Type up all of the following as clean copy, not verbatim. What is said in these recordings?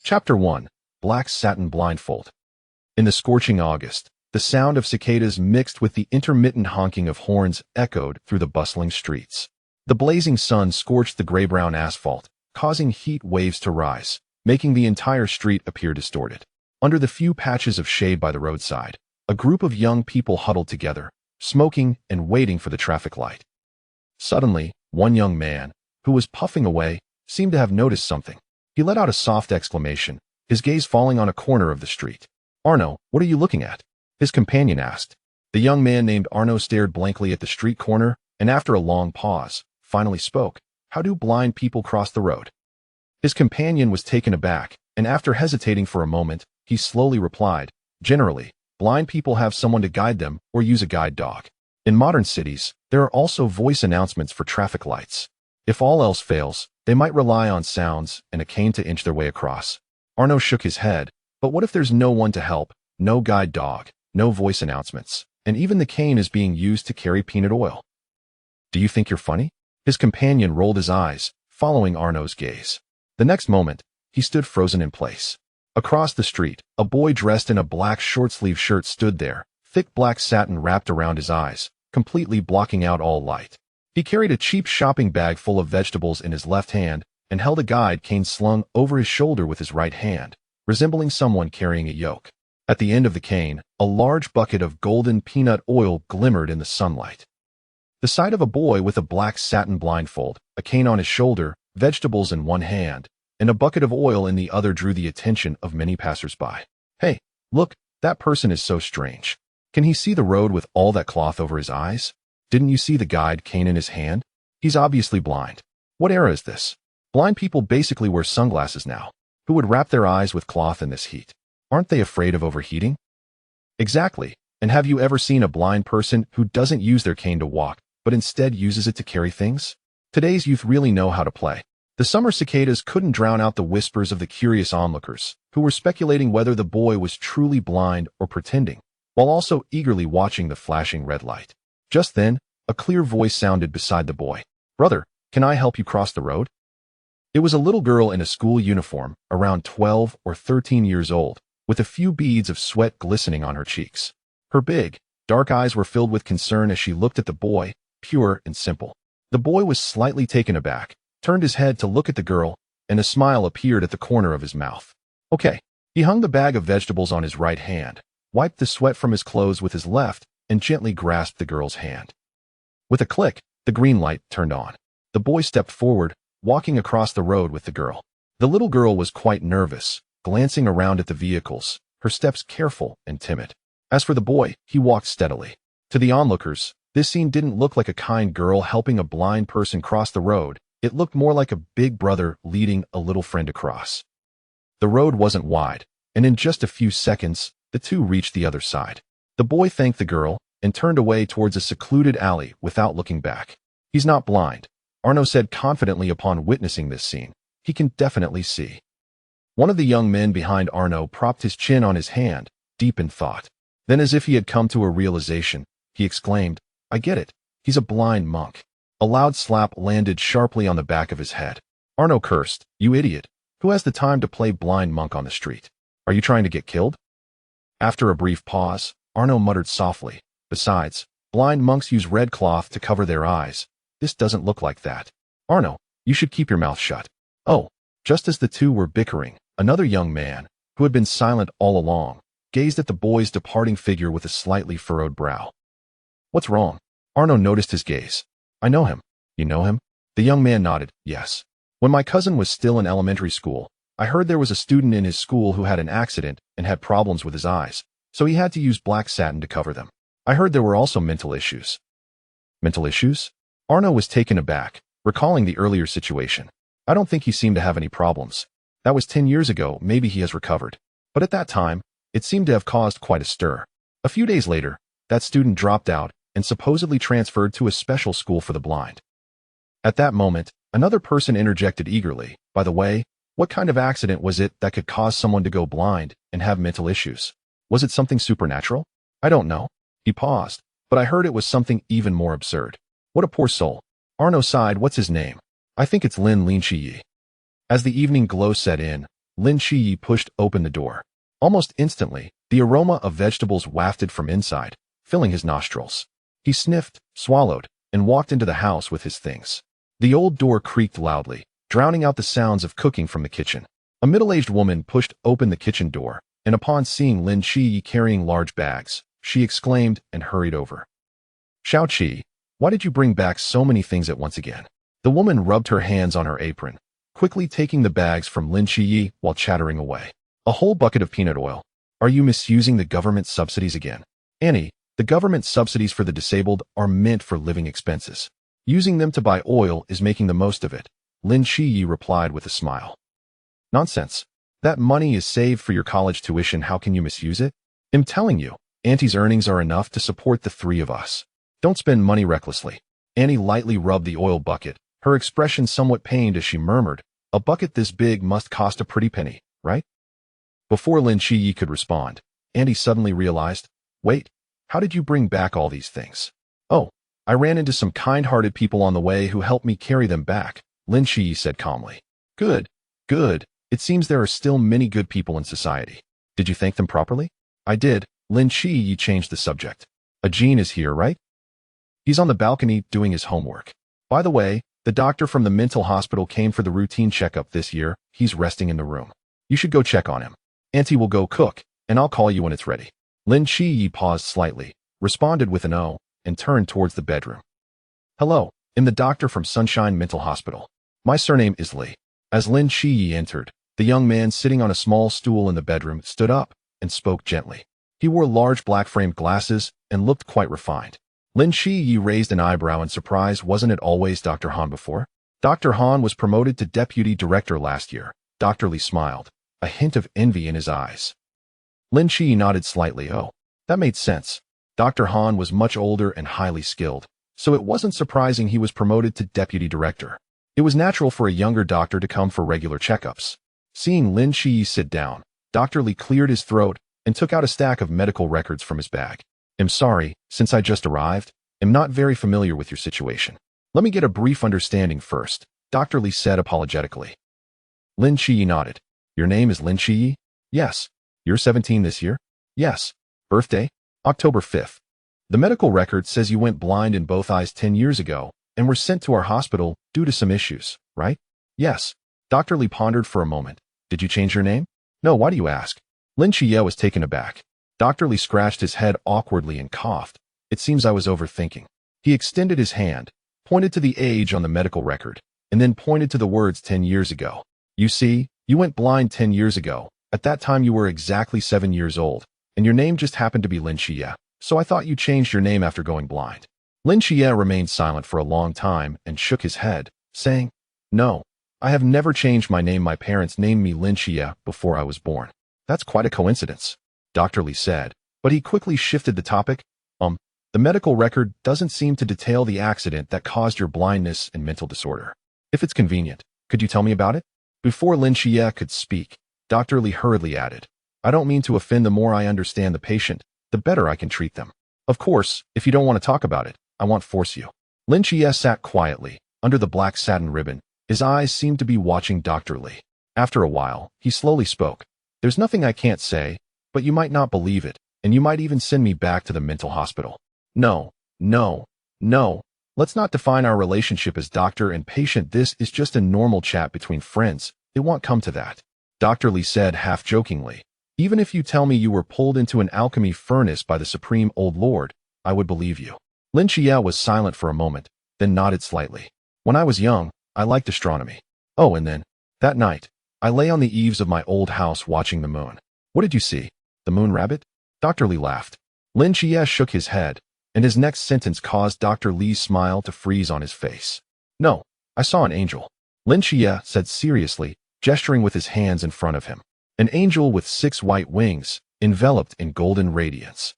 Chapter 1. Black Satin Blindfold. In the scorching August, the sound of cicadas mixed with the intermittent honking of horns echoed through the bustling streets. The blazing sun scorched the gray-brown asphalt, causing heat waves to rise, making the entire street appear distorted. Under the few patches of shade by the roadside, a group of young people huddled together, smoking and waiting for the traffic light. Suddenly, one young man, who was puffing away, seemed to have noticed something. He let out a soft exclamation, his gaze falling on a corner of the street. "Arno, what are you looking at?" his companion asked. The young man named Arno stared blankly at the street corner, and after a long pause, finally spoke. "How do blind people cross the road?" His companion was taken aback, and after hesitating for a moment, he slowly replied, "Generally, blind people have someone to guide them or use a guide dog. In modern cities, there are also voice announcements for traffic lights. If all else fails, they might rely on sounds and a cane to inch their way across." Arno shook his head. But what if there's no one to help, no guide dog, no voice announcements, and even the cane is being used to carry peanut oil? "Do you think you're funny?" His companion rolled his eyes, following Arno's gaze. The next moment, he stood frozen in place. Across the street, a boy dressed in a black short-sleeved shirt stood there, thick black satin wrapped around his eyes, completely blocking out all light. He carried a cheap shopping bag full of vegetables in his left hand and held a guide cane slung over his shoulder with his right hand, resembling someone carrying a yoke. At the end of the cane, a large bucket of golden peanut oil glimmered in the sunlight. The sight of a boy with a black satin blindfold, a cane on his shoulder, vegetables in one hand, and a bucket of oil in the other drew the attention of many passers-by. "Hey, look, that person is so strange. Can he see the road with all that cloth over his eyes? Didn't you see the guide cane in his hand? He's obviously blind. What era is this? Blind people basically wear sunglasses now. Who would wrap their eyes with cloth in this heat? Aren't they afraid of overheating?" "Exactly. And have you ever seen a blind person who doesn't use their cane to walk, but instead uses it to carry things? Today's youth really know how to play." The summer cicadas couldn't drown out the whispers of the curious onlookers, who were speculating whether the boy was truly blind or pretending, while also eagerly watching the flashing red light. Just then, a clear voice sounded beside the boy. "Brother, can I help you cross the road?" It was a little girl in a school uniform, around 12 or 13 years old, with a few beads of sweat glistening on her cheeks. Her big, dark eyes were filled with concern as she looked at the boy, pure and simple. The boy was slightly taken aback, turned his head to look at the girl, and a smile appeared at the corner of his mouth. "Okay." He hung the bag of vegetables on his right hand, wiped the sweat from his clothes with his left, and gently grasped the girl's hand. With a click, the green light turned on. The boy stepped forward, walking across the road with the girl. The little girl was quite nervous, glancing around at the vehicles, her steps careful and timid. As for the boy, he walked steadily. To the onlookers, this scene didn't look like a kind girl helping a blind person cross the road. It looked more like a big brother leading a little friend across. The road wasn't wide, and in just a few seconds, the two reached the other side. The boy thanked the girl and turned away towards a secluded alley without looking back. "He's not blind," Arno said confidently upon witnessing this scene. "He can definitely see." One of the young men behind Arno propped his chin on his hand, deep in thought. Then, as if he had come to a realization, he exclaimed, "I get it. He's a blind monk." A loud slap landed sharply on the back of his head. Arno cursed, "You idiot. Who has the time to play blind monk on the street? Are you trying to get killed?" After a brief pause, Arno muttered softly, "Besides, blind monks use red cloth to cover their eyes. This doesn't look like that. Arno, you should keep your mouth shut." Oh, just as the two were bickering, another young man, who had been silent all along, gazed at the boy's departing figure with a slightly furrowed brow. "What's wrong?" Arno noticed his gaze. "I know him." "You know him?" The young man nodded, "Yes. When my cousin was still in elementary school, I heard there was a student in his school who had an accident and had problems with his eyes, so he had to use black satin to cover them. I heard there were also mental issues." "Mental issues?" Arno was taken aback, recalling the earlier situation. "I don't think he seemed to have any problems. That was 10 years ago, maybe he has recovered. But at that time, it seemed to have caused quite a stir. A few days later, that student dropped out and supposedly transferred to a special school for the blind." At that moment, another person interjected eagerly, "By the way, what kind of accident was it that could cause someone to go blind and have mental issues? Was it something supernatural?" "I don't know." He paused, "But I heard it was something even more absurd." "What a poor soul." Arno sighed. "What's his name?" "I think it's Lin Linqiyi." As the evening glow set in, Lin Shiyi pushed open the door. Almost instantly, the aroma of vegetables wafted from inside, filling his nostrils. He sniffed, swallowed, and walked into the house with his things. The old door creaked loudly, drowning out the sounds of cooking from the kitchen. A middle-aged woman pushed open the kitchen door, and upon seeing Lin Shiyi carrying large bags, she exclaimed and hurried over. Xiaoqi, why did you bring back so many things at once again? The woman rubbed her hands on her apron, quickly taking the bags from Lin Shiyi while chattering away. A whole bucket of peanut oil. Are you misusing the government subsidies again? Annie, the government subsidies for the disabled are meant for living expenses. Using them to buy oil is making the most of it, Lin Shiyi replied with a smile. Nonsense. That money is saved for your college tuition. How can you misuse it? I'm telling you, Auntie's earnings are enough to support the three of us. Don't spend money recklessly. Annie lightly rubbed the oil bucket, her expression somewhat pained as she murmured, a bucket this big must cost a pretty penny, right? Before Lin Shiyi could respond, Annie suddenly realized, wait, how did you bring back all these things? Oh, I ran into some kind-hearted people on the way who helped me carry them back, Lin Shiyi said calmly. Good, good. It seems there are still many good people in society. Did you thank them properly? I did. Lin Shiyi changed the subject. Ajin is here, right? He's on the balcony doing his homework. By the way, the doctor from the mental hospital came for the routine checkup this year. He's resting in the room. You should go check on him. Auntie will go cook, and I'll call you when it's ready. Lin Shiyi paused slightly, responded with an O, and turned towards the bedroom. Hello, I'm the doctor from Sunshine Mental Hospital. My surname is Li. As Lin Shiyi entered, the young man sitting on a small stool in the bedroom stood up and spoke gently. He wore large black-framed glasses and looked quite refined. Lin Shiyi raised an eyebrow in surprise. Wasn't it always Dr. Han before? Dr. Han was promoted to deputy director last year. Dr. Li smiled, a hint of envy in his eyes. Lin Shiyi nodded slightly. Oh, that made sense. Dr. Han was much older and highly skilled, so it wasn't surprising he was promoted to deputy director. It was natural for a younger doctor to come for regular checkups. Seeing Lin Shiyi sit down, Dr. Li cleared his throat and took out a stack of medical records from his bag. I'm sorry, since I just arrived, I'm not very familiar with your situation. Let me get a brief understanding first, Dr. Li said apologetically. Lin Shiyi nodded. Your name is Lin Shiyi? Yes. You're 17 this year? Yes. Birthday? October 5th. The medical record says you went blind in both eyes 10 years ago and were sent to our hospital due to some issues, right? Yes. Dr. Li pondered for a moment. Did you change your name? No, why do you ask? Lin Shiyi was taken aback. Dr. Li scratched his head awkwardly and coughed. It seems I was overthinking. He extended his hand, pointed to the age on the medical record, and then pointed to the words 10 years ago. You see, you went blind 10 years ago. At that time you were exactly 7 years old, and your name just happened to be Lin Xia, so I thought you changed your name after going blind. Lin Xia remained silent for a long time and shook his head, saying, No, I have never changed my name. My parents named me Lin Xia before I was born. That's quite a coincidence, Dr. Li said, but he quickly shifted the topic. The medical record doesn't seem to detail the accident that caused your blindness and mental disorder. If it's convenient, could you tell me about it? Before Lin Xia could speak, Dr. Li hurriedly added, I don't mean to offend. The more I understand the patient, the better I can treat them. Of course, if you don't want to talk about it, I won't force you. Lin Xia sat quietly, under the black satin ribbon. His eyes seemed to be watching Dr. Li. After a while, he slowly spoke. There's nothing I can't say, but you might not believe it, and you might even send me back to the mental hospital. No, no, no. Let's not define our relationship as doctor and patient. This is just a normal chat between friends. It won't come to that. Dr. Li said half-jokingly. Even if you tell me you were pulled into an alchemy furnace by the Supreme Old Lord, I would believe you. Lin Xia was silent for a moment, then nodded slightly. When I was young, I liked astronomy. Oh, and then, that night, I lay on the eaves of my old house watching the moon. What did you see? The moon rabbit? Dr. Li laughed. Lin Xia shook his head, and his next sentence caused Dr. Li's smile to freeze on his face. No, I saw an angel. Lin Xia said seriously, gesturing with his hands in front of him. An angel with 6 white wings, enveloped in golden radiance.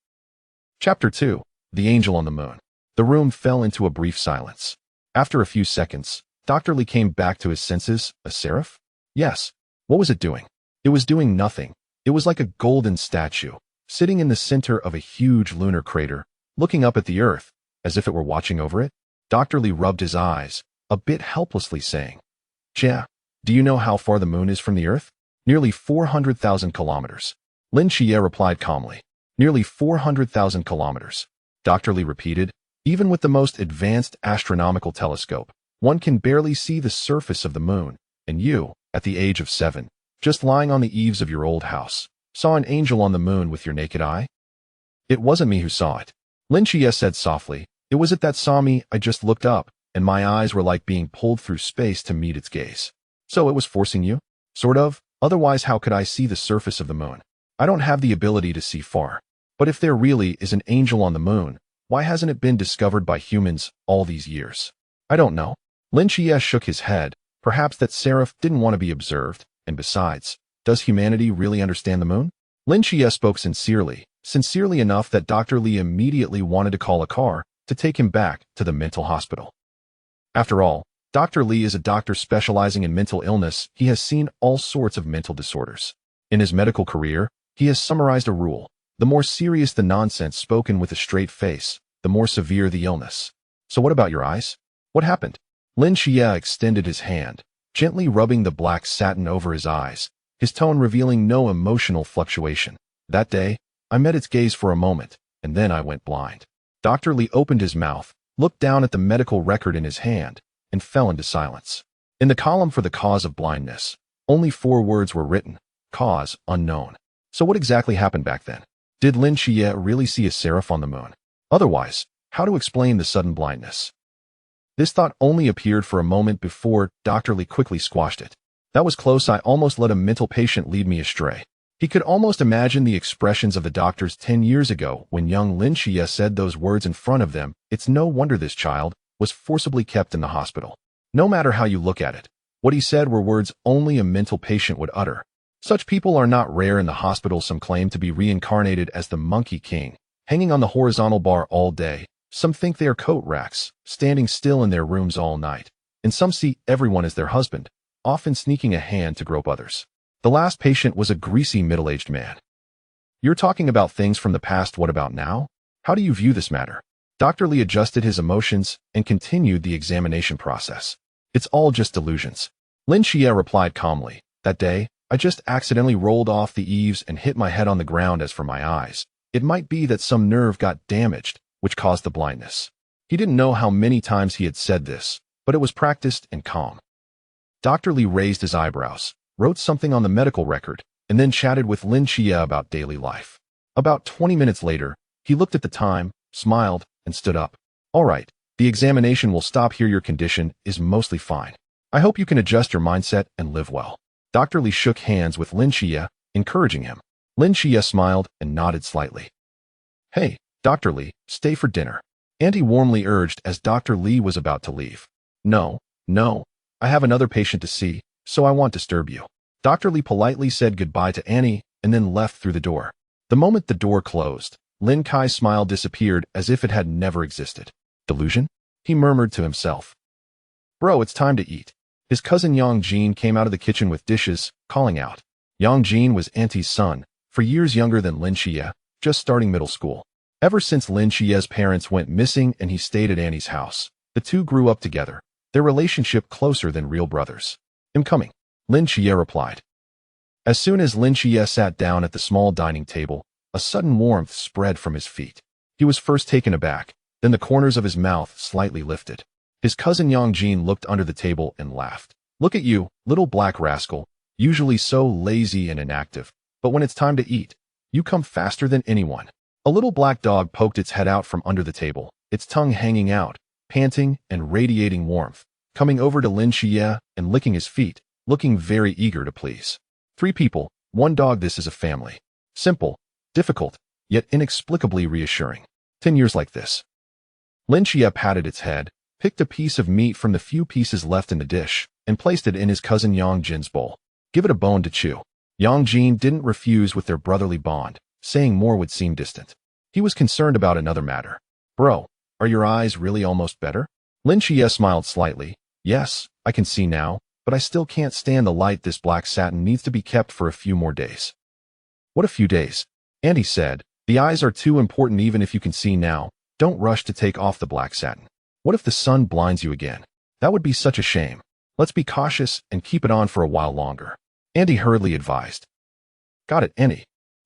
Chapter 2. The Angel on the Moon. The room fell into a brief silence. After a few seconds, Dr. Li came back to his senses. A seraph? Yes. What was it doing? It was doing nothing. It was like a golden statue, sitting in the center of a huge lunar crater, looking up at the earth, as if it were watching over it. Dr. Li rubbed his eyes, a bit helplessly saying, Jia, do you know how far the moon is from the earth? Nearly 400,000 kilometers. Lin Xia replied calmly. Nearly 400,000 kilometers. Dr. Li repeated. Even with the most advanced astronomical telescope, one can barely see the surface of the moon, and you, at the age of 7, just lying on the eaves of your old house, saw an angel on the moon with your naked eye? It wasn't me who saw it. Lin Xia said softly. It was it that saw me. I just looked up, and my eyes were like being pulled through space to meet its gaze. So it was forcing you? Sort of. Otherwise, how could I see the surface of the moon? I don't have the ability to see far. But if there really is an angel on the moon, why hasn't it been discovered by humans all these years? I don't know. Lin Xia shook his head. Perhaps that seraph didn't want to be observed, and besides, does humanity really understand the moon? Lin Xia spoke sincerely enough that Dr. Li immediately wanted to call a car to take him back to the mental hospital. After all, Dr. Li is a doctor specializing in mental illness. He has seen all sorts of mental disorders. In his medical career, he has summarized a rule. The more serious the nonsense spoken with a straight face, the more severe the illness. So what about your eyes? What happened? Lin Xia extended his hand, gently rubbing the black satin over his eyes, his tone revealing no emotional fluctuation. That day, I met its gaze for a moment, and then I went blind. Dr. Li opened his mouth, looked down at the medical record in his hand, and fell into silence. In the column for the cause of blindness, only 4 words were written. Cause unknown. So what exactly happened back then? Did Lin Xia really see a seraph on the moon? Otherwise, how to explain the sudden blindness? This thought only appeared for a moment before Dr. Li quickly squashed it. That was close. I almost let a mental patient lead me astray. He could almost imagine the expressions of the doctors 10 years ago when young Lin Xia said those words in front of them. It's no wonder this child was forcibly kept in the hospital. No matter how you look at it, what he said were words only a mental patient would utter. Such people are not rare in the hospital. Some claim to be reincarnated as the Monkey King, hanging on the horizontal bar all day. Some think they are coat racks, standing still in their rooms all night. And some see everyone as their husband, often sneaking a hand to grope others. The last patient was a greasy middle-aged man. You're talking about things from the past. What about now? How do you view this matter? Dr. Li adjusted his emotions and continued the examination process. It's all just delusions. Lin Xia replied calmly. That day, I just accidentally rolled off the eaves and hit my head on the ground. As for my eyes, it might be that some nerve got damaged, which caused the blindness. He didn't know how many times he had said this, but it was practiced and calm. Dr. Li raised his eyebrows, wrote something on the medical record, and then chatted with Lin Xia about daily life. About 20 minutes later, he looked at the time, smiled, and stood up. All right, the examination will stop here. Your condition is mostly fine. I hope you can adjust your mindset and live well. Dr. Li shook hands with Lin Xia, encouraging him. Lin Xia smiled and nodded slightly. Hey, Dr. Li, stay for dinner. Auntie warmly urged as Dr. Li was about to leave. No, I have another patient to see, so I won't disturb you. Dr. Li politely said goodbye to Annie and then left through the door. The moment the door closed, Lin Kai's smile disappeared as if it had never existed. Delusion? He murmured to himself. Bro, it's time to eat. His cousin Yang Jin came out of the kitchen with dishes, calling out. Yang Jin was Auntie's son, for years younger than Lin Xia, just starting middle school. Ever since Lin Xia's parents went missing and he stayed at Annie's house, the two grew up together, their relationship closer than real brothers. I'm coming, Lin Xia replied. As soon as Lin Xia sat down at the small dining table, a sudden warmth spread from his feet. He was first taken aback, then the corners of his mouth slightly lifted. His cousin Yang Jin looked under the table and laughed. Look at you, little black rascal, usually so lazy and inactive, but when it's time to eat, you come faster than anyone. A little black dog poked its head out from under the table, its tongue hanging out, panting and radiating warmth, coming over to Lin Xia and licking his feet, looking very eager to please. 3 people, 1 dog. This is a family. Simple, difficult, yet inexplicably reassuring. 10 years like this. Lin Xia patted its head, picked a piece of meat from the few pieces left in the dish, and placed it in his cousin Yang Jin's bowl. Give it a bone to chew. Yang Jin didn't refuse with their brotherly bond, saying more would seem distant. He was concerned about another matter. Bro, are your eyes really almost better? Lin Xia smiled slightly. Yes, I can see now, but I still can't stand the light. This black satin needs to be kept for a few more days. What a few days? Auntie said, the eyes are too important. Even if you can see now, don't rush to take off the black satin. What if the sun blinds you again? That would be such a shame. Let's be cautious and keep it on for a while longer. Andy hurriedly advised. Got it, Andy.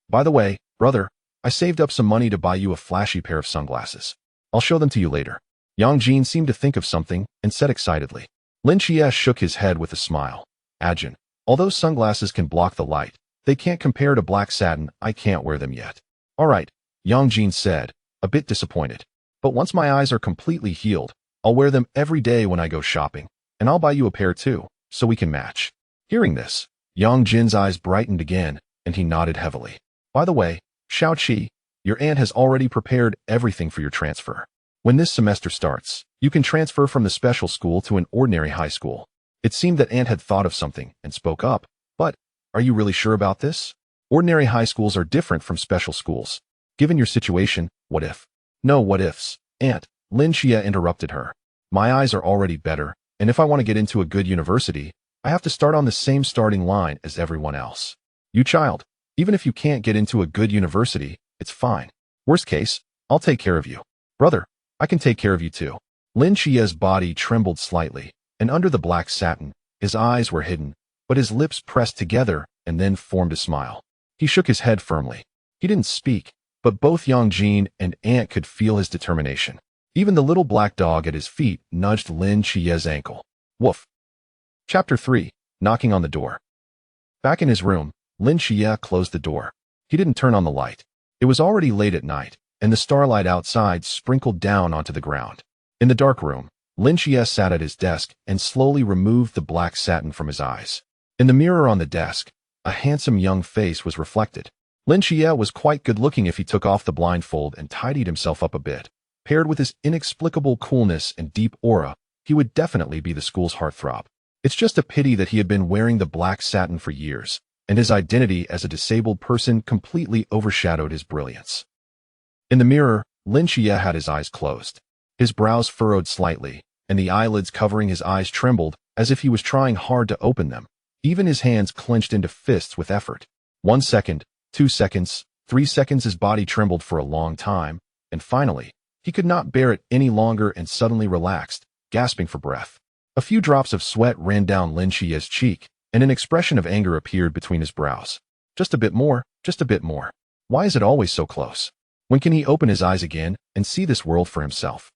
By the way, brother, I saved up some money to buy you a flashy pair of sunglasses. I'll show them to you later. Yang Jin seemed to think of something and said excitedly. Lin Xia shook his head with a smile. Ajin, although sunglasses can block the light, they can't compare to black satin. I can't wear them yet. All right, Yang Jin said, a bit disappointed. But once my eyes are completely healed, I'll wear them every day when I go shopping, and I'll buy you a pair too, so we can match. Hearing this, Yang Jin's eyes brightened again, and he nodded heavily. By the way, Xiao Qi, your aunt has already prepared everything for your transfer. When this semester starts, you can transfer from the special school to an ordinary high school. It seemed that Aunt had thought of something and spoke up. But, are you really sure about this? Ordinary high schools are different from special schools. Given your situation, what if? No what ifs, Aunt, Lin Xia interrupted her. My eyes are already better, and if I want to get into a good university, I have to start on the same starting line as everyone else. You child, even if you can't get into a good university, it's fine. Worst case, I'll take care of you. Brother, I can take care of you too. Lin Xia's body trembled slightly, and under the black satin, his eyes were hidden, but his lips pressed together and then formed a smile. He shook his head firmly. He didn't speak, but both Yang Jin and Aunt could feel his determination. Even the little black dog at his feet nudged Lin Xia's ankle. Woof. Chapter 3. Knocking on the door. Back in his room, Lin Xia closed the door. He didn't turn on the light. It was already late at night, and the starlight outside sprinkled down onto the ground. In the dark room, Lin Xia sat at his desk and slowly removed the black satin from his eyes. In the mirror on the desk, a handsome young face was reflected. Lin Xia was quite good-looking if he took off the blindfold and tidied himself up a bit. Paired with his inexplicable coolness and deep aura, he would definitely be the school's heartthrob. It's just a pity that he had been wearing the black satin for years, and his identity as a disabled person completely overshadowed his brilliance. In the mirror, Lin Xia had his eyes closed. His brows furrowed slightly, and the eyelids covering his eyes trembled as if he was trying hard to open them. Even his hands clenched into fists with effort. 1 second, 2 seconds, 3 seconds. His body trembled for a long time, and finally, he could not bear it any longer and suddenly relaxed, gasping for breath. A few drops of sweat ran down Lin Xia's cheek, and an expression of anger appeared between his brows. Just a bit more, just a bit more. Why is it always so close? When can he open his eyes again and see this world for himself?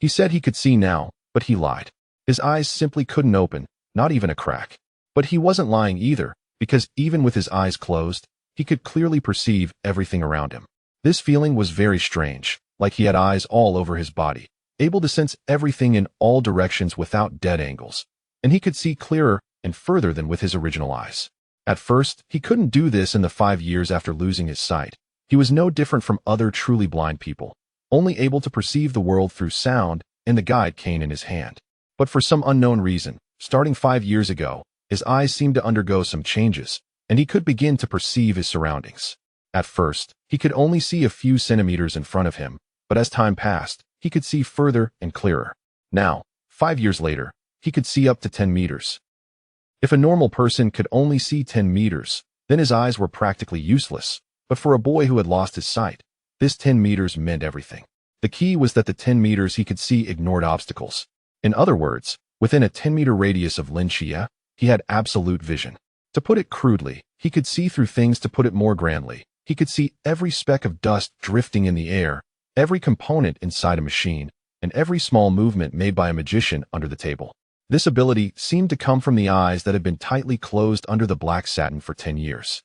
He said he could see now, but he lied. His eyes simply couldn't open, not even a crack. But he wasn't lying either, because even with his eyes closed, he could clearly perceive everything around him. This feeling was very strange, like he had eyes all over his body, able to sense everything in all directions without dead angles, and he could see clearer and further than with his original eyes. At first, he couldn't do this in the 5 years after losing his sight. He was no different from other truly blind people, only able to perceive the world through sound and the guide cane in his hand. But for some unknown reason, starting 5 years ago, his eyes seemed to undergo some changes, and he could begin to perceive his surroundings. At first, he could only see a few centimeters in front of him, but as time passed, he could see further and clearer. Now, 5 years later, he could see up to 10 meters. If a normal person could only see 10 meters, then his eyes were practically useless. But for a boy who had lost his sight, this 10 meters meant everything. The key was that the 10 meters he could see ignored obstacles. In other words, within a 10-meter radius of Lin Xia, he had absolute vision. To put it crudely, he could see through things. To put it more grandly, he could see every speck of dust drifting in the air, every component inside a machine, and every small movement made by a magician under the table. This ability seemed to come from the eyes that had been tightly closed under the black satin for 10 years.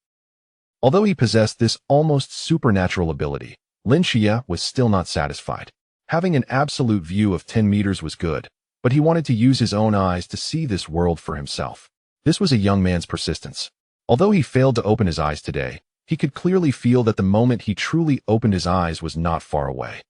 Although he possessed this almost supernatural ability, Lin Xia was still not satisfied. Having an absolute view of 10 meters was good, but he wanted to use his own eyes to see this world for himself. This was a young man's persistence. Although he failed to open his eyes today, he could clearly feel that the moment he truly opened his eyes was not far away.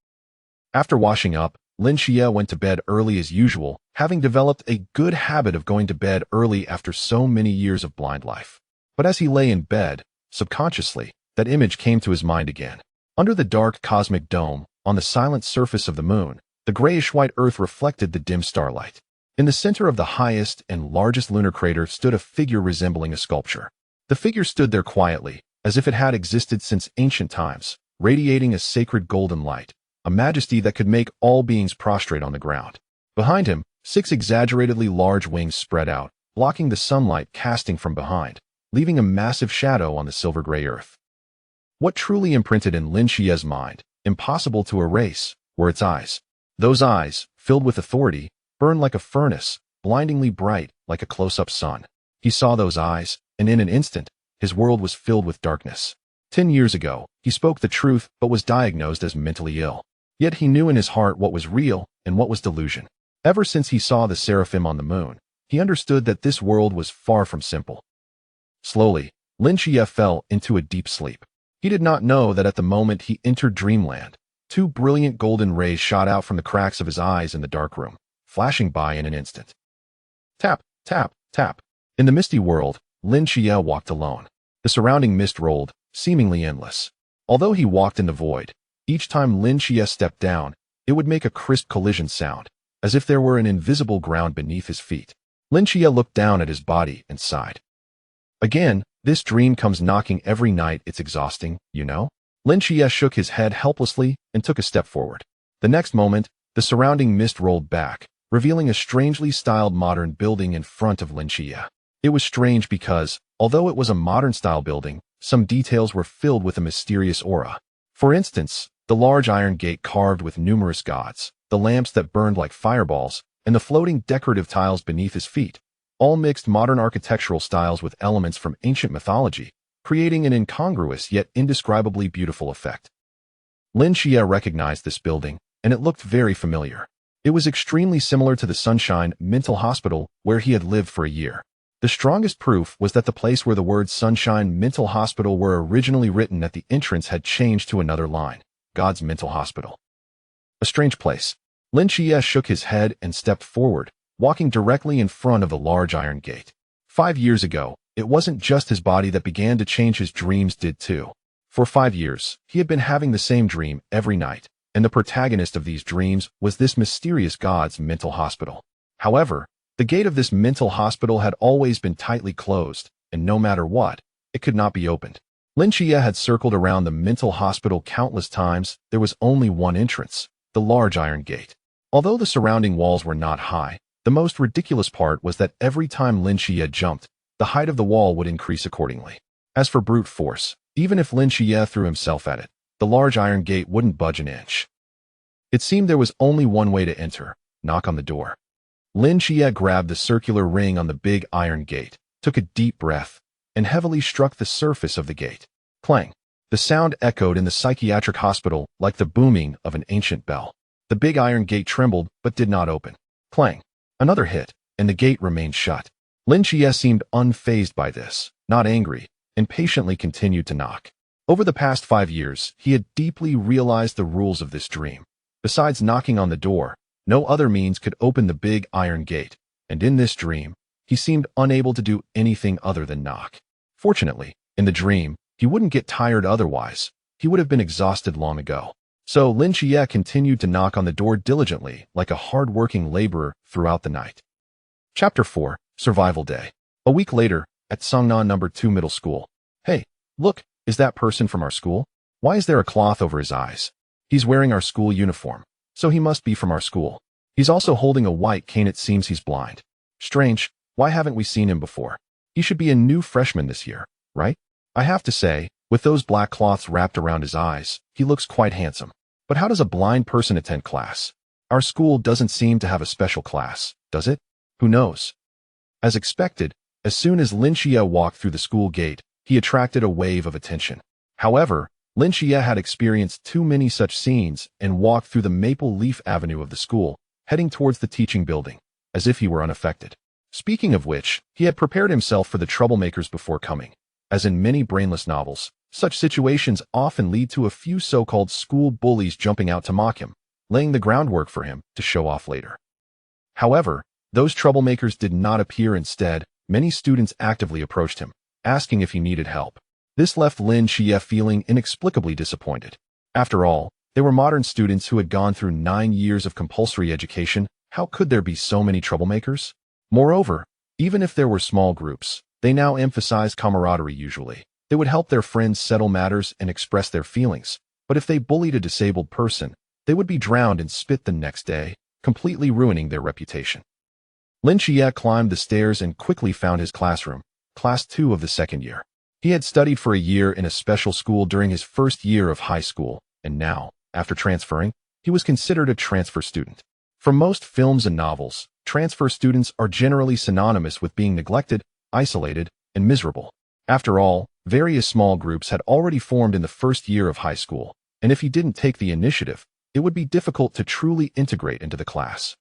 After washing up, Lin Xia went to bed early as usual, having developed a good habit of going to bed early after so many years of blind life. But as he lay in bed, subconsciously, that image came to his mind again. Under the dark cosmic dome, on the silent surface of the moon, the grayish-white Earth reflected the dim starlight. In the center of the highest and largest lunar crater stood a figure resembling a sculpture. The figure stood there quietly, as if it had existed since ancient times, radiating a sacred golden light, a majesty that could make all beings prostrate on the ground. Behind him, 6 exaggeratedly large wings spread out, blocking the sunlight casting from behind, leaving a massive shadow on the silver-gray earth. What truly imprinted in Lin Xia's mind, impossible to erase, were its eyes. Those eyes, filled with authority, burned like a furnace, blindingly bright like a close-up sun. He saw those eyes, and in an instant, his world was filled with darkness. 10 years ago, he spoke the truth but was diagnosed as mentally ill. Yet he knew in his heart what was real and what was delusion. Ever since he saw the seraphim on the moon, he understood that this world was far from simple. Slowly, Lin Xia fell into a deep sleep. He did not know that at the moment he entered dreamland, two brilliant golden rays shot out from the cracks of his eyes in the dark room, flashing by in an instant. Tap, tap, tap. In the misty world, Lin Xia walked alone. The surrounding mist rolled, seemingly endless. Although he walked in the void, each time Lin Xia stepped down, it would make a crisp collision sound, as if there were an invisible ground beneath his feet. Lin Xia looked down at his body and sighed. Again, this dream comes knocking every night. It's exhausting, you know? Lin Xia shook his head helplessly and took a step forward. The next moment, the surrounding mist rolled back, revealing a strangely styled modern building in front of Lin Xia. It was strange because, although it was a modern-style building, some details were filled with a mysterious aura. For instance, the large iron gate carved with numerous gods, the lamps that burned like fireballs, and the floating decorative tiles beneath his feet, all mixed modern architectural styles with elements from ancient mythology, creating an incongruous yet indescribably beautiful effect. Lin Xia recognized this building, and it looked very familiar. It was extremely similar to the Sunshine Mental Hospital where he had lived for a year. The strongest proof was that the place where the words Sunshine Mental Hospital were originally written at the entrance had changed to another line, God's Mental Hospital. A strange place. Lin Xia shook his head and stepped forward, walking directly in front of the large iron gate. 5 years ago, it wasn't just his body that began to change, his dreams did too. For 5 years, he had been having the same dream every night, and the protagonist of these dreams was this mysterious God's Mental Hospital. However, the gate of this mental hospital had always been tightly closed, and no matter what, it could not be opened. Lin Xia had circled around the mental hospital countless times. There was only one entrance, the large iron gate. Although the surrounding walls were not high, the most ridiculous part was that every time Lin Xia jumped, the height of the wall would increase accordingly. As for brute force, even if Lin Xia threw himself at it, the large iron gate wouldn't budge an inch. It seemed there was only one way to enter: knock on the door. Lin Xia grabbed the circular ring on the big iron gate, took a deep breath, and heavily struck the surface of the gate. Clang! The sound echoed in the psychiatric hospital like the booming of an ancient bell. The big iron gate trembled but did not open. Clang! Another hit, and the gate remained shut. Lin Xia seemed unfazed by this, not angry, and patiently continued to knock. Over the past 5 years, he had deeply realized the rules of this dream. Besides knocking on the door, no other means could open the big iron gate, and in this dream, he seemed unable to do anything other than knock. Fortunately, in the dream, he wouldn't get tired otherwise. He would have been exhausted long ago. So Lin Xia continued to knock on the door diligently, like a hard-working laborer throughout the night. Chapter 4, Survival Day. A week later, at Songnan No. 2 Middle School. Hey, look, is that person from our school? Why is there a cloth over his eyes? He's wearing our school uniform, so he must be from our school. He's also holding a white cane. It seems he's blind. Strange, why haven't we seen him before? He should be a new freshman this year, right? I have to say, with those black cloths wrapped around his eyes, he looks quite handsome. But how does a blind person attend class? Our school doesn't seem to have a special class, does it? Who knows? As expected, as soon as Lin Xia walked through the school gate, he attracted a wave of attention. However, Lin Xia had experienced too many such scenes and walked through the Maple Leaf Avenue of the school, heading towards the teaching building, as if he were unaffected. Speaking of which, he had prepared himself for the troublemakers before coming. As in many brainless novels, such situations often lead to a few so-called school bullies jumping out to mock him, laying the groundwork for him to show off later. However, those troublemakers did not appear. Instead, many students actively approached him, asking if he needed help. This left Lin Xia feeling inexplicably disappointed. After all, they were modern students who had gone through 9 years of compulsory education. How could there be so many troublemakers? Moreover, even if there were small groups, they now emphasized camaraderie usually. They would help their friends settle matters and express their feelings. But if they bullied a disabled person, they would be drowned in spit the next day, completely ruining their reputation. Lin Xia climbed the stairs and quickly found his classroom, class 2 of the second year. He had studied for a year in a special school during his first year of high school, and now, after transferring, he was considered a transfer student. For most films and novels, transfer students are generally synonymous with being neglected, isolated, and miserable. After all, various small groups had already formed in the first year of high school, and if he didn't take the initiative, it would be difficult to truly integrate into the class.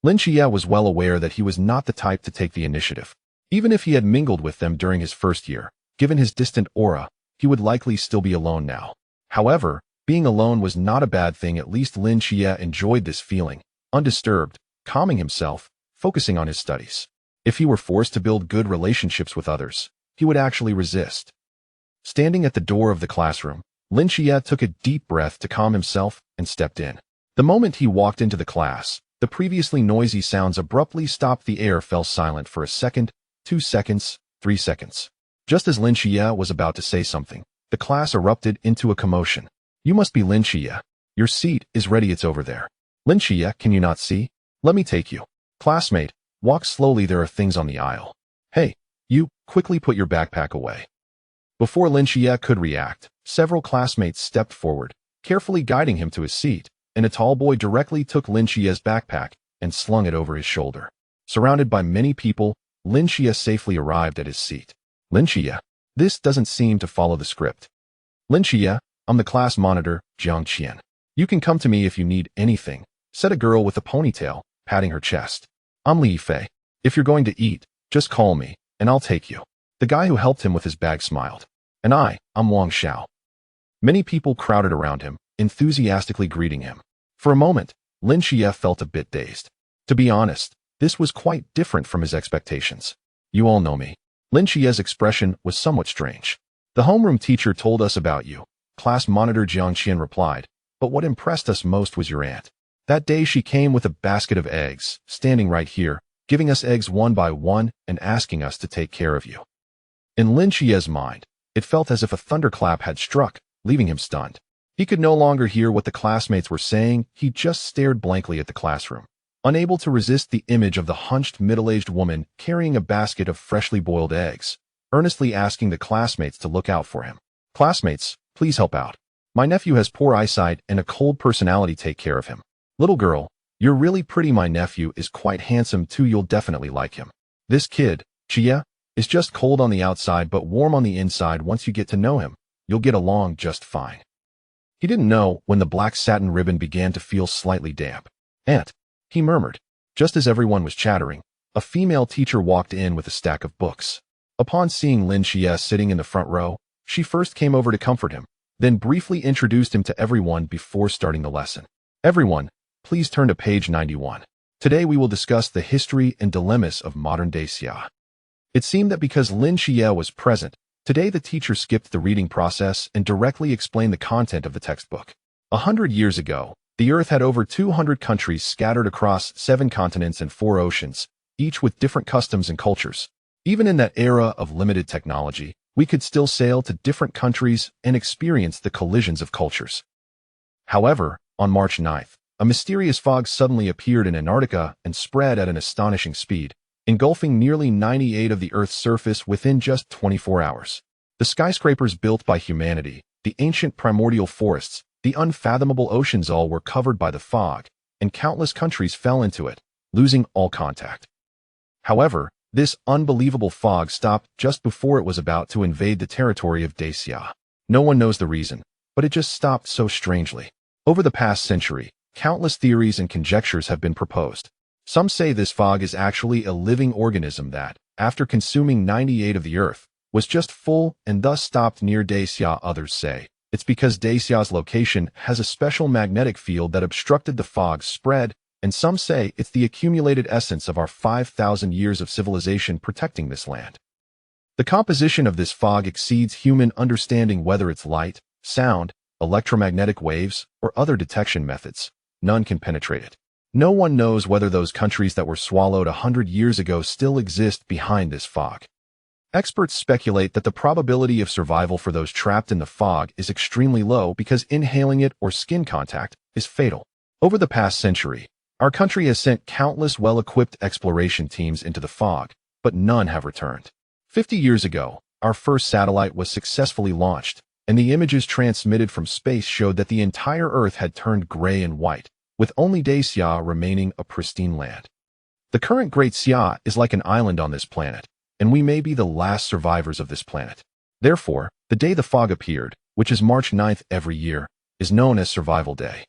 Lin Xia was well aware that he was not the type to take the initiative. Even if he had mingled with them during his first year, given his distant aura, he would likely still be alone now. However, being alone was not a bad thing. At least Lin Xia enjoyed this feeling, undisturbed, calming himself, focusing on his studies. If he were forced to build good relationships with others, he would actually resist. Standing at the door of the classroom, Lin Xia took a deep breath to calm himself and stepped in. The moment he walked into the class, the previously noisy sounds abruptly stopped. The air fell silent for a second, 2 seconds, 3 seconds. Just as Lin Xia was about to say something, the class erupted into a commotion. "You must be Lin Xia. Your seat is ready, it's over there." "Lin Xia, can you not see? Let me take you." "Classmate, walk slowly, there are things on the aisle." "Hey, you, quickly put your backpack away." Before Lin Xia could react, several classmates stepped forward, carefully guiding him to his seat, and a tall boy directly took Lin Xia's backpack and slung it over his shoulder. Surrounded by many people, Lin Xia safely arrived at his seat. "Lin Xia, this doesn't seem to follow the script." "Lin Xia, I'm the class monitor, Jiang Qian. You can come to me if you need anything," said a girl with a ponytail, patting her chest. "I'm Li Fei. If you're going to eat, just call me, and I'll take you." The guy who helped him with his bag smiled. "And I'm Wang Xiao." Many people crowded around him, enthusiastically greeting him. For a moment, Lin Xia felt a bit dazed. To be honest, this was quite different from his expectations. "You all know me." Lin Xia's expression was somewhat strange. "The homeroom teacher told us about you," class monitor Jiang Qian replied, "but what impressed us most was your aunt. That day she came with a basket of eggs, standing right here, giving us eggs one by one and asking us to take care of you." In Lin Xia's mind, it felt as if a thunderclap had struck, leaving him stunned. He could no longer hear what the classmates were saying. He just stared blankly at the classroom, unable to resist the image of the hunched middle-aged woman carrying a basket of freshly boiled eggs, earnestly asking the classmates to look out for him. "Classmates, please help out. My nephew has poor eyesight and a cold personality, take care of him." "Little girl, you're really pretty. My nephew is quite handsome too, you'll definitely like him. This kid, Xia, is just cold on the outside but warm on the inside. Once you get to know him, you'll get along just fine." He didn't know when the black satin ribbon began to feel slightly damp. "Aunt," he murmured. Just as everyone was chattering, a female teacher walked in with a stack of books. Upon seeing Lin Xia sitting in the front row, she first came over to comfort him, then briefly introduced him to everyone before starting the lesson. "Everyone, please turn to page 91. Today we will discuss the history and dilemmas of modern-day Xia." It seemed that because Lin Xia was present, today the teacher skipped the reading process and directly explained the content of the textbook. 100 years ago, the Earth had over 200 countries scattered across 7 continents and 4 oceans, each with different customs and cultures. Even in that era of limited technology, we could still sail to different countries and experience the collisions of cultures. However, on March 9th, a mysterious fog suddenly appeared in Antarctica and spread at an astonishing speed, engulfing nearly 98% of the Earth's surface within just 24 hours. The skyscrapers built by humanity, the ancient primordial forests, the unfathomable oceans, all were covered by the fog, and countless countries fell into it, losing all contact. However, this unbelievable fog stopped just before it was about to invade the territory of Great Xia. No one knows the reason, but it just stopped so strangely. Over the past century, countless theories and conjectures have been proposed. Some say this fog is actually a living organism that, after consuming 98% of the Earth, was just full and thus stopped near Great Xia. Others say it's because Great Xia's location has a special magnetic field that obstructed the fog's spread, and some say it's the accumulated essence of our 5,000 years of civilization protecting this land. The composition of this fog exceeds human understanding, whether it's light, sound, electromagnetic waves, or other detection methods. None can penetrate it. No one knows whether those countries that were swallowed 100 years ago still exist behind this fog. Experts speculate that the probability of survival for those trapped in the fog is extremely low because inhaling it or skin contact is fatal. Over the past century, our country has sent countless well-equipped exploration teams into the fog, but none have returned. 50 years ago, our first satellite was successfully launched, and the images transmitted from space showed that the entire Earth had turned gray and white, with only Great Xia remaining a pristine land. The current Great Xia is like an island on this planet, and we may be the last survivors of this planet. Therefore, the day the fog appeared, which is March 9th every year, is known as Survival Day.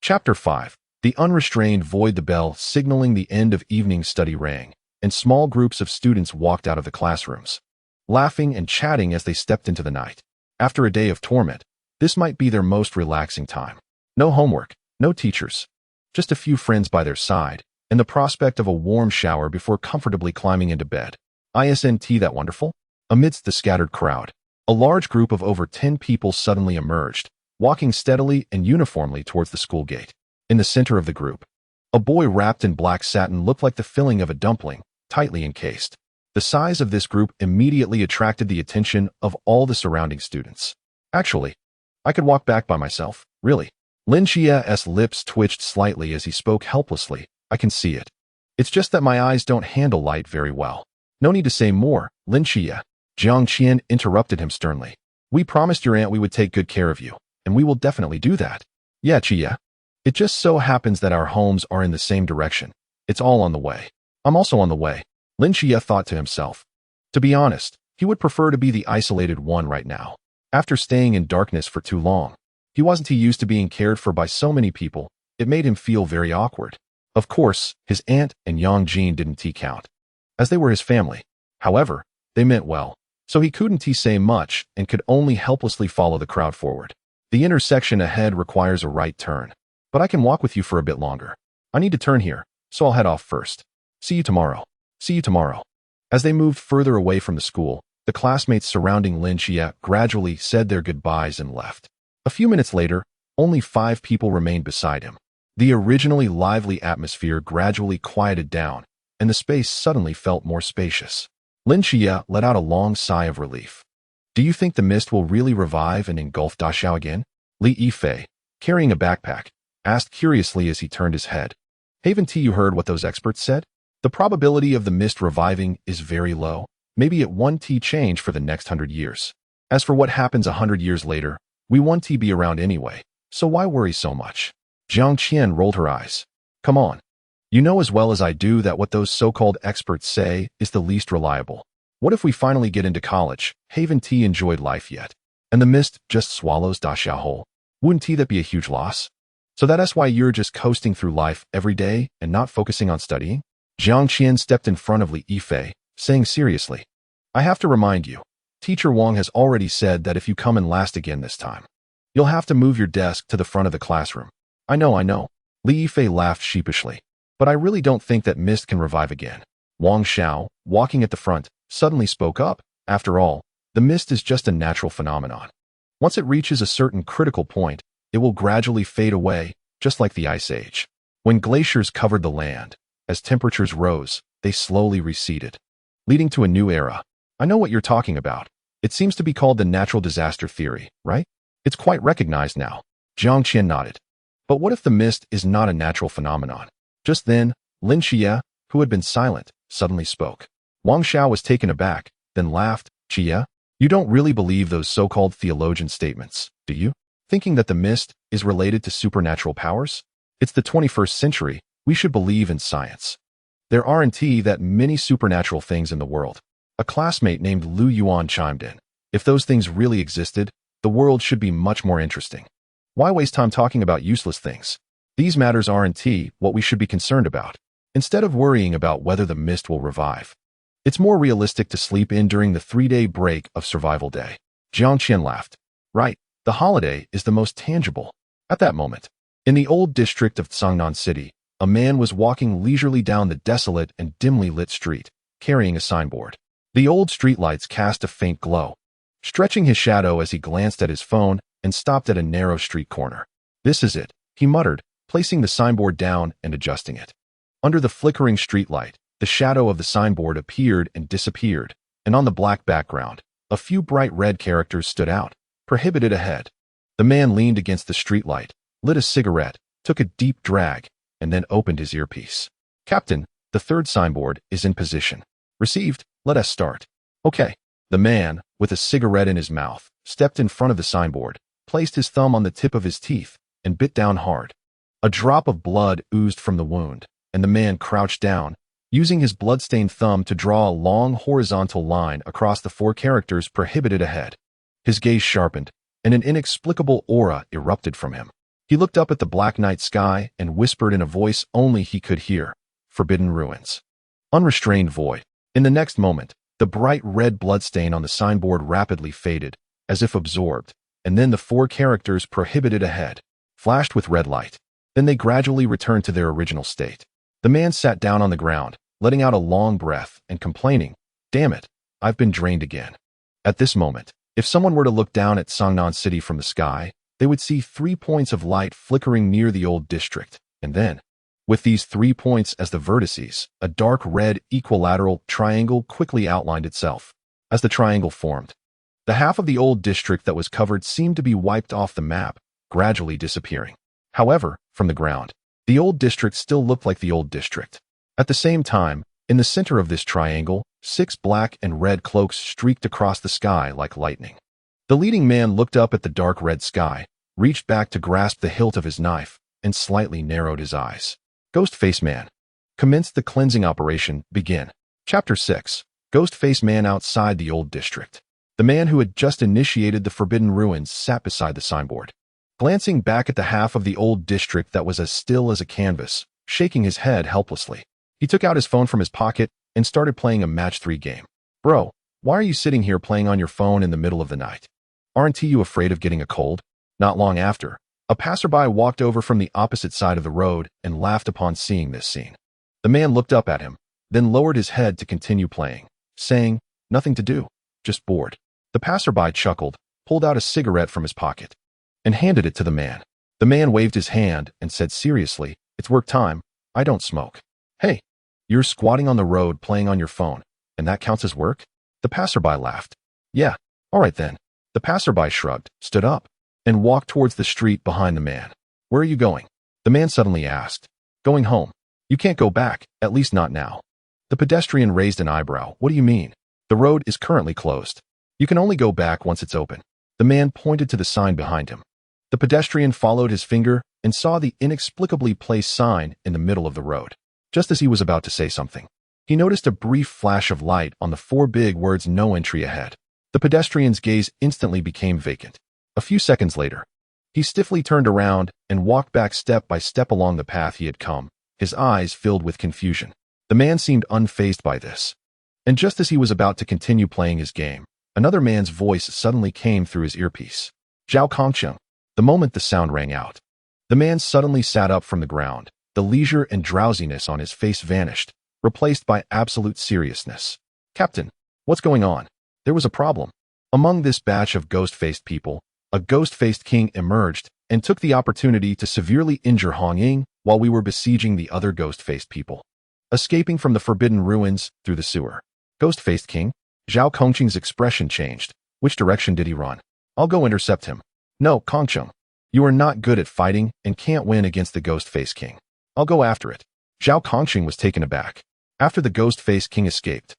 Chapter 5. The unrestrained void. The bell signaling the end of evening study rang, and small groups of students walked out of the classrooms, laughing and chatting as they stepped into the night. After a day of torment, this might be their most relaxing time. No homework, no teachers, just a few friends by their side, and the prospect of a warm shower before comfortably climbing into bed. Isn't that wonderful? Amidst the scattered crowd, a large group of over 10 people suddenly emerged, walking steadily and uniformly towards the school gate. In the center of the group, a boy wrapped in black satin looked like the filling of a dumpling, tightly encased. The size of this group immediately attracted the attention of all the surrounding students. Actually, I could walk back by myself, really. Lin Xia's lips twitched slightly as he spoke helplessly. I can see it. It's just that my eyes don't handle light very well. No need to say more, Lin Xia. Jiang Qian interrupted him sternly. We promised your aunt we would take good care of you, and we will definitely do that. Yeah, Xia. It just so happens that our homes are in the same direction. It's all on the way. I'm also on the way, Lin Xia thought to himself. To be honest, he would prefer to be the isolated one right now. After staying in darkness for too long, he wasn't used to being cared for by so many people. It made him feel very awkward. Of course, his aunt and Yang Jin didn't count, as they were his family. However, they meant well, so he couldn't say much and could only helplessly follow the crowd forward. The intersection ahead requires a right turn, but I can walk with you for a bit longer. I need to turn here, so I'll head off first. See you tomorrow. See you tomorrow. As they moved further away from the school, the classmates surrounding Lin Xia gradually said their goodbyes and left. A few minutes later, only 5 people remained beside him. The originally lively atmosphere gradually quieted down, and the space suddenly felt more spacious. Lin Xia let out a long sigh of relief. Do you think the mist will really revive and engulf Dashao again? Li Yifei, carrying a backpack, asked curiously as he turned his head. Haven't you heard what those experts said? The probability of the mist reviving is very low, maybe at 1t change for the next 100 years. As for what happens 100 years later, we won't be around anyway, so why worry so much? Jiang Qian rolled her eyes. Come on. You know as well as I do that what those so-called experts say is the least reliable. What if we finally get into college, haven't enjoyed life yet, and the mist just swallows Dashao whole? Wouldn't that be a huge loss? So that's why you're just coasting through life every day and not focusing on studying? Jiang Qian stepped in front of Li Yifei, saying seriously, I have to remind you, Teacher Wang has already said that if you come in last again this time, you'll have to move your desk to the front of the classroom. I know. Li Yifei laughed sheepishly. But I really don't think that mist can revive again. Wang Xiao, walking at the front, suddenly spoke up. After all, the mist is just a natural phenomenon. Once it reaches a certain critical point, it will gradually fade away, just like the Ice Age. When glaciers covered the land, as temperatures rose, they slowly receded, leading to a new era. I know what you're talking about. It seems to be called the natural disaster theory, right? It's quite recognized now. Jiang Qian nodded. But what if the mist is not a natural phenomenon? Just then, Lin Xia, who had been silent, suddenly spoke. Wang Xiao was taken aback, then laughed. Xia, you don't really believe those so-called theologian statements, do you? Thinking that the mist is related to supernatural powers? It's the 21st century, we should believe in science. There aren't that many supernatural things in the world. A classmate named Lu Yuan chimed in. If those things really existed, the world should be much more interesting. Why waste time talking about useless things? These matters aren't what we should be concerned about. Instead of worrying about whether the mist will revive, it's more realistic to sleep in during the 3-day break of Survival Day. Jiang Qian laughed. Right, the holiday is the most tangible. At that moment, in the old district of Tsangnan City, a man was walking leisurely down the desolate and dimly lit street, carrying a signboard. The old streetlights cast a faint glow, stretching his shadow as he glanced at his phone and stopped at a narrow street corner. This is it, he muttered, placing the signboard down and adjusting it. Under the flickering streetlight, the shadow of the signboard appeared and disappeared, and on the black background, a few bright red characters stood out. Prohibited ahead. The man leaned against the streetlight, lit a cigarette, took a deep drag, and then opened his earpiece. Captain, the third signboard is in position. Received. Let us start. Okay. The man, with a cigarette in his mouth, stepped in front of the signboard, placed his thumb on the tip of his teeth, and bit down hard. A drop of blood oozed from the wound, and the man crouched down, using his blood-stained thumb to draw a long horizontal line across the 4 characters prohibited ahead. His gaze sharpened, and an inexplicable aura erupted from him. He looked up at the black night sky and whispered in a voice only he could hear, "Forbidden Ruins." Unrestrained void. In the next moment, the bright red bloodstain on the signboard rapidly faded, as if absorbed, and then the 4 characters prohibited ahead flashed with red light. Then they gradually returned to their original state. The man sat down on the ground, letting out a long breath and complaining, "Damn it, I've been drained again." At this moment, if someone were to look down at Songnan City from the sky, they would see 3 points of light flickering near the old district, and then, with these 3 points as the vertices, a dark red equilateral triangle quickly outlined itself. As the triangle formed, the half of the old district that was covered seemed to be wiped off the map, gradually disappearing. However, from the ground, the old district still looked like the old district. At the same time, in the center of this triangle, 6 black and red cloaks streaked across the sky like lightning. The leading man looked up at the dark red sky, reached back to grasp the hilt of his knife, and slightly narrowed his eyes. Ghost-Face Man. Commenced the cleansing operation. Begin. Chapter 6. Ghost-Face Man outside the old district. The man who had just initiated the Forbidden Ruins sat beside the signboard, glancing back at the half of the old district that was as still as a canvas, shaking his head helplessly. He took out his phone from his pocket and started playing a match 3 game. "Bro, why are you sitting here playing on your phone in the middle of the night? Aren't you afraid of getting a cold?" Not long after, a passerby walked over from the opposite side of the road and laughed upon seeing this scene. The man looked up at him, then lowered his head to continue playing, saying, "Nothing to do, just bored." The passerby chuckled, pulled out a cigarette from his pocket, and handed it to the man. The man waved his hand and said seriously, "It's work time. I don't smoke." "Hey, you're squatting on the road playing on your phone, and that counts as work?" The passerby laughed. "Yeah, all right then." The passerby shrugged, stood up, and walked towards the street behind the man. "Where are you going?" The man suddenly asked. "Going home. You can't go back, at least not now." The pedestrian raised an eyebrow. "What do you mean? The road is currently closed. You can only go back once it's open." The man pointed to the sign behind him. The pedestrian followed his finger and saw the inexplicably placed sign in the middle of the road. Just as he was about to say something, he noticed a brief flash of light on the 4 big words "No Entry" ahead. The pedestrian's gaze instantly became vacant. A few seconds later, he stiffly turned around and walked back step by step along the path he had come, his eyes filled with confusion. The man seemed unfazed by this. And just as he was about to continue playing his game, another man's voice suddenly came through his earpiece. "Zhao Kongcheng." The moment the sound rang out, the man suddenly sat up from the ground. The leisure and drowsiness on his face vanished, replaced by absolute seriousness. "Captain, what's going on?" There was a problem. Among this batch of ghost-faced people, a ghost-faced king emerged and took the opportunity to severely injure Hong Ying while we were besieging the other ghost-faced people, escaping from the Forbidden Ruins through the sewer. "Ghost-faced king?" Zhao Kongqing's expression changed. "Which direction did he run?" "I'll go intercept him." "No, Kongqing. You are not good at fighting and can't win against the ghost-faced king. I'll go after it." Zhao Kongqing was taken aback. After the ghost-faced king escaped,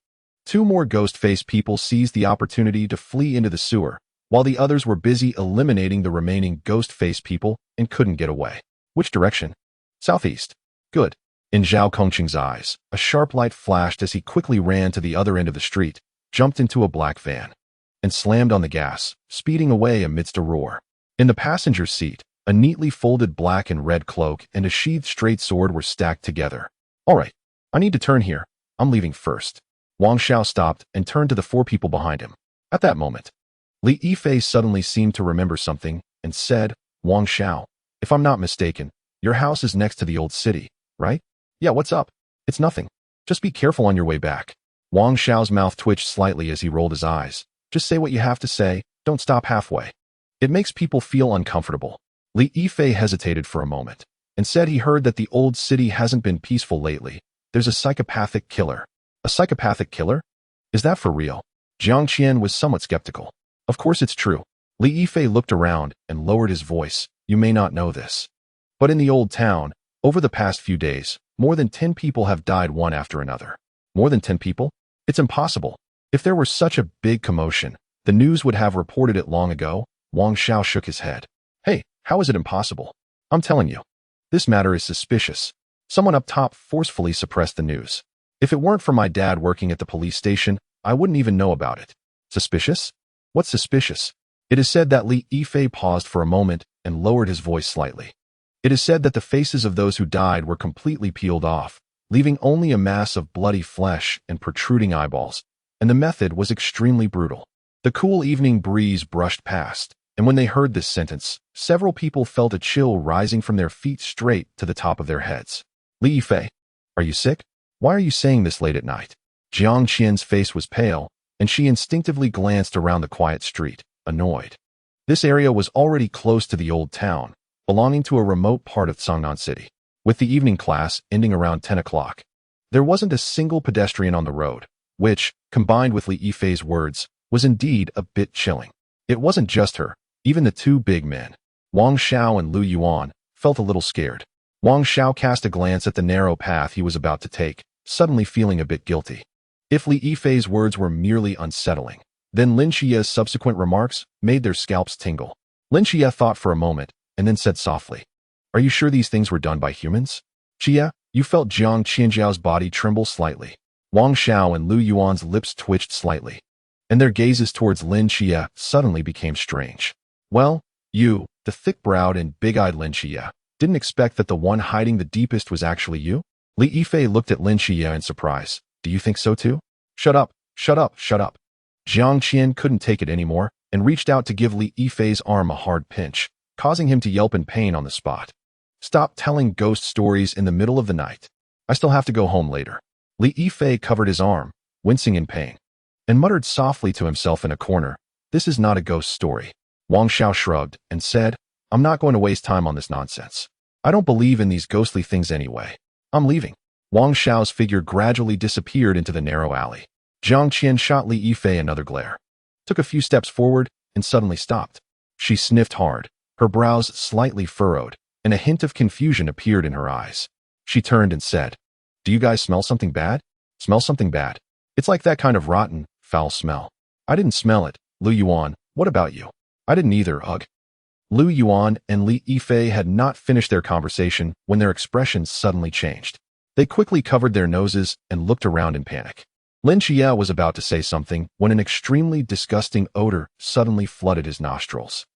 2 more ghost-faced people seized the opportunity to flee into the sewer, while the others were busy eliminating the remaining ghost-faced people and couldn't get away. "Which direction?" "Southeast." "Good." In Zhao Kongqing's eyes, a sharp light flashed as he quickly ran to the other end of the street, jumped into a black van, and slammed on the gas, speeding away amidst a roar. In the passenger seat, a neatly folded black and red cloak and a sheathed straight sword were stacked together. "All right, I need to turn here. I'm leaving first." Wang Xiao stopped and turned to the 4 people behind him. At that moment, Li Yifei suddenly seemed to remember something and said, "Wang Xiao, if I'm not mistaken, your house is next to the old city, right?" "Yeah, what's up?" "It's nothing. Just be careful on your way back." Wang Xiao's mouth twitched slightly as he rolled his eyes. "Just say what you have to say. Don't stop halfway. It makes people feel uncomfortable." Li Yifei hesitated for a moment and said he heard that the old city hasn't been peaceful lately. There's a psychopathic killer. "A psychopathic killer? Is that for real?" Jiang Qian was somewhat skeptical. "Of course it's true." Li Yifei looked around and lowered his voice. "You may not know this, but in the old town, over the past few days, more than 10 people have died one after another." "More than 10 people?" It's impossible. If there were such a big commotion, the news would have reported it long ago. Wang Xiao shook his head. Hey, how is it impossible? I'm telling you. This matter is suspicious. Someone up top forcefully suppressed the news. If it weren't for my dad working at the police station, I wouldn't even know about it. Suspicious? What's suspicious? It is said that Li Yifei paused for a moment and lowered his voice slightly. It is said that the faces of those who died were completely peeled off, leaving only a mass of bloody flesh and protruding eyeballs, and the method was extremely brutal. The cool evening breeze brushed past, and when they heard this sentence, several people felt a chill rising from their feet straight to the top of their heads. Li Yifei, are you sick? Why are you saying this late at night? Jiang Qian's face was pale, and she instinctively glanced around the quiet street, annoyed. This area was already close to the old town, belonging to a remote part of Cangnan City. With the evening class ending around 10 o'clock, there wasn't a single pedestrian on the road, which, combined with Li Yifei's words, was indeed a bit chilling. It wasn't just her. Even the two big men, Wang Xiao and Lu Yuan, felt a little scared. Wang Xiao cast a glance at the narrow path he was about to take, suddenly feeling a bit guilty. If Li Yifei's words were merely unsettling, then Lin Xia's subsequent remarks made their scalps tingle. Lin Xia thought for a moment, and then said softly, "Are you sure these things were done by humans?" "Xia, you felt Jiang Qianjiao's body tremble slightly." Wang Xiao and Lu Yuan's lips twitched slightly, and their gazes towards Lin Xia suddenly became strange. "Well, you, the thick-browed and big-eyed Lin Xia, didn't expect that the one hiding the deepest was actually you?" Li Yifei looked at Lin Xia in surprise. "Do you think so too?" "Shut up, shut up, shut up." Jiang Qian couldn't take it anymore and reached out to give Li Yifei's arm a hard pinch, causing him to yelp in pain on the spot. "Stop telling ghost stories in the middle of the night. I still have to go home later." Li Yifei covered his arm, wincing in pain, and muttered softly to himself in a corner, "This is not a ghost story." Wang Xiao shrugged and said, "I'm not going to waste time on this nonsense. I don't believe in these ghostly things anyway. I'm leaving." Wang Xiao's figure gradually disappeared into the narrow alley. Jiang Qian shot Li Yifei another glare, took a few steps forward, and suddenly stopped. She sniffed hard, her brows slightly furrowed, and a hint of confusion appeared in her eyes. She turned and said, "Do you guys smell something bad?" "Smell something bad? It's like that kind of rotten, foul smell." "I didn't smell it." "Lu Yuan, what about you?" "I didn't either, ugh." Lu Yuan and Li Yifei had not finished their conversation when their expressions suddenly changed. They quickly covered their noses and looked around in panic. Lin Xia was about to say something when an extremely disgusting odor suddenly flooded his nostrils.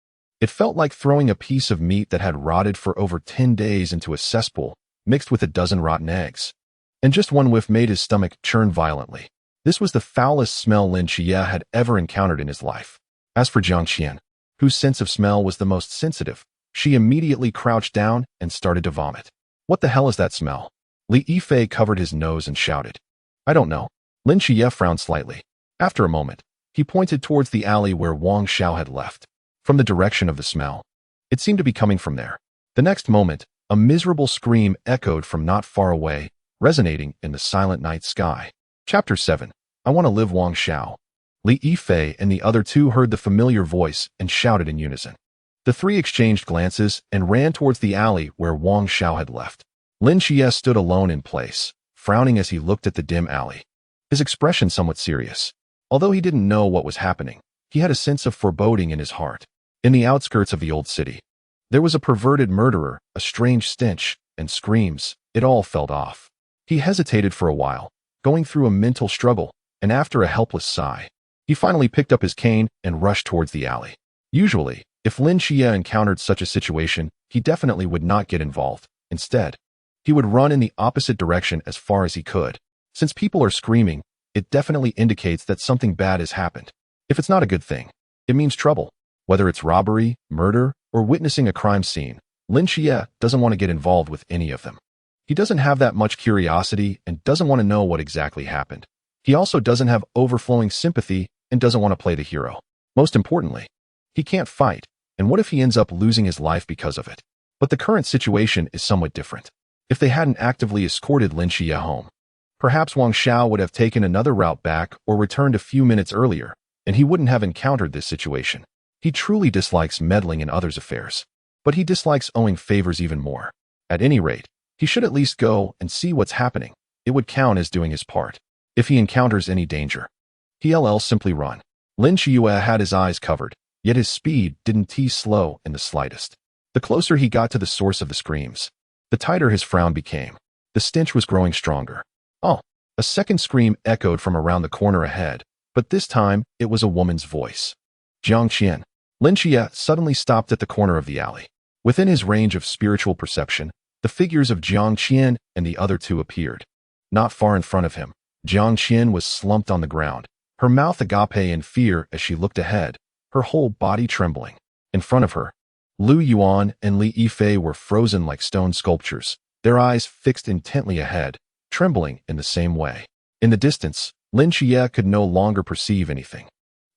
It felt like throwing a piece of meat that had rotted for over 10 days into a cesspool, mixed with a dozen rotten eggs. And just one whiff made his stomach churn violently. This was the foulest smell Lin Xia had ever encountered in his life. As for Jiang Qian, whose sense of smell was the most sensitive, she immediately crouched down and started to vomit. "What the hell is that smell?" Li Yifei covered his nose and shouted, "I don't know." Lin Xia frowned slightly. After a moment, he pointed towards the alley where Wang Xiao had left. From the direction of the smell, it seemed to be coming from there. The next moment, a miserable scream echoed from not far away, resonating in the silent night sky. Chapter 7. I Want to Live Wang Xiao. Li Yifei and the other two heard the familiar voice and shouted in unison. The three exchanged glances and ran towards the alley where Wang Xiao had left. Lin Xia stood alone in place, frowning as he looked at the dim alley, his expression somewhat serious. Although he didn't know what was happening, he had a sense of foreboding in his heart. In the outskirts of the old city, there was a perverted murderer, a strange stench, and screams. It all felt off. He hesitated for a while, going through a mental struggle, and after a helpless sigh, he finally picked up his cane and rushed towards the alley. Usually, if Lin Xia encountered such a situation, he definitely would not get involved. Instead, he would run in the opposite direction as far as he could. Since people are screaming, it definitely indicates that something bad has happened. If it's not a good thing, it means trouble. Whether it's robbery, murder, or witnessing a crime scene, Lin Xia doesn't want to get involved with any of them. He doesn't have that much curiosity and doesn't want to know what exactly happened. He also doesn't have overflowing sympathy and doesn't want to play the hero. Most importantly, he can't fight, and what if he ends up losing his life because of it? But the current situation is somewhat different. If they hadn't actively escorted Lin Xia home, perhaps Wang Xiao would have taken another route back or returned a few minutes earlier, and he wouldn't have encountered this situation. He truly dislikes meddling in others' affairs, but he dislikes owing favors even more. At any rate, he should at least go and see what's happening. It would count as doing his part. if he encounters any danger. He'll simply run. Lin Xia had his eyes covered, yet his speed didn't slow in the slightest. The closer he got to the source of the screams, the tighter his frown became. The stench was growing stronger. Oh! A second scream echoed from around the corner ahead, but this time it was a woman's voice. Jiang Qian. Lin Xia suddenly stopped at the corner of the alley. Within his range of spiritual perception, the figures of Jiang Qian and the other two appeared. Not far in front of him, Jiang Qian was slumped on the ground, her mouth agape in fear as she looked ahead, her whole body trembling. In front of her, Lu Yuan and Li Yifei were frozen like stone sculptures, their eyes fixed intently ahead, trembling in the same way. In the distance, Lin Xia could no longer perceive anything.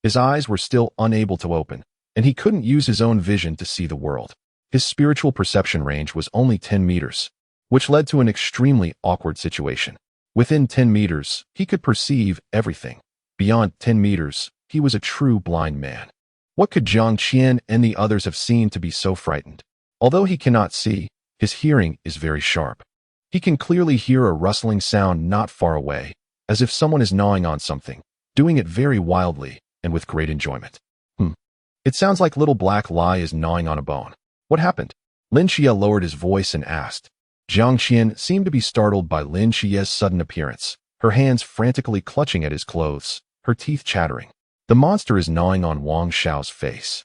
His eyes were still unable to open, and he couldn't use his own vision to see the world. His spiritual perception range was only 10 meters, which led to an extremely awkward situation. Within 10 meters, he could perceive everything. Beyond 10 meters, he was a true blind man. What could Jiang Qian and the others have seen to be so frightened? Although he cannot see, his hearing is very sharp. He can clearly hear a rustling sound not far away, as if someone is gnawing on something, doing it very wildly and with great enjoyment. It sounds like little black Lai is gnawing on a bone. What happened? Lin Xia lowered his voice and asked. Jiang Qian seemed to be startled by Lin Xia's sudden appearance, her hands frantically clutching at his clothes, her teeth chattering. The monster is gnawing on Wang Xiao's face.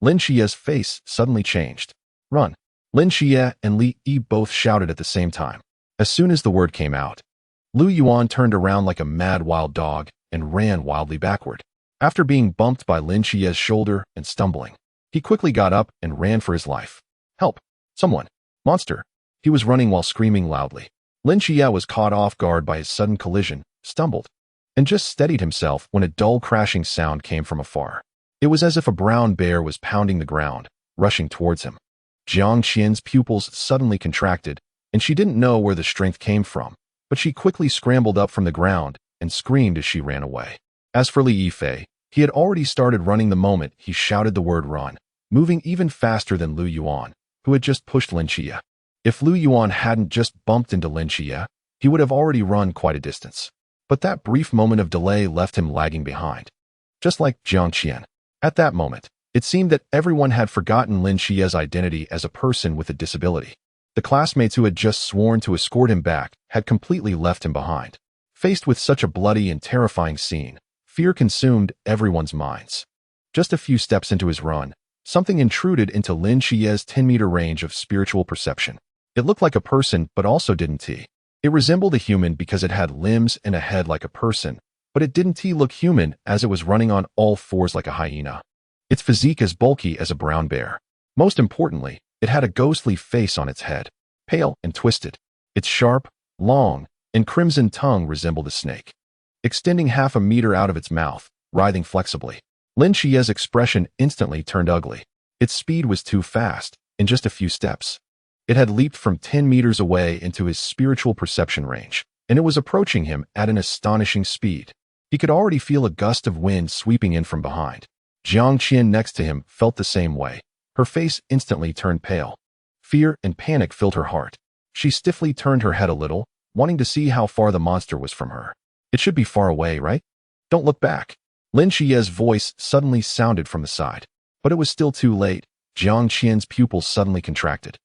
Lin Xia's face suddenly changed. Run! Lin Xia and Li Yi both shouted at the same time. As soon as the word came out, Lu Yuan turned around like a mad wild dog and ran wildly backward. After being bumped by Lin Xia's shoulder and stumbling, he quickly got up and ran for his life. Help! Someone! Monster! He was running while screaming loudly. Lin Xia was caught off guard by his sudden collision, stumbled, and just steadied himself when a dull crashing sound came from afar. It was as if a brown bear was pounding the ground, rushing towards him. Jiang Qian's pupils suddenly contracted, and she didn't know where the strength came from, but she quickly scrambled up from the ground and screamed as she ran away. As for Li Yifei, he had already started running the moment he shouted the word run, moving even faster than Lu Yuan, who had just pushed Lin Xia. If Lu Yuan hadn't just bumped into Lin Xia, he would have already run quite a distance. But that brief moment of delay left him lagging behind. Just like Jiang Qian. At that moment, it seemed that everyone had forgotten Lin Xia's identity as a person with a disability. The classmates who had just sworn to escort him back had completely left him behind. Faced with such a bloody and terrifying scene, fear consumed everyone's minds. Just a few steps into his run, something intruded into Lin Xia's 10-meter range of spiritual perception. It looked like a person, but also didn't. It resembled a human because it had limbs and a head like a person, but it didn't look human as it was running on all fours like a hyena. Its physique as bulky as a brown bear. Most importantly, it had a ghostly face on its head, pale and twisted. Its sharp, long, and crimson tongue resembled a snake, extending half a meter out of its mouth, writhing flexibly. Lin Xia's expression instantly turned ugly. Its speed was too fast. In just a few steps, it had leaped from 10 meters away into his spiritual perception range, and it was approaching him at an astonishing speed. He could already feel a gust of wind sweeping in from behind. Jiang Qian next to him felt the same way. Her face instantly turned pale. Fear and panic filled her heart. She stiffly turned her head a little, wanting to see how far the monster was from her. It should be far away, right? Don't look back. Lin Xia's voice suddenly sounded from the side. But it was still too late. Jiang Qian's pupils suddenly contracted.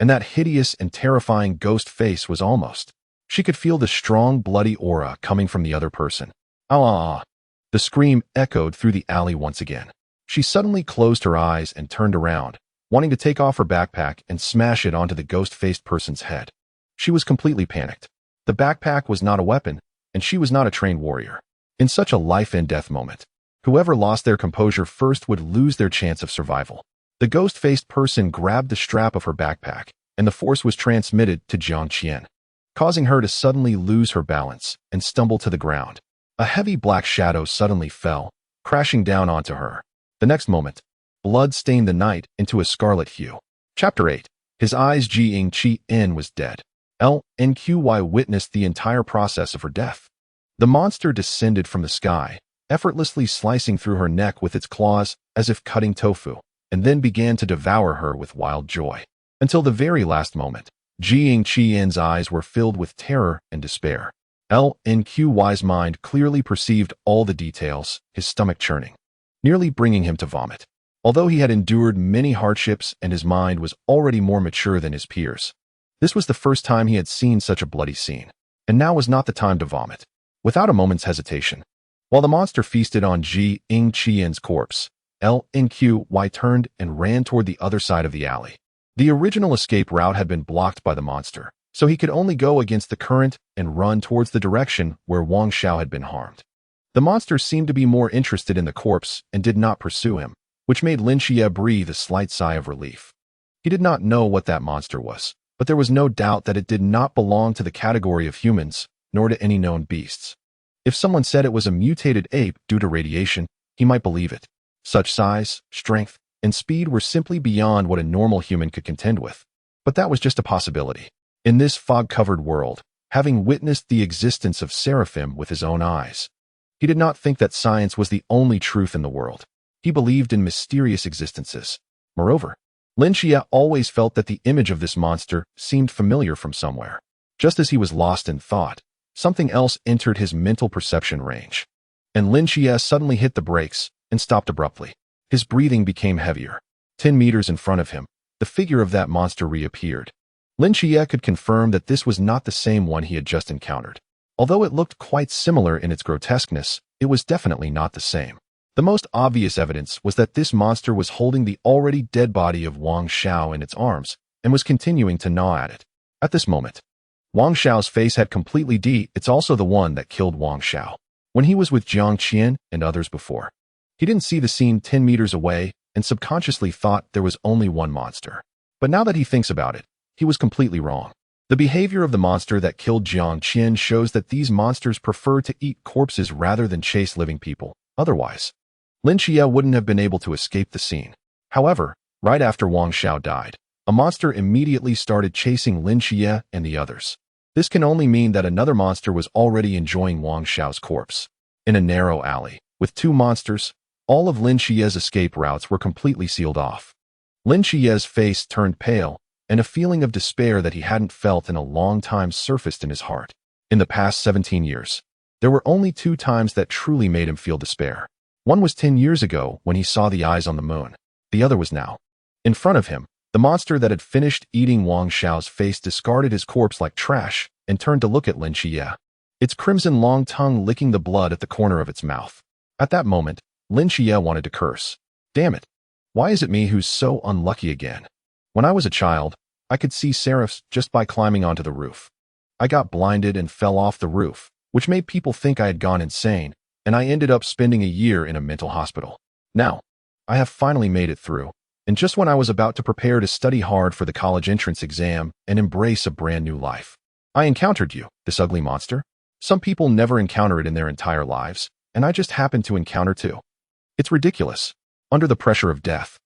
And that hideous and terrifying ghost face was almost. She could feel the strong, bloody aura coming from the other person. Ah! The scream echoed through the alley once again. She suddenly closed her eyes and turned around, wanting to take off her backpack and smash it onto the ghost-faced person's head. She was completely panicked. The backpack was not a weapon, and she was not a trained warrior. In such a life-and-death moment, whoever lost their composure first would lose their chance of survival. The ghost-faced person grabbed the strap of her backpack, and the force was transmitted to Jiang Qian, causing her to suddenly lose her balance and stumble to the ground. A heavy black shadow suddenly fell, crashing down onto her. The next moment, blood stained the night into a scarlet hue. Chapter 8. His eyes Jiang Qian was dead. LNQY witnessed the entire process of her death. The monster descended from the sky, effortlessly slicing through her neck with its claws as if cutting tofu, and then began to devour her with wild joy. Until the very last moment, Jiang Qian's eyes were filled with terror and despair. Lnq's mind clearly perceived all the details, his stomach churning, nearly bringing him to vomit. Although he had endured many hardships and his mind was already more mature than his peers, this was the first time he had seen such a bloody scene, and now was not the time to vomit. Without a moment's hesitation, while the monster feasted on Qian's corpse, Lnqy turned and ran toward the other side of the alley. The original escape route had been blocked by the monster, so he could only go against the current and run towards the direction where Wang Xiao had been harmed. The monster seemed to be more interested in the corpse and did not pursue him, which made Lin Xia breathe a slight sigh of relief. He did not know what that monster was, but there was no doubt that it did not belong to the category of humans, nor to any known beasts. If someone said it was a mutated ape due to radiation, he might believe it. Such size, strength, and speed were simply beyond what a normal human could contend with. But that was just a possibility. In this fog-covered world, having witnessed the existence of seraphim with his own eyes, he did not think that science was the only truth in the world. He believed in mysterious existences. Moreover, Lin Xia always felt that the image of this monster seemed familiar from somewhere. Just as he was lost in thought, something else entered his mental perception range, and Lin Xia suddenly hit the brakes and stopped abruptly. His breathing became heavier. 10 meters in front of him, the figure of that monster reappeared. Lin Xia could confirm that this was not the same one he had just encountered. Although it looked quite similar in its grotesqueness, it was definitely not the same. The most obvious evidence was that this monster was holding the already dead body of Wang Xiao in its arms and was continuing to gnaw at it. At this moment, Wang Xiao's face had completely It's also the one that killed Wang Xiao when he was with Jiang Qian and others before. He didn't see the scene 10 meters away and subconsciously thought there was only one monster. But now that he thinks about it, he was completely wrong. The behavior of the monster that killed Jiang Qian shows that these monsters prefer to eat corpses rather than chase living people. Otherwise, Lin Xia wouldn't have been able to escape the scene. However, right after Wang Xiao died, a monster immediately started chasing Lin Xia and the others. This can only mean that another monster was already enjoying Wang Xiao's corpse. In a narrow alley, with two monsters, all of Lin Xia's escape routes were completely sealed off. Lin Xia's face turned pale, and a feeling of despair that he hadn't felt in a long time surfaced in his heart. In the past 17 years, there were only 2 times that truly made him feel despair. One was 10 years ago when he saw the eyes on the moon. The other was now. In front of him, the monster that had finished eating Wang Xiao's face discarded his corpse like trash and turned to look at Lin Xia, its crimson long tongue licking the blood at the corner of its mouth. At that moment, Lin Xia wanted to curse. Damn it. Why is it me who's so unlucky again? When I was a child, I could see seraphs just by climbing onto the roof. I got blinded and fell off the roof, which made people think I had gone insane, and I ended up spending a year in a mental hospital. Now, I have finally made it through, and just when I was about to prepare to study hard for the college entrance exam and embrace a brand new life, I encountered you, this ugly monster. Some people never encounter it in their entire lives, and I just happened to encounter two. It's ridiculous. Under the pressure of death,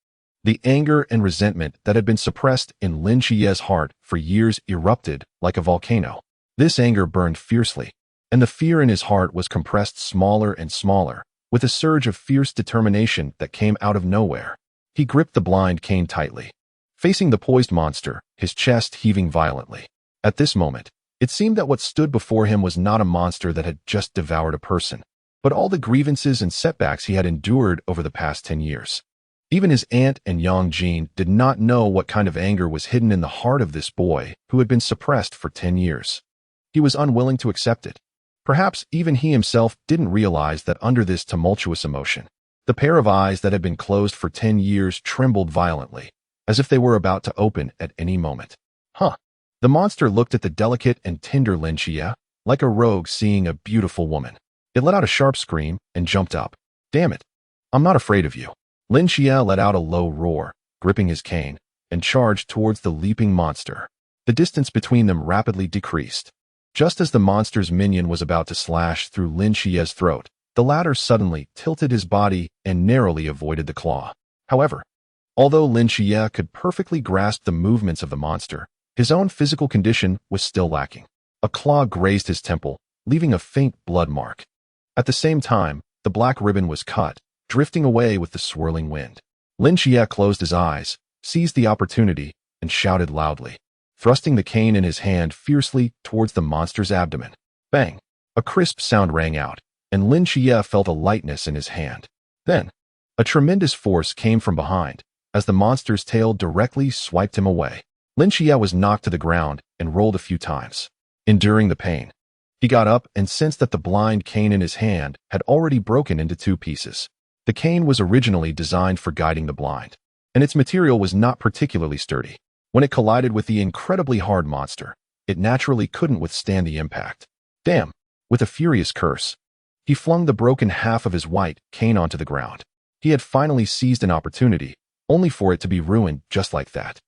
the anger and resentment that had been suppressed in Lin Xia's heart for years erupted like a volcano. This anger burned fiercely, and the fear in his heart was compressed smaller and smaller, with a surge of fierce determination that came out of nowhere. He gripped the blind cane tightly, facing the poised monster, his chest heaving violently. At this moment, it seemed that what stood before him was not a monster that had just devoured a person, but all the grievances and setbacks he had endured over the past 10 years. Even his aunt and Yang Jin did not know what kind of anger was hidden in the heart of this boy who had been suppressed for 10 years. He was unwilling to accept it. Perhaps even he himself didn't realize that under this tumultuous emotion, the pair of eyes that had been closed for 10 years trembled violently, as if they were about to open at any moment. Huh. The monster looked at the delicate and tender Lin Xia, like a rogue seeing a beautiful woman. It let out a sharp scream and jumped up. Damn it. I'm not afraid of you. Lin Xia let out a low roar, gripping his cane, and charged towards the leaping monster. The distance between them rapidly decreased. Just as the monster's minion was about to slash through Lin Xia's throat, the latter suddenly tilted his body and narrowly avoided the claw. However, although Lin Xia could perfectly grasp the movements of the monster, his own physical condition was still lacking. A claw grazed his temple, leaving a faint blood mark. At the same time, the black ribbon was cut, drifting away with the swirling wind. Lin Xia closed his eyes, seized the opportunity, and shouted loudly, thrusting the cane in his hand fiercely towards the monster's abdomen. Bang! A crisp sound rang out, and Lin Xia felt a lightness in his hand. Then, a tremendous force came from behind, as the monster's tail directly swiped him away. Lin Xia was knocked to the ground and rolled a few times, enduring the pain. He got up and sensed that the blind cane in his hand had already broken into 2 pieces. The cane was originally designed for guiding the blind, and its material was not particularly sturdy. When it collided with the incredibly hard monster, it naturally couldn't withstand the impact. Damn! With a furious curse, he flung the broken half of his white cane onto the ground. He had finally seized an opportunity, only for it to be ruined just like that.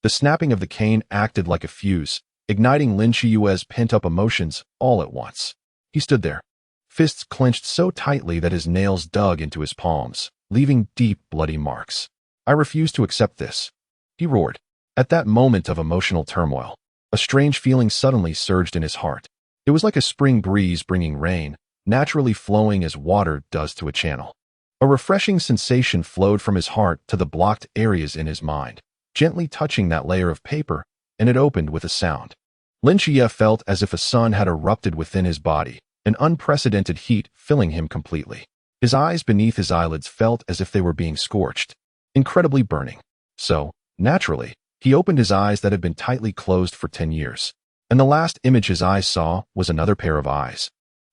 The snapping of the cane acted like a fuse, igniting Lin Qiue's pent-up emotions all at once. He stood there, fists clenched so tightly that his nails dug into his palms, leaving deep, bloody marks. "I refuse to accept this," he roared. At that moment of emotional turmoil, a strange feeling suddenly surged in his heart. It was like a spring breeze bringing rain, naturally flowing as water does to a channel. A refreshing sensation flowed from his heart to the blocked areas in his mind, gently touching that layer of paper, and it opened with a sound. Lin Xia felt as if a sun had erupted within his body, an unprecedented heat filling him completely. His eyes beneath his eyelids felt as if they were being scorched, incredibly burning. So, naturally, he opened his eyes that had been tightly closed for 10 years. And the last image his eyes saw was another pair of eyes.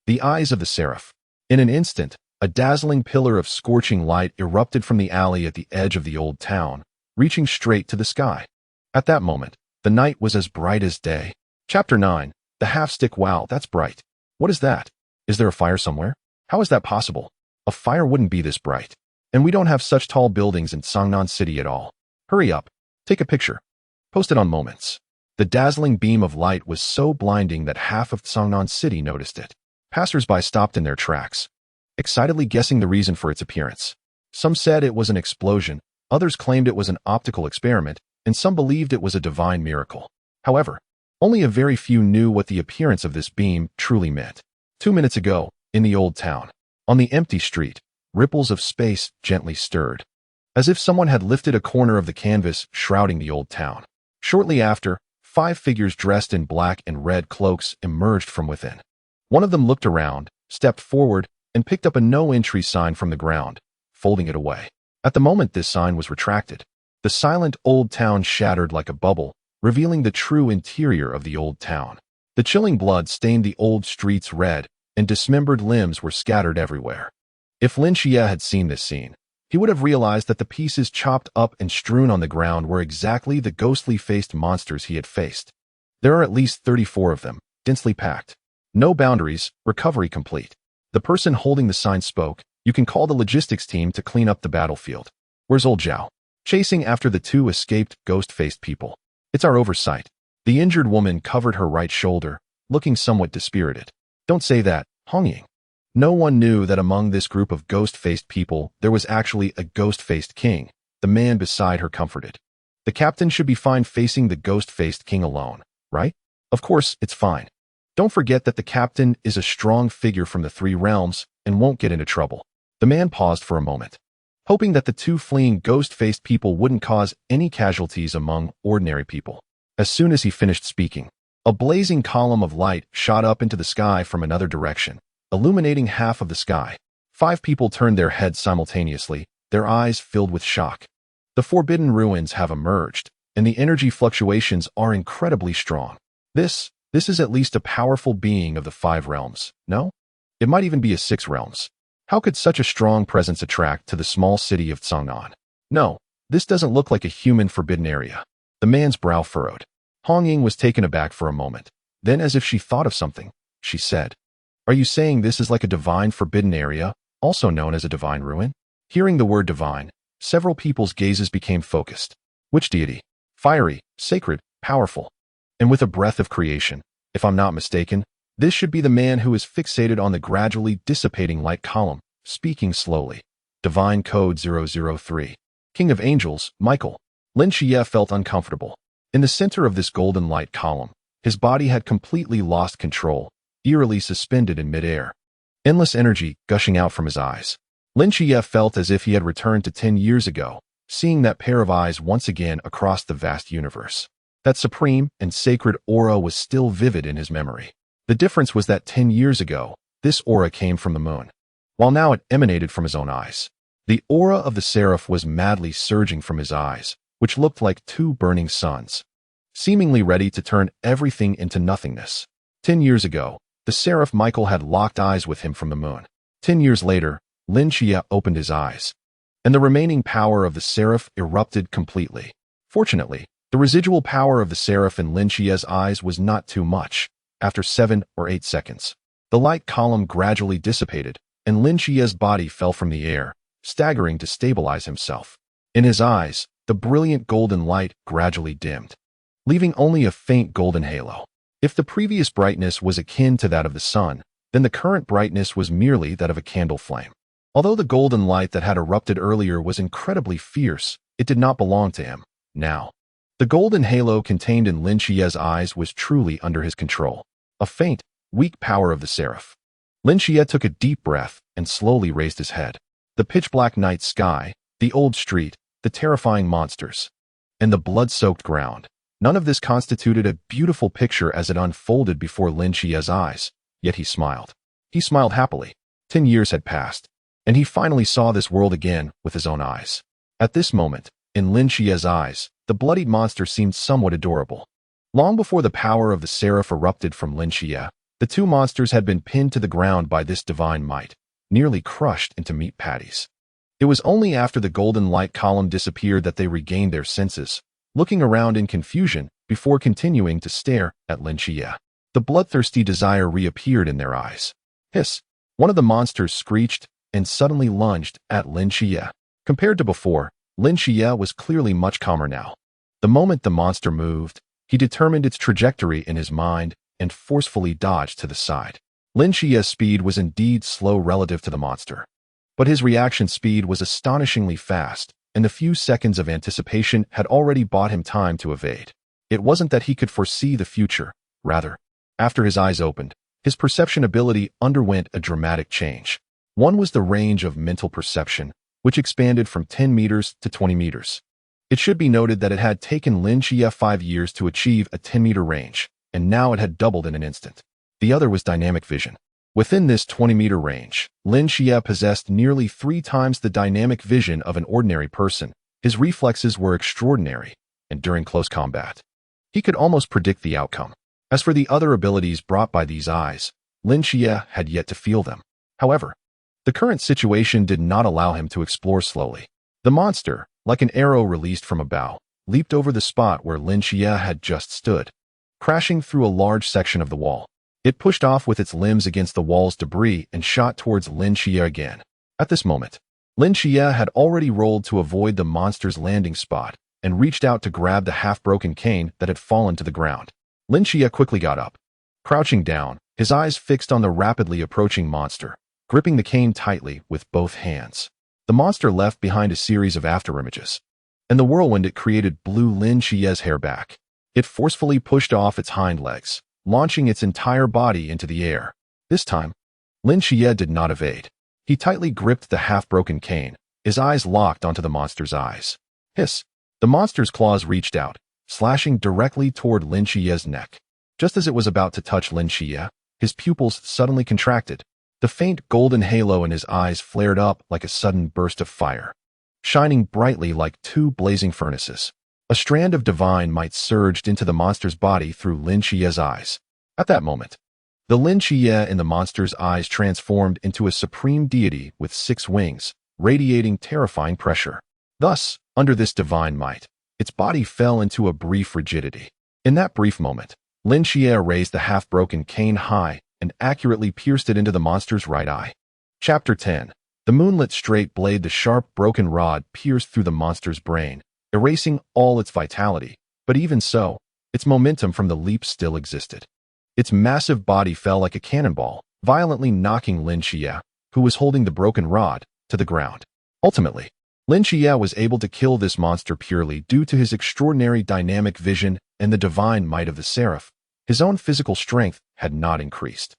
The eyes of the seraph. In an instant, a dazzling pillar of scorching light erupted from the alley at the edge of the old town, reaching straight to the sky. At that moment, the night was as bright as day. Chapter 9. The half-stick. Wow, that's bright. What is that? Is there a fire somewhere? How is that possible? A fire wouldn't be this bright. And we don't have such tall buildings in Songnan City at all. Hurry up. Take a picture. Post it on Moments. The dazzling beam of light was so blinding that half of Songnan City noticed it. Passers-by stopped in their tracks, excitedly guessing the reason for its appearance. Some said it was an explosion, others claimed it was an optical experiment, and some believed it was a divine miracle. However, only a very few knew what the appearance of this beam truly meant. 2 minutes ago, in the old town, on the empty street, ripples of space gently stirred, as if someone had lifted a corner of the canvas shrouding the old town. Shortly after, 5 figures dressed in black and red cloaks emerged from within. One of them looked around, stepped forward, and picked up a no-entry sign from the ground, folding it away. At the moment this sign was retracted, the silent old town shattered like a bubble, revealing the true interior of the old town. The chilling blood stained the old streets red, and dismembered limbs were scattered everywhere. If Lin Xia had seen this scene, he would have realized that the pieces chopped up and strewn on the ground were exactly the ghostly-faced monsters he had faced. There are at least 34 of them, densely packed. No boundaries, recovery complete. The person holding the sign spoke. "You can call the logistics team to clean up the battlefield. Where's old Zhao?" Chasing after the 2 escaped ghost-faced people. "It's our oversight." The injured woman covered her right shoulder, looking somewhat dispirited. "Don't say that, Hongying." No one knew that among this group of ghost-faced people there was actually a ghost-faced king, the man beside her comforted. "The captain should be fine facing the ghost-faced king alone, right?" "Of course, it's fine. Don't forget that the captain is a strong figure from the 3 realms and won't get into trouble." The man paused for a moment, hoping that the 2 fleeing ghost-faced people wouldn't cause any casualties among ordinary people. As soon as he finished speaking, a blazing column of light shot up into the sky from another direction, illuminating half of the sky. 5 people turned their heads simultaneously, their eyes filled with shock. The forbidden ruins have emerged, and the energy fluctuations are incredibly strong. This is at least a powerful being of the 5 realms, no? It might even be a 6 realms. How could such a strong presence attract to the small city of Songnan? No, this doesn't look like a human forbidden area. The man's brow furrowed. Hongying was taken aback for a moment. Then, as if she thought of something, she said, "Are you saying this is like a divine forbidden area, also known as a divine ruin?" Hearing the word divine, several people's gazes became focused. Which deity? Fiery, sacred, powerful. And with a breath of creation, if I'm not mistaken, this should be the man who is fixated on the gradually dissipating light column, speaking slowly. Divine Code 003. King of Angels, Michael. Lin Xia felt uncomfortable. In the center of this golden light column, his body had completely lost control, eerily suspended in midair. Endless energy gushing out from his eyes. Lin Xia felt as if he had returned to 10 years ago, seeing that pair of eyes once again across the vast universe. That supreme and sacred aura was still vivid in his memory. The The difference was that 10 years ago, this aura came from the moon, while now it emanated from his own eyes. The aura of the seraph was madly surging from his eyes, which looked like two burning suns, seemingly ready to turn everything into nothingness. 10 years ago, the seraph Michael had locked eyes with him from the moon. 10 years later, Lin Xia opened his eyes, and the remaining power of the seraph erupted completely. Fortunately, the residual power of the seraph in Lin Xia's eyes was not too much. After 7 or 8 seconds, the light column gradually dissipated, and Lin Xia's body fell from the air, staggering to stabilize himself. In his eyes, the brilliant golden light gradually dimmed, leaving only a faint golden halo. If the previous brightness was akin to that of the sun, then the current brightness was merely that of a candle flame. Although the golden light that had erupted earlier was incredibly fierce, it did not belong to him now. The golden halo contained in Lin Xia's eyes was truly under his control. A faint, weak power of the seraph. Lin Xia took a deep breath and slowly raised his head. The pitch-black night sky, the old street, the terrifying monsters, and the blood-soaked ground. None of this constituted a beautiful picture as it unfolded before Lin Xia's eyes, yet he smiled. He smiled happily. 10 years had passed, and he finally saw this world again with his own eyes. At this moment, in Lin Xia's eyes, the bloodied monster seemed somewhat adorable. Long before the power of the seraph erupted from Lin Xia, the two monsters had been pinned to the ground by this divine might, nearly crushed into meat patties. It was only after the golden light column disappeared that they regained their senses, looking around in confusion before continuing to stare at Lin Xia. The bloodthirsty desire reappeared in their eyes. Hiss! One of the monsters screeched and suddenly lunged at Lin Xia. Compared to before, Lin Xia was clearly much calmer now. The moment the monster moved, he determined its trajectory in his mind and forcefully dodged to the side. Lin Xia's speed was indeed slow relative to the monster, but his reaction speed was astonishingly fast, and the few seconds of anticipation had already bought him time to evade. It wasn't that he could foresee the future. Rather, after his eyes opened, his perception ability underwent a dramatic change. One was the range of mental perception, which expanded from 10 meters to 20 meters. It should be noted that it had taken Lin Xia 5 years to achieve a 10-meter range, and now it had doubled in an instant. The other was dynamic vision. Within this 20-meter range, Lin Xia possessed nearly 3 times the dynamic vision of an ordinary person. His reflexes were extraordinary, and during close combat, he could almost predict the outcome. As for the other abilities brought by these eyes, Lin Xia had yet to feel them. However, the current situation did not allow him to explore slowly. The monster, like an arrow released from a bow, leaped over the spot where Lin Xia had just stood, crashing through a large section of the wall. It pushed off with its limbs against the wall's debris and shot towards Lin Xia again. At this moment, Lin Xia had already rolled to avoid the monster's landing spot and reached out to grab the half-broken cane that had fallen to the ground. Lin Xia quickly got up, crouching down, his eyes fixed on the rapidly approaching monster, gripping the cane tightly with both hands. The monster left behind a series of afterimages, and the whirlwind it created blew Lin Xia's hair back. It forcefully pushed off its hind legs, launching its entire body into the air. This time, Lin Xia did not evade. He tightly gripped the half-broken cane, his eyes locked onto the monster's eyes. Hiss! The monster's claws reached out, slashing directly toward Lin Xia's neck. Just as it was about to touch Lin Xia, his pupils suddenly contracted. The faint golden halo in his eyes flared up like a sudden burst of fire, shining brightly like 2 blazing furnaces. A strand of divine might surged into the monster's body through Lin Xia's eyes. At that moment, the Lin Xia in the monster's eyes transformed into a supreme deity with 6 wings, radiating terrifying pressure. Thus, under this divine might, its body fell into a brief rigidity. In that brief moment, Lin Xia raised the half-broken cane high and accurately pierced it into the monster's right eye. Chapter 10. The moonlit straight blade. The sharp, broken rod pierced through the monster's brain, erasing all its vitality, but even so, its momentum from the leap still existed. Its massive body fell like a cannonball, violently knocking Lin Xia, who was holding the broken rod, to the ground. Ultimately, Lin Xia was able to kill this monster purely due to his extraordinary dynamic vision and the divine might of the seraph. His own physical strength had not increased.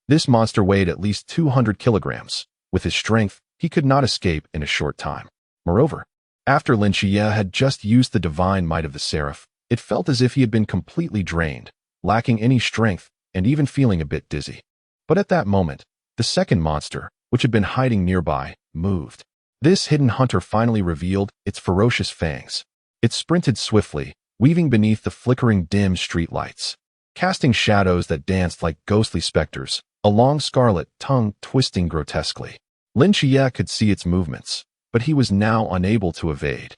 This monster weighed at least 200 kilograms. With his strength, he could not escape in a short time. Moreover, after Lin Xia had just used the divine might of the seraph, it felt as if he had been completely drained, lacking any strength and even feeling a bit dizzy. But at that moment, the second monster, which had been hiding nearby, moved. This hidden hunter finally revealed its ferocious fangs. It sprinted swiftly, weaving beneath the flickering dim streetlights, casting shadows that danced like ghostly specters, a long scarlet tongue twisting grotesquely. Lin Xia could see its movements, but he was now unable to evade,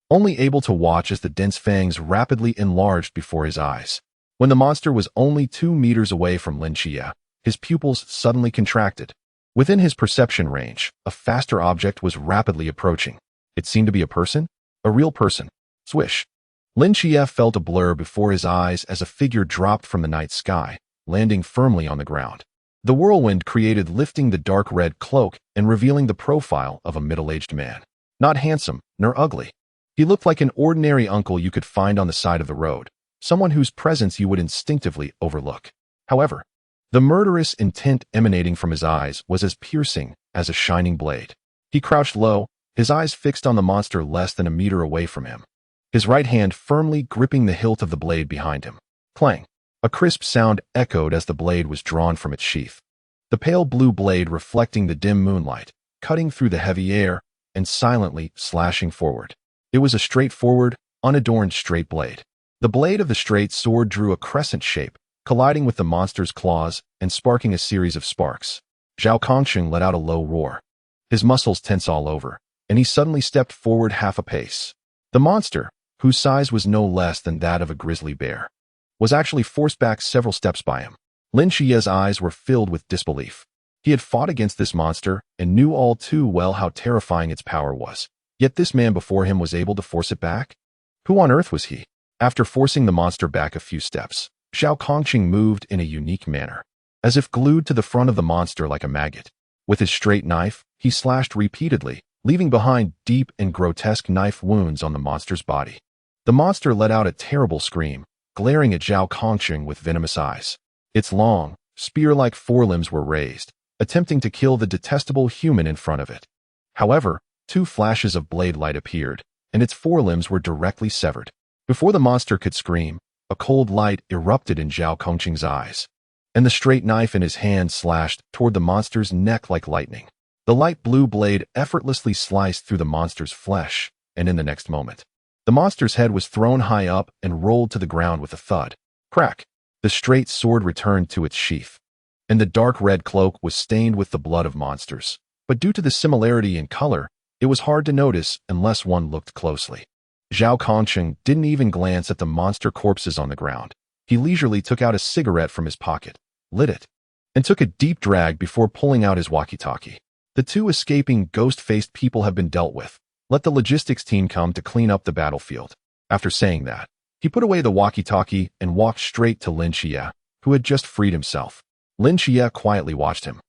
only able to watch as the dense fangs rapidly enlarged before his eyes. When the monster was only 2 meters away from Lin Xia, his pupils suddenly contracted. Within his perception range, a faster object was rapidly approaching. It seemed to be a person? A real person. Swish. Lin Xia felt a blur before his eyes as a figure dropped from the night sky, landing firmly on the ground. The whirlwind created lifting the dark red cloak and revealing the profile of a middle-aged man. Not handsome, nor ugly. He looked like an ordinary uncle you could find on the side of the road, someone whose presence you would instinctively overlook. However, the murderous intent emanating from his eyes was as piercing as a shining blade. He crouched low, his eyes fixed on the monster less than a meter away from him, his right hand firmly gripping the hilt of the blade behind him. Clang! A crisp sound echoed as the blade was drawn from its sheath. The pale blue blade reflecting the dim moonlight, cutting through the heavy air, and silently slashing forward. It was a straightforward, unadorned straight blade. The blade of the straight sword drew a crescent shape, colliding with the monster's claws and sparking a series of sparks. Zhao Kongsheng let out a low roar. His muscles tense all over, and he suddenly stepped forward half a pace. The monster, whose size was no less than that of a grizzly bear, was actually forced back several steps by him. Lin Xia's eyes were filled with disbelief. He had fought against this monster and knew all too well how terrifying its power was. Yet this man before him was able to force it back? Who on earth was he? After forcing the monster back a few steps, Zhao Kongqing moved in a unique manner, as if glued to the front of the monster like a maggot. With his straight knife, he slashed repeatedly, leaving behind deep and grotesque knife wounds on the monster's body. The monster let out a terrible scream, glaring at Zhao Kongqing with venomous eyes. Its long, spear-like forelimbs were raised, attempting to kill the detestable human in front of it. However, 2 flashes of blade light appeared, and its forelimbs were directly severed. Before the monster could scream, a cold light erupted in Zhao Kongqing's eyes, and the straight knife in his hand slashed toward the monster's neck like lightning. The light blue blade effortlessly sliced through the monster's flesh, and in the next moment, the monster's head was thrown high up and rolled to the ground with a thud. Crack! The straight sword returned to its sheath, and the dark red cloak was stained with the blood of monsters. But due to the similarity in color, it was hard to notice unless one looked closely. Zhao Kongqing didn't even glance at the monster corpses on the ground. He leisurely took out a cigarette from his pocket, lit it, and took a deep drag before pulling out his walkie-talkie. The 2 escaping ghost-faced people have been dealt with. Let the logistics team come to clean up the battlefield. After saying that, he put away the walkie-talkie and walked straight to Lin Xia, who had just freed himself. Lin Xia quietly watched him,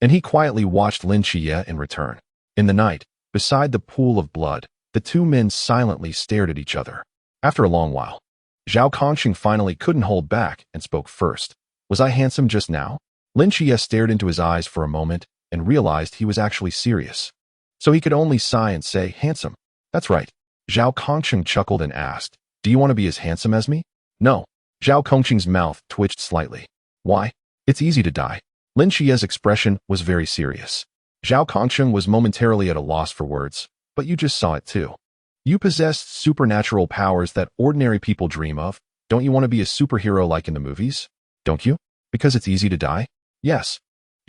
and he quietly watched Lin Xia in return. In the night, beside the pool of blood, the 2 men silently stared at each other. After a long while, Zhao Kongqing finally couldn't hold back and spoke first. Was I handsome just now? Lin Xia stared into his eyes for a moment and realized he was actually serious. So he could only sigh and say, handsome. That's right. Zhao Kongqing chuckled and asked, do you want to be as handsome as me? No. Zhao Kongqing's mouth twitched slightly. Why? It's easy to die. Lin Xia's expression was very serious. Zhao Kongqing was momentarily at a loss for words, but you just saw it too. You possess supernatural powers that ordinary people dream of. Don't you want to be a superhero like in the movies? Don't you? Because it's easy to die? Yes.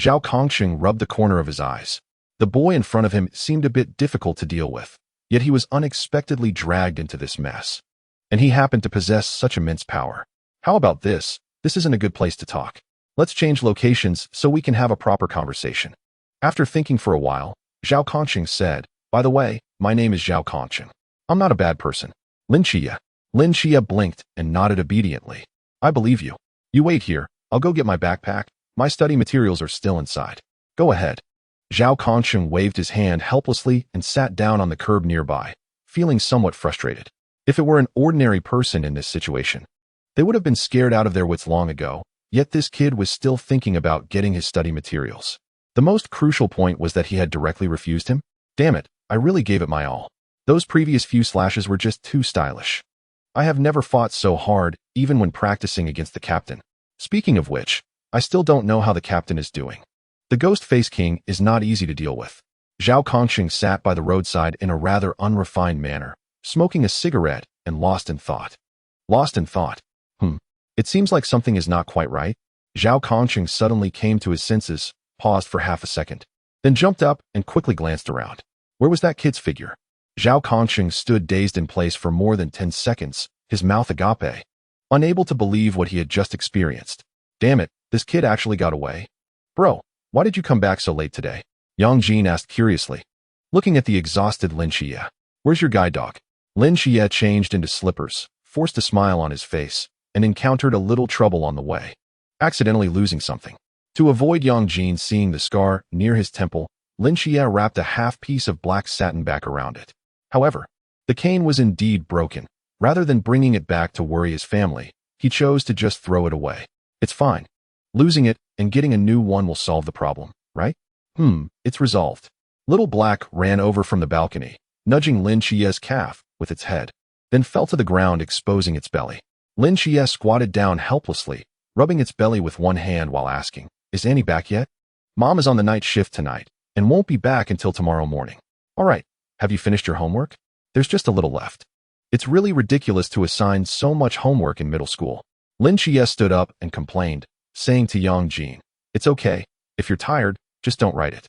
Zhao Kongqing rubbed the corner of his eyes. The boy in front of him seemed a bit difficult to deal with, yet he was unexpectedly dragged into this mess. And he happened to possess such immense power. How about this? This isn't a good place to talk. Let's change locations so we can have a proper conversation. After thinking for a while, Zhao Kongqing said, by the way, my name is Zhao Kongqing. I'm not a bad person. Lin Xia. Lin Xia blinked and nodded obediently. I believe you. You wait here. I'll go get my backpack. My study materials are still inside. Go ahead. Zhao Kongqing waved his hand helplessly and sat down on the curb nearby, feeling somewhat frustrated. If it were an ordinary person in this situation, they would have been scared out of their wits long ago, yet this kid was still thinking about getting his study materials. The most crucial point was that he had directly refused him. Damn it, I really gave it my all. Those previous few slashes were just too stylish. I have never fought so hard, even when practicing against the captain. Speaking of which, I still don't know how the captain is doing. The Ghost Face King is not easy to deal with. Zhao Kongxing sat by the roadside in a rather unrefined manner, smoking a cigarette and lost in thought. Lost in thought. It seems like something is not quite right. Zhao Kongxing suddenly came to his senses, paused for half a second, then jumped up and quickly glanced around. Where was that kid's figure? Zhao Kongxing stood dazed in place for more than 10 seconds, his mouth agape, unable to believe what he had just experienced. Damn it, this kid actually got away. Bro, why did you come back so late today? Yang Jin asked curiously, looking at the exhausted Lin Xia. Where's your guide dog? Lin Xia changed into slippers, forced a smile on his face, and encountered a little trouble on the way, accidentally losing something. To avoid Yang Jin seeing the scar near his temple, Lin Xia wrapped a half piece of black satin back around it. However, the cane was indeed broken. Rather than bringing it back to worry his family, he chose to just throw it away. It's fine. Losing it and getting a new one will solve the problem, right? It's resolved. Little Black ran over from the balcony, nudging Lin Xia's calf with its head, then fell to the ground, exposing its belly. Lin Xia squatted down helplessly, rubbing its belly with one hand while asking, "Is Annie back yet? Mom is on the night shift tonight and won't be back until tomorrow morning." All right, have you finished your homework? There's just a little left. It's really ridiculous to assign so much homework in middle school. Lin Xia stood up and complained, saying to Yang Jin, "It's okay. If you're tired, just don't write it.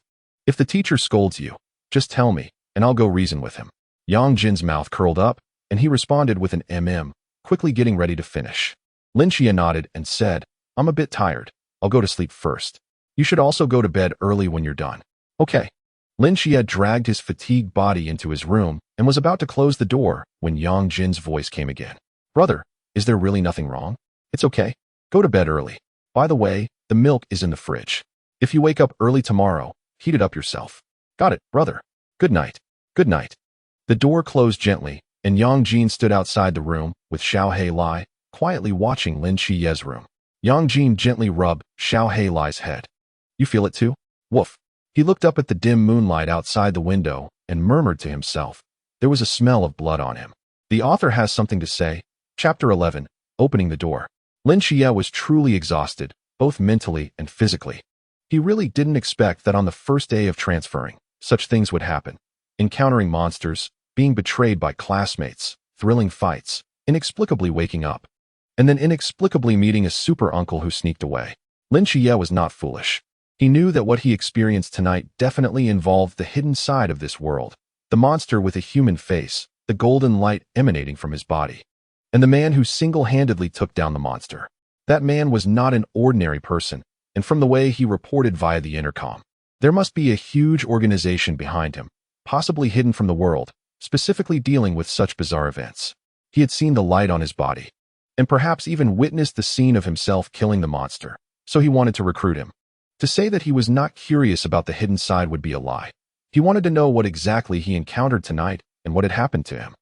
If the teacher scolds you, just tell me, and I'll go reason with him." Yang Jin's mouth curled up, and he responded with an quickly getting ready to finish. Lin Xia nodded and said, "I'm a bit tired. I'll go to sleep first. You should also go to bed early when you're done." Okay. Lin Xia dragged his fatigued body into his room and was about to close the door when Yang Jin's voice came again. "Brother, is there really nothing wrong? It's okay. Go to bed early. By the way, the milk is in the fridge. If you wake up early tomorrow, heat it up yourself." "Got it, brother. Good night." "Good night." The door closed gently, and Yang Jin stood outside the room with Xiao Hei Lai, quietly watching Lin Xia's room. Yang Jin gently rubbed Xiao Hei Lai's head. "You feel it too?" Woof. He looked up at the dim moonlight outside the window and murmured to himself. There was a smell of blood on him. The author has something to say. Chapter 11, Opening the Door. Lin Xia was truly exhausted, both mentally and physically. He really didn't expect that on the first day of transferring, such things would happen. Encountering monsters, being betrayed by classmates, thrilling fights, inexplicably waking up, and then inexplicably meeting a super uncle who sneaked away. Lin Xia was not foolish. He knew that what he experienced tonight definitely involved the hidden side of this world, the monster with a human face, the golden light emanating from his body, and the man who single-handedly took down the monster. That man was not an ordinary person, and from the way he reported via the intercom, there must be a huge organization behind him, possibly hidden from the world, specifically dealing with such bizarre events. He had seen the light on his body, and perhaps even witnessed the scene of himself killing the monster, so he wanted to recruit him. To say that he was not curious about the hidden side would be a lie. He wanted to know what exactly he encountered tonight and what had happened to him.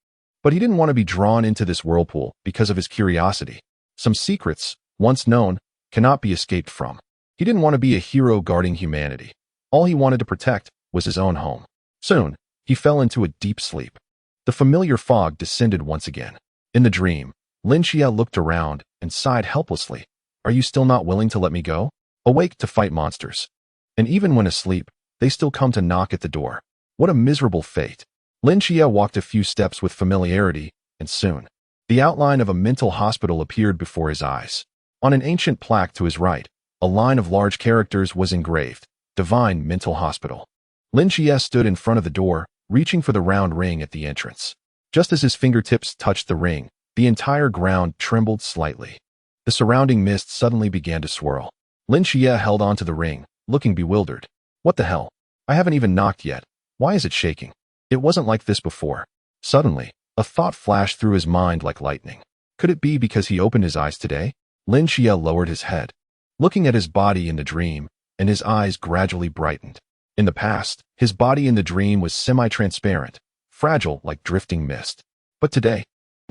But he didn't want to be drawn into this whirlpool because of his curiosity. Some secrets, once known, cannot be escaped from. He didn't want to be a hero guarding humanity. All he wanted to protect was his own home. Soon, he fell into a deep sleep. The familiar fog descended once again. In the dream, Lin Xia looked around and sighed helplessly. "Are you still not willing to let me go? Awake to fight monsters. And even when asleep, they still come to knock at the door. What a miserable fate." Lin Xia walked a few steps with familiarity, and soon, the outline of a mental hospital appeared before his eyes. On an ancient plaque to his right, a line of large characters was engraved, "Divine Mental Hospital." Lin Xia stood in front of the door, reaching for the round ring at the entrance. Just as his fingertips touched the ring, the entire ground trembled slightly. The surrounding mist suddenly began to swirl. Lin Xia held onto the ring, looking bewildered. "What the hell? I haven't even knocked yet. Why is it shaking? It wasn't like this before." Suddenly, a thought flashed through his mind like lightning. Could it be because he opened his eyes today? Lin Xia lowered his head, looking at his body in the dream, and his eyes gradually brightened. In the past, his body in the dream was semi-transparent, fragile like drifting mist. But today,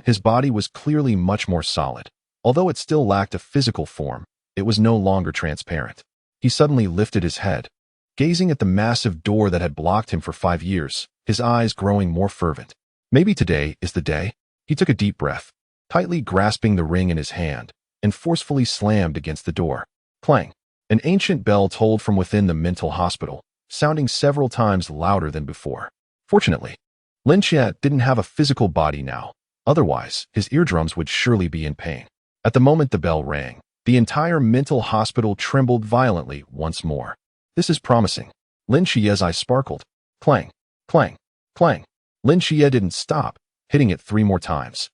his body was clearly much more solid. Although it still lacked a physical form, it was no longer transparent. He suddenly lifted his head, gazing at the massive door that had blocked him for 5 years, his eyes growing more fervent. Maybe today is the day. He took a deep breath, tightly grasping the ring in his hand, and forcefully slammed against the door. Clang. An ancient bell tolled from within the mental hospital, sounding several times louder than before. Fortunately, Lin Xia didn't have a physical body now. Otherwise, his eardrums would surely be in pain. At the moment the bell rang, the entire mental hospital trembled violently once more. This is promising. Lin Xia's eyes sparkled. Clang, clang, clang. Lin Xia didn't stop, hitting it 3 more times.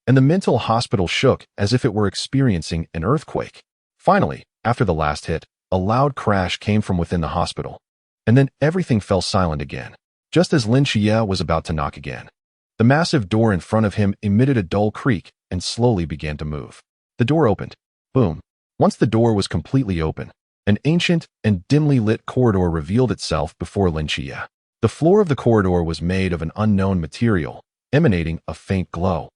And the mental hospital shook as if it were experiencing an earthquake. Finally, after the last hit, a loud crash came from within the hospital. And then everything fell silent again, just as Lin Xia was about to knock again. The massive door in front of him emitted a dull creak and slowly began to move. The door opened. Boom. Once the door was completely open, an ancient and dimly lit corridor revealed itself before Lin Xia. The floor of the corridor was made of an unknown material, emanating a faint glow,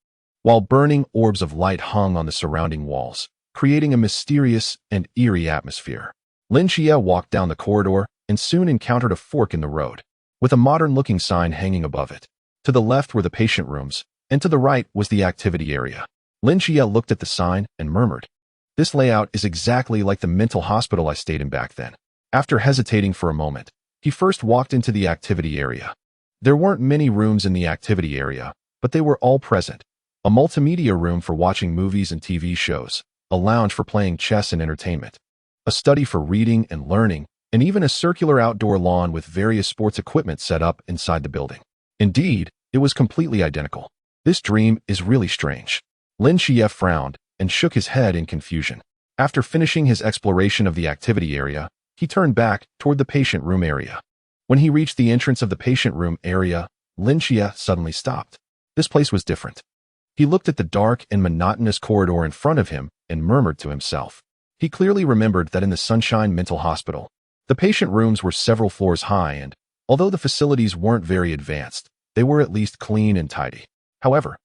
while burning orbs of light hung on the surrounding walls, creating a mysterious and eerie atmosphere. Lin Xia walked down the corridor and soon encountered a fork in the road, with a modern-looking sign hanging above it. To the left were the patient rooms, and to the right was the activity area. Lin Xia looked at the sign and murmured, "This layout is exactly like the mental hospital I stayed in back then." After hesitating for a moment, he first walked into the activity area. There weren't many rooms in the activity area, but they were all present. A multimedia room for watching movies and TV shows, a lounge for playing chess and entertainment, a study for reading and learning, and even a circular outdoor lawn with various sports equipment set up inside the building. Indeed, it was completely identical. This dream is really strange. Lin Xia frowned and shook his head in confusion. After finishing his exploration of the activity area, he turned back toward the patient room area. When he reached the entrance of the patient room area, Lin Xia suddenly stopped. This place was different. He looked at the dark and monotonous corridor in front of him and murmured to himself. He clearly remembered that in the Sunshine Mental Hospital, the patient rooms were several floors high and, although the facilities weren't very advanced, they were at least clean and tidy. However,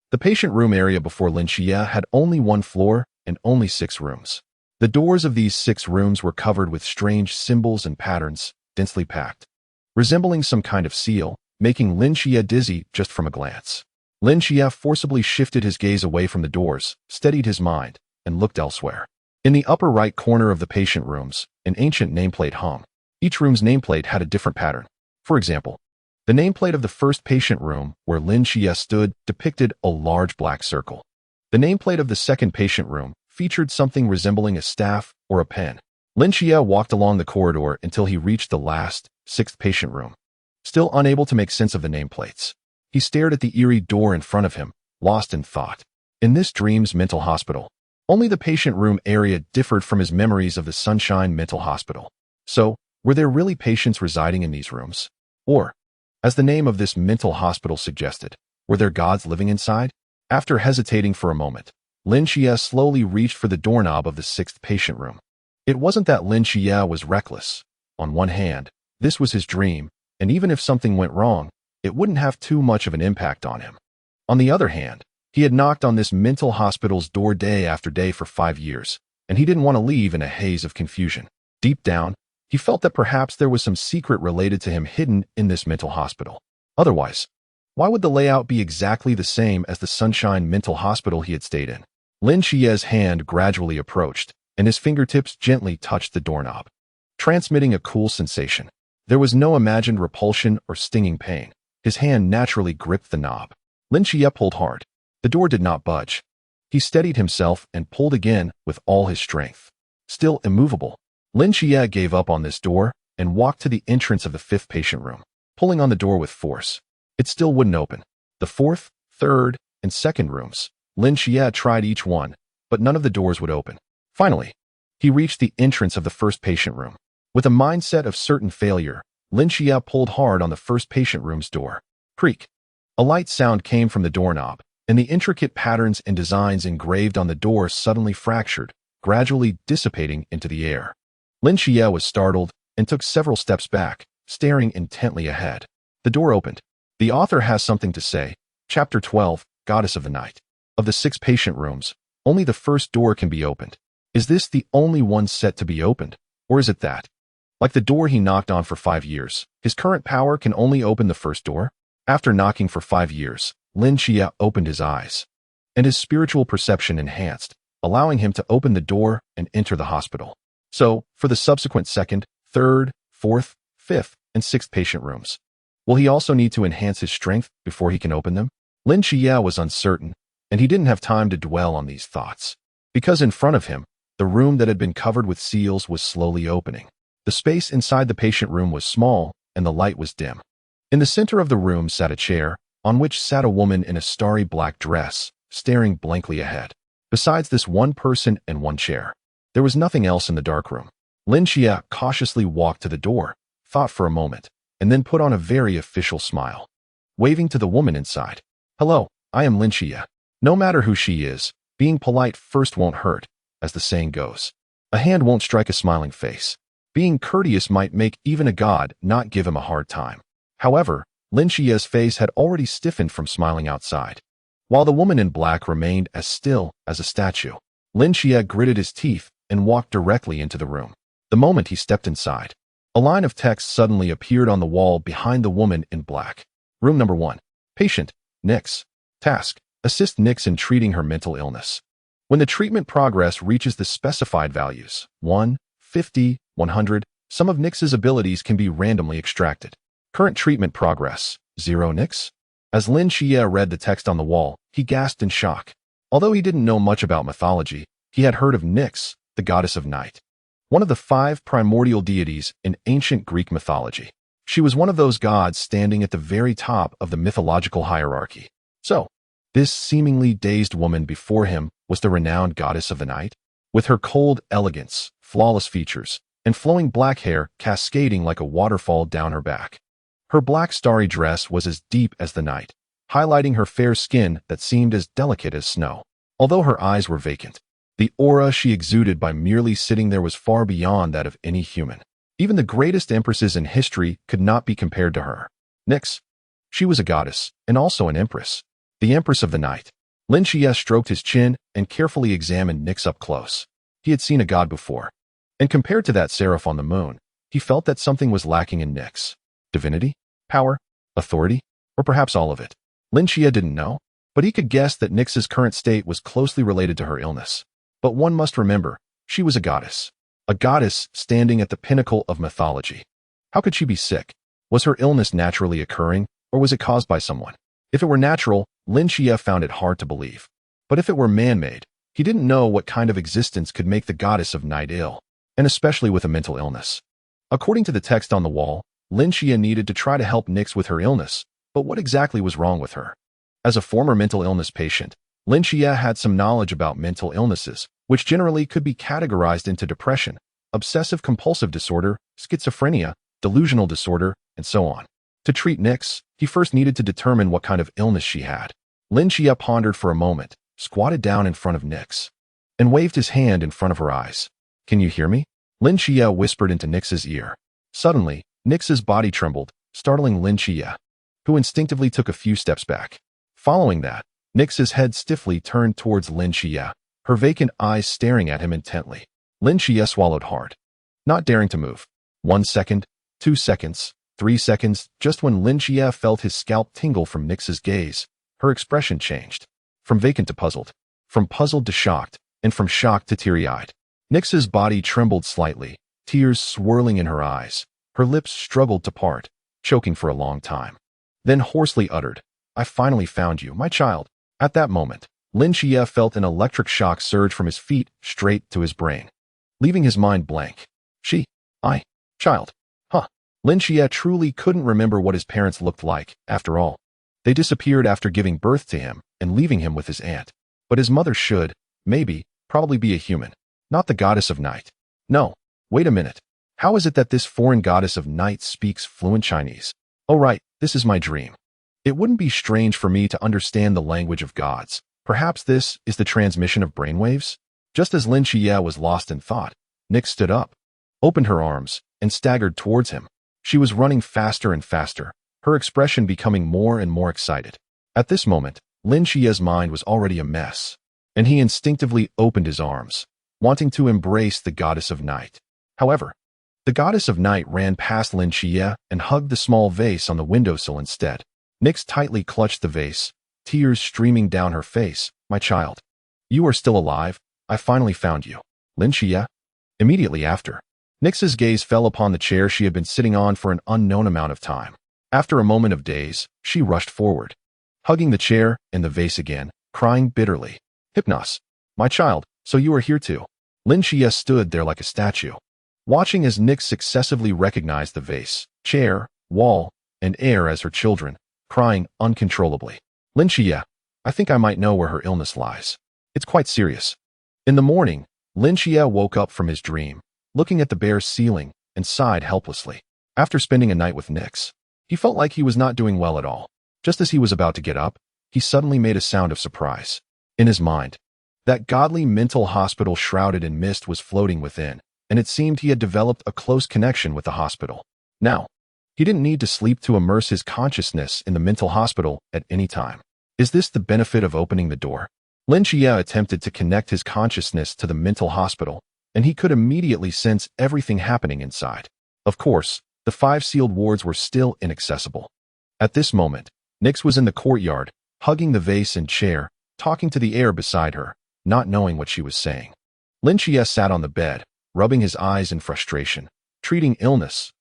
the patient room area before Lin Xia had only 1 floor and only 6 rooms. The doors of these 6 rooms were covered with strange symbols and patterns, densely packed, resembling some kind of seal, making Lin Xia dizzy just from a glance. Lin Xia forcibly shifted his gaze away from the doors, steadied his mind, and looked elsewhere. In the upper right corner of the patient rooms, an ancient nameplate hung. Each room's nameplate had a different pattern. For example, the nameplate of the first patient room, where Lin Xia stood, depicted a large black circle. The nameplate of the second patient room featured something resembling a staff or a pen. Lin Xia walked along the corridor until he reached the last, 6th patient room. Still unable to make sense of the nameplates, he stared at the eerie door in front of him, lost in thought. In this dream's mental hospital, only the patient room area differed from his memories of the Sunshine Mental Hospital. So, were there really patients residing in these rooms? Or, as the name of this mental hospital suggested, were there gods living inside? After hesitating for a moment, Lin Xia slowly reached for the doorknob of the 6th patient room. It wasn't that Lin Xia was reckless. On one hand, this was his dream, and even if something went wrong, it wouldn't have too much of an impact on him. On the other hand, he had knocked on this mental hospital's door day after day for 5 years, and he didn't want to leave in a haze of confusion. Deep down, he felt that perhaps there was some secret related to him hidden in this mental hospital. Otherwise, why would the layout be exactly the same as the Sunshine Mental Hospital he had stayed in? Lin Xia's hand gradually approached, and his fingertips gently touched the doorknob, transmitting a cool sensation. There was no imagined repulsion or stinging pain. His hand naturally gripped the knob. Lin Xia pulled hard. The door did not budge. He steadied himself and pulled again with all his strength. Still immovable, Lin Xia gave up on this door and walked to the entrance of the 5th patient room, pulling on the door with force. It still wouldn't open. The 4th, 3rd, and 2nd rooms, Lin Xia tried each one, but none of the doors would open. Finally, he reached the entrance of the 1st patient room. With a mindset of certain failure, Lin Xia pulled hard on the 1st patient room's door. Creak. A light sound came from the doorknob, and the intricate patterns and designs engraved on the door suddenly fractured, gradually dissipating into the air. Lin Xia was startled and took several steps back, staring intently ahead. The door opened. The author has something to say. Chapter 12, Goddess of the Night. Of the 6 patient rooms, only the 1st door can be opened. Is this the only one set to be opened, or is it that, like the door he knocked on for 5 years, his current power can only open the 1st door? After knocking for 5 years, Lin Xia opened his eyes, and his spiritual perception enhanced, allowing him to open the door and enter the hospital. So, for the subsequent second, third, fourth, fifth, and sixth patient rooms, will he also need to enhance his strength before he can open them? Lin Xia was uncertain, and he didn't have time to dwell on these thoughts. Because in front of him, the room that had been covered with seals was slowly opening. The space inside the patient room was small, and the light was dim. In the center of the room sat a chair, on which sat a woman in a starry black dress, staring blankly ahead. Besides this one person and one chair, there was nothing else in the dark room. Lin Xia cautiously walked to the door, thought for a moment, and then put on a very official smile. Waving to the woman inside, "Hello, I am Lin Xia. No matter who she is, being polite first won't hurt, as the saying goes. A hand won't strike a smiling face. Being courteous might make even a god not give him a hard time." However, Lin Xia's face had already stiffened from smiling outside. While the woman in black remained as still as a statue, Lin Xia gritted his teeth and walked directly into the room. The moment he stepped inside, a line of text suddenly appeared on the wall behind the woman in black. Room number 1. Patient, Nix. Task, assist Nix in treating her mental illness. When the treatment progress reaches the specified values, 1, 50, 100, some of Nix's abilities can be randomly extracted. Current treatment progress, 0 Nix. As Lin Xia read the text on the wall, he gasped in shock. Although he didn't know much about mythology, he had heard of Nix, the goddess of night, one of the 5 primordial deities in ancient Greek mythology. She was one of those gods standing at the very top of the mythological hierarchy. So, this seemingly dazed woman before him was the renowned goddess of the night? With her cold elegance, flawless features, and flowing black hair cascading like a waterfall down her back. Her black starry dress was as deep as the night, highlighting her fair skin that seemed as delicate as snow. Although her eyes were vacant, the aura she exuded by merely sitting there was far beyond that of any human. Even the greatest empresses in history could not be compared to her. Nix. She was a goddess, and also an empress. The empress of the night. Lin Xia stroked his chin and carefully examined Nix up close. He had seen a god before, and compared to that seraph on the moon, he felt that something was lacking in Nix. Divinity? Power? Authority? Or perhaps all of it? Lin Xia didn't know, but he could guess that Nix's current state was closely related to her illness. But one must remember, she was a goddess. A goddess standing at the pinnacle of mythology. How could she be sick? Was her illness naturally occurring, or was it caused by someone? If it were natural, Lin Xia found it hard to believe. But if it were man-made, he didn't know what kind of existence could make the goddess of night ill, and especially with a mental illness. According to the text on the wall, Lin Xia needed to try to help Nix with her illness, but what exactly was wrong with her? As a former mental illness patient, Lin Xia had some knowledge about mental illnesses, which generally could be categorized into depression, obsessive-compulsive disorder, schizophrenia, delusional disorder, and so on. To treat Nix, he first needed to determine what kind of illness she had. Lin Xia pondered for a moment, squatted down in front of Nix, and waved his hand in front of her eyes. "Can you hear me?" Lin Xia whispered into Nix's ear. Suddenly, Nix's body trembled, startling Lin Xia, who instinctively took a few steps back. Following that, Nix's head stiffly turned towards Lin Xia, her vacant eyes staring at him intently. Lin Xia swallowed hard, not daring to move. 1 second, 2 seconds, 3 seconds, just when Lin Xia felt his scalp tingle from Nix's gaze, her expression changed. From vacant to puzzled, from puzzled to shocked, and from shocked to teary-eyed. Nix's body trembled slightly, tears swirling in her eyes. Her lips struggled to part, choking for a long time. Then hoarsely uttered, "I finally found you, my child." At that moment, Lin Xia felt an electric shock surge from his feet straight to his brain, leaving his mind blank. Child. Lin Xia truly couldn't remember what his parents looked like, after all. They disappeared after giving birth to him and leaving him with his aunt. But his mother should, probably be a human, not the goddess of night. No, wait a minute. How is it that this foreign goddess of night speaks fluent Chinese? Oh right, this is my dream. It wouldn't be strange for me to understand the language of gods. Perhaps this is the transmission of brainwaves? Just as Lin Xia was lost in thought, Nix stood up, opened her arms, and staggered towards him. She was running faster and faster, her expression becoming more and more excited. At this moment, Lin Xia's mind was already a mess, and he instinctively opened his arms, wanting to embrace the goddess of night. However, the goddess of night ran past Lin Xia and hugged the small vase on the windowsill instead. Nix tightly clutched the vase, tears streaming down her face. "My child, you are still alive. I finally found you." "Lin Xia?" Immediately after, Nix's gaze fell upon the chair she had been sitting on for an unknown amount of time. After a moment of daze, she rushed forward, hugging the chair and the vase again, crying bitterly. Hypnos, my child, so you are here too. Lin Xia stood there like a statue, watching as Nix successively recognized the vase, chair, wall, and air as her children, crying uncontrollably. Lin Xia, I think I might know where her illness lies. It's quite serious. In the morning, Lin Xia woke up from his dream, looking at the bare ceiling, and sighed helplessly. After spending a night with Nix, he felt like he was not doing well at all. Just as he was about to get up, he suddenly made a sound of surprise. In his mind, that godly mental hospital shrouded in mist was floating within, and it seemed he had developed a close connection with the hospital. Now, he didn't need to sleep to immerse his consciousness in the mental hospital at any time. Is this the benefit of opening the door? Lin Xia attempted to connect his consciousness to the mental hospital, and he could immediately sense everything happening inside. Of course, the 5 sealed wards were still inaccessible. At this moment, Nix was in the courtyard, hugging the vase and chair, talking to the air beside her, not knowing what she was saying. Lin Xia sat on the bed, rubbing his eyes in frustration. Treating illness.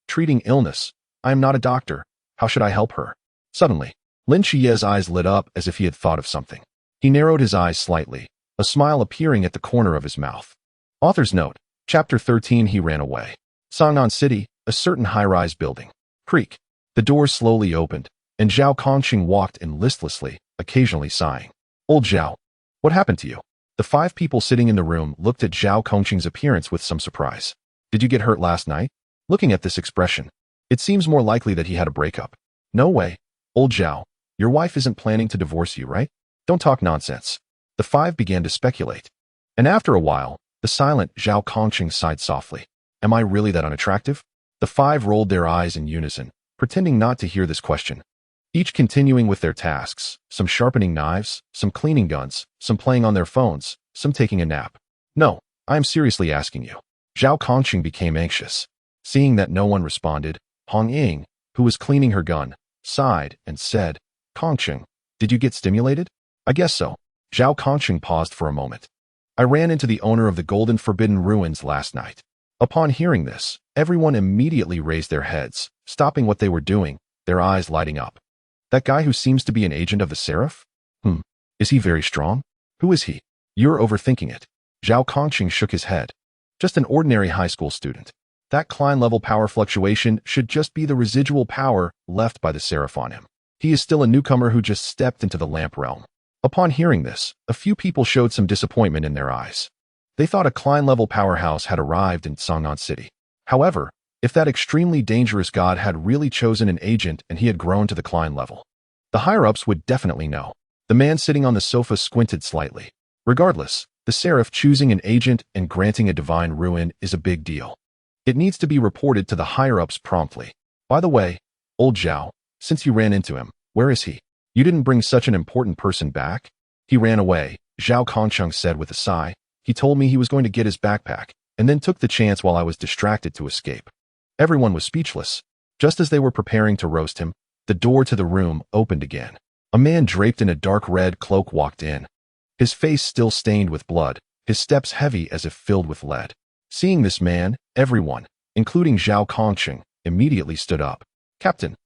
I am not a doctor. How should I help her? Suddenly, Lin Xia's eyes lit up as if he had thought of something. He narrowed his eyes slightly, a smile appearing at the corner of his mouth. Author's note, Chapter 13. He ran away. Songnan City, a certain high-rise building. Creak. The door slowly opened, and Zhao Kongqing walked in listlessly, occasionally sighing. Old Zhao, what happened to you? The 5 people sitting in the room looked at Zhao Kongqing's appearance with some surprise. Did you get hurt last night? Looking at this expression, it seems more likely that he had a breakup. No way. Old Zhao, your wife isn't planning to divorce you, right? Don't talk nonsense. The 5 began to speculate. And after a while, the silent Zhao Kongqing sighed softly. Am I really that unattractive? The 5 rolled their eyes in unison, pretending not to hear this question. Each continuing with their tasks, some sharpening knives, some cleaning guns, some playing on their phones, some taking a nap. No, I am seriously asking you. Zhao Kongqing became anxious. Seeing that no one responded, Hong Ying, who was cleaning her gun, sighed and said, Kongqing, did you get stimulated? I guess so. Zhao Kongqing paused for a moment. I ran into the owner of the Golden Forbidden Ruins last night. Upon hearing this, everyone immediately raised their heads, stopping what they were doing, their eyes lighting up. That guy who seems to be an agent of the Seraph? Is he very strong? Who is he? You're overthinking it. Zhao Kongqing shook his head. Just an ordinary high school student. That Klein-level power fluctuation should just be the residual power left by the Seraph on him. He is still a newcomer who just stepped into the lamp realm. Upon hearing this, a few people showed some disappointment in their eyes. They thought a Klein-level powerhouse had arrived in Songnan City. However, if that extremely dangerous god had really chosen an agent and he had grown to the Klein level, the higher-ups would definitely know. The man sitting on the sofa squinted slightly. Regardless, the Seraph choosing an agent and granting a divine ruin is a big deal. It needs to be reported to the higher-ups promptly. By the way, old Zhao, since you ran into him, where is he? You didn't bring such an important person back? He ran away, Zhao Kongqing said with a sigh. He told me he was going to get his backpack, and then took the chance while I was distracted to escape. Everyone was speechless. Just as they were preparing to roast him, the door to the room opened again. A man draped in a dark red cloak walked in. His face still stained with blood, his steps heavy as if filled with lead. Seeing this man, everyone, including Zhao Kongqing, immediately stood up. Captain,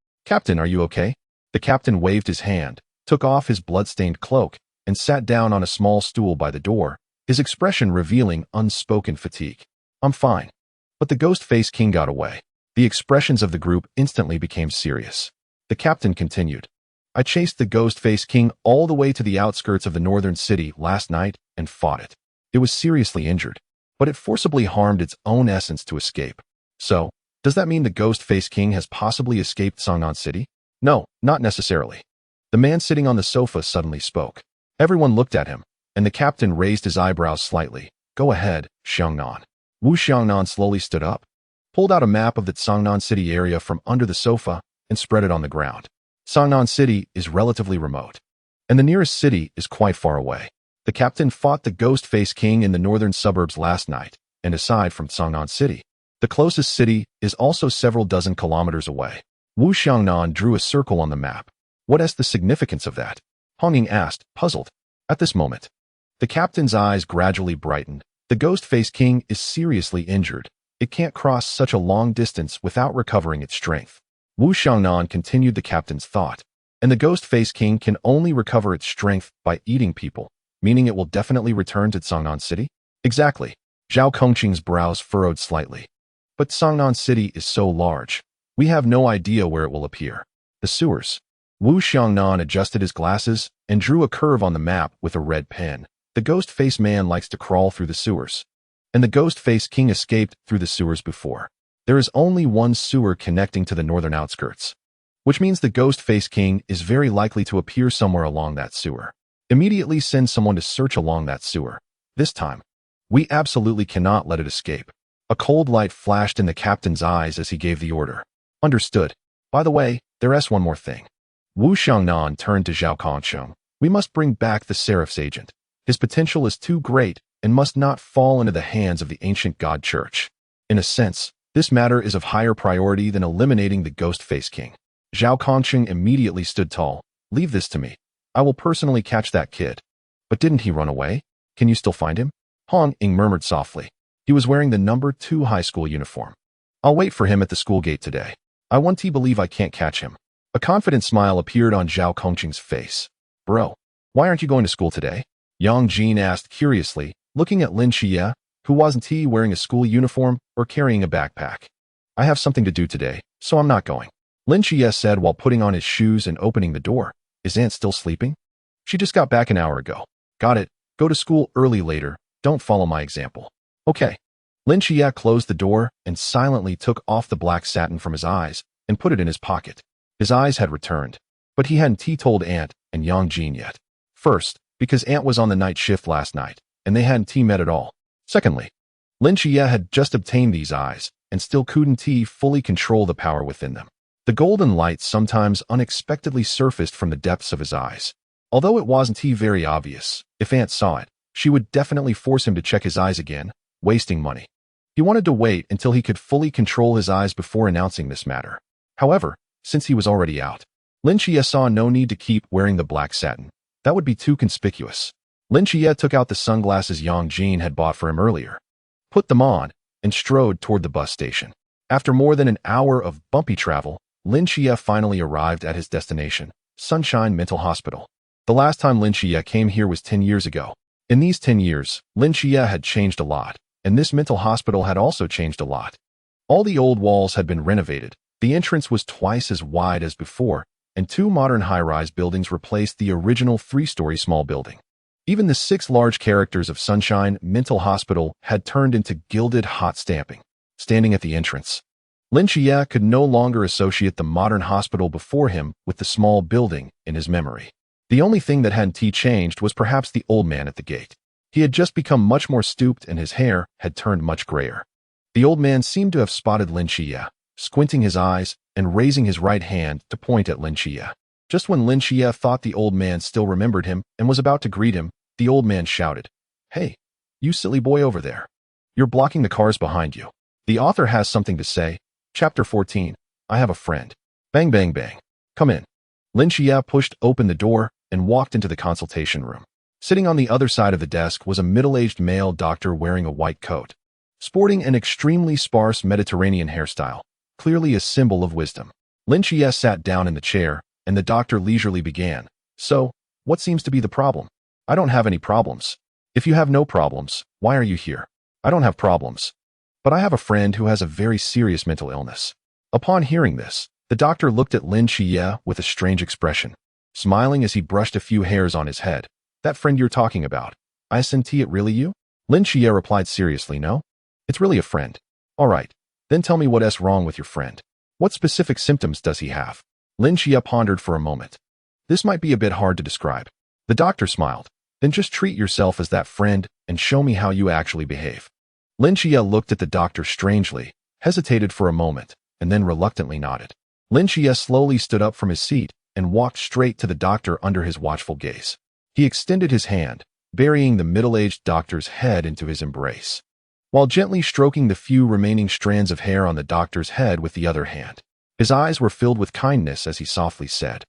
are you okay? The captain waved his hand, took off his blood-stained cloak, and sat down on a small stool by the door, his expression revealing unspoken fatigue. I'm fine. But the Ghost-Faced King got away. The expressions of the group instantly became serious. The captain continued. I chased the Ghost-Faced King all the way to the outskirts of the northern city last night and fought it. It was seriously injured, but it forcibly harmed its own essence to escape. So, does that mean the Ghost-Faced King has possibly escaped Songnan City? No, not necessarily. The man sitting on the sofa suddenly spoke. Everyone looked at him, and the captain raised his eyebrows slightly. Go ahead, Xiangnan. Wu Xiangnan slowly stood up, pulled out a map of the Songnan City area from under the sofa, and spread it on the ground. Songnan City is relatively remote, and the nearest city is quite far away. The captain fought the Ghost-Faced King in the northern suburbs last night, and aside from Songnan City, the closest city is also several dozen kilometers away. Wu Xiangnan drew a circle on the map. What is the significance of that? Hong Ying asked, puzzled. At this moment, the captain's eyes gradually brightened, The ghost-faced king is seriously injured. It can't cross such a long distance without recovering its strength. Wu Xiangnan continued the captain's thought. And the ghost-faced king can only recover its strength by eating people, meaning it will definitely return to Cangnan City? Exactly. Zhao Kongqing's brows furrowed slightly. But Cangnan City is so large. We have no idea where it will appear. The sewers. Wu Xiangnan adjusted his glasses and drew a curve on the map with a red pen. The ghost-faced man likes to crawl through the sewers. And the ghost-faced king escaped through the sewers before. There is only one sewer connecting to the northern outskirts, which means the ghost-faced king is very likely to appear somewhere along that sewer. Immediately send someone to search along that sewer. This time, we absolutely cannot let it escape. A cold light flashed in the captain's eyes as he gave the order. Understood. By the way, there's one more thing. Wu Xiangnan turned to Zhao Kongqing. We must bring back the Seraph's agent. His potential is too great and must not fall into the hands of the ancient god church. In a sense, this matter is of higher priority than eliminating the ghost-faced king. Zhao Kongqing immediately stood tall. Leave this to me. I will personally catch that kid. But didn't he run away? Can you still find him? Hong Ying murmured softly. He was wearing the number 2 high school uniform. I'll wait for him at the school gate today. I want to believe I can't catch him. A confident smile appeared on Zhao Kongqing's face. Bro, why aren't you going to school today? Yang Jin asked curiously, looking at Lin Xia, who wasn't he wearing a school uniform or carrying a backpack. I have something to do today, so I'm not going. Lin Xia said while putting on his shoes and opening the door. Is Aunt still sleeping? She just got back an hour ago. Got it. Go to school early later. Don't follow my example. Okay. Lin Xia closed the door and silently took off the black satin from his eyes and put it in his pocket. His eyes had returned, but he hadn't told Aunt and Yang Jin yet. First, because Aunt was on the night shift last night, and they hadn't met at all. Secondly, Lin Xia had just obtained these eyes, and still couldn't fully control the power within them. The golden light sometimes unexpectedly surfaced from the depths of his eyes. Although it wasn't very obvious, if Aunt saw it, she would definitely force him to check his eyes again, wasting money. He wanted to wait until he could fully control his eyes before announcing this matter. However, since he was already out, Lin Xia saw no need to keep wearing the black satin. That would be too conspicuous. Lin Xia took out the sunglasses Yang Jin had bought for him earlier, put them on, and strode toward the bus station. After more than an hour of bumpy travel, Lin Xia finally arrived at his destination, Sunshine Mental Hospital. The last time Lin Xia came here was 10 years ago. In these 10 years, Lin Xia had changed a lot, and this mental hospital had also changed a lot. All the old walls had been renovated, the entrance was twice as wide as before, and 2 modern high-rise buildings replaced the original 3-story small building. Even the 6 large characters of Sunshine Mental Hospital had turned into gilded hot stamping. Standing at the entrance, Lin Xia could no longer associate the modern hospital before him with the small building in his memory. The only thing that hadn't changed was perhaps the old man at the gate. He had just become much more stooped and his hair had turned much grayer. The old man seemed to have spotted Lin Xia, squinting his eyes and raising his right hand to point at Lin Xia. Just when Lin Xia thought the old man still remembered him and was about to greet him, the old man shouted, "Hey, you silly boy over there. You're blocking the cars behind you. The author has something to say." Chapter 14. I have a friend. Bang bang bang. Come in. Lin Xia pushed open the door and walked into the consultation room. Sitting on the other side of the desk was a middle-aged male doctor wearing a white coat, sporting an extremely sparse Mediterranean hairstyle, clearly a symbol of wisdom. Lin Xia sat down in the chair, and the doctor leisurely began. So, what seems to be the problem? I don't have any problems. If you have no problems, why are you here? I don't have problems. But I have a friend who has a very serious mental illness. Upon hearing this, the doctor looked at Lin Xia with a strange expression, smiling as he brushed a few hairs on his head. That friend you're talking about, isn't it really you? Lin Xia replied seriously, no. It's really a friend. All right, then tell me what's wrong with your friend. What specific symptoms does he have? Lin Xia pondered for a moment. This might be a bit hard to describe. The doctor smiled. Then just treat yourself as that friend and show me how you actually behave. Lin Xia looked at the doctor strangely, hesitated for a moment, and then reluctantly nodded. Lin Xia slowly stood up from his seat and walked straight to the doctor under his watchful gaze. He extended his hand, burying the middle-aged doctor's head into his embrace, while gently stroking the few remaining strands of hair on the doctor's head with the other hand. His eyes were filled with kindness as he softly said,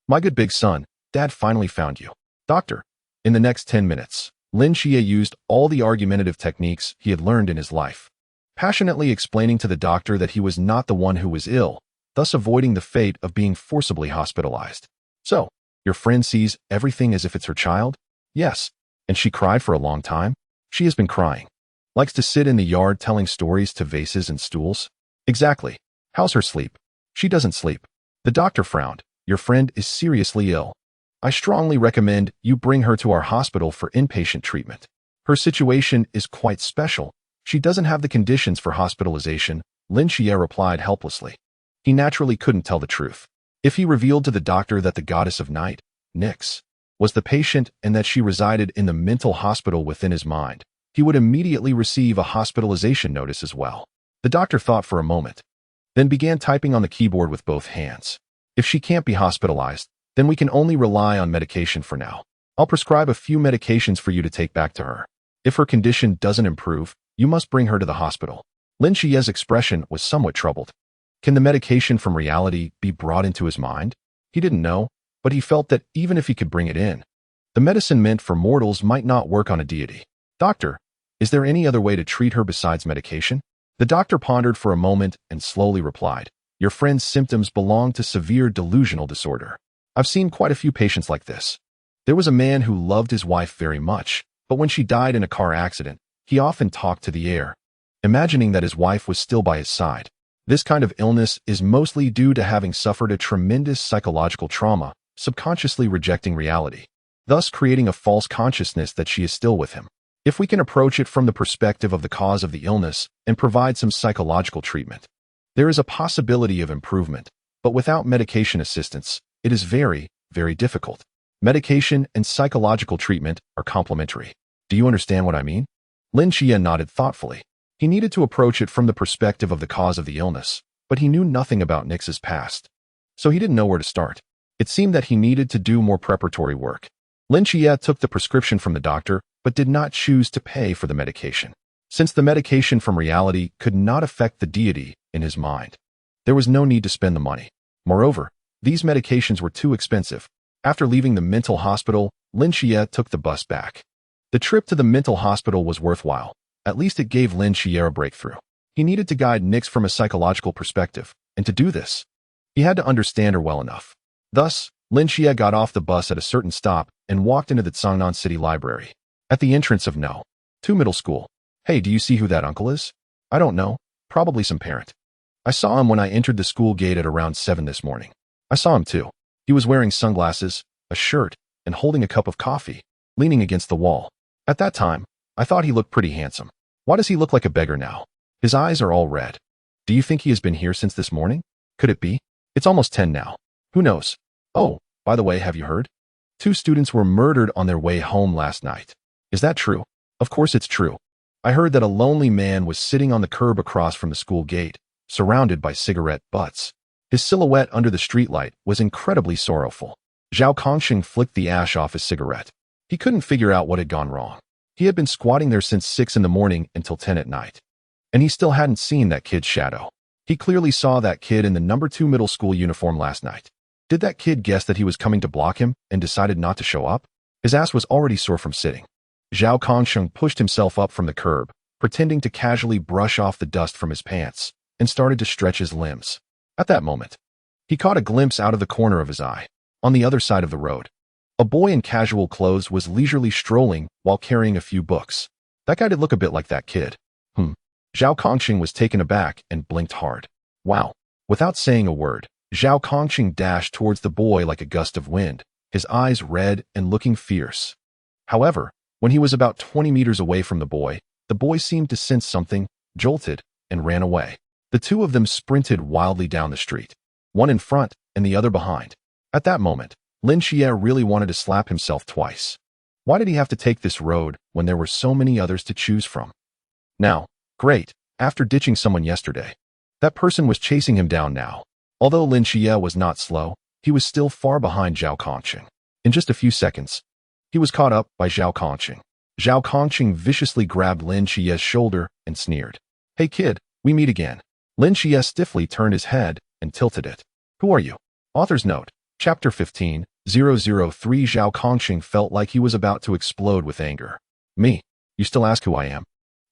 "My good big son, Dad finally found you. Doctor, in the next 10 minutes, Lin Xia used all the argumentative techniques he had learned in his life, passionately explaining to the doctor that he was not the one who was ill, thus avoiding the fate of being forcibly hospitalized. So, your friend sees everything as if it's her child? Yes. And she cried for a long time? She has been crying. Likes to sit in the yard telling stories to vases and stools? Exactly. How's her sleep? She doesn't sleep. The doctor frowned. Your friend is seriously ill. I strongly recommend you bring her to our hospital for inpatient treatment. Her situation is quite special. She doesn't have the conditions for hospitalization, Lin Xia replied helplessly. He naturally couldn't tell the truth. If he revealed to the doctor that the goddess of night, Nyx, was the patient and that she resided in the mental hospital within his mind, he would immediately receive a hospitalization notice as well. The doctor thought for a moment, then began typing on the keyboard with both hands. If she can't be hospitalized, then we can only rely on medication for now. I'll prescribe a few medications for you to take back to her. If her condition doesn't improve, you must bring her to the hospital. Lin Xia's expression was somewhat troubled. Can the medication from reality be brought into his mind? He didn't know, but he felt that even if he could bring it in, the medicine meant for mortals might not work on a deity. Doctor, is there any other way to treat her besides medication? The doctor pondered for a moment and slowly replied, your friend's symptoms belong to severe delusional disorder. I've seen quite a few patients like this. There was a man who loved his wife very much, but when she died in a car accident, he often talked to the air, imagining that his wife was still by his side. This kind of illness is mostly due to having suffered a tremendous psychological trauma, subconsciously rejecting reality, thus creating a false consciousness that she is still with him. If we can approach it from the perspective of the cause of the illness and provide some psychological treatment, there is a possibility of improvement, but without medication assistance, it is very, very difficult. Medication and psychological treatment are complementary. Do you understand what I mean? Lin Xia nodded thoughtfully. He needed to approach it from the perspective of the cause of the illness, but he knew nothing about Nyx's past, so he didn't know where to start. It seemed that he needed to do more preparatory work. Lin Xia took the prescription from the doctor, but did not choose to pay for the medication. Since the medication from reality could not affect the deity in his mind, there was no need to spend the money. Moreover, these medications were too expensive. After leaving the mental hospital, Lin Xia took the bus back. The trip to the mental hospital was worthwhile. At least it gave Lin Xia a breakthrough. He needed to guide Nyx from a psychological perspective, and to do this, he had to understand her well enough. Thus, Lin Xia got off the bus at a certain stop and walked into the Cangnan City Library. At the entrance of No. 2 Middle School. Hey, do you see who that uncle is? I don't know. Probably some parent. I saw him when I entered the school gate at around 7 this morning. I saw him too. He was wearing sunglasses, a shirt, and holding a cup of coffee, leaning against the wall. At that time, I thought he looked pretty handsome. Why does he look like a beggar now? His eyes are all red. Do you think he has been here since this morning? Could it be? It's almost 10 now. Who knows? Oh, by the way, have you heard? 2 students were murdered on their way home last night. Is that true? Of course it's true. I heard that a lonely man was sitting on the curb across from the school gate, surrounded by cigarette butts. His silhouette under the streetlight was incredibly sorrowful. Zhao Kongxing flicked the ash off his cigarette. He couldn't figure out what had gone wrong. He had been squatting there since 6 in the morning until 10 at night. And he still hadn't seen that kid's shadow. He clearly saw that kid in the No. 2 middle school uniform last night. Did that kid guess that he was coming to block him and decided not to show up? His ass was already sore from sitting. Zhao Kongsheng pushed himself up from the curb, pretending to casually brush off the dust from his pants, and started to stretch his limbs. At that moment, he caught a glimpse out of the corner of his eye. On the other side of the road, a boy in casual clothes was leisurely strolling while carrying a few books. That guy did look a bit like that kid. Zhao Kongxing was taken aback and blinked hard. Wow. Without saying a word, Zhao Kongxing dashed towards the boy like a gust of wind, his eyes red and looking fierce. However, when he was about 20 meters away from the boy seemed to sense something, jolted, and ran away. The two of them sprinted wildly down the street, one in front and the other behind. At that moment, Lin Xia really wanted to slap himself twice. Why did he have to take this road when there were so many others to choose from? Now, great, after ditching someone yesterday, that person was chasing him down now. Although Lin Xia was not slow, he was still far behind Zhao Kongxing. In just a few seconds, he was caught up by Zhao Kongxing. Zhao Kongxing viciously grabbed Lin Xia's shoulder and sneered. Hey kid, we meet again. Lin Xia stiffly turned his head and tilted it. Who are you? Author's note. Chapter 15, 003 Zhao Kongxing felt like he was about to explode with anger. Me? You still ask who I am?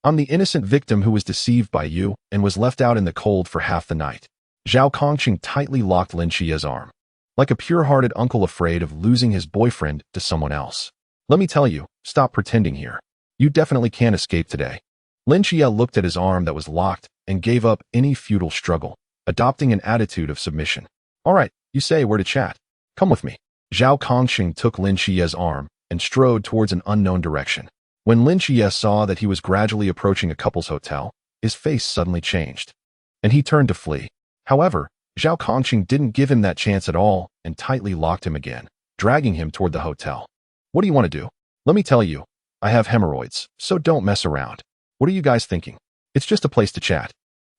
I'm the innocent victim who was deceived by you and was left out in the cold for half the night. Zhao Kongqing tightly locked Lin Xia's arm, like a pure-hearted uncle afraid of losing his boyfriend to someone else. Let me tell you, stop pretending here. You definitely can't escape today. Lin Xia looked at his arm that was locked and gave up any futile struggle, adopting an attitude of submission. All right, you say where to chat. Come with me. Zhao Kongqing took Lin Xia's arm and strode towards an unknown direction. When Lin Xia saw that he was gradually approaching a couple's hotel, his face suddenly changed, and he turned to flee. However, Zhao Kongqing didn't give him that chance at all and tightly locked him again, dragging him toward the hotel. What do you want to do? Let me tell you, I have hemorrhoids, so don't mess around. What are you guys thinking? It's just a place to chat.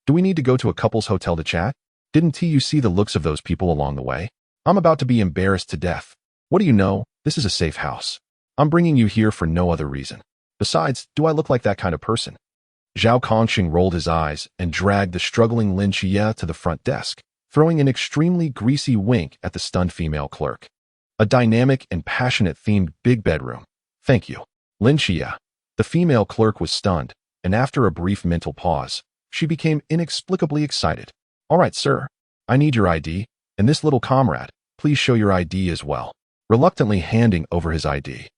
Do we need to go to a couple's hotel to chat? Didn't you see the looks of those people along the way? I'm about to be embarrassed to death. What do you know? This is a safe house. I'm bringing you here for no other reason. Besides, do I look like that kind of person? Zhao Kongqing rolled his eyes and dragged the struggling Lin Xia to the front desk, throwing an extremely greasy wink at the stunned female clerk. A dynamic and passionate-themed big bedroom. Thank you. Lin Xia. The female clerk was stunned, and after a brief mental pause, she became inexplicably excited. All right, sir. I need your ID, and this little comrade, please show your ID as well. Reluctantly handing over his ID.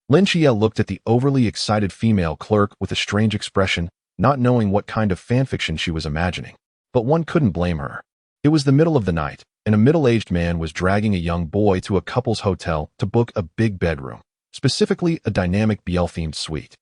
Lin Xia looked at the overly excited female clerk with a strange expression, not knowing what kind of fanfiction she was imagining. But one couldn't blame her. It was the middle of the night, and a middle-aged man was dragging a young boy to a couple's hotel to book a big bedroom, specifically a dynamic BL-themed suite.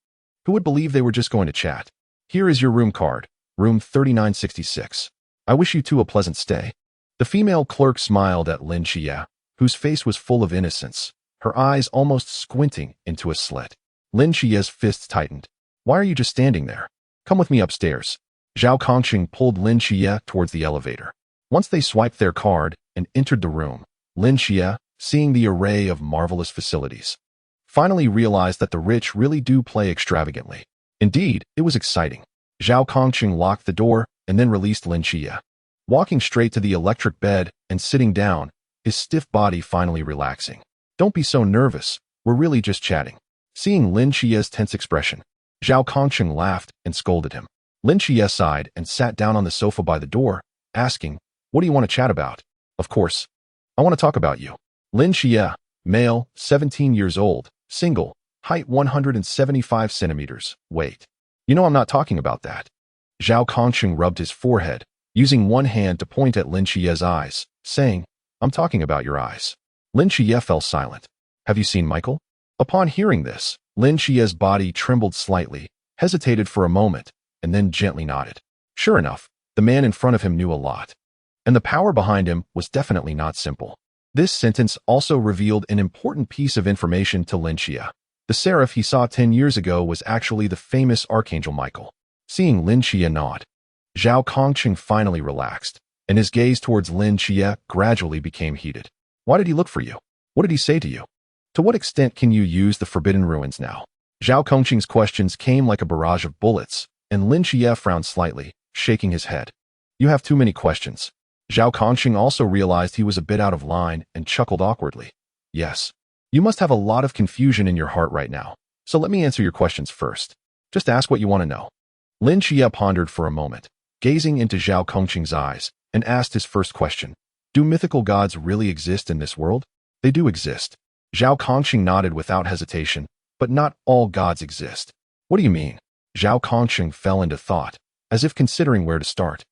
Who would believe they were just going to chat? Here is your room card, room 3966. I wish you two a pleasant stay. The female clerk smiled at Lin Xia, whose face was full of innocence, her eyes almost squinting into a slit. Lin Xia's fists tightened. Why are you just standing there? Come with me upstairs. Zhao Kongqing pulled Lin Xia towards the elevator. Once they swiped their card and entered the room, Lin Xia, seeing the array of marvelous facilities, finally realized that the rich really do play extravagantly. Indeed, it was exciting. Zhao Kongqing locked the door and then released Lin Xia. Walking straight to the electric bed and sitting down, his stiff body finally relaxing. Don't be so nervous, we're really just chatting. Seeing Lin Xia's tense expression, Zhao Kongqing laughed and scolded him. Lin Xia sighed and sat down on the sofa by the door, asking, what do you want to chat about? Of course. I want to talk about you. Lin Xia, male, 17 years old, single, height 175 centimeters, weight. You know I'm not talking about that. Zhao Kongqing rubbed his forehead, using one hand to point at Lin Xia's eyes, saying, I'm talking about your eyes. Lin Xia fell silent. Have you seen Michael? Upon hearing this, Lin Xia's body trembled slightly, hesitated for a moment, and then gently nodded. Sure enough, the man in front of him knew a lot. And the power behind him was definitely not simple. This sentence also revealed an important piece of information to Lin Xia. The seraph he saw 10 years ago was actually the famous Archangel Michael. Seeing Lin Xia nod, Zhao Kongqing finally relaxed, and his gaze towards Lin Xia gradually became heated. Why did he look for you? What did he say to you? To what extent can you use the Forbidden Ruins now? Zhao Kongqing's questions came like a barrage of bullets, and Lin Xia frowned slightly, shaking his head. You have too many questions. Zhao Kongqing also realized he was a bit out of line and chuckled awkwardly. Yes. You must have a lot of confusion in your heart right now, so let me answer your questions first. Just ask what you want to know. Lin Xia pondered for a moment, gazing into Zhao Kongqing's eyes, and asked his first question. Do mythical gods really exist in this world? They do exist. Zhao Kongqing nodded without hesitation, but not all gods exist. What do you mean? Zhao Kongqing fell into thought, as if considering where to start.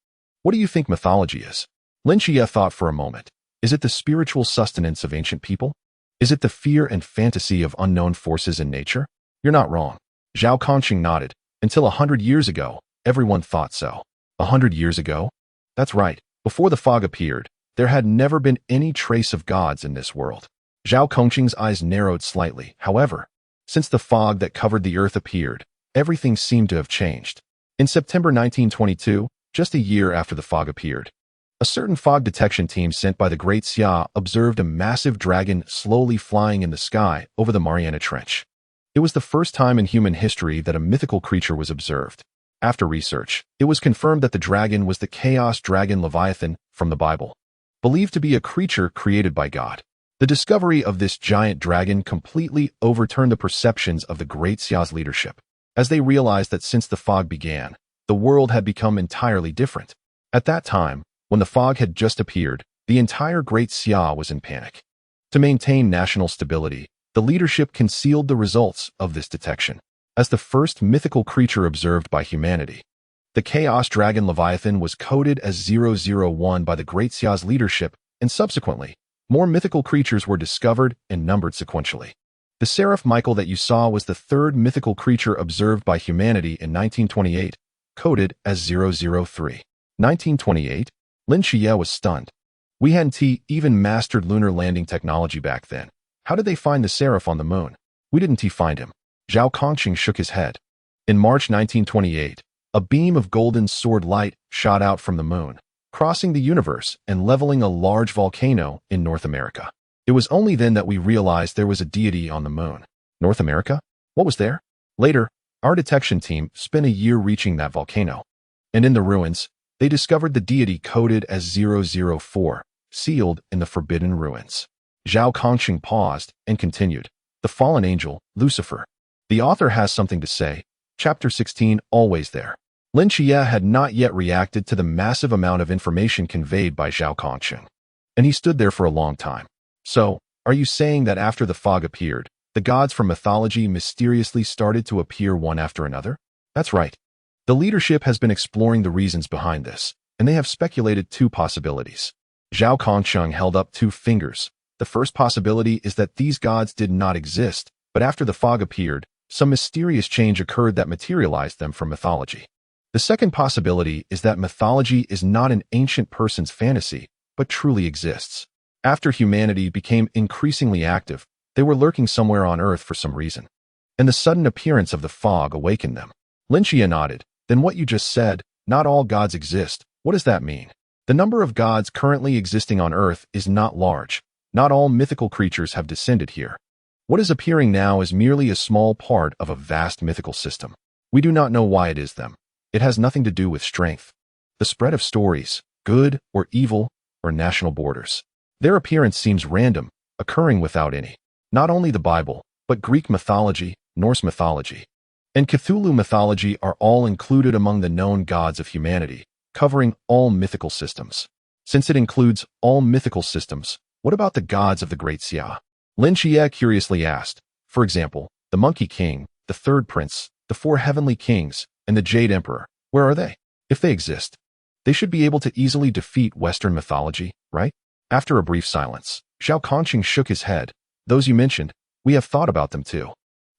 What do you think mythology is? Lin Xia thought for a moment. Is it the spiritual sustenance of ancient people? Is it the fear and fantasy of unknown forces in nature? You're not wrong. Zhao Kongqing nodded. Until 100 years ago, everyone thought so. 100 years ago? That's right. Before the fog appeared, there had never been any trace of gods in this world. Zhao Kongqing's eyes narrowed slightly. However, since the fog that covered the earth appeared, everything seemed to have changed. In September 1922, just a year after the fog appeared, a certain fog detection team sent by the Great Xia observed a massive dragon slowly flying in the sky over the Mariana Trench. It was the first time in human history that a mythical creature was observed. After research, it was confirmed that the dragon was the chaos dragon Leviathan from the Bible, believed to be a creature created by God. The discovery of this giant dragon completely overturned the perceptions of the Great Xia's leadership, as they realized that since the fog began, the world had become entirely different. At that time, when the fog had just appeared, the entire Great Xia was in panic. To maintain national stability, the leadership concealed the results of this detection. As the first mythical creature observed by humanity, the Chaos Dragon Leviathan was coded as 001 by the Great Xia's leadership, and subsequently, more mythical creatures were discovered and numbered sequentially. The Seraph Michael that you saw was the third mythical creature observed by humanity in 1928, coded as 003. 1928, Lin Xia was stunned. We hadn't even mastered lunar landing technology back then. How did they find the Seraph on the moon? We didn't find him. Zhao Kongqing shook his head. In March 1928, a beam of golden sword light shot out from the moon, crossing the universe and leveling a large volcano in North America. It was only then that we realized there was a deity on the moon. North America? What was there? Later, our detection team spent a year reaching that volcano. And in the ruins, they discovered the deity coded as 004, sealed in the Forbidden Ruins. Zhao Kongqing paused and continued. The fallen angel, Lucifer. The author has something to say. Chapter 16, always there. Lin Xia had not yet reacted to the massive amount of information conveyed by Zhao Kongqing, and he stood there for a long time. So, are you saying that after the fog appeared, the gods from mythology mysteriously started to appear one after another? That's right. The leadership has been exploring the reasons behind this, and they have speculated two possibilities. Zhao Kongqing held up two fingers. The first possibility is that these gods did not exist, but after the fog appeared, some mysterious change occurred that materialized them from mythology. The second possibility is that mythology is not an ancient person's fantasy, but truly exists. After humanity became increasingly active, they were lurking somewhere on Earth for some reason, and the sudden appearance of the fog awakened them. Lin Xia nodded. Then what you just said, not all gods exist, what does that mean? The number of gods currently existing on Earth is not large. Not all mythical creatures have descended here. What is appearing now is merely a small part of a vast mythical system. We do not know why it is them. It has nothing to do with strength, the spread of stories, good or evil, or national borders. Their appearance seems random, occurring without any. Not only the Bible, but Greek mythology, Norse mythology, and Cthulhu mythology are all included among the known gods of humanity, covering all mythical systems. Since it includes all mythical systems, what about the gods of the Great Xia? Lin Xia curiously asked. For example, the Monkey King, the Third Prince, the Four Heavenly Kings, and the Jade Emperor. Where are they? If they exist, they should be able to easily defeat Western mythology, right? After a brief silence, Zhao Kongqing shook his head. Those you mentioned, we have thought about them too.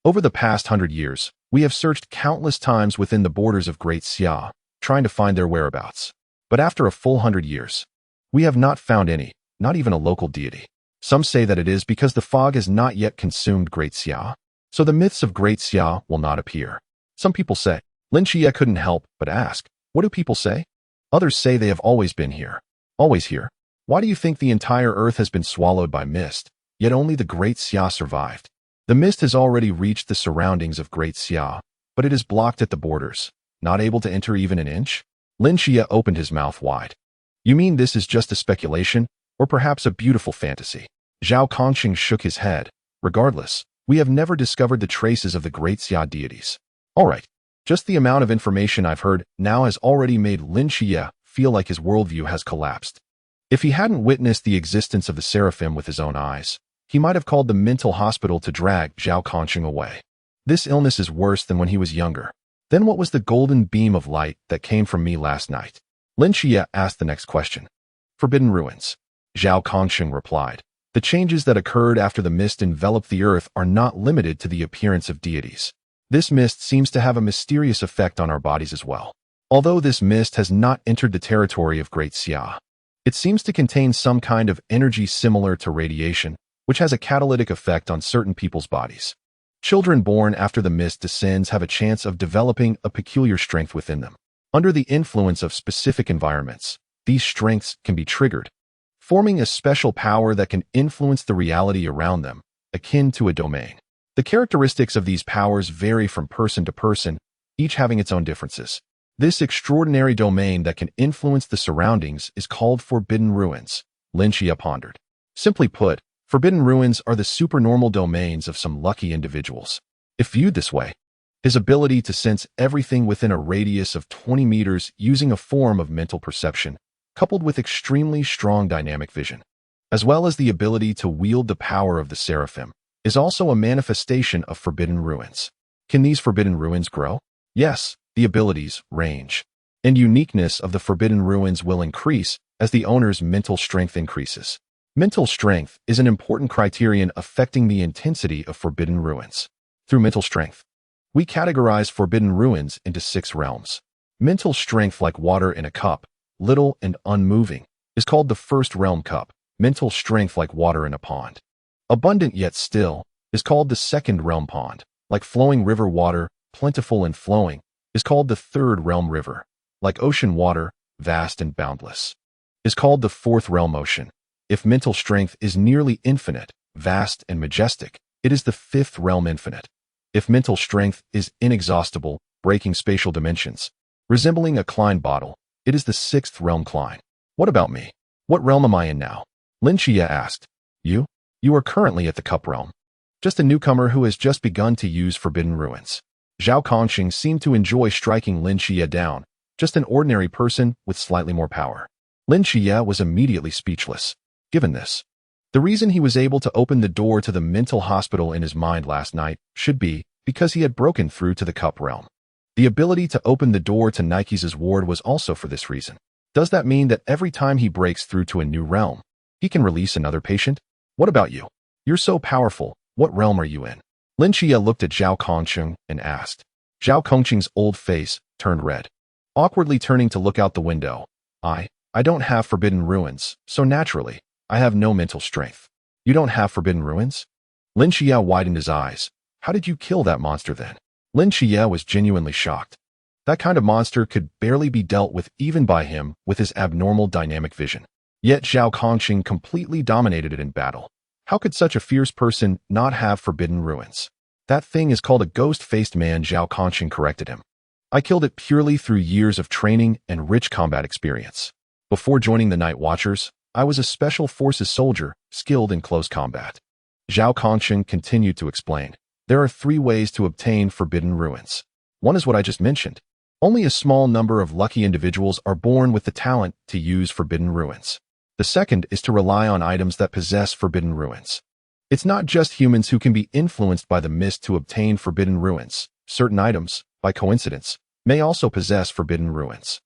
Over the past 100 years, we have searched countless times within the borders of Great Xia, trying to find their whereabouts. But after a full 100 years, we have not found any, not even a local deity. Some say that it is because the fog has not yet consumed Great Xia, so the myths of Great Xia will not appear. Some people say. Lin Xia couldn't help but ask, what do people say? Others say they have always been here. Always here. Why do you think the entire Earth has been swallowed by mist, yet only the Great Xia survived? The mist has already reached the surroundings of Great Xia, but it is blocked at the borders, not able to enter even an inch? Lin Xia opened his mouth wide. You mean this is just a speculation, or perhaps a beautiful fantasy? Zhao Kongqing shook his head. Regardless, we have never discovered the traces of the Great Xia deities. All right. Just the amount of information I've heard now has already made Lin Xia feel like his worldview has collapsed. If he hadn't witnessed the existence of the seraphim with his own eyes, he might have called the mental hospital to drag Zhao Kongqing away. This illness is worse than when he was younger. Then what was the golden beam of light that came from me last night? Lin Xia asked the next question. Forbidden Ruins. Zhao Kongqing replied. The changes that occurred after the mist enveloped the earth are not limited to the appearance of deities. This mist seems to have a mysterious effect on our bodies as well. Although this mist has not entered the territory of Great Xia, it seems to contain some kind of energy similar to radiation, which has a catalytic effect on certain people's bodies. Children born after the mist descends have a chance of developing a peculiar strength within them. Under the influence of specific environments, these strengths can be triggered, forming a special power that can influence the reality around them, akin to a domain. The characteristics of these powers vary from person to person, each having its own differences. This extraordinary domain that can influence the surroundings is called Forbidden Ruins, Lin Xia pondered. Simply put, Forbidden ruins are the supernormal domains of some lucky individuals. If viewed this way, his ability to sense everything within a radius of 20 meters using a form of mental perception, coupled with extremely strong dynamic vision, as well as the ability to wield the power of the seraphim, is also a manifestation of forbidden ruins. Can these forbidden ruins grow? Yes, the abilities range, and uniqueness of the forbidden ruins will increase as the owner's mental strength increases. Mental strength is an important criterion affecting the intensity of forbidden ruins. Through mental strength, we categorize forbidden ruins into 6 realms. Mental strength, like water in a cup, little and unmoving, is called the first realm cup. Mental strength, like water in a pond, abundant yet still, is called the second realm pond. Like flowing river water, plentiful and flowing, is called the third realm river. Like ocean water, vast and boundless, is called the fourth realm ocean. If mental strength is nearly infinite, vast and majestic, it is the fifth realm infinite. If mental strength is inexhaustible, breaking spatial dimensions, resembling a Klein bottle, it is the sixth realm Klein. What about me? What realm am I in now? Lin Xia asked. You? You are currently at the cup realm. Just a newcomer who has just begun to use forbidden ruins. Zhao Kongqing seemed to enjoy striking Lin Xia down, just an ordinary person with slightly more power. Lin Xia was immediately speechless. Given this, the reason he was able to open the door to the mental hospital in his mind last night should be because he had broken through to the cup realm. The ability to open the door to Nike's ward was also for this reason. Does that mean that every time he breaks through to a new realm, he can release another patient? What about you? You're so powerful. What realm are you in? Lin Xia looked at Zhao Kongqing and asked. Zhao Kongqing's old face turned red, awkwardly turning to look out the window. I don't have forbidden ruins, so naturally, I have no mental strength. You don't have forbidden ruins? Lin Xia widened his eyes. How did you kill that monster then? Lin Xia was genuinely shocked. That kind of monster could barely be dealt with even by him with his abnormal dynamic vision. Yet Zhao Kongqing completely dominated it in battle. How could such a fierce person not have forbidden ruins? That thing is called a ghost-faced man, Zhao Kongqing corrected him. I killed it purely through years of training and rich combat experience. Before joining the Night Watchers, I was a special forces soldier, skilled in close combat. Zhao Kongqing continued to explain. There are 3 ways to obtain forbidden ruins. One is what I just mentioned. Only a small number of lucky individuals are born with the talent to use forbidden ruins. The second is to rely on items that possess forbidden ruins. It's not just humans who can be influenced by the mist to obtain forbidden ruins. Certain items, by coincidence, may also possess forbidden ruins.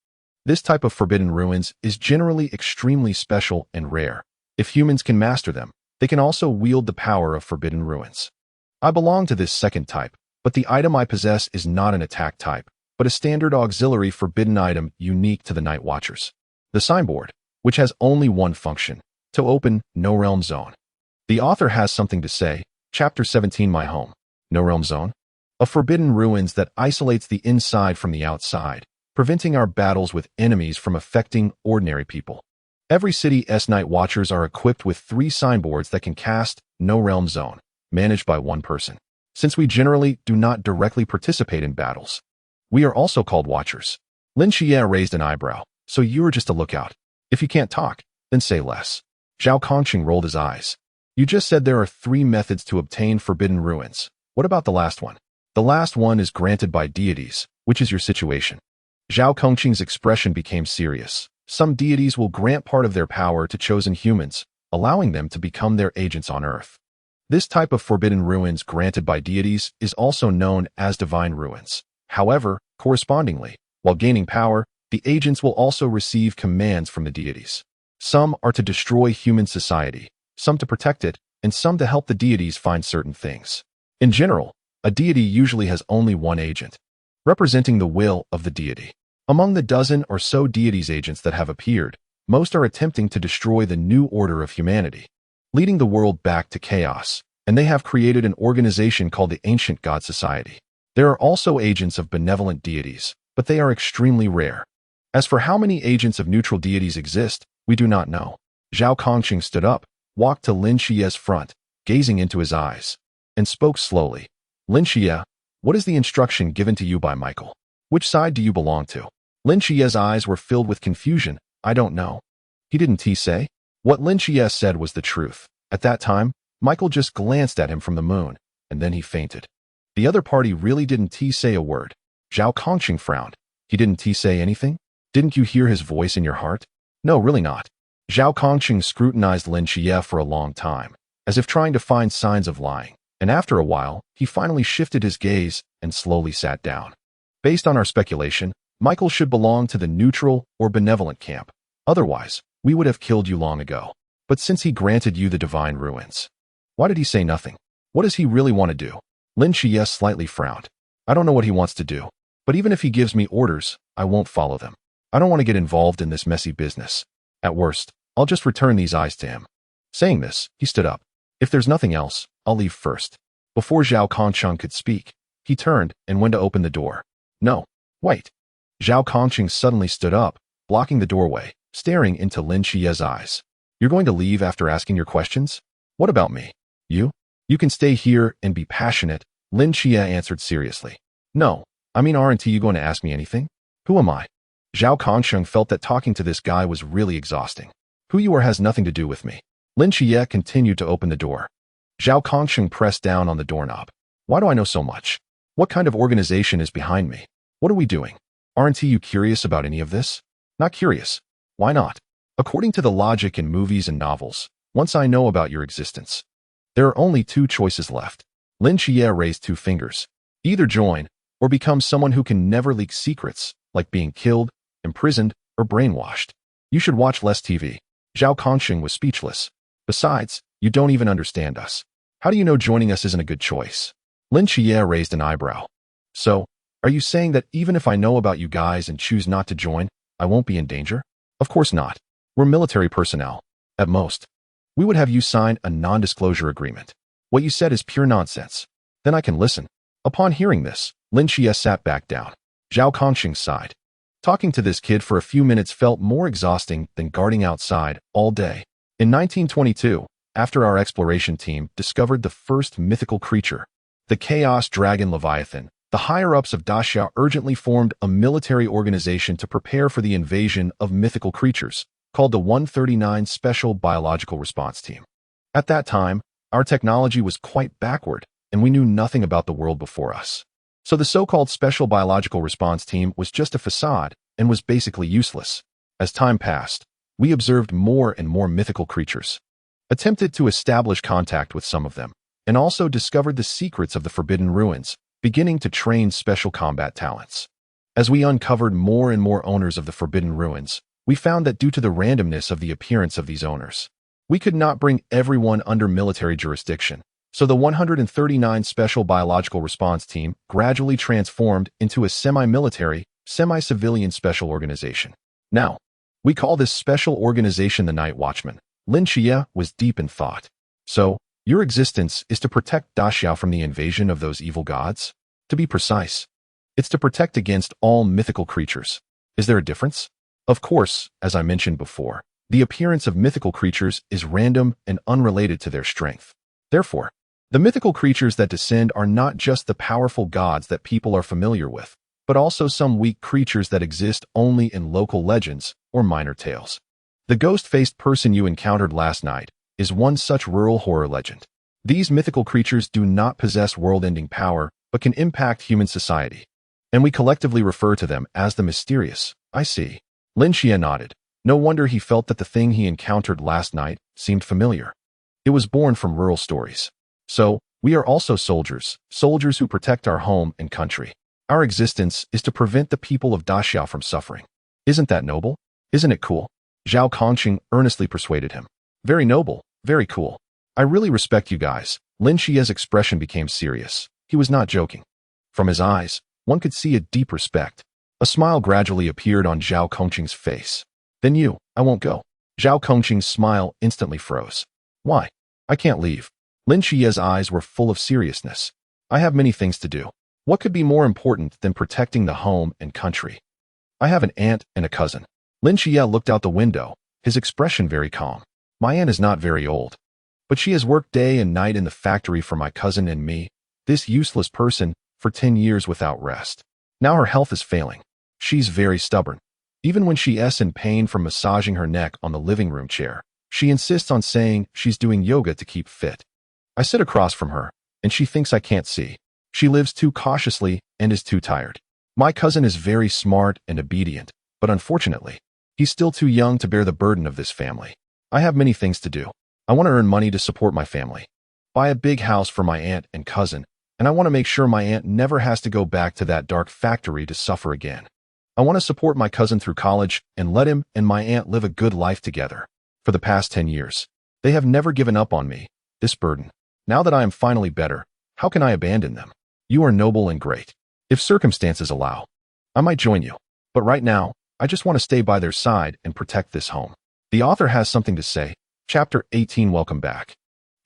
This type of forbidden ruins is generally extremely special and rare. If humans can master them, they can also wield the power of forbidden ruins. I belong to this second type, but the item I possess is not an attack type, but a standard auxiliary forbidden item unique to the Night Watchers. The signboard, which has only one function, to open No Realm Zone. The author has something to say. Chapter 17, My Home. No Realm Zone? A forbidden ruins that isolates the inside from the outside, preventing our battles with enemies from affecting ordinary people. Every city's Night Watchers are equipped with 3 signboards that can cast No Realm Zone, managed by one person. Since we generally do not directly participate in battles, we are also called Watchers. Lin Xia raised an eyebrow. So you are just a lookout. If you can't talk, then say less. Zhao Kongqing rolled his eyes. You just said there are 3 methods to obtain forbidden ruins. What about the last one? The last one is granted by deities. Which is your situation? Zhao Kongqing's expression became serious. Some deities will grant part of their power to chosen humans, allowing them to become their agents on Earth. This type of forbidden ruins granted by deities is also known as divine ruins. However, correspondingly, while gaining power, the agents will also receive commands from the deities. Some are to destroy human society, some to protect it, and some to help the deities find certain things. In general, a deity usually has only one agent, representing the will of the deity. Among the dozen or so deities agents that have appeared, most are attempting to destroy the new order of humanity, leading the world back to chaos, and they have created an organization called the Ancient God Society. There are also agents of benevolent deities, but they are extremely rare. As for how many agents of neutral deities exist, we do not know. Zhao Kongqing stood up, walked to Lin Xia's front, gazing into his eyes, and spoke slowly. Lin Xia, what is the instruction given to you by Michael? Which side do you belong to? Lin Xia's eyes were filled with confusion. I don't know. He didn't say? What Lin Xia said was the truth. At that time, Michael just glanced at him from the moon, and then he fainted. The other party really didn't say a word. Zhao Kongqing frowned. He didn't say anything? Didn't you hear his voice in your heart? No, really not. Zhao Kongqing scrutinized Lin Xia for a long time, as if trying to find signs of lying, and after a while, he finally shifted his gaze and slowly sat down. Based on our speculation, Michael should belong to the neutral or benevolent camp. Otherwise, we would have killed you long ago. But since he granted you the divine ruins, why did he say nothing? What does he really want to do? Lin Xia slightly frowned. I don't know what he wants to do, but even if he gives me orders, I won't follow them. I don't want to get involved in this messy business. At worst, I'll just return these eyes to him. Saying this, he stood up. If there's nothing else, I'll leave first. Before Zhao Kongqing could speak, he turned and went to open the door. No, wait. Zhao Kongqing suddenly stood up, blocking the doorway, staring into Lin Xia's eyes. You're going to leave after asking your questions? What about me? You? You can stay here and be passionate, Lin Xia answered seriously. No, I mean, aren't you going to ask me anything? Who am I? Zhao Kongqing felt that talking to this guy was really exhausting. Who you are has nothing to do with me. Lin Xia continued to open the door. Zhao Kongqing pressed down on the doorknob. Why do I know so much? What kind of organization is behind me? What are we doing? Aren't you curious about any of this? Not curious. Why not? According to the logic in movies and novels, once I know about your existence, there are only two choices left. Lin Xia raised two fingers. Either join, or become someone who can never leak secrets, like being killed, imprisoned, or brainwashed. You should watch less TV. Zhao Kongqing was speechless. Besides, you don't even understand us. How do you know joining us isn't a good choice? Lin Xia raised an eyebrow. So, are you saying that even if I know about you guys and choose not to join, I won't be in danger? Of course not. We're military personnel. At most, we would have you sign a non-disclosure agreement. What you said is pure nonsense. Then I can listen. Upon hearing this, Lin Xia sat back down. Zhao Kongqing sighed. Talking to this kid for a few minutes felt more exhausting than guarding outside all day. In 1922, after our exploration team discovered the first mythical creature, the Chaos Dragon Leviathan, the higher-ups of Daxia urgently formed a military organization to prepare for the invasion of mythical creatures, called the 139 Special Biological Response Team. At that time, our technology was quite backward, and we knew nothing about the world before us. So the so-called Special Biological Response Team was just a facade and was basically useless. As time passed, we observed more and more mythical creatures, attempted to establish contact with some of them, and also discovered the secrets of the Forbidden Ruins, beginning to train special combat talents. As we uncovered more and more owners of the Forbidden Ruins, we found that due to the randomness of the appearance of these owners, we could not bring everyone under military jurisdiction, so the 139 Special Biological Response Team gradually transformed into a semi-military, semi-civilian special organization. Now, we call this special organization the Night Watchman. Lin Xia was deep in thought. So, your existence is to protect Daxia from the invasion of those evil gods? To be precise, it's to protect against all mythical creatures. Is there a difference? Of course, as I mentioned before, the appearance of mythical creatures is random and unrelated to their strength. Therefore, the mythical creatures that descend are not just the powerful gods that people are familiar with, but also some weak creatures that exist only in local legends or minor tales. The ghost-faced person you encountered last night is one such rural horror legend. These mythical creatures do not possess world-ending power, but can impact human society, and we collectively refer to them as the mysterious. I see. Lin Xia nodded. No wonder he felt that the thing he encountered last night seemed familiar. It was born from rural stories. So, we are also soldiers who protect our home and country. Our existence is to prevent the people of Daxia from suffering. Isn't that noble? Isn't it cool? Zhao Kongqing earnestly persuaded him. Very noble, very cool. I really respect you guys. Lin Xia's expression became serious. He was not joking. From his eyes, one could see a deep respect. A smile gradually appeared on Zhao Kongqing's face. Then you, I won't go. Zhao Kongqing's smile instantly froze. Why? I can't leave. Lin Xia's eyes were full of seriousness. I have many things to do. What could be more important than protecting the home and country? I have an aunt and a cousin. Lin Xia looked out the window, his expression very calm. My aunt is not very old, but she has worked day and night in the factory for my cousin and me, this useless person, for 10 years without rest. Now her health is failing. She's very stubborn. Even when she is in pain from massaging her neck on the living room chair, She insists on saying she's doing yoga to keep fit. I sit across from her, and she thinks I can't see. She lives too cautiously and is too tired. My cousin is very smart and obedient, but unfortunately, he's still too young to bear the burden of this family. I have many things to do. I want to earn money to support my family, buy a big house for my aunt and cousin, and I want to make sure my aunt never has to go back to that dark factory to suffer again. I want to support my cousin through college and let him and my aunt live a good life together. For the past 10 years, they have never given up on me, this burden. Now that I am finally better, how can I abandon them? You are noble and great. If circumstances allow, I might join you. But right now, I just want to stay by their side and protect this home. The author has something to say. Chapter 18. Welcome back.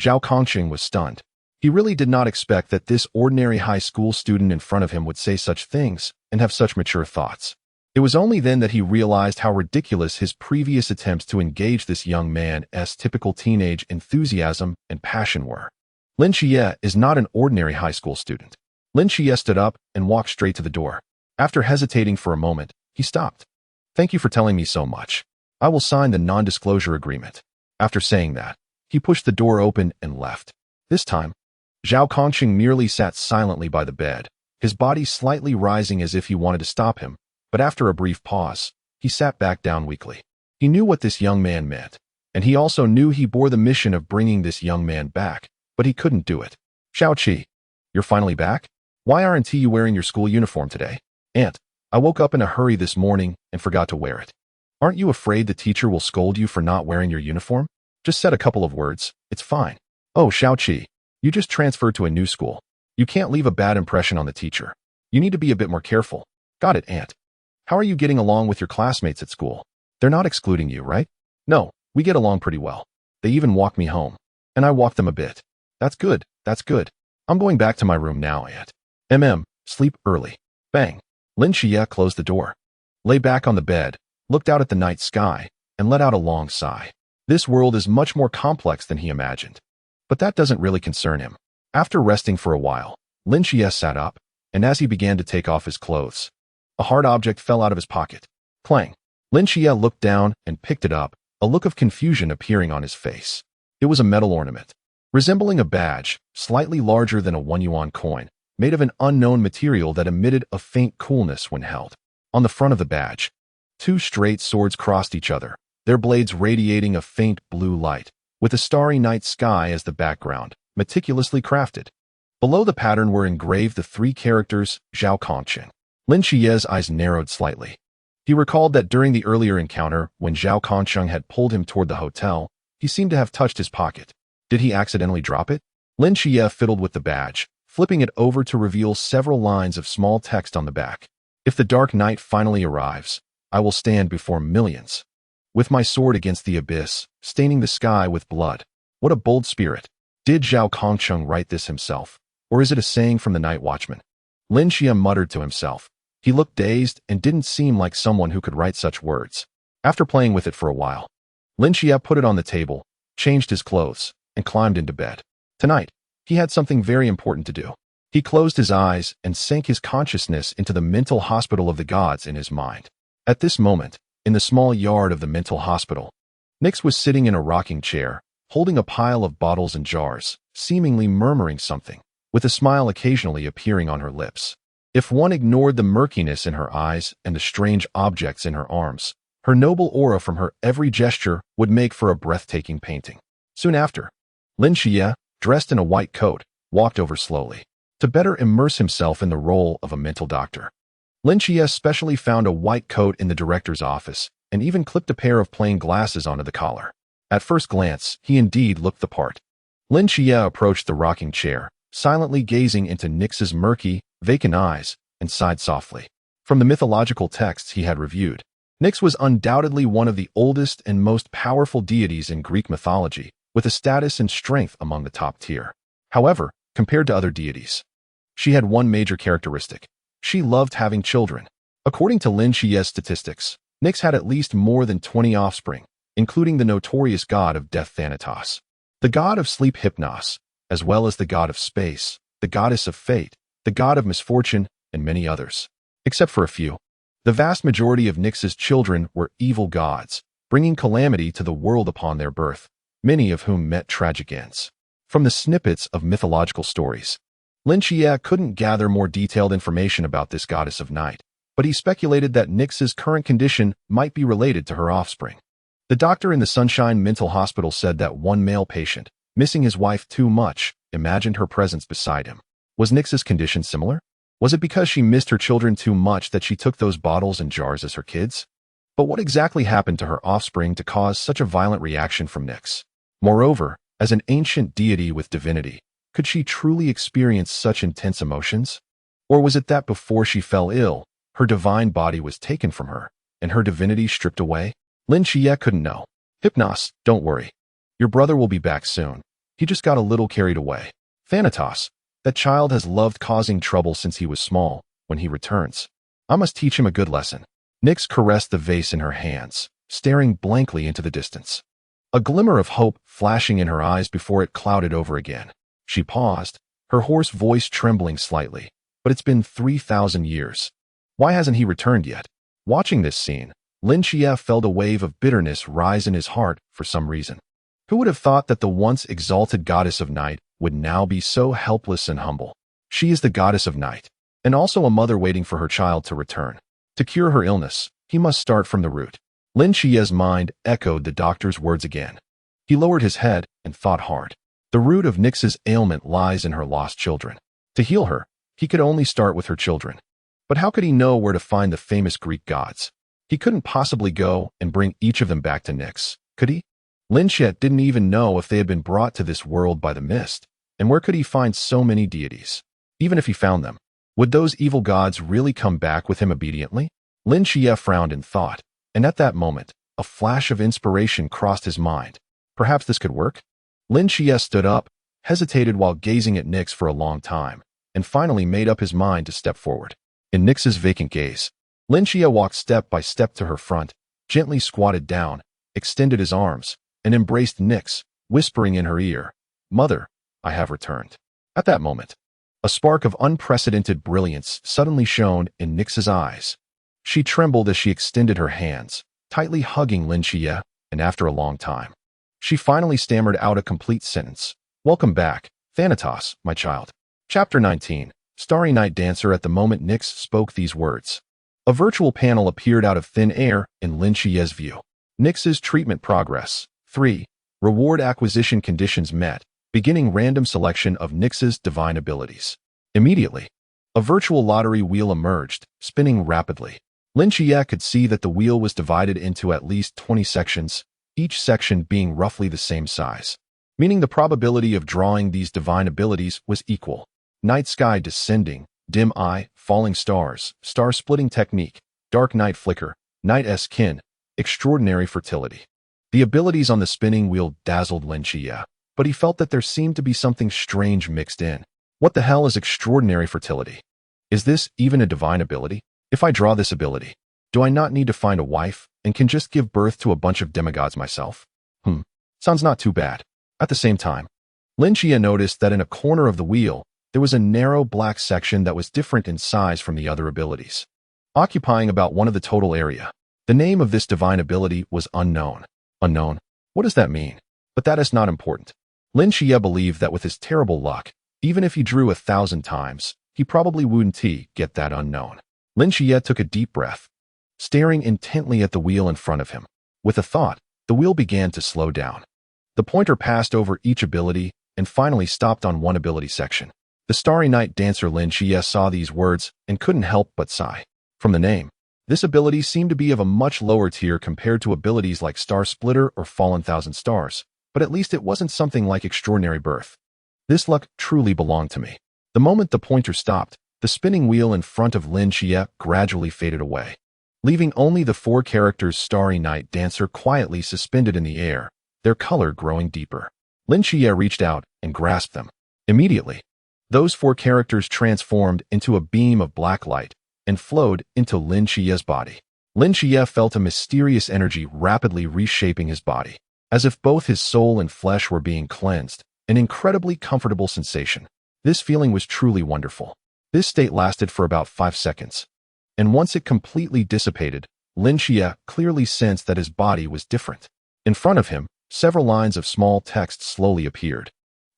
Zhao Kongqing was stunned. He really did not expect that this ordinary high school student in front of him would say such things and have such mature thoughts. It was only then that he realized how ridiculous his previous attempts to engage this young man's typical teenage enthusiasm and passion were. Lin Xia is not an ordinary high school student. Lin Xia stood up and walked straight to the door. After hesitating for a moment, he stopped. Thank you for telling me so much. I will sign the non-disclosure agreement. After saying that, he pushed the door open and left. This time, Zhao Kongqing merely sat silently by the bed, his body slightly rising as if he wanted to stop him, but after a brief pause, he sat back down weakly. He knew what this young man meant, and he also knew he bore the mission of bringing this young man back, but he couldn't do it. Xiaoqi, you're finally back? Why aren't you wearing your school uniform today? Aunt, I woke up in a hurry this morning and forgot to wear it. Aren't you afraid the teacher will scold you for not wearing your uniform? Just said a couple of words, it's fine. Oh, Xiaoqi, you just transferred to a new school. You can't leave a bad impression on the teacher. You need to be a bit more careful. Got it, Aunt. How are you getting along with your classmates at school? They're not excluding you, right? No, we get along pretty well. They even walk me home. And I walk them a bit. That's good, that's good. I'm going back to my room now, Aunt. Sleep early. Bang. Lin Xia closed the door, lay back on the bed, looked out at the night sky, and let out a long sigh. This world is much more complex than he imagined. But that doesn't really concern him. After resting for a while, Lin Xia sat up, and as he began to take off his clothes, a hard object fell out of his pocket. Clang. Lin Xia looked down and picked it up, a look of confusion appearing on his face. It was a metal ornament, resembling a badge, slightly larger than a 1 yuan coin, made of an unknown material that emitted a faint coolness when held. On the front of the badge, 2 straight swords crossed each other, their blades radiating a faint blue light, with a starry night sky as the background, meticulously crafted. Below the pattern were engraved the 3 characters, Zhao Kongqing. Lin Xia's eyes narrowed slightly. He recalled that during the earlier encounter, when Zhao Kongqing had pulled him toward the hotel, he seemed to have touched his pocket. Did he accidentally drop it? Lin Xia fiddled with the badge, flipping it over to reveal several lines of small text on the back. If the dark night finally arrives, I will stand before millions, with my sword against the abyss, staining the sky with blood. What a bold spirit. Did Zhao Kongqing write this himself, or is it a saying from the night watchman? Lin Xia muttered to himself. He looked dazed and didn't seem like someone who could write such words. After playing with it for a while, Lin Xia put it on the table, changed his clothes, and climbed into bed. Tonight, he had something very important to do. He closed his eyes and sank his consciousness into the mental hospital of the gods in his mind. At this moment, in the small yard of the mental hospital, Nyx was sitting in a rocking chair, holding a pile of bottles and jars, seemingly murmuring something, with a smile occasionally appearing on her lips. If one ignored the murkiness in her eyes and the strange objects in her arms, her noble aura from her every gesture would make for a breathtaking painting. Soon after, Lin Xia, dressed in a white coat, walked over slowly, to better immerse himself in the role of a mental doctor. Lin Xia specially found a white coat in the director's office, and even clipped a pair of plain glasses onto the collar. At first glance, he indeed looked the part. Lin Xia approached the rocking chair, silently gazing into Nyx's murky, vacant eyes, and sighed softly. From the mythological texts he had reviewed, Nyx was undoubtedly one of the oldest and most powerful deities in Greek mythology, with a status and strength among the top tier. However, compared to other deities, she had one major characteristic. She loved having children. According to Lin Xia's statistics, Nyx had at least more than 20 offspring, including the notorious god of death Thanatos, the god of sleep Hypnos, as well as the god of space, the goddess of fate, the god of misfortune, and many others. Except for a few, the vast majority of Nyx's children were evil gods, bringing calamity to the world upon their birth, many of whom met tragic ends. From the snippets of mythological stories, Lin Xia couldn't gather more detailed information about this goddess of night, but he speculated that Nix's current condition might be related to her offspring. The doctor in the Sunshine Mental Hospital said that one male patient, missing his wife too much, imagined her presence beside him. Was Nix's condition similar? Was it because she missed her children too much that she took those bottles and jars as her kids? But what exactly happened to her offspring to cause such a violent reaction from Nix? Moreover, as an ancient deity with divinity, could she truly experience such intense emotions? Or was it that before she fell ill, her divine body was taken from her, and her divinity stripped away? Lin Xia couldn't know. Hypnos, don't worry. Your brother will be back soon. He just got a little carried away. Thanatos, that child has loved causing trouble since he was small. When he returns, I must teach him a good lesson. Nix caressed the vase in her hands, staring blankly into the distance. A glimmer of hope flashing in her eyes before it clouded over again. She paused, her hoarse voice trembling slightly. But it's been 3,000 years. Why hasn't he returned yet? Watching this scene, Lin Xia felt a wave of bitterness rise in his heart for some reason. Who would have thought that the once exalted goddess of night would now be so helpless and humble? She is the goddess of night, and also a mother waiting for her child to return. To cure her illness, he must start from the root. Lin Xia's mind echoed the doctor's words again. He lowered his head and thought hard. The root of Nix's ailment lies in her lost children. To heal her, he could only start with her children. But how could he know where to find the famous Greek gods? He couldn't possibly go and bring each of them back to Nix, could he? Lin Xia didn't even know if they had been brought to this world by the mist, and where could he find so many deities? Even if he found them, would those evil gods really come back with him obediently? Lin Xia frowned in thought, and at that moment, a flash of inspiration crossed his mind. Perhaps this could work? Lin Xia stood up, hesitated while gazing at Nix for a long time, and finally made up his mind to step forward. In Nix's vacant gaze, Lin Xia walked step by step to her front, gently squatted down, extended his arms, and embraced Nix, whispering in her ear, "Mother, I have returned." At that moment, a spark of unprecedented brilliance suddenly shone in Nix's eyes. She trembled as she extended her hands, tightly hugging Lin Xia, and after a long time, she finally stammered out a complete sentence. "Welcome back, Thanatos, my child." Chapter 19. Starry Night Dancer. At the moment Nix spoke these words, a virtual panel appeared out of thin air in Lin Xia's view. Nix's treatment progress. 3. Reward acquisition conditions met, beginning random selection of Nix's divine abilities. Immediately, a virtual lottery wheel emerged, spinning rapidly. Lin Xia could see that the wheel was divided into at least 20 sections, each section being roughly the same size, meaning the probability of drawing these divine abilities was equal. Night sky descending, dim eye, falling stars, star splitting technique, dark night flicker, night kin, extraordinary fertility. The abilities on the spinning wheel dazzled Lin Xia, but he felt that there seemed to be something strange mixed in. What the hell is extraordinary fertility? Is this even a divine ability? If I draw this ability, do I not need to find a wife and can just give birth to a bunch of demigods myself? Sounds not too bad. At the same time, Lin Xia noticed that in a corner of the wheel, there was a narrow black section that was different in size from the other abilities, occupying about one of the total area. The name of this divine ability was unknown. Unknown? What does that mean? But that is not important. Lin Xia believed that with his terrible luck, even if he drew 1,000 times, he probably wouldn't get that unknown. Lin Xia took a deep breath, staring intently at the wheel in front of him. With a thought, the wheel began to slow down. The pointer passed over each ability and finally stopped on one ability section. The Starry Night Dancer. Lin Xia saw these words and couldn't help but sigh. From the name, this ability seemed to be of a much lower tier compared to abilities like Star Splitter or Fallen Thousand Stars, but at least it wasn't something like Extraordinary Birth. This luck truly belonged to me. The moment the pointer stopped, the spinning wheel in front of Lin Xia gradually faded away, leaving only the 4 characters Starry Night Dancer quietly suspended in the air, their color growing deeper. Lin Xia reached out and grasped them. Immediately, those 4 characters transformed into a beam of black light and flowed into Lin Xia's body. Lin Xia felt a mysterious energy rapidly reshaping his body, as if both his soul and flesh were being cleansed, an incredibly comfortable sensation. This feeling was truly wonderful. This state lasted for about 5 seconds, and once it completely dissipated, Lin Xia clearly sensed that his body was different. In front of him, several lines of small text slowly appeared.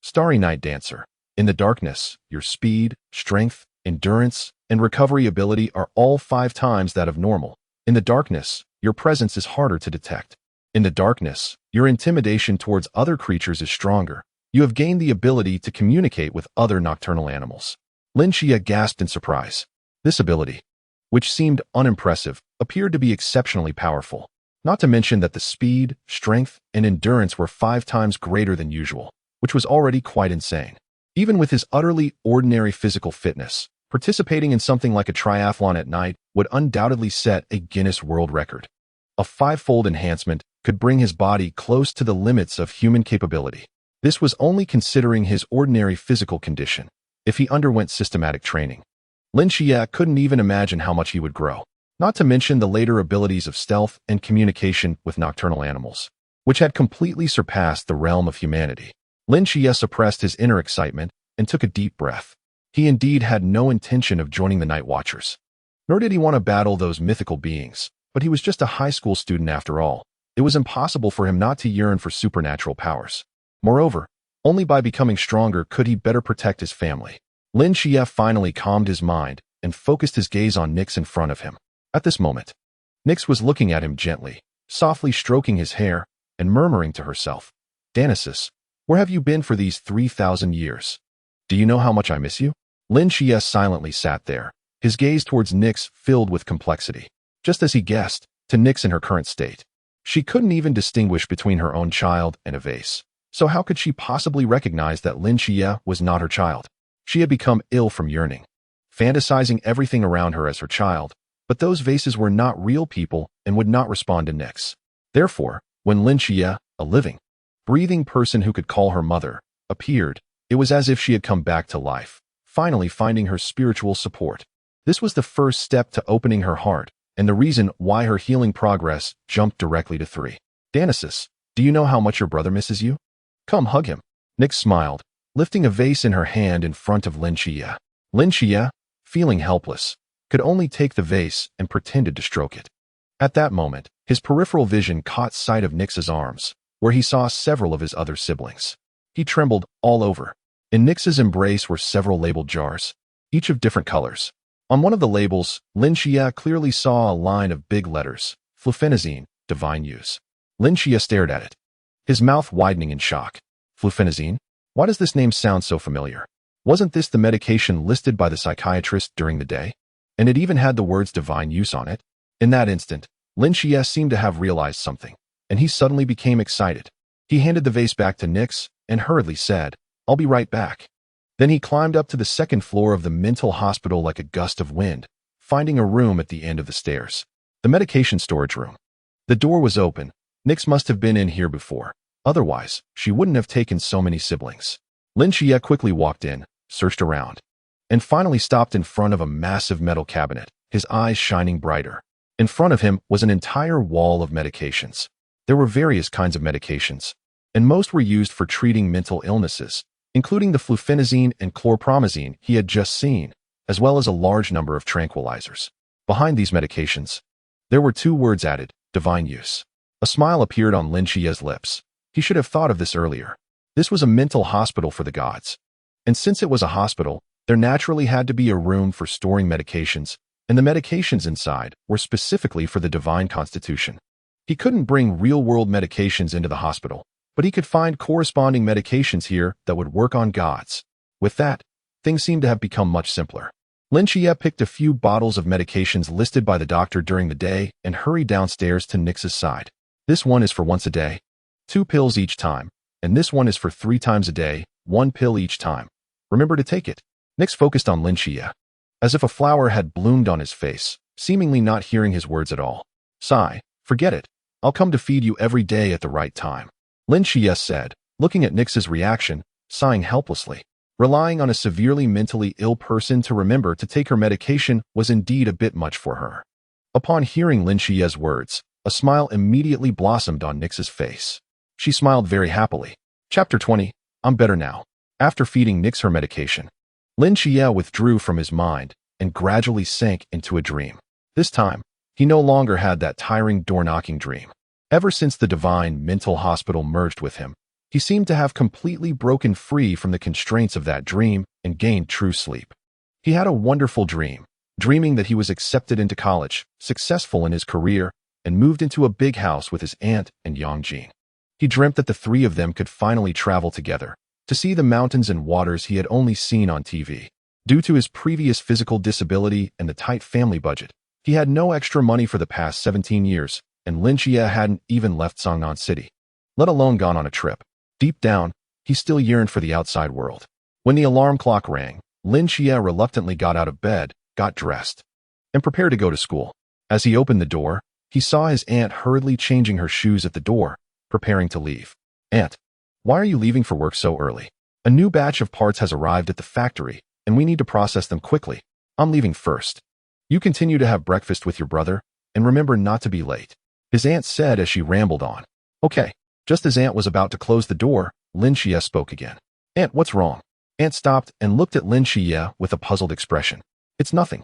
Starry Night Dancer. In the darkness, your speed, strength, endurance, and recovery ability are all 5 times that of normal. In the darkness, your presence is harder to detect. In the darkness, your intimidation towards other creatures is stronger. You have gained the ability to communicate with other nocturnal animals. Lin Xia gasped in surprise. This ability, which seemed unimpressive, appeared to be exceptionally powerful. Not to mention that the speed, strength, and endurance were 5 times greater than usual, which was already quite insane. Even with his utterly ordinary physical fitness, participating in something like a triathlon at night would undoubtedly set a Guinness World Record. A 5-fold enhancement could bring his body close to the limits of human capability. This was only considering his ordinary physical condition. If he underwent systematic training, Lin Xia couldn't even imagine how much he would grow. Not to mention the later abilities of stealth and communication with nocturnal animals, which had completely surpassed the realm of humanity. Lin Xia suppressed his inner excitement and took a deep breath. He indeed had no intention of joining the Night Watchers. Nor did he want to battle those mythical beings, but he was just a high school student after all. It was impossible for him not to yearn for supernatural powers. Moreover, only by becoming stronger could he better protect his family. Lin Xia finally calmed his mind and focused his gaze on Nyx in front of him. At this moment, Nyx was looking at him gently, softly stroking his hair and murmuring to herself, "Dionysus, where have you been for these 3,000 years? Do you know how much I miss you?" Lin Xia silently sat there, his gaze towards Nyx filled with complexity. Just as he guessed, to Nyx in her current state. She couldn't even distinguish between her own child and a vase. So how could she possibly recognize that Lin Xia was not her child? She had become ill from yearning, fantasizing everything around her as her child, but those vases were not real people and would not respond to Nyx. Therefore, when Lin Xia, a living, breathing person who could call her mother, appeared, it was as if she had come back to life, finally finding her spiritual support. This was the first step to opening her heart, and the reason why her healing progress jumped directly to 3. "Dionysus, do you know how much your brother misses you? Come hug him." Nyx smiled, lifting a vase in her hand in front of Lin Xia. Lin Xia, feeling helpless, could only take the vase and pretended to stroke it. At that moment, his peripheral vision caught sight of Nyx's arms, where he saw several of his other siblings. He trembled all over. In Nyx's embrace were several labeled jars, each of different colors. On one of the labels, Lin Xia clearly saw a line of big letters, flufenazine, divine use. Lin Xia stared at it, his mouth widening in shock. Flufenazine? Why does this name sound so familiar? Wasn't this the medication listed by the psychiatrist during the day? And it even had the words divine use on it? In that instant, Lin Xia seemed to have realized something, and he suddenly became excited. He handed the vase back to Nyx and hurriedly said, "I'll be right back." Then he climbed up to the 2nd floor of the mental hospital like a gust of wind, finding a room at the end of the stairs. The medication storage room. The door was open. Nyx must have been in here before. Otherwise, she wouldn't have taken so many siblings. Lin Xia quickly walked in, searched around, and finally stopped in front of a massive metal cabinet, his eyes shining brighter. In front of him was an entire wall of medications. There were various kinds of medications, and most were used for treating mental illnesses, including the flufenazine and chlorpromazine he had just seen, as well as a large number of tranquilizers. Behind these medications, there were 2 words added, divine use. A smile appeared on Lin Xia's lips. He should have thought of this earlier. This was a mental hospital for the gods. And since it was a hospital, there naturally had to be a room for storing medications, and the medications inside were specifically for the divine constitution. He couldn't bring real-world medications into the hospital, but he could find corresponding medications here that would work on gods. With that, things seemed to have become much simpler. Lin Xia picked a few bottles of medications listed by the doctor during the day and hurried downstairs to Nyx's side. This one is for once a day, 2 pills each time, and this one is for 3 times a day, 1 pill each time. Remember to take it. Nyx focused on Lin Xia, as if a flower had bloomed on his face, seemingly not hearing his words at all. "Sigh, forget it. I'll come to feed you every day at the right time," Lin Xia said, looking at Nyx's reaction, sighing helplessly. Relying on a severely mentally ill person to remember to take her medication was indeed a bit much for her. Upon hearing Lin Xia's words, a smile immediately blossomed on Nyx's face. She smiled very happily. Chapter 20, I'm better now. After feeding Nyx her medication, Lin Xia withdrew from his mind and gradually sank into a dream. This time, He no longer had that tiring door-knocking dream. Ever since the divine mental hospital merged with him, he seemed to have completely broken free from the constraints of that dream and gained true sleep. He had a wonderful dream, dreaming that he was accepted into college, successful in his career, and moved into a big house with his aunt and Yongjin. He dreamt that the three of them could finally travel together, to see the mountains and waters he had only seen on TV. Due to his previous physical disability and the tight family budget, he had no extra money for the past 17 years, and Xia hadn't even left Songnan City, let alone gone on a trip. Deep down, he still yearned for the outside world. When the alarm clock rang, Xia reluctantly got out of bed, got dressed, and prepared to go to school. As he opened the door, he saw his aunt hurriedly changing her shoes at the door, preparing to leave. "Aunt, why are you leaving for work so early? A new batch of parts has arrived at the factory, and we need to process them quickly. I'm leaving first. You continue to have breakfast with your brother, and remember not to be late," his aunt said as she rambled on. "Okay." Just as Aunt was about to close the door, Xia spoke again. "Aunt, what's wrong?" Aunt stopped and looked at Xia with a puzzled expression. "It's nothing."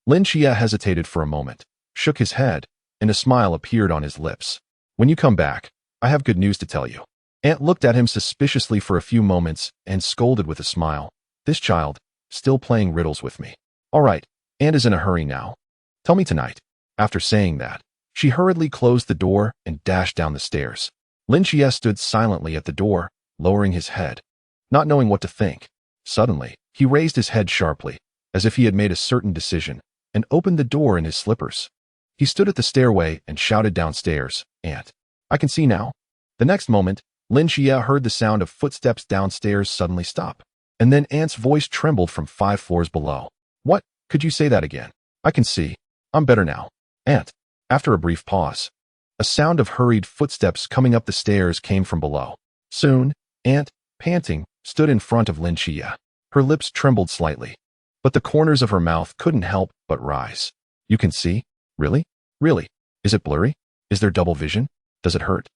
Xia hesitated for a moment, shook his head, and a smile appeared on his lips. "When you come back, I have good news to tell you." Aunt looked at him suspiciously for a few moments and scolded with a smile. "This child, still playing riddles with me. All right, Aunt is in a hurry now. Tell me tonight." After saying that, she hurriedly closed the door and dashed down the stairs. Xia stood silently at the door, lowering his head, not knowing what to think. Suddenly, he raised his head sharply, as if he had made a certain decision, and opened the door in his slippers. He stood at the stairway and shouted downstairs, "Aunt, I can see now." The next moment, Xia heard the sound of footsteps downstairs suddenly stop, and then Aunt's voice trembled from 5 floors below. "What? Could you say that again?" "I can see. I'm better now, Aunt." After a brief pause, a sound of hurried footsteps coming up the stairs came from below. Soon, Aunt, panting, stood in front of Xia. Her lips trembled slightly, but the corners of her mouth couldn't help but rise. "You can see? Really? Really? Is it blurry? Is there double vision? Does it hurt?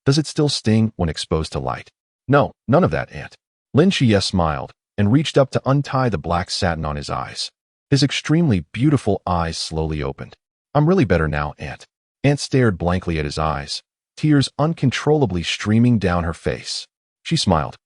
Does it still sting when exposed to light?" "No, none of that, Aunt." Xia smiled and reached up to untie the black satin on his eyes. His extremely beautiful eyes slowly opened. "I'm really better now, Aunt." Aunt stared blankly at his eyes, tears uncontrollably streaming down her face. She smiled,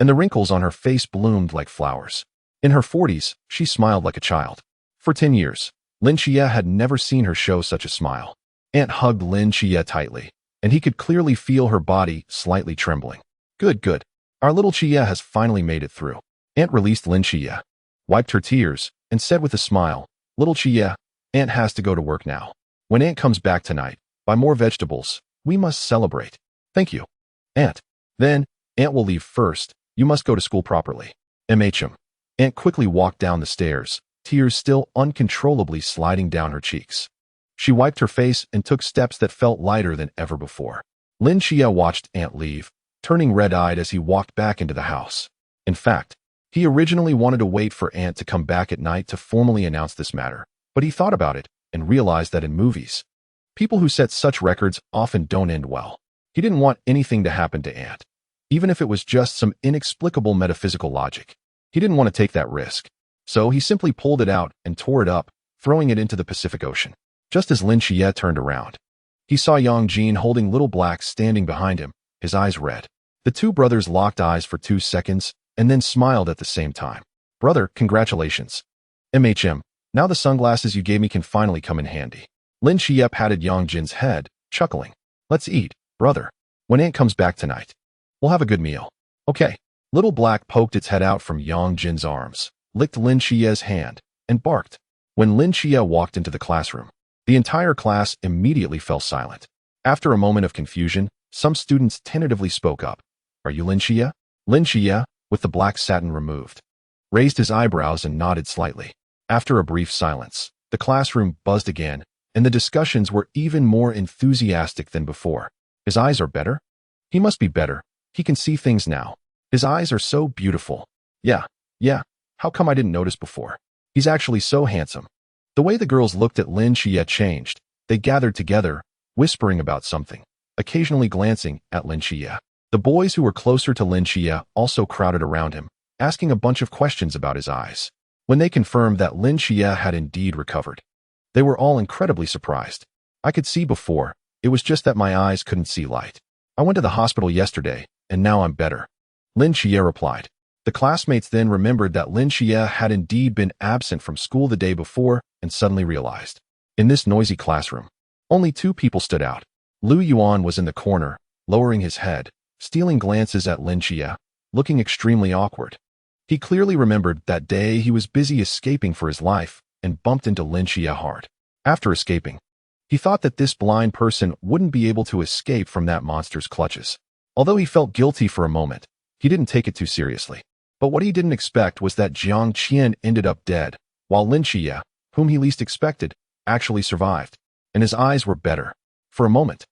and the wrinkles on her face bloomed like flowers. In her 40s, she smiled like a child. For 10 years, Xia had never seen her show such a smile. Aunt hugged Xia tightly, and he could clearly feel her body slightly trembling. Good, good. Our little Xia has finally made it through." Aunt released Xia, wiped her tears, and said with a smile, "Little Xia, Aunt has to go to work now. When Aunt comes back tonight, buy more vegetables. We must celebrate." "Thank you, Aunt." "Then, Aunt will leave first. You must go to school properly." Aunt quickly walked down the stairs, tears still uncontrollably sliding down her cheeks. She wiped her face and took steps that felt lighter than ever before. Xia watched Aunt leave, turning red-eyed as he walked back into the house. In fact, he originally wanted to wait for Aunt to come back at night to formally announce this matter, but he thought about it and realized that in movies, people who set such records often don't end well. He didn't want anything to happen to Aunt, even if it was just some inexplicable metaphysical logic. He didn't want to take that risk, so he simply pulled it out and tore it up, throwing it into the Pacific Ocean. Just as Xia turned around, he saw Yongjin holding Little Black standing behind him, his eyes red. The two brothers locked eyes for 2 seconds and then smiled at the same time. "Brother, congratulations. Now the sunglasses you gave me can finally come in handy." Xia patted Yongjin's head, chuckling. "Let's eat, brother. When Aunt comes back tonight, we'll have a good meal." "Okay." Little Black poked its head out from Yongjin's arms, licked Xia's hand, and barked. When Xia walked into the classroom, the entire class immediately fell silent. After a moment of confusion, some students tentatively spoke up. "Are you Xia?" Xia, with the black satin removed, raised his eyebrows and nodded slightly. After a brief silence, the classroom buzzed again, and the discussions were even more enthusiastic than before. "His eyes are better? He must be better. He can see things now. His eyes are so beautiful. Yeah, how come I didn't notice before? He's actually so handsome." The way the girls looked at Xia changed. They gathered together, whispering about something, occasionally glancing at Xia. The boys who were closer to Xia also crowded around him, asking a bunch of questions about his eyes. When they confirmed that Xia had indeed recovered, they were all incredibly surprised. I could see before. It was just that my eyes couldn't see light. I went to the hospital yesterday, and now I'm better. Lin Xia replied. The classmates then remembered that Lin Xia had indeed been absent from school the day before and suddenly realized. In this noisy classroom, only two people stood out. Lu Yuan was in the corner, lowering his head, stealing glances at Lin Xia, looking extremely awkward. He clearly remembered that day he was busy escaping for his life and bumped into Lin Xia hard. After escaping, he thought that this blind person wouldn't be able to escape from that monster's clutches. Although he felt guilty for a moment, he didn't take it too seriously. But what he didn't expect was that Jiang Qian ended up dead, while Lin Xia, whom he least expected, actually survived, and his eyes were better. For a moment,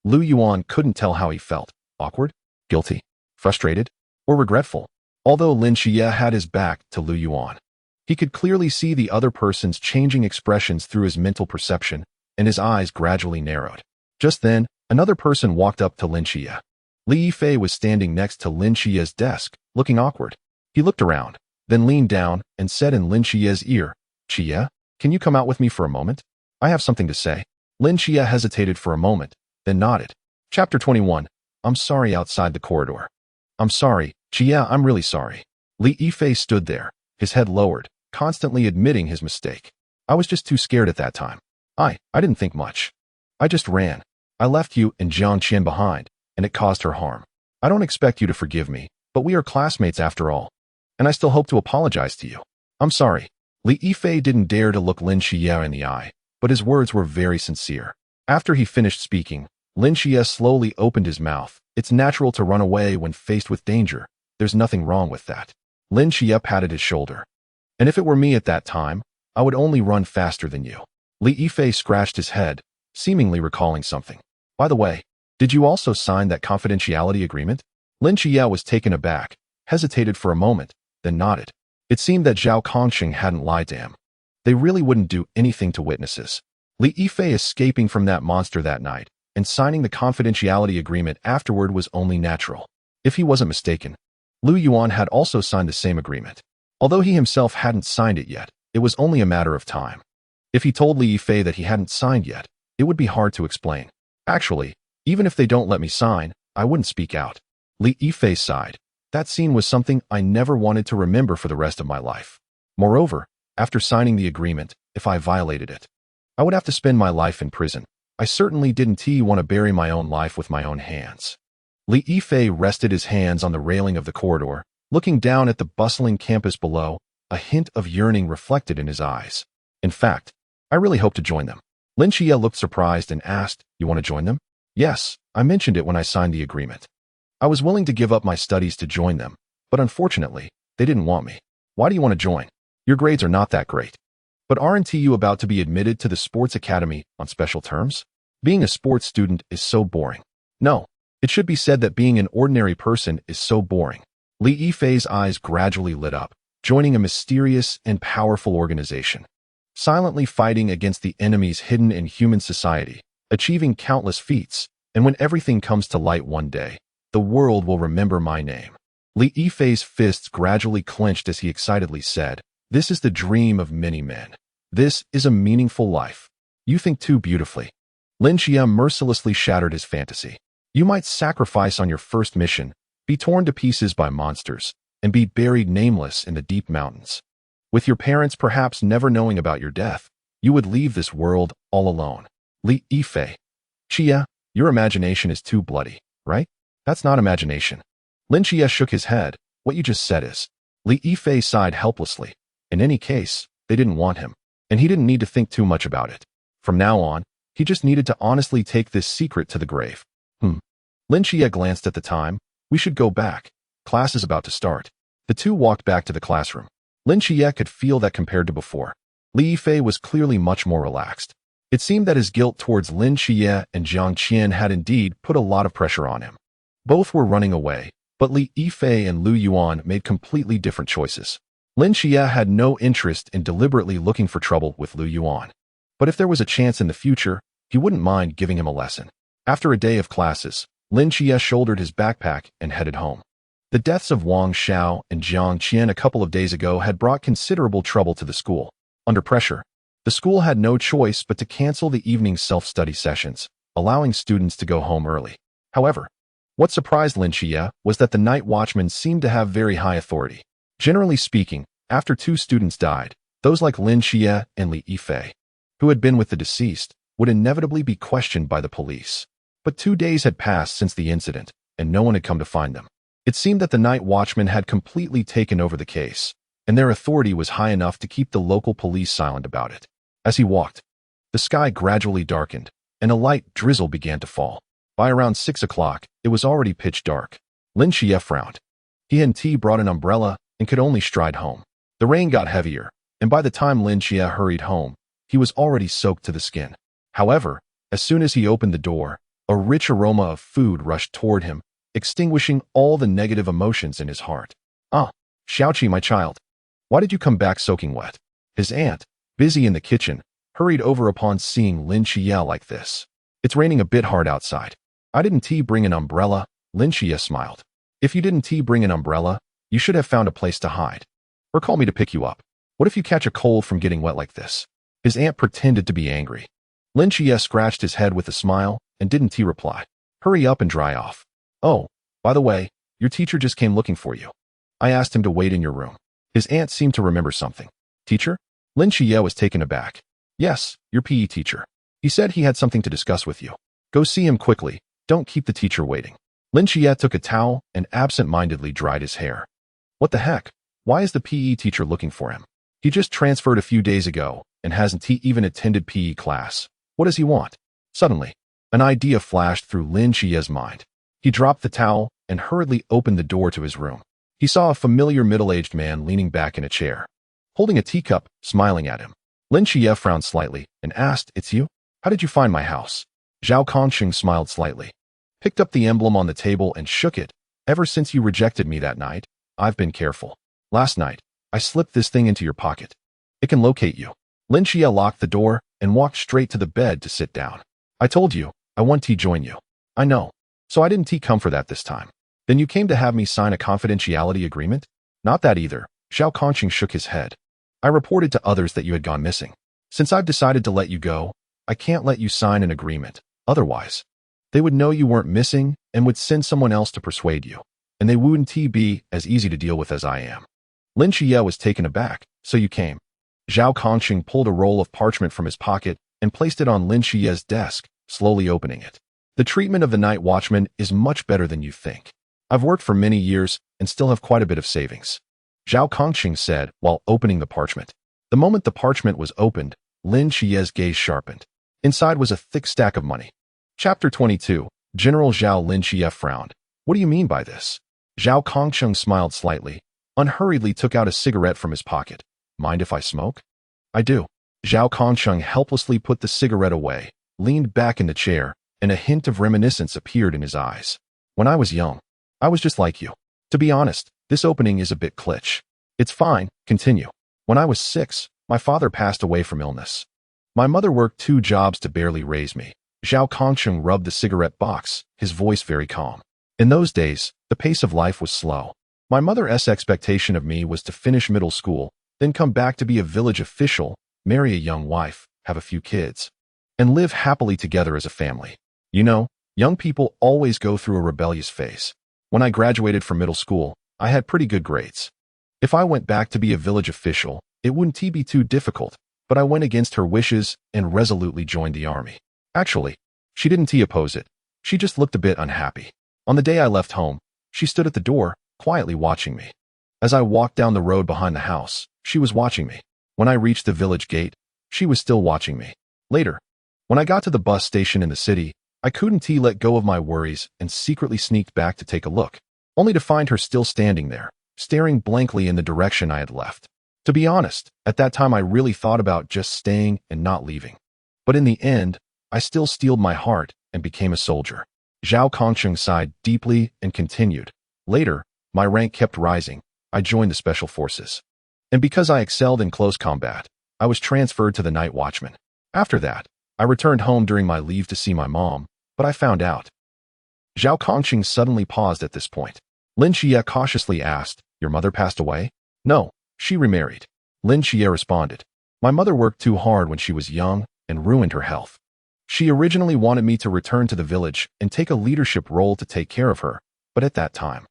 Lu Yuan couldn't tell how he felt: awkward, guilty, frustrated, or regretful. Although Lin Xia had his back to Lu Yuan, he could clearly see the other person's changing expressions through his mental perception, and his eyes gradually narrowed. Just then, another person walked up to Lin Xia. Li Yifei was standing next to Lin Xia's desk, looking awkward. He looked around, then leaned down and said in Lin Xia's ear, "Xia, can you come out with me for a moment? I have something to say." Lin Xia hesitated for a moment, then nodded. Chapter 21. I'm sorry. Outside the corridor. I'm sorry, Xia, I'm really sorry. Li Yifei stood there, his head lowered, constantly admitting his mistake. I was just too scared at that time. I didn't think much. I just ran. I left you and Jiang Qian behind, and it caused her harm. I don't expect you to forgive me, but we are classmates after all, and I still hope to apologize to you. I'm sorry. Li Yifei didn't dare to look Lin Xia in the eye, but his words were very sincere. After he finished speaking, Lin Xia slowly opened his mouth. It's natural to run away when faced with danger. There's nothing wrong with that. Lin Xia patted his shoulder. And if it were me at that time, I would only run faster than you. Li Yifei scratched his head, seemingly recalling something. By the way, did you also sign that confidentiality agreement? Lin Xia was taken aback, hesitated for a moment, then nodded. It seemed that Zhao Kongxing hadn't lied to him. They really wouldn't do anything to witnesses. Li Yifei escaping from that monster that night and signing the confidentiality agreement afterward was only natural. If he wasn't mistaken, Lu Yuan had also signed the same agreement. Although he himself hadn't signed it yet, it was only a matter of time. If he told Li Yifei that he hadn't signed yet, it would be hard to explain. Actually, even if they don't let me sign, I wouldn't speak out. Li Yifei sighed. That scene was something I never wanted to remember for the rest of my life. Moreover, after signing the agreement, if I violated it, I would have to spend my life in prison. I certainly didn't want to bury my own life with my own hands. Li Yifei rested his hands on the railing of the corridor, looking down at the bustling campus below, a hint of yearning reflected in his eyes. In fact, I really hope to join them. Lin Xia looked surprised and asked, "You want to join them?" "Yes, I mentioned it when I signed the agreement. I was willing to give up my studies to join them, but unfortunately, they didn't want me." "Why do you want to join? Your grades are not that great." "But aren't you about to be admitted to the sports academy on special terms? Being a sports student is so boring." "No, it should be said that being an ordinary person is so boring." Li Yifei's eyes gradually lit up, joining a mysterious and powerful organization, silently fighting against the enemies hidden in human society, achieving countless feats, and when everything comes to light one day, the world will remember my name. Li Yifei's fists gradually clenched as he excitedly said, "This is the dream of many men. This is a meaningful life. You think too beautifully." Lin Xia mercilessly shattered his fantasy. "You might sacrifice on your first mission, be torn to pieces by monsters, and be buried nameless in the deep mountains. With your parents perhaps never knowing about your death, you would leave this world all alone." Li Yifei. "Xia, your imagination is too bloody, right?" "That's not imagination." Lin Xia shook his head. "What you just said is." Li Yifei sighed helplessly. In any case, they didn't want him, and he didn't need to think too much about it. From now on, he just needed to honestly take this secret to the grave. Lin Xia glanced at the time. "We should go back. Class is about to start." The two walked back to the classroom. Lin Xia could feel that compared to before, Li Yifei was clearly much more relaxed. It seemed that his guilt towards Lin Xia and Jiang Qian had indeed put a lot of pressure on him. Both were running away, but Li Yifei and Lu Yuan made completely different choices. Lin Xia had no interest in deliberately looking for trouble with Lu Yuan. But if there was a chance in the future, he wouldn't mind giving him a lesson. After a day of classes, Lin Xia shouldered his backpack and headed home. The deaths of Wang Xiao and Jiang Qian a couple of days ago had brought considerable trouble to the school. Under pressure, The school had no choice but to cancel the evening self-study sessions, allowing students to go home early. However, what surprised Lin Xia was that the night watchman seemed to have very high authority. Generally speaking, after 2 students died, those like Lin Xia and Li Yifei, who had been with the deceased, would inevitably be questioned by the police. But 2 days had passed since the incident, and no one had come to find them. It seemed that the night watchman had completely taken over the case, and their authority was high enough to keep the local police silent about it. As he walked, the sky gradually darkened, and a light drizzle began to fall. By around 6 o'clock, it was already pitch dark. Lin Xia frowned. He and T brought an umbrella and could only stride home. The rain got heavier, and by the time Lin Xia hurried home, he was already soaked to the skin. However, as soon as he opened the door, a rich aroma of food rushed toward him, extinguishing all the negative emotions in his heart. "Ah, Xiaoqi, my child, why did you come back soaking wet?" His aunt, busy in the kitchen, hurried over upon seeing Lin Xia like this. "It's raining a bit hard outside. I didn't bring an umbrella," Lin Xia smiled. "If you didn't bring an umbrella, you should have found a place to hide. Or call me to pick you up. What if you catch a cold from getting wet like this?" His aunt pretended to be angry. Lin Xia scratched his head with a smile and didn't reply. "Hurry up and dry off. Oh, by the way, your teacher just came looking for you. I asked him to wait in your room." His aunt seemed to remember something. "Teacher?" Lin Xia was taken aback. "Yes, your PE teacher. He said he had something to discuss with you. Go see him quickly. Don't keep the teacher waiting." Lin Xia took a towel and absent-mindedly dried his hair. What the heck? Why is the PE teacher looking for him? He just transferred a few days ago and hasn't even attended PE class. What does he want? Suddenly, an idea flashed through Lin Xia's mind. He dropped the towel and hurriedly opened the door to his room. He saw a familiar middle-aged man leaning back in a chair, holding a teacup, smiling at him. Lin Xia frowned slightly and asked, "It's you? How did you find my house?" Zhao Kongsheng smiled slightly, picked up the emblem on the table and shook it. "Ever since you rejected me that night, I've been careful. Last night, I slipped this thing into your pocket. It can locate you." Lin Xia locked the door and walked straight to the bed to sit down. "I told you, I want to join you." "I know. So I didn't come for that this time." "Then you came to have me sign a confidentiality agreement?" "Not that either." Zhao Kongsheng shook his head. "I reported to others that you had gone missing. Since I've decided to let you go, I can't let you sign an agreement. Otherwise, they would know you weren't missing and would send someone else to persuade you. And they wouldn't be as easy to deal with as I am." Lin Xia was taken aback. "So you came." Zhao Kongsheng pulled a roll of parchment from his pocket and placed it on Lin Xia's desk, slowly opening it. "The treatment of the night watchman is much better than you think. I've worked for many years and still have quite a bit of savings," Zhao Kongsheng said while opening the parchment. The moment the parchment was opened, Lin Xia's gaze sharpened. Inside was a thick stack of money. Chapter 22. General Zhao. Lin Xia frowned. "What do you mean by this?" Zhao Kongsheng smiled slightly, unhurriedly took out a cigarette from his pocket. "Mind if I smoke?" "I do." Zhao Kongsheng helplessly put the cigarette away, leaned back in the chair, and a hint of reminiscence appeared in his eyes. "When I was young, I was just like you. To be honest, this opening is a bit glitch." "It's fine, continue." "When I was 6, my father passed away from illness. My mother worked 2 jobs to barely raise me." Zhao Kongsheng rubbed the cigarette box, his voice very calm. "In those days, the pace of life was slow. My mother's expectation of me was to finish middle school, then come back to be a village official, marry a young wife, have a few kids, and live happily together as a family. You know, young people always go through a rebellious phase. When I graduated from middle school, I had pretty good grades. If I went back to be a village official, it wouldn't be too difficult, but I went against her wishes and resolutely joined the army. Actually, she didn't oppose it. She just looked a bit unhappy. On the day I left home, she stood at the door, quietly watching me. As I walked down the road behind the house, she was watching me. When I reached the village gate, she was still watching me. Later, when I got to the bus station in the city, I couldn't let go of my worries and secretly sneaked back to take a look, only to find her still standing there, staring blankly in the direction I had left. To be honest, at that time I really thought about just staying and not leaving. But in the end, I still steeled my heart and became a soldier." Zhao Kongsheng sighed deeply and continued. "Later, my rank kept rising. I joined the special forces. And because I excelled in close combat, I was transferred to the night watchman. After that, I returned home during my leave to see my mom, but I found out." Zhao Kongsheng suddenly paused at this point. Lin Xia cautiously asked, "Your mother passed away?" "No, she remarried." Lin Xia responded. My mother worked too hard when she was young and ruined her health. She originally wanted me to return to the village and take a leadership role to take care of her, but at that time,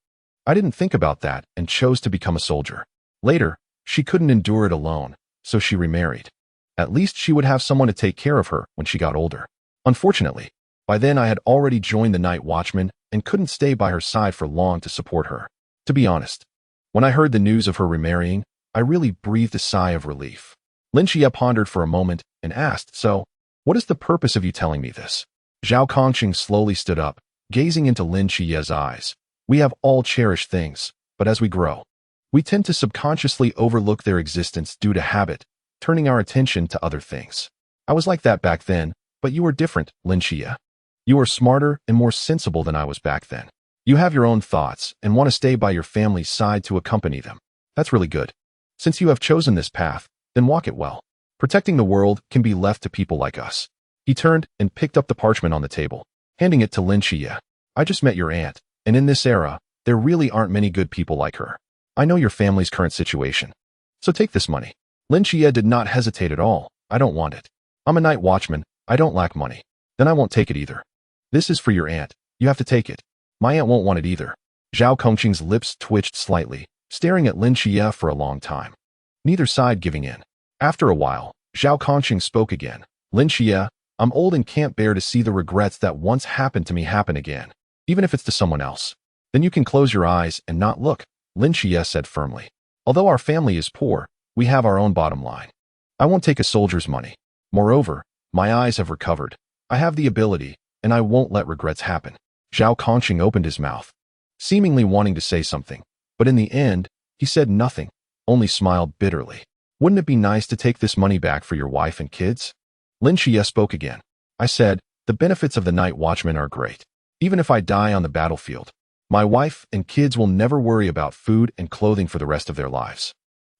I didn't think about that and chose to become a soldier. Later, she couldn't endure it alone, so she remarried. At least she would have someone to take care of her when she got older. Unfortunately, by then I had already joined the night watchman and couldn't stay by her side for long to support her. To be honest, when I heard the news of her remarrying, I really breathed a sigh of relief. Lin Xia pondered for a moment and asked, "So, what is the purpose of you telling me this?" Zhao Kongqing slowly stood up, gazing into Lin Xia's eyes. "We have all cherished things, but as we grow, we tend to subconsciously overlook their existence due to habit, turning our attention to other things. I was like that back then, but you are different, Lin Xia. You are smarter and more sensible than I was back then. You have your own thoughts and want to stay by your family's side to accompany them. That's really good. Since you have chosen this path, then walk it well. Protecting the world can be left to people like us." He turned and picked up the parchment on the table, handing it to Lin Xia. "I just met your aunt, and in this era, there really aren't many good people like her. I know your family's current situation. So take this money." Lin Xia did not hesitate at all. "I don't want it. I'm a night watchman. I don't lack money. Then I won't take it either. This is for your aunt. You have to take it. My aunt won't want it either." Zhao Kongqing's lips twitched slightly, staring at Lin Xia for a long time. Neither side giving in. After a while, Zhao Kongqing spoke again. "Lin Xia, I'm old and can't bear to see the regrets that once happened to me happen again, even if it's to someone else." "Then you can close your eyes and not look," Lin Xia said firmly. "Although our family is poor, we have our own bottom line. I won't take a soldier's money. Moreover, my eyes have recovered. I have the ability, and I won't let regrets happen." Zhao Kongqing opened his mouth, seemingly wanting to say something, but in the end, he said nothing, only smiled bitterly. "Wouldn't it be nice to take this money back for your wife and kids?" Lin Xia spoke again. "I said, the benefits of the night watchman are great. Even if I die on the battlefield, my wife and kids will never worry about food and clothing for the rest of their lives.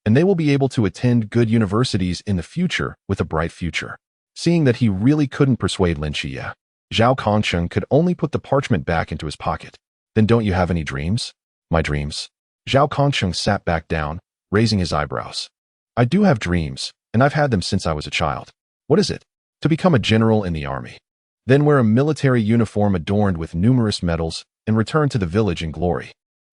And they will be able to attend good universities in the future with a bright future." Seeing that he really couldn't persuade Lin Xia, Zhao Kongqing could only put the parchment back into his pocket. "Then don't you have any dreams?" "My dreams?" Zhao Kongqing sat back down, raising his eyebrows. "I do have dreams, and I've had them since I was a child." "What is it?" "To become a general in the army. Then wear a military uniform adorned with numerous medals and return to the village in glory,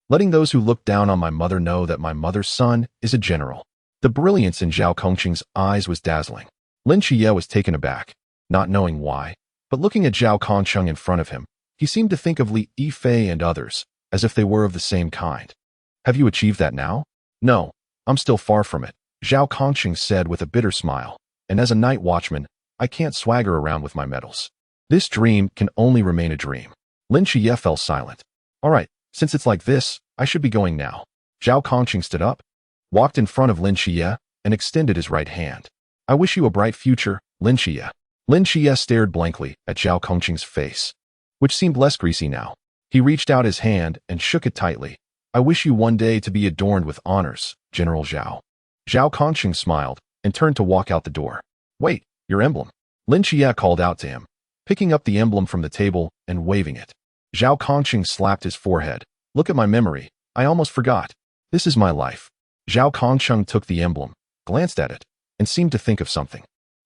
letting those who look down on my mother know that my mother's son is a general." The brilliance in Zhao Kongqing's eyes was dazzling. Lin Xia was taken aback, not knowing why, but looking at Zhao Kongqing in front of him, he seemed to think of Li Yifei and others, as if they were of the same kind. "Have you achieved that now?" "No, I'm still far from it," Zhao Kongqing said with a bitter smile, "and as a night watchman, I can't swagger around with my medals. This dream can only remain a dream." Lin Xia fell silent. "All right, since it's like this, I should be going now." Zhao Kongqing stood up, walked in front of Lin Xia, and extended his right hand. "I wish you a bright future, Lin Xia." Lin Xia stared blankly at Zhao Kongqing's face, which seemed less greasy now. He reached out his hand and shook it tightly. "I wish you one day to be adorned with honors, General Zhao." Zhao Kongqing smiled and turned to walk out the door. "Wait, your emblem." Lin Xia called out to him, picking up the emblem from the table and waving it. Zhao Kongqing slapped his forehead. "Look at my memory. I almost forgot. This is my life." Zhao Kongqing took the emblem, glanced at it, and seemed to think of something.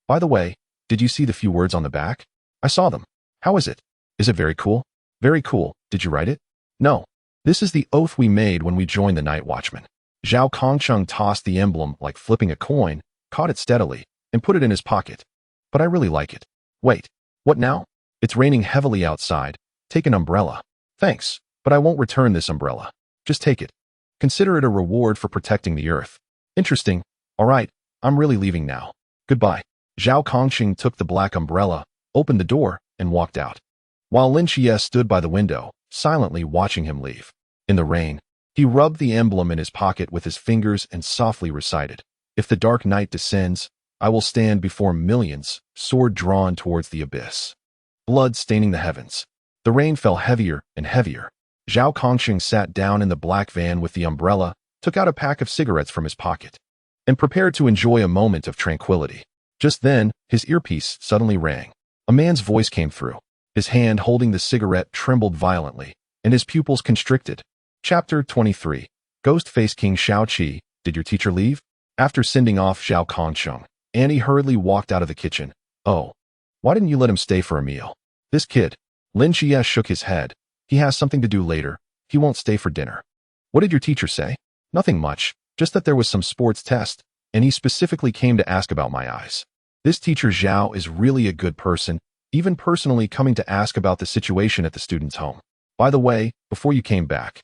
"By the way, did you see the few words on the back?" "I saw them." "How is it?" "Is it very cool?" "Very cool. Did you write it?" "No. This is the oath we made when we joined the Night Watchman." Zhao Kongqing tossed the emblem like flipping a coin, caught it steadily, and put it in his pocket. "But I really like it." "Wait. What now?" "It's raining heavily outside. Take an umbrella." "Thanks, but I won't return this umbrella. Just take it. Consider it a reward for protecting the earth." "Interesting. All right, I'm really leaving now. Goodbye." Zhao Kongqing took the black umbrella, opened the door, and walked out, while Lin Xia stood by the window, silently watching him leave. In the rain, he rubbed the emblem in his pocket with his fingers and softly recited, "If the dark night descends, I will stand before millions, sword drawn towards the abyss, blood staining the heavens." The rain fell heavier and heavier. Zhao Kongqing sat down in the black van with the umbrella, took out a pack of cigarettes from his pocket, and prepared to enjoy a moment of tranquility. Just then, his earpiece suddenly rang. A man's voice came through. His hand holding the cigarette trembled violently, and his pupils constricted. Chapter 23. Ghost-Face King Shaoqi, did your teacher leave? After sending off Zhao Kongqing, Annie hurriedly walked out of the kitchen. Oh, why didn't you let him stay for a meal? This kid. Lin Xia shook his head. He has something to do later. He won't stay for dinner. What did your teacher say? Nothing much, just that there was some sports test, and he specifically came to ask about my eyes. This teacher Zhao is really a good person, even personally coming to ask about the situation at the student's home. By the way, before you came back,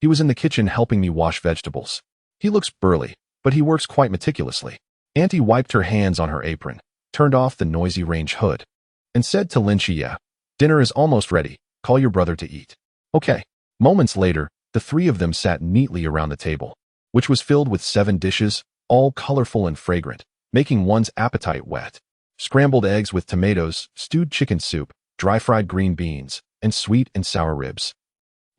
he was in the kitchen helping me wash vegetables. He looks burly, but he works quite meticulously. Auntie wiped her hands on her apron, turned off the noisy range hood, and said to Lin Xia, "Dinner is almost ready. Call your brother to eat." Okay. Moments later, the three of them sat neatly around the table, which was filled with 7 dishes, all colorful and fragrant, making one's appetite wet. Scrambled eggs with tomatoes, stewed chicken soup, dry-fried green beans, and sweet and sour ribs.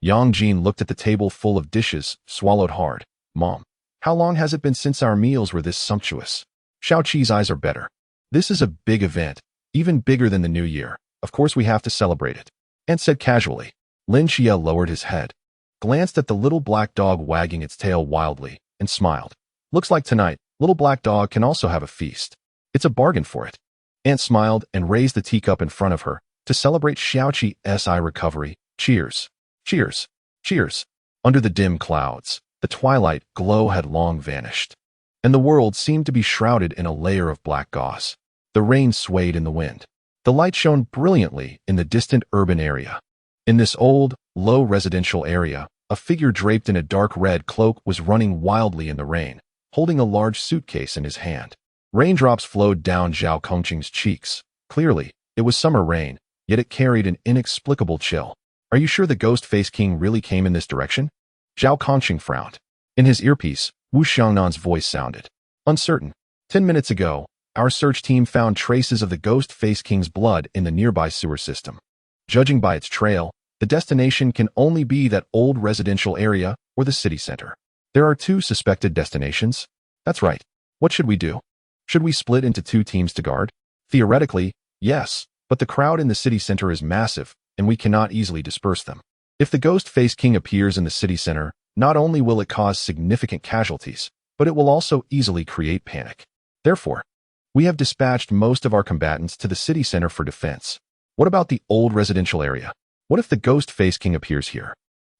Yang Jin looked at the table full of dishes, swallowed hard. Mom, how long has it been since our meals were this sumptuous? Xiaoqi's eyes are better. This is a big event, even bigger than the New Year. Of course we have to celebrate it. Aunt said casually. Lin Xia lowered his head, glanced at the little black dog wagging its tail wildly, and smiled. Looks like tonight, little black dog can also have a feast. It's a bargain for it. Aunt smiled and raised the teacup in front of her to celebrate Xiaoqi's eye recovery. Cheers. Cheers. Cheers. Under the dim clouds, the twilight glow had long vanished, and the world seemed to be shrouded in a layer of black gauze. The rain swayed in the wind. The light shone brilliantly in the distant urban area. In this old, low residential area, a figure draped in a dark red cloak was running wildly in the rain, holding a large suitcase in his hand. Raindrops flowed down Zhao Kongqing's cheeks. Clearly, it was summer rain, yet it carried an inexplicable chill. Are you sure the Ghost-Face King really came in this direction? Zhao Kongqing frowned. In his earpiece, Wu Xiangnan's voice sounded uncertain. 10 minutes ago, our search team found traces of the Ghost-Face King's blood in the nearby sewer system. Judging by its trail, the destination can only be that old residential area or the city center. There are 2 suspected destinations. That's right. What should we do? Should we split into 2 teams to guard? Theoretically, yes, but the crowd in the city center is massive, and we cannot easily disperse them. If the Ghost-Face King appears in the city center, not only will it cause significant casualties, but it will also easily create panic. Therefore, we have dispatched most of our combatants to the city center for defense. What about the old residential area? What if the Ghost-Face King appears here?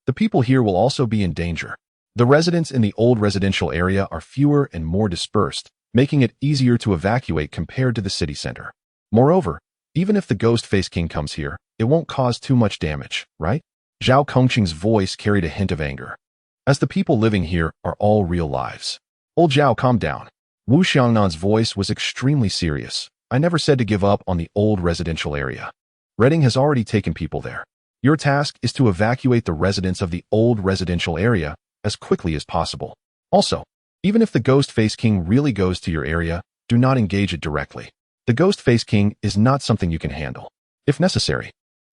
The people here will also be in danger. The residents in the old residential area are fewer and more dispersed, making it easier to evacuate compared to the city center. Moreover, even if the Ghost-Face King comes here, it won't cause too much damage, right? Zhao Kongqing's voice carried a hint of anger. As the people living here are all real lives. Old Zhao, calm down. Wu Xiangnan's voice was extremely serious. I never said to give up on the old residential area. Redding has already taken people there. Your task is to evacuate the residents of the old residential area as quickly as possible. Also, even if the Ghost-Face King really goes to your area, do not engage it directly. The Ghost-Face King is not something you can handle. If necessary,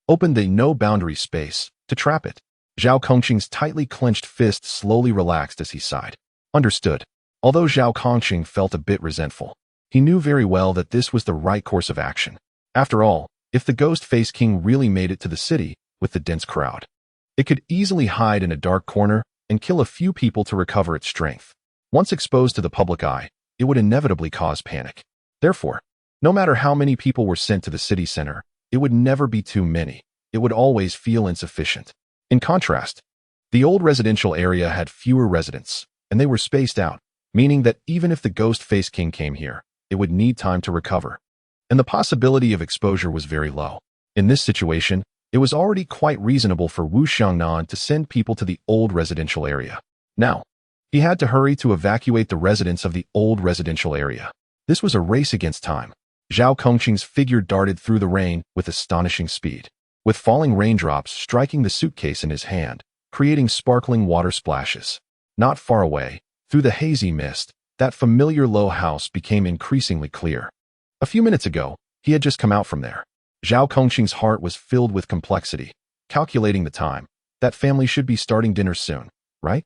open the no-boundary space to trap it. Zhao Kongqing's tightly clenched fist slowly relaxed as he sighed. Understood. Although Zhao Kongqing felt a bit resentful, he knew very well that this was the right course of action. After all, if the Ghost-Face King really made it to the city with the dense crowd, it could easily hide in a dark corner and kill a few people to recover its strength. Once exposed to the public eye, it would inevitably cause panic. Therefore, no matter how many people were sent to the city center, it would never be too many. It would always feel insufficient. In contrast, the old residential area had fewer residents, and they were spaced out, meaning that even if the Ghost-Face King came here, it would need time to recover. And the possibility of exposure was very low. In this situation, it was already quite reasonable for Wu Xiangnan to send people to the old residential area. Now, he had to hurry to evacuate the residents of the old residential area. This was a race against time. Zhao Kongqing's figure darted through the rain with astonishing speed, with falling raindrops striking the suitcase in his hand, creating sparkling water splashes. Not far away, through the hazy mist, that familiar low house became increasingly clear. A few minutes ago, he had just come out from there. Zhao Kongqing's heart was filled with complexity, calculating the time. That family should be starting dinner soon, right?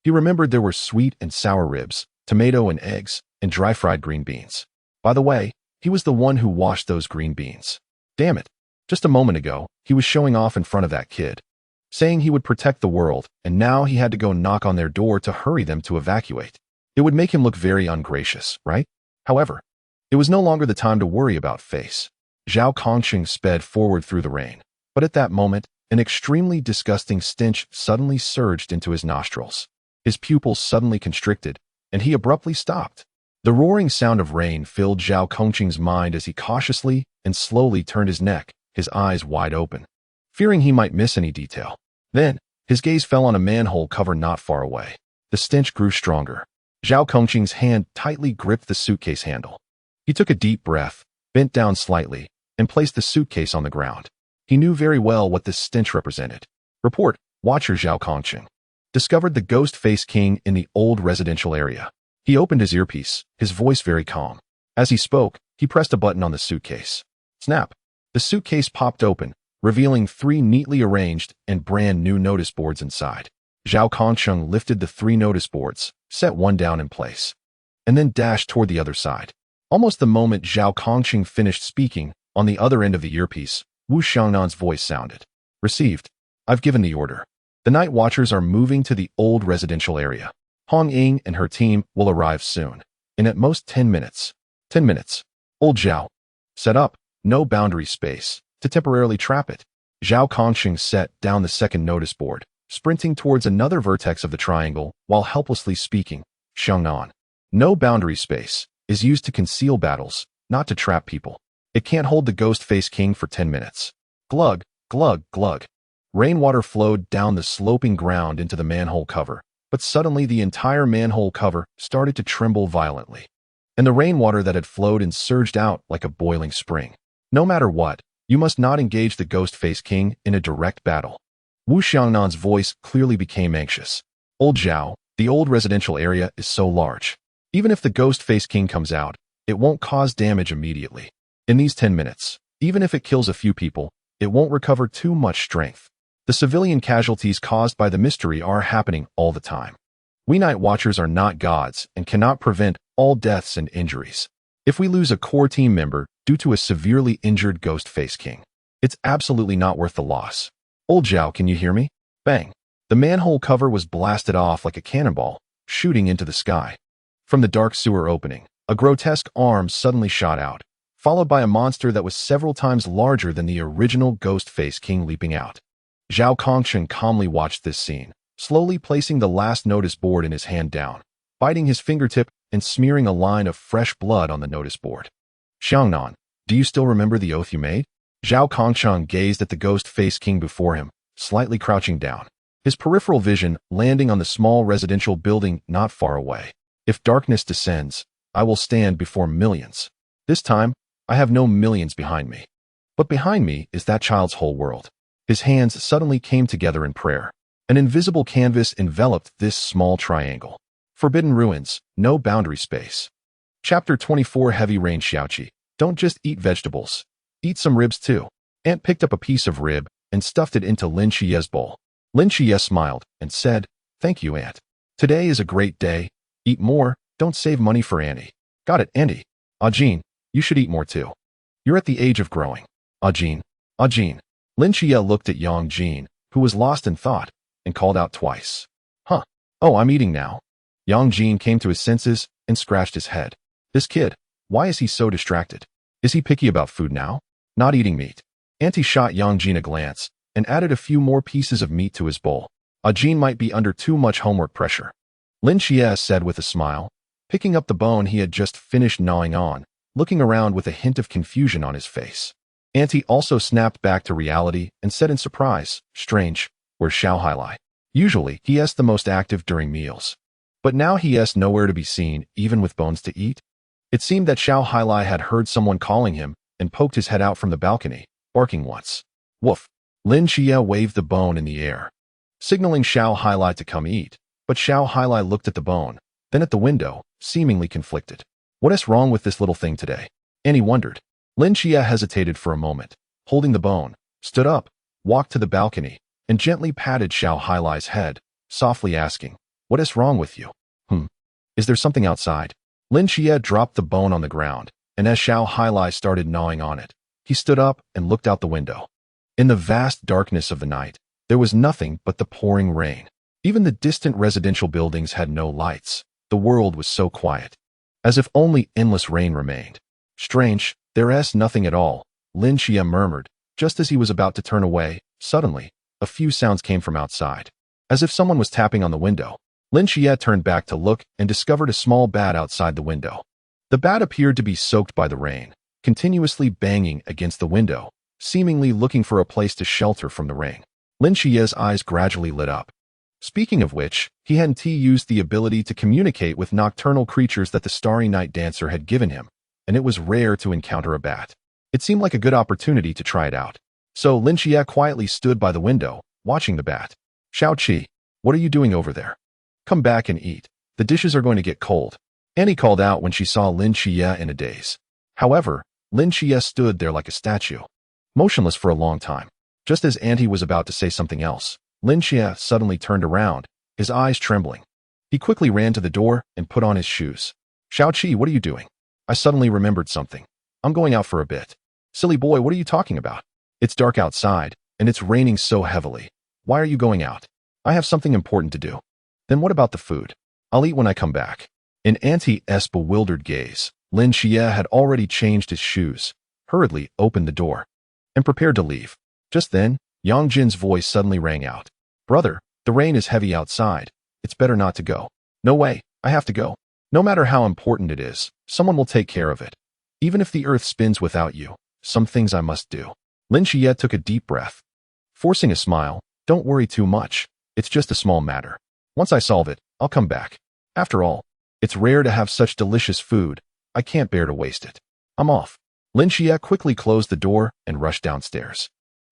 He remembered there were sweet and sour ribs, tomato and eggs, and dry-fried green beans. By the way, he was the one who washed those green beans. Damn it. Just a moment ago, he was showing off in front of that kid, saying he would protect the world, and now he had to go knock on their door to hurry them to evacuate. It would make him look very ungracious, right? However, It was no longer the time to worry about face. Zhao Kongqing sped forward through the rain. But at that moment, an extremely disgusting stench suddenly surged into his nostrils. His pupils suddenly constricted, and he abruptly stopped. The roaring sound of rain filled Zhao Kongqing's mind as he cautiously and slowly turned his neck, his eyes wide open, fearing he might miss any detail. Then, his gaze fell on a manhole cover not far away. The stench grew stronger. Zhao Kongqing's hand tightly gripped the suitcase handle. He took a deep breath, bent down slightly, and placed the suitcase on the ground. He knew very well what this stench represented. Report, Watcher Zhao Kongqing discovered the ghost face king in the old residential area. He opened his earpiece, his voice very calm. As he spoke, he pressed a button on the suitcase. Snap! The suitcase popped open, revealing 3 neatly arranged and brand new notice boards inside. Zhao Kongqing lifted the 3 notice boards, set one down in place, and then dashed toward the other side. Almost the moment Zhao Kongqing finished speaking, on the other end of the earpiece, Wu Xiangnan's voice sounded. Received. I've given the order. The night watchers are moving to the old residential area. Hong Ying and her team will arrive soon. In at most 10 minutes. 10 minutes. Old Zhao. Set up. No boundary space. To temporarily trap it. Zhao Kongqing set down the second notice board, sprinting towards another vertex of the triangle while helplessly speaking. Xiangnan. No boundary space is used to conceal battles, not to trap people. It can't hold the ghost face king for 10 minutes. Glug, glug, glug. Rainwater flowed down the sloping ground into the manhole cover, but suddenly the entire manhole cover started to tremble violently. And the rainwater that had flowed in surged out like a boiling spring. No matter what, you must not engage the ghost face king in a direct battle. Wu Xiangnan's voice clearly became anxious. Old Zhao, the old residential area is so large. Even if the ghost face king comes out, it won't cause damage immediately. In these 10 minutes, even if it kills a few people, it won't recover too much strength. The civilian casualties caused by the mystery are happening all the time. We night watchers are not gods and cannot prevent all deaths and injuries. If we lose a core team member due to a severely injured ghost face king, it's absolutely not worth the loss. Old Zhao, can you hear me? Bang. The manhole cover was blasted off like a cannonball, shooting into the sky. From the dark sewer opening, a grotesque arm suddenly shot out, followed by a monster that was several times larger than the original ghost face king leaping out. Zhao Kongqing calmly watched this scene, slowly placing the last notice board in his hand down, biting his fingertip and smearing a line of fresh blood on the notice board. Xiangnan, do you still remember the oath you made? Zhao Kongqing gazed at the ghost face king before him, slightly crouching down, his peripheral vision landing on the small residential building not far away. If darkness descends, I will stand before millions. This time, I have no millions behind me. But behind me is that child's whole world. His hands suddenly came together in prayer. An invisible canvas enveloped this small triangle. Forbidden ruins, no boundary space. Chapter 24 Heavy Rain Xiaoqi. Don't just eat vegetables. Eat some ribs too. Aunt picked up a piece of rib and stuffed it into Lin Qia's bowl. Lin Qia smiled and said, Thank you, Aunt. Today is a great day. Eat more, don't save money for Annie. Got it, Auntie. Jean, you should eat more too. You're at the age of growing. Jean. Jean. Lin Qia looked at Yang Jin, who was lost in thought, and called out twice. Huh. Oh, I'm eating now. Yang Jin came to his senses and scratched his head. This kid, why is he so distracted? Is he picky about food now? Not eating meat. Auntie shot Yang Jin a glance and added a few more pieces of meat to his bowl. Jean might be under too much homework pressure. Lin Qia said with a smile, picking up the bone he had just finished gnawing on, looking around with a hint of confusion on his face. Auntie also snapped back to reality and said in surprise, Strange, where's Xiao Hailai? Usually, he is the most active during meals. But now he is nowhere to be seen, even with bones to eat. It seemed that Xiao Hailai had heard someone calling him and poked his head out from the balcony, barking once. Woof. Lin Qia waved the bone in the air, signaling Xiao Hailai to come eat, but Xiao Hailai looked at the bone, then at the window, seemingly conflicted. What is wrong with this little thing today? Annie wondered. Lin Qia hesitated for a moment, holding the bone, stood up, walked to the balcony, and gently patted Xiao Hailai's head, softly asking, What is wrong with you? Is there something outside? Lin Qia dropped the bone on the ground, and as Xiao Hailai started gnawing on it, he stood up and looked out the window. In the vast darkness of the night, there was nothing but the pouring rain. Even the distant residential buildings had no lights. The world was so quiet, as if only endless rain remained. Strange, there's nothing at all, Lin Xia murmured. Just as he was about to turn away, suddenly, a few sounds came from outside. As if someone was tapping on the window. Lin Xia turned back to look and discovered a small bat outside the window. The bat appeared to be soaked by the rain, continuously banging against the window, seemingly looking for a place to shelter from the rain. Lin Xia's eyes gradually lit up. Speaking of which, he hadn't used the ability to communicate with nocturnal creatures that the Starry Night Dancer had given him, and it was rare to encounter a bat. It seemed like a good opportunity to try it out. So Lin Xia quietly stood by the window, watching the bat. Xiaoqi, what are you doing over there? Come back and eat. The dishes are going to get cold. Annie called out when she saw Lin Xia in a daze. However, Lin Xia stood there like a statue, motionless for a long time. Just as Auntie was about to say something else, Lin Xia suddenly turned around, his eyes trembling. He quickly ran to the door and put on his shoes. Xiaoqi, what are you doing? I suddenly remembered something. I'm going out for a bit. Silly boy, what are you talking about? It's dark outside, and it's raining so heavily. Why are you going out? I have something important to do. Then what about the food? I'll eat when I come back. In Auntie's bewildered gaze, Lin Xia had already changed his shoes, hurriedly opened the door, and prepared to leave. Just then, Yang Jin's voice suddenly rang out. Brother, the rain is heavy outside. It's better not to go. No way, I have to go. No matter how important it is, someone will take care of it. Even if the earth spins without you, some things I must do. Lin Xia took a deep breath. Forcing a smile, don't worry too much. It's just a small matter. Once I solve it, I'll come back. After all, it's rare to have such delicious food. I can't bear to waste it. I'm off. Lin Xia quickly closed the door and rushed downstairs.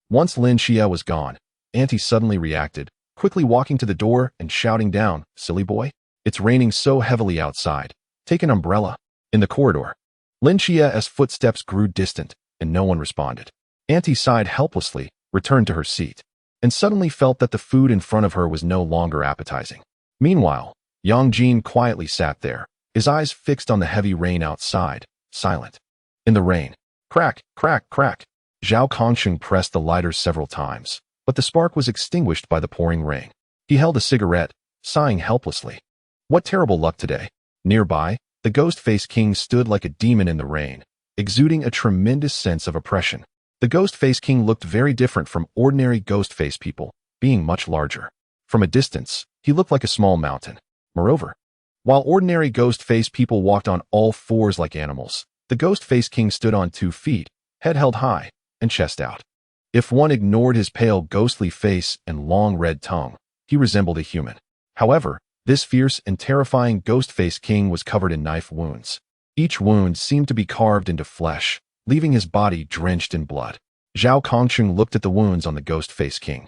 Once Lin Xia was gone, Auntie suddenly reacted, quickly walking to the door and shouting down, Silly boy, it's raining so heavily outside. Take an umbrella. In the corridor, Lin Xia's footsteps grew distant, and no one responded. Auntie sighed helplessly, returned to her seat, and suddenly felt that the food in front of her was no longer appetizing. Meanwhile, Yang Jin quietly sat there, his eyes fixed on the heavy rain outside, silent. In the rain, crack, crack, crack. Zhao Kongsheng pressed the lighter several times, but the spark was extinguished by the pouring rain. He held a cigarette, sighing helplessly. What terrible luck today. Nearby, the Ghost-Faced King stood like a demon in the rain, exuding a tremendous sense of oppression. The Ghost-Faced King looked very different from ordinary ghost-faced people, being much larger. From a distance, he looked like a small mountain. Moreover, while ordinary ghost-faced people walked on all fours like animals, the Ghost-Faced King stood on 2 feet, head held high, and chest out. If one ignored his pale ghostly face and long red tongue, he resembled a human. However, this fierce and terrifying Ghost-Faced King was covered in knife wounds. Each wound seemed to be carved into flesh, leaving his body drenched in blood. Zhao Kongsheng looked at the wounds on the Ghost-Faced King.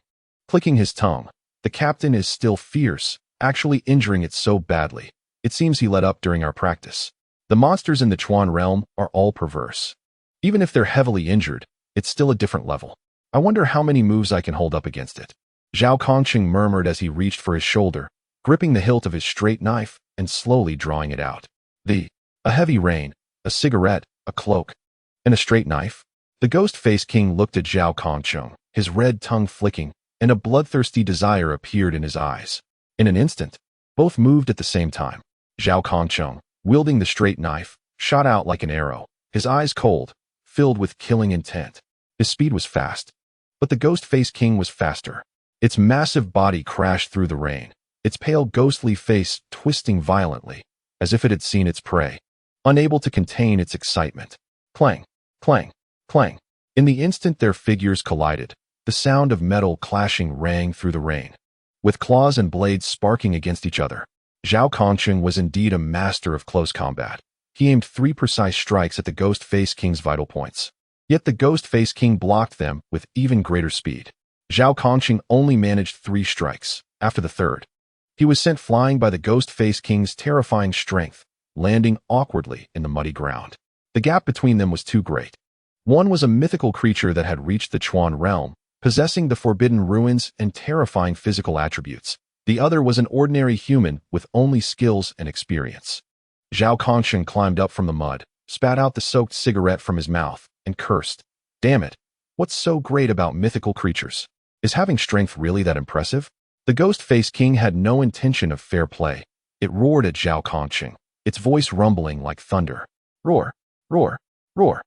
Clicking his tongue, the captain is still fierce, actually injuring it so badly. It seems he let up during our practice. The monsters in the Chuan realm are all perverse. Even if they're heavily injured, it's still a different level. I wonder how many moves I can hold up against it. Zhao Kongsheng murmured as he reached for his shoulder, gripping the hilt of his straight knife and slowly drawing it out. A heavy rain, a cigarette, a cloak, and a straight knife. The Ghost-Faced King looked at Zhao Kongsheng, his red tongue flicking, and a bloodthirsty desire appeared in his eyes. In an instant, both moved at the same time. Zhao Kongsheng, wielding the straight knife, shot out like an arrow, his eyes cold, filled with killing intent. His speed was fast, but the Ghost-Faced King was faster. Its massive body crashed through the rain, its pale ghostly face twisting violently, as if it had seen its prey, unable to contain its excitement. Clang, clang, clang. In the instant their figures collided, the sound of metal clashing rang through the rain, with claws and blades sparking against each other. Zhao Kongsheng was indeed a master of close combat. He aimed 3 precise strikes at the Ghost-Faced King's vital points. Yet the Ghost-Faced King blocked them with even greater speed. Zhao Kongsheng only managed 3 strikes. After the third, he was sent flying by the Ghost-Faced King's terrifying strength, landing awkwardly in the muddy ground. The gap between them was too great. One was a mythical creature that had reached the Chuan realm, possessing the forbidden ruins and terrifying physical attributes. The other was an ordinary human with only skills and experience. Zhao Kongsheng climbed up from the mud, spat out the soaked cigarette from his mouth, and cursed. Damn it! What's so great about mythical creatures? Is having strength really that impressive? The Ghost-Faced King had no intention of fair play. It roared at Zhao Kongsheng, its voice rumbling like thunder. Roar! Roar! Roar.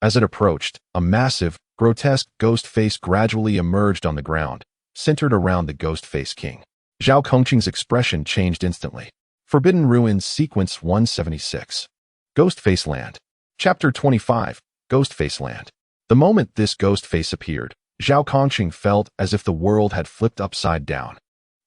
As it approached, a massive, grotesque ghost face gradually emerged on the ground, centered around the ghost face king. Zhao Kongqing's expression changed instantly. Forbidden Ruins Sequence 176. Ghost Face Land. Chapter 25. Ghost Face Land. The moment this ghost face appeared, Zhao Kongqing felt as if the world had flipped upside down.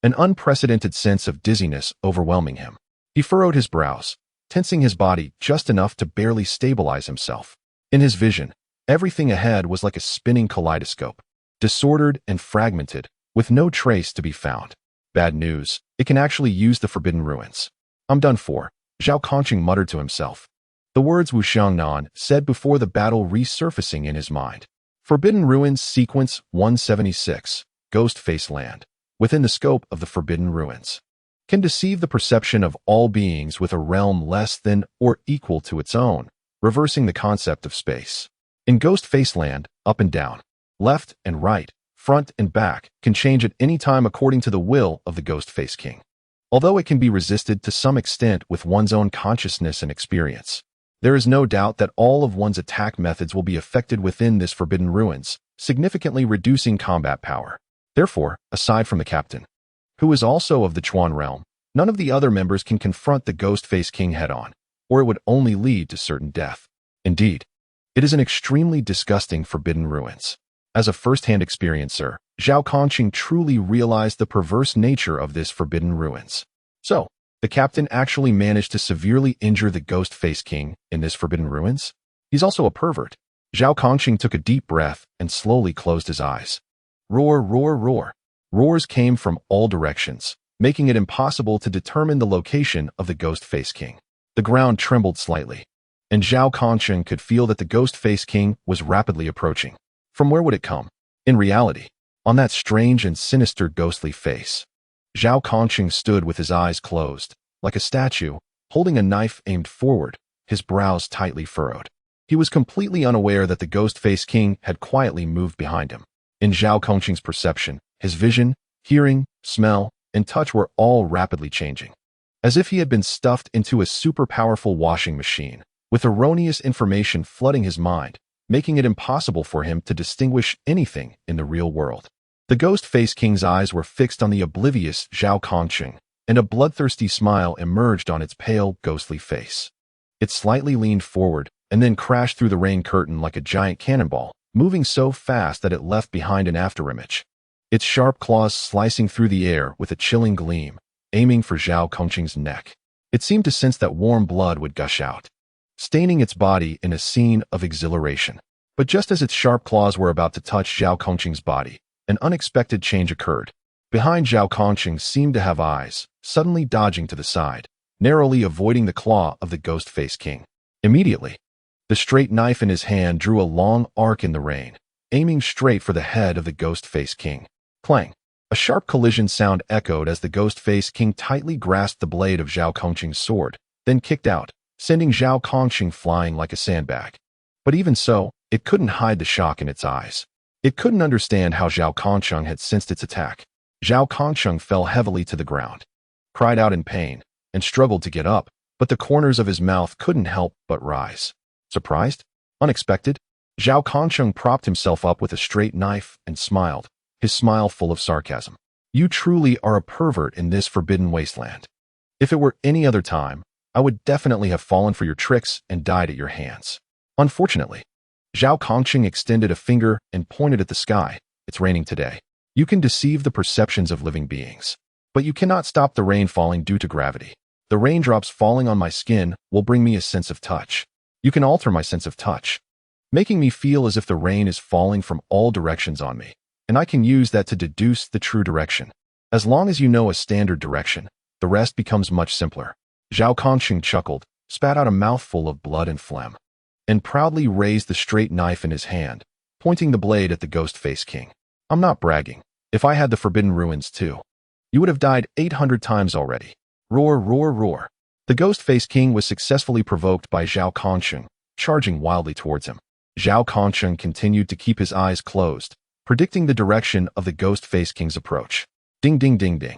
An unprecedented sense of dizziness overwhelming him. He furrowed his brows, tensing his body just enough to barely stabilize himself. In his vision, everything ahead was like a spinning kaleidoscope, disordered and fragmented, with no trace to be found. Bad news, it can actually use the Forbidden Ruins. I'm done for, Zhao Kongqing muttered to himself. The words Wu Xiangnan said before the battle resurfacing in his mind. Forbidden Ruins Sequence 176. Ghost Face Land. Within the scope of the Forbidden Ruins. Can deceive the perception of all beings with a realm less than or equal to its own, reversing the concept of space. In Ghost Face Land, up and down, left and right, front and back, can change at any time according to the will of the Ghost Face King. Although it can be resisted to some extent with one's own consciousness and experience, there is no doubt that all of one's attack methods will be affected within this Forbidden Ruins, significantly reducing combat power. Therefore, aside from the captain, who is also of the Chuan realm, none of the other members can confront the Ghost Face King head-on, or it would only lead to certain death. Indeed, it is an extremely disgusting Forbidden Ruins. As a first-hand experiencer, Zhao Kongqing truly realized the perverse nature of this Forbidden Ruins. So, the captain actually managed to severely injure the Ghost Face King in this Forbidden Ruins? He's also a pervert. Zhao Kongqing took a deep breath and slowly closed his eyes. Roar, roar, roar. Roars came from all directions, making it impossible to determine the location of the Ghost Face King. The ground trembled slightly, and Zhao Kongqing could feel that the Ghost Face King was rapidly approaching. From where would it come? In reality, on that strange and sinister ghostly face. Zhao Kongqing stood with his eyes closed, like a statue, holding a knife aimed forward, his brows tightly furrowed. He was completely unaware that the Ghost Face King had quietly moved behind him. In Zhao Kongqing's perception, his vision, hearing, smell, and touch were all rapidly changing. As if he had been stuffed into a super-powerful washing machine, with erroneous information flooding his mind, making it impossible for him to distinguish anything in the real world. The Ghost Face King's eyes were fixed on the oblivious Zhao Kongqing, and a bloodthirsty smile emerged on its pale, ghostly face. It slightly leaned forward, and then crashed through the rain curtain like a giant cannonball, moving so fast that it left behind an afterimage. Its sharp claws slicing through the air with a chilling gleam, aiming for Zhao Kongqing's neck. It seemed to sense that warm blood would gush out, staining its body in a scene of exhilaration. But just as its sharp claws were about to touch Zhao Kongqing's body, an unexpected change occurred. Behind Zhao Kongqing seemed to have eyes, suddenly dodging to the side, narrowly avoiding the claw of the Ghost Face King. Immediately, the straight knife in his hand drew a long arc in the rain, aiming straight for the head of the Ghost Face King. Clang! A sharp collision sound echoed as the Ghost Face King tightly grasped the blade of Zhao Kongqing's sword, then kicked out, sending Zhao Kongqing flying like a sandbag. But even so, it couldn't hide the shock in its eyes. It couldn't understand how Zhao Kongqing had sensed its attack. Zhao Kongqing fell heavily to the ground, cried out in pain, and struggled to get up, but the corners of his mouth couldn't help but rise. Surprised? Unexpected? Zhao Kongqing propped himself up with a straight knife and smiled, his smile full of sarcasm. You truly are a pervert in this forbidden wasteland. If it were any other time, I would definitely have fallen for your tricks and died at your hands. Unfortunately, Zhao Kongqing extended a finger and pointed at the sky. It's raining today. You can deceive the perceptions of living beings, but you cannot stop the rain falling due to gravity. The raindrops falling on my skin will bring me a sense of touch. You can alter my sense of touch, making me feel as if the rain is falling from all directions on me, and I can use that to deduce the true direction. As long as you know a standard direction, the rest becomes much simpler. Zhao Kongqing chuckled, spat out a mouthful of blood and phlegm, and proudly raised the straight knife in his hand, pointing the blade at the Ghost Face King. I'm not bragging. If I had the Forbidden Ruins too, you would have died 800 times already. Roar, roar, roar. The Ghost Face King was successfully provoked by Zhao Kongqing, charging wildly towards him. Zhao Kongqing continued to keep his eyes closed, predicting the direction of the Ghost Face King's approach. Ding, ding, ding, ding.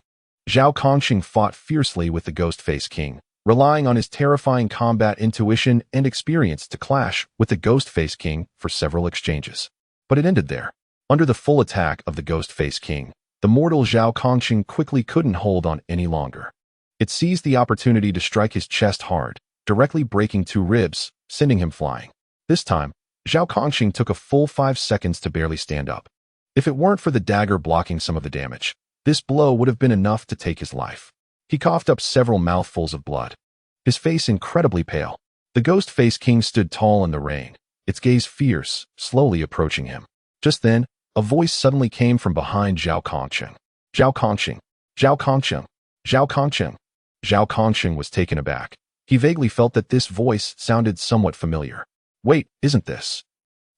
Zhao Kongqing fought fiercely with the Ghost Face King, relying on his terrifying combat intuition and experience to clash with the Ghost-Faced King for several exchanges. But it ended there. Under the full attack of the Ghost-Faced King, the mortal Zhao Kongqing quickly couldn't hold on any longer. It seized the opportunity to strike his chest hard, directly breaking 2 ribs, sending him flying. This time, Zhao Kongqing took a full 5 seconds to barely stand up. If it weren't for the dagger blocking some of the damage, this blow would have been enough to take his life. He coughed up several mouthfuls of blood, his face incredibly pale. The Ghost-Faced King stood tall in the rain, its gaze fierce, slowly approaching him. Just then, a voice suddenly came from behind Zhao Kongqing. Zhao Kongqing! Zhao Kongqing! Zhao Kongqing! Zhao Kongqing was taken aback. He vaguely felt that this voice sounded somewhat familiar. Wait, isn't this?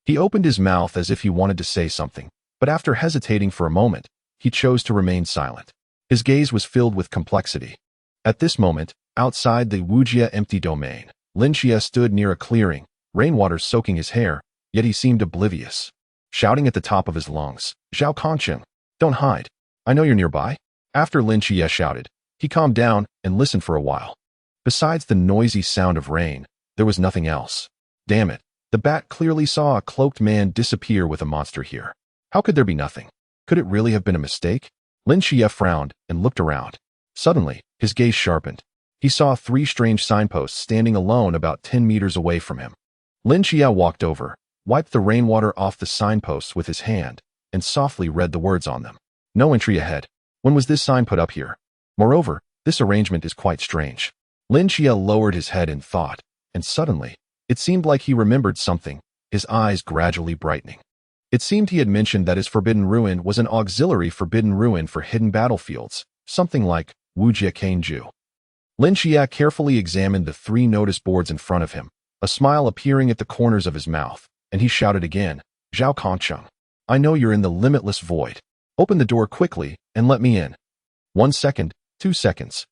He opened his mouth as if he wanted to say something, but after hesitating for a moment, he chose to remain silent. His gaze was filled with complexity. At this moment, outside the Wujia empty domain, Lin Xia stood near a clearing, rainwater soaking his hair, yet he seemed oblivious. Shouting at the top of his lungs, Zhao Kongqing, don't hide. I know you're nearby. After Lin Xia shouted, he calmed down and listened for a while. Besides the noisy sound of rain, there was nothing else. Damn it, the bat clearly saw a cloaked man disappear with a monster here. How could there be nothing? Could it really have been a mistake? Lin Xia frowned and looked around. Suddenly, his gaze sharpened. He saw 3 strange signposts standing alone about 10 meters away from him. Lin Xia walked over, wiped the rainwater off the signposts with his hand, and softly read the words on them. No entry ahead. When was this sign put up here? Moreover, this arrangement is quite strange. Lin Xia lowered his head in thought, and suddenly, it seemed like he remembered something, his eyes gradually brightening. It seemed he had mentioned that his Forbidden Ruin was an auxiliary Forbidden Ruin for hidden battlefields, something like Wujia Kanju. Lin Xia carefully examined the 3 notice boards in front of him, a smile appearing at the corners of his mouth, and he shouted again, Zhao Kongqing, I know you're in the limitless void. Open the door quickly and let me in. 1 second, 2 seconds.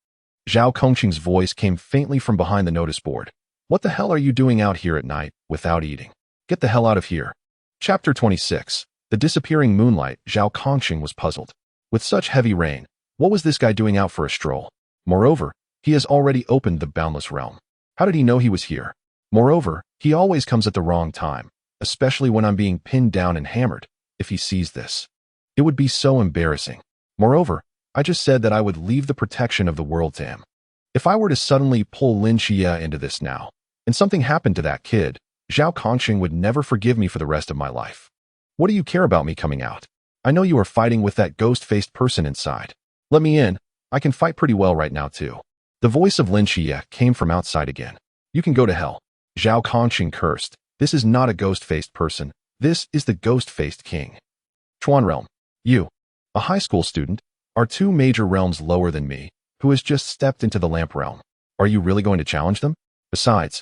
Zhao Kongqing's voice came faintly from behind the notice board. What the hell are you doing out here at night, without eating? Get the hell out of here. Chapter 26. The Disappearing Moonlight. Zhao Kongqing was puzzled. With such heavy rain, what was this guy doing out for a stroll? Moreover, he has already opened the Boundless Realm. How did he know he was here? Moreover, he always comes at the wrong time, especially when I'm being pinned down and hammered. If he sees this, it would be so embarrassing. Moreover, I just said that I would leave the protection of the world to him. If I were to suddenly pull Lin Xia into this now, and something happened to that kid, Zhao Kongqing would never forgive me for the rest of my life. What do you care about me coming out? I know you are fighting with that ghost-faced person inside. Let me in. I can fight pretty well right now too. The voice of Lin Xia came from outside again. You can go to hell. Zhao Kongqing cursed. This is not a ghost-faced person. This is the ghost-faced king. Chuan Realm. You, a high school student, are 2 major realms lower than me, who has just stepped into the lamp realm. Are you really going to challenge them? Besides,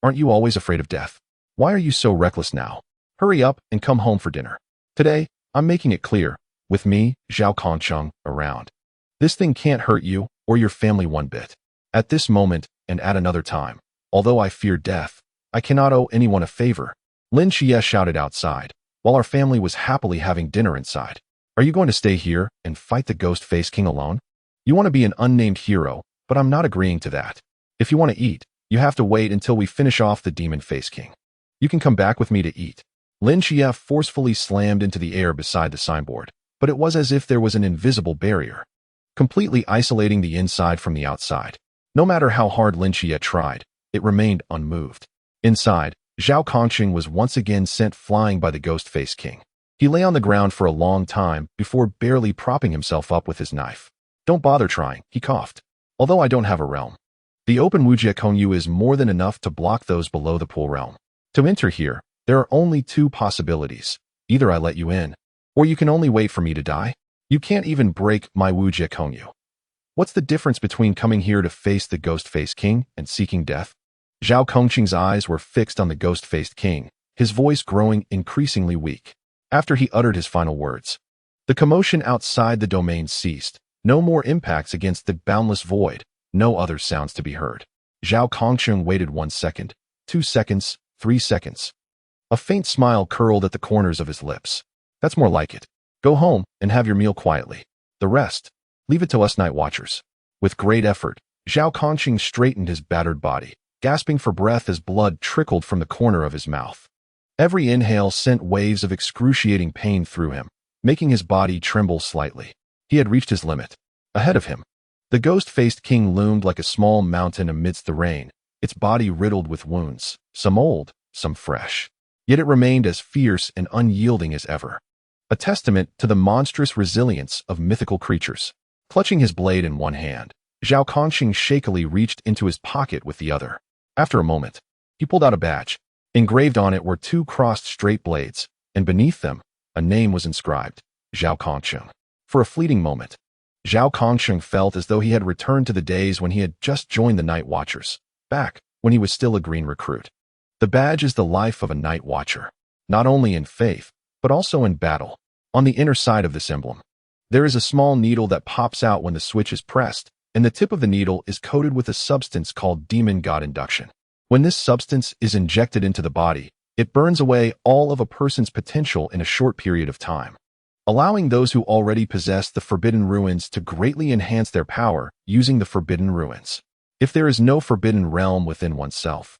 aren't you always afraid of death? Why are you so reckless now? Hurry up and come home for dinner. Today, I'm making it clear, with me, Zhao Kongqing, around. This thing can't hurt you or your family one bit. At this moment and at another time, although I fear death, I cannot owe anyone a favor. Lin Xia shouted outside, while our family was happily having dinner inside. Are you going to stay here and fight the Ghost-Faced King alone? You want to be an unnamed hero, but I'm not agreeing to that. If you want to eat, you have to wait until we finish off the Demon-Faced King. You can come back with me to eat. Lin Xia forcefully slammed into the air beside the signboard, but it was as if there was an invisible barrier, completely isolating the inside from the outside. No matter how hard Lin Xia tried, it remained unmoved. Inside, Zhao Kongqing was once again sent flying by the Ghost-Faced King. He lay on the ground for a long time before barely propping himself up with his knife. Don't bother trying, he coughed. Although I don't have a realm, the open Wujia Kongyu is more than enough to block those below the pool realm. To enter here, there are only 2 possibilities. Either I let you in, or you can only wait for me to die. You can't even break my Wujia Kongyu. What's the difference between coming here to face the Ghost-Faced King and seeking death? Zhao Kongqing's eyes were fixed on the Ghost-Faced King, his voice growing increasingly weak. After he uttered his final words, the commotion outside the domain ceased. No more impacts against the boundless void, no other sounds to be heard. Zhao Kongqing waited 1 second, 2 seconds, 3 seconds. A faint smile curled at the corners of his lips. That's more like it. Go home and have your meal quietly. The rest, leave it to us night watchers. With great effort, Zhao Kongqing straightened his battered body, gasping for breath as blood trickled from the corner of his mouth. Every inhale sent waves of excruciating pain through him, making his body tremble slightly. He had reached his limit. Ahead of him, the ghost-faced king loomed like a small mountain amidst the rain, its body riddled with wounds, some old, some fresh. Yet it remained as fierce and unyielding as ever, a testament to the monstrous resilience of mythical creatures. Clutching his blade in one hand, Zhao Kongqing shakily reached into his pocket with the other. After a moment, he pulled out a badge. Engraved on it were two crossed straight blades, and beneath them, a name was inscribed, Zhao Kongqing. For a fleeting moment, Zhao Kongqing felt as though he had returned to the days when he had just joined the Night Watchers, back when he was still a green recruit. The badge is the life of a Night Watcher, not only in faith, but also in battle. On the inner side of this emblem, there is a small needle that pops out when the switch is pressed, and the tip of the needle is coated with a substance called demon god induction. When this substance is injected into the body, it burns away all of a person's potential in a short period of time, allowing those who already possess the forbidden ruins to greatly enhance their power using the forbidden ruins. If there is no forbidden realm within oneself,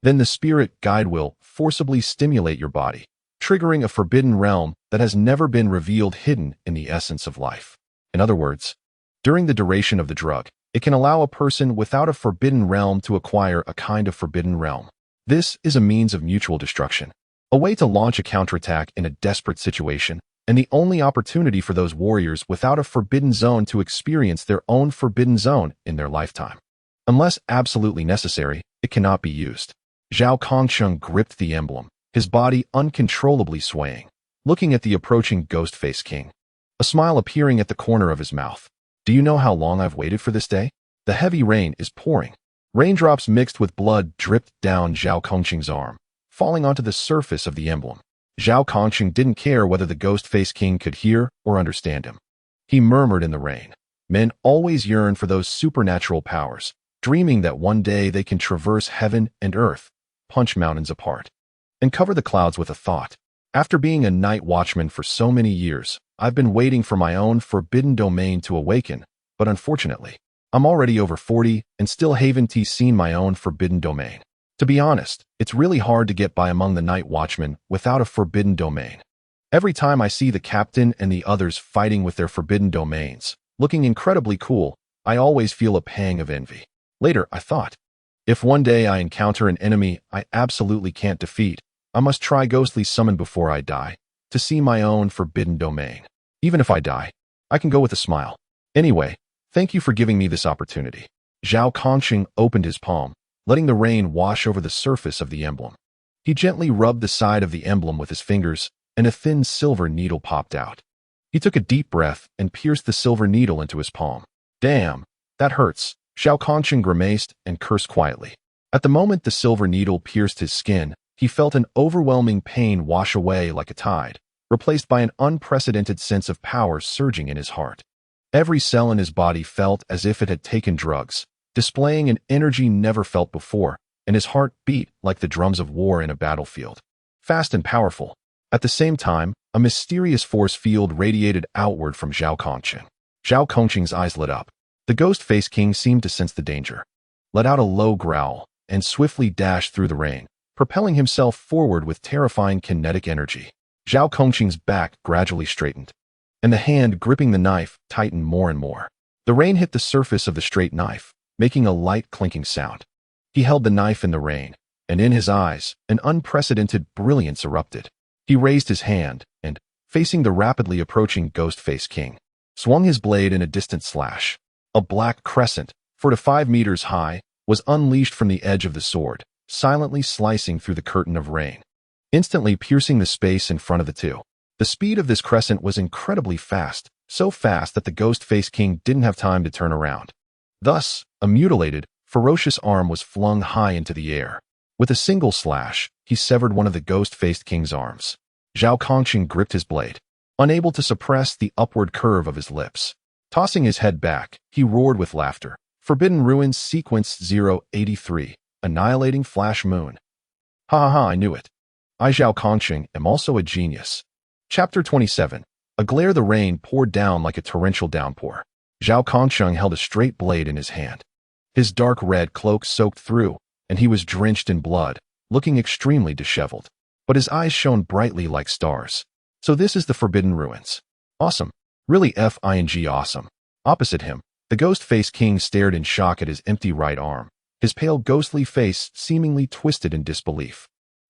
then the spirit guide will forcibly stimulate your body, triggering a forbidden realm that has never been revealed hidden in the essence of life. In other words, during the duration of the drug, it can allow a person without a forbidden realm to acquire a kind of forbidden realm. This is a means of mutual destruction, a way to launch a counterattack in a desperate situation, and the only opportunity for those warriors without a forbidden zone to experience their own forbidden zone in their lifetime. Unless absolutely necessary, it cannot be used. Zhao Kongqing gripped the emblem, his body uncontrollably swaying, looking at the approaching ghost-faced king, a smile appearing at the corner of his mouth. Do you know how long I've waited for this day? The heavy rain is pouring. Raindrops mixed with blood dripped down Zhao Kongqing's arm, falling onto the surface of the emblem. Zhao Kongqing didn't care whether the ghost-faced king could hear or understand him. He murmured in the rain. Men always yearn for those supernatural powers, dreaming that one day they can traverse heaven and earth, punch mountains apart, and cover the clouds with a thought. After being a night watchman for so many years, I've been waiting for my own forbidden domain to awaken, but unfortunately, I'm already over 40 and still haven't seen my own forbidden domain. To be honest, it's really hard to get by among the night watchmen without a forbidden domain. Every time I see the captain and the others fighting with their forbidden domains, looking incredibly cool, I always feel a pang of envy. Later, I thought, if one day I encounter an enemy I absolutely can't defeat, I must try ghostly summon before I die, to see my own forbidden domain. Even if I die, I can go with a smile. Anyway, thank you for giving me this opportunity. Zhao Kongqing opened his palm, letting the rain wash over the surface of the emblem. He gently rubbed the side of the emblem with his fingers, and a thin silver needle popped out. He took a deep breath and pierced the silver needle into his palm. Damn, that hurts. Zhao Kongqing grimaced and cursed quietly. At the moment the silver needle pierced his skin, he felt an overwhelming pain wash away like a tide, replaced by an unprecedented sense of power surging in his heart. Every cell in his body felt as if it had taken drugs, displaying an energy never felt before, and his heart beat like the drums of war in a battlefield. Fast and powerful. At the same time, a mysterious force field radiated outward from Zhao Kongqing. Zhao Kongqing's eyes lit up. The ghost-faced king seemed to sense the danger, let out a low growl, and swiftly dashed through the rain, propelling himself forward with terrifying kinetic energy. Zhao Kongqing's back gradually straightened, and the hand gripping the knife tightened more and more. The rain hit the surface of the straight knife, making a light clinking sound. He held the knife in the rain, and in his eyes, an unprecedented brilliance erupted. He raised his hand, and, facing the rapidly approaching ghost-faced king, swung his blade in a distant slash. A black crescent, 4 to 5 meters high, was unleashed from the edge of the sword, silently slicing through the curtain of rain, instantly piercing the space in front of the two. The speed of this crescent was incredibly fast, so fast that the ghost-faced king didn't have time to turn around. Thus, a mutilated, ferocious arm was flung high into the air. With a single slash, he severed one of the ghost-faced king's arms. Zhao Kongqing gripped his blade, unable to suppress the upward curve of his lips. Tossing his head back, he roared with laughter. Forbidden Ruins Sequence 083, Annihilating Flash Moon. Ha ha ha, I knew it. I, Zhao Kongqing, am also a genius. Chapter 27. A glare the rain poured down like a torrential downpour. Zhao Kongqing held a straight blade in his hand. His dark red cloak soaked through, and he was drenched in blood, looking extremely disheveled. But his eyes shone brightly like stars. So this is the Forbidden Ruins. Awesome. Really f***ing awesome. Opposite him, the ghost-faced king stared in shock at his empty right arm, his pale ghostly face seemingly twisted in disbelief.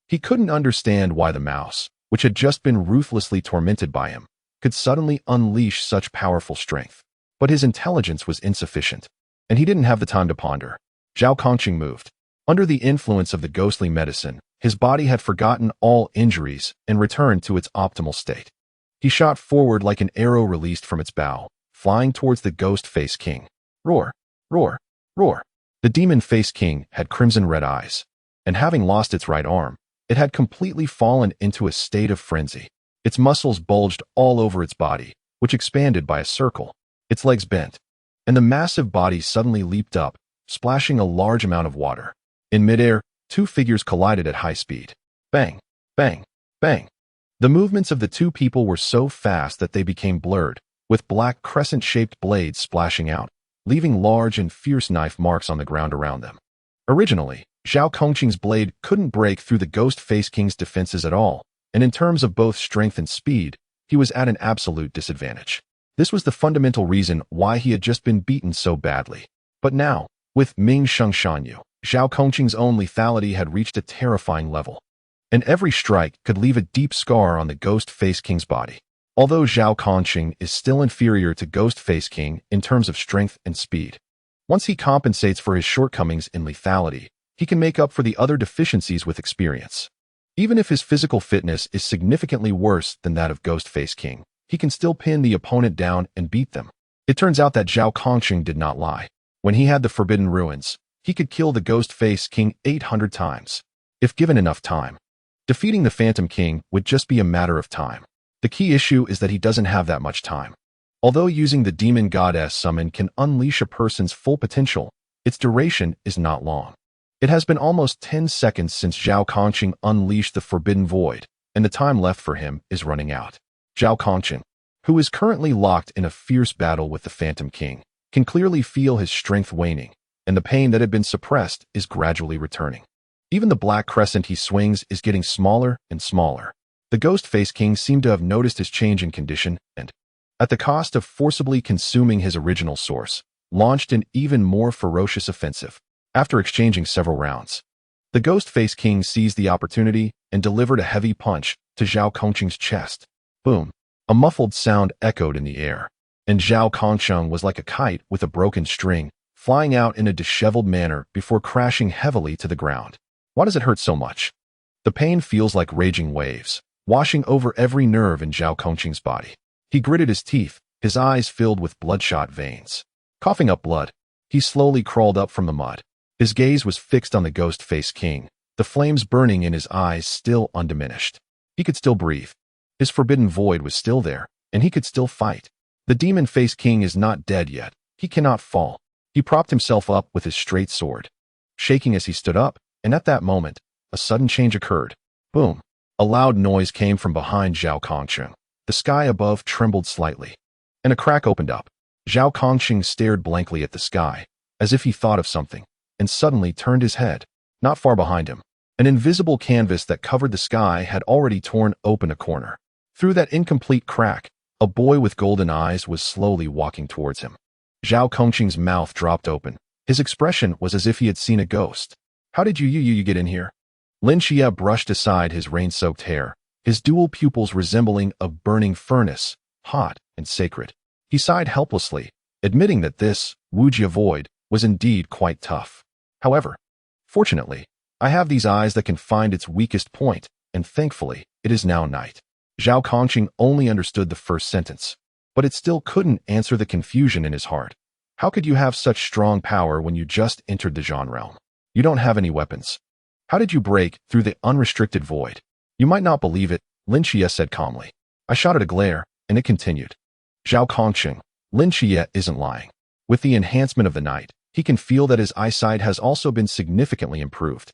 He couldn't understand why the mouse, which had just been ruthlessly tormented by him, could suddenly unleash such powerful strength. But his intelligence was insufficient, and he didn't have the time to ponder. Zhao Kongqing moved. Under the influence of the ghostly medicine, his body had forgotten all injuries and returned to its optimal state. He shot forward like an arrow released from its bow, flying towards the ghost-faced king. Roar, roar, roar. The demon-faced king had crimson-red eyes, and having lost its right arm, it had completely fallen into a state of frenzy. Its muscles bulged all over its body, which expanded by a circle. Its legs bent, and the massive body suddenly leaped up, splashing a large amount of water. In midair, two figures collided at high speed. Bang, bang, bang. The movements of the two people were so fast that they became blurred, with black crescent-shaped blades splashing out, leaving large and fierce knife marks on the ground around them. Originally, Zhao Kongqing's blade couldn't break through the ghost-faced king's defenses at all, and in terms of both strength and speed, he was at an absolute disadvantage. This was the fundamental reason why he had just been beaten so badly. But now, with Ming Shengshanyu, Zhao Kongqing's own lethality had reached a terrifying level, and every strike could leave a deep scar on the ghost-faced king's body. Although Zhao Kongqing is still inferior to Ghost-Faced King in terms of strength and speed, once he compensates for his shortcomings in lethality, he can make up for the other deficiencies with experience. Even if his physical fitness is significantly worse than that of Ghost-Faced King, he can still pin the opponent down and beat them. It turns out that Zhao Kongqing did not lie. When he had the Forbidden Ruins, he could kill the Ghost-Faced King 800 times, if given enough time. Defeating the Phantom King would just be a matter of time. The key issue is that he doesn't have that much time. Although using the Demon Goddess summon can unleash a person's full potential, its duration is not long. It has been almost 10 seconds since Zhao Kongqing unleashed the Forbidden Void, and the time left for him is running out. Zhao Kongqing, who is currently locked in a fierce battle with the Phantom King, can clearly feel his strength waning, and the pain that had been suppressed is gradually returning. Even the black crescent he swings is getting smaller and smaller. The Ghost-Faced King seemed to have noticed his change in condition and, at the cost of forcibly consuming his original source, launched an even more ferocious offensive. After exchanging several rounds, the Ghost-Faced King seized the opportunity and delivered a heavy punch to Zhao Kongqing's chest. Boom! A muffled sound echoed in the air, and Zhao Kongqing was like a kite with a broken string, flying out in a disheveled manner before crashing heavily to the ground. Why does it hurt so much? The pain feels like raging waves, washing over every nerve in Zhao Kongqing's body. He gritted his teeth, his eyes filled with bloodshot veins. Coughing up blood, he slowly crawled up from the mud. His gaze was fixed on the Ghost-Faced King, the flames burning in his eyes still undiminished. He could still breathe. His Forbidden Void was still there, and he could still fight. The Demon-Faced King is not dead yet. He cannot fall. He propped himself up with his straight sword, shaking as he stood up, and at that moment, a sudden change occurred. Boom! A loud noise came from behind Zhao Kongqing. The sky above trembled slightly, and a crack opened up. Zhao Kongqing stared blankly at the sky, as if he thought of something, and suddenly turned his head. Not far behind him, an invisible canvas that covered the sky had already torn open a corner. Through that incomplete crack, a boy with golden eyes was slowly walking towards him. Zhao Kongqing's mouth dropped open. His expression was as if he had seen a ghost. How did you get in here? Lin Xia brushed aside his rain-soaked hair, his dual pupils resembling a burning furnace, hot and sacred. He sighed helplessly, admitting that this Wujia void was indeed quite tough. However, fortunately, I have these eyes that can find its weakest point, and thankfully, it is now night. Zhao Kongqing only understood the first sentence, but it still couldn't answer the confusion in his heart. How could you have such strong power when you just entered the Zhan realm? You don't have any weapons. How did you break through the unrestricted void? You might not believe it, Lin Xia said calmly. I shot at a glare, and it continued. Zhao Kongqing, Lin Xia isn't lying. With the enhancement of the night, he can feel that his eyesight has also been significantly improved.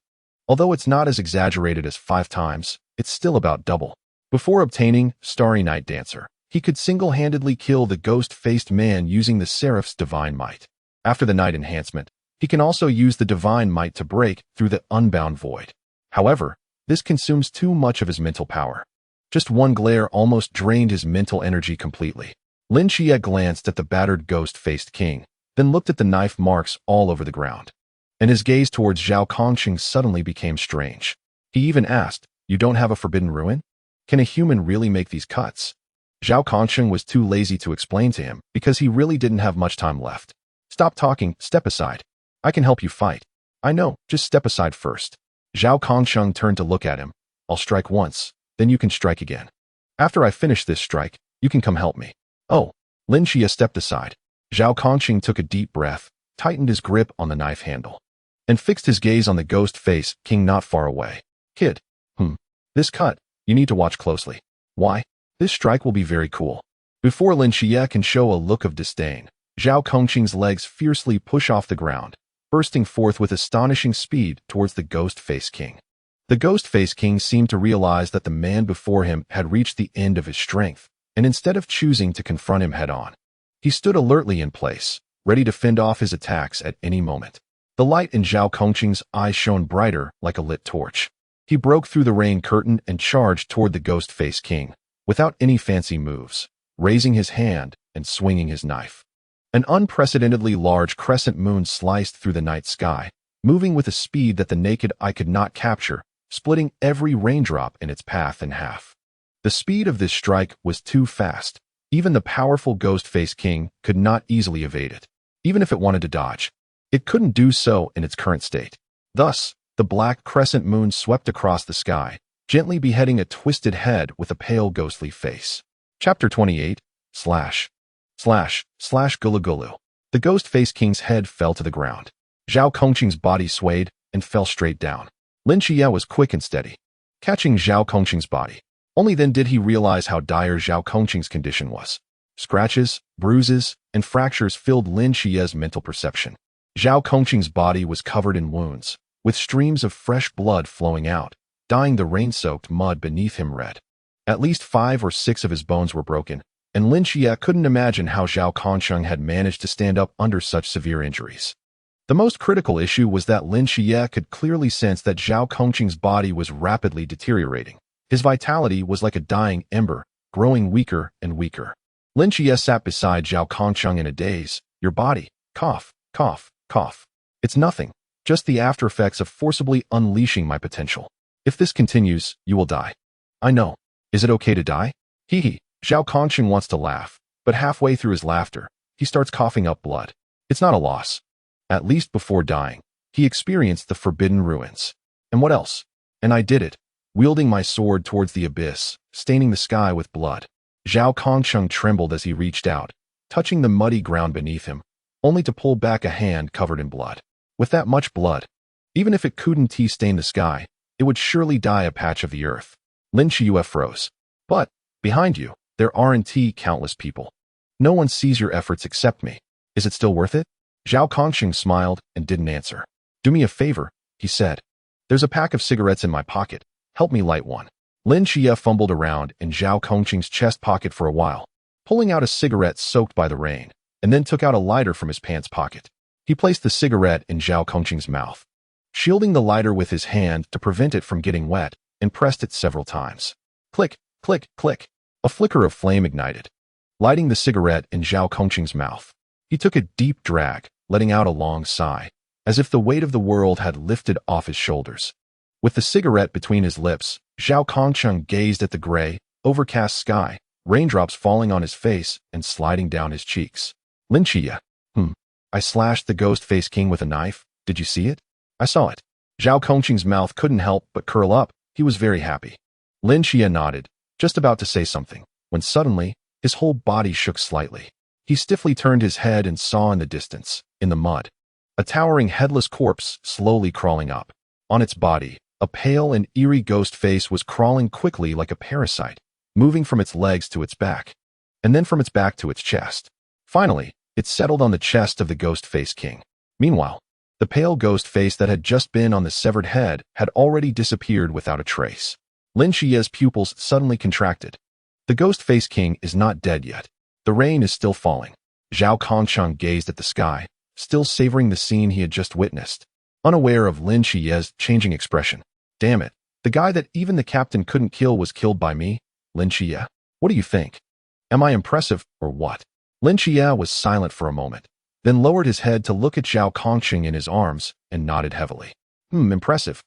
Although it's not as exaggerated as 5 times, it's still about double. Before obtaining Starry Night Dancer, he could single-handedly kill the ghost-faced man using the Seraph's divine might. After the night enhancement, He can also use the divine might to break through the unbound void. However, this consumes too much of his mental power. Just one glare almost drained his mental energy completely. Lin Xia glanced at the battered ghost-faced king, then looked at the knife marks all over the ground. And his gaze towards Zhao Kongqing suddenly became strange. He even asked, "You don't have a forbidden ruin? Can a human really make these cuts?" Zhao Kongqing was too lazy to explain to him because he really didn't have much time left. "Stop talking, step aside. I can help you fight." "I know, just step aside first." Zhao Kongqing turned to look at him. "I'll strike once, then you can strike again. After I finish this strike, you can come help me." "Oh." Lin Xia stepped aside. Zhao Kongqing took a deep breath, tightened his grip on the knife handle, and fixed his gaze on the ghost-faced king not far away. "Kid. This cut, you need to watch closely." "Why?" "This strike will be very cool." Before Lin Xia can show a look of disdain, Zhao Kongqing's legs fiercely push off the ground, bursting forth with astonishing speed towards the ghost-faced king. The ghost-faced king seemed to realize that the man before him had reached the end of his strength, and instead of choosing to confront him head-on, he stood alertly in place, ready to fend off his attacks at any moment. The light in Zhao Kongqing's eyes shone brighter like a lit torch. He broke through the rain curtain and charged toward the ghost-faced king, without any fancy moves, raising his hand and swinging his knife. An unprecedentedly large crescent moon sliced through the night sky, moving with a speed that the naked eye could not capture, splitting every raindrop in its path in half. The speed of this strike was too fast. Even the powerful ghost-faced king could not easily evade it. Even if it wanted to dodge, it couldn't do so in its current state. Thus, the black crescent moon swept across the sky, gently beheading a twisted head with a pale ghostly face. Chapter 28, Gulu Gulu. The ghost-faced king's head fell to the ground. Zhao Kongqing's body swayed and fell straight down. Lin Xia was quick and steady, catching Zhao Kongqing's body. Only then did he realize how dire Zhao Kongqing's condition was. Scratches, bruises, and fractures filled Lin Xia's mental perception. Zhao Kongqing's body was covered in wounds, with streams of fresh blood flowing out, dyeing the rain-soaked mud beneath him red. At least 5 or 6 of his bones were broken, and Lin Xia couldn't imagine how Zhao Kongqing had managed to stand up under such severe injuries. The most critical issue was that Lin Xia could clearly sense that Zhao Kongqing's body was rapidly deteriorating. His vitality was like a dying ember, growing weaker and weaker. Lin Xia sat beside Zhao Kongqing in a daze. "Your body, cough, cough, cough. It's nothing, just the after effects of forcibly unleashing my potential. If this continues, you will die." "I know. Is it okay to die?" "Hee hee." Zhao Kongqing wants to laugh, but halfway through his laughter, he starts coughing up blood. It's not a loss. At least before dying, he experienced the forbidden ruins. And what else? And I did it, wielding my sword towards the abyss, staining the sky with blood. Zhao Kongqing trembled as he reached out, touching the muddy ground beneath him, only to pull back a hand covered in blood. With that much blood, even if it couldn't stain the sky, it would surely dye a patch of the earth. Lin Xia froze. "But, behind you, there aren't countless people. No one sees your efforts except me. Is it still worth it?" Zhao Kongqing smiled and didn't answer. "Do me a favor," he said. "There's a pack of cigarettes in my pocket. Help me light one." Lin Xia fumbled around in Zhao Kongqing's chest pocket for a while, pulling out a cigarette soaked by the rain, and then took out a lighter from his pants pocket. He placed the cigarette in Zhao Kongqing's mouth, shielding the lighter with his hand to prevent it from getting wet, and pressed it several times. Click, click, click. A flicker of flame ignited, lighting the cigarette in Zhao Kongqing's mouth. He took a deep drag, letting out a long sigh, as if the weight of the world had lifted off his shoulders. With the cigarette between his lips, Zhao Kongqing gazed at the gray, overcast sky, raindrops falling on his face and sliding down his cheeks. "Lin Xia. I slashed the ghost-faced king with a knife. Did you see it?" "I saw it." Zhao Kongqing's mouth couldn't help but curl up. He was very happy. Lin Xia nodded, just about to say something, when suddenly, his whole body shook slightly. He stiffly turned his head and saw in the distance, in the mud, a towering headless corpse slowly crawling up. On its body, a pale and eerie ghost face was crawling quickly like a parasite, moving from its legs to its back, and then from its back to its chest. Finally, it settled on the chest of the ghost-faced king. Meanwhile, the pale ghost face that had just been on the severed head had already disappeared without a trace. Lin Xia's pupils suddenly contracted. The ghost-faced king is not dead yet. The rain is still falling. Zhao Kongqing gazed at the sky, still savoring the scene he had just witnessed, unaware of Lin Xia's changing expression. Damn it, the guy that even the captain couldn't kill was killed by me? Lin Xia, what do you think? Am I impressive, or what? Lin Xia was silent for a moment, then lowered his head to look at Zhao Kongqing in his arms and nodded heavily. Impressive.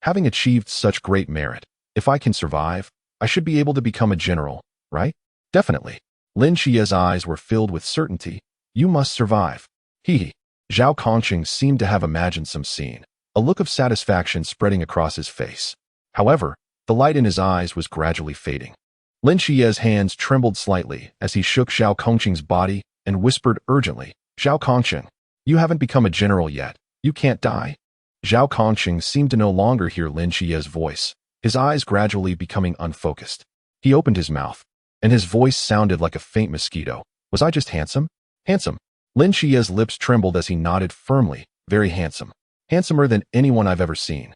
Having achieved such great merit, if I can survive, I should be able to become a general, right? Definitely. Lin Xia's eyes were filled with certainty. You must survive. Hee. Zhao Kongqing seemed to have imagined some scene, a look of satisfaction spreading across his face. However, the light in his eyes was gradually fading. Lin Xia's hands trembled slightly as he shook Zhao Kongqing's body and whispered urgently, Zhao Kongqing, you haven't become a general yet. You can't die. Zhao Kongqing seemed to no longer hear Lin Xia's voice, his eyes gradually becoming unfocused. He opened his mouth, and his voice sounded like a faint mosquito. Was I just handsome? Handsome. Lin Xia's lips trembled as he nodded firmly, very handsome. Handsomer than anyone I've ever seen.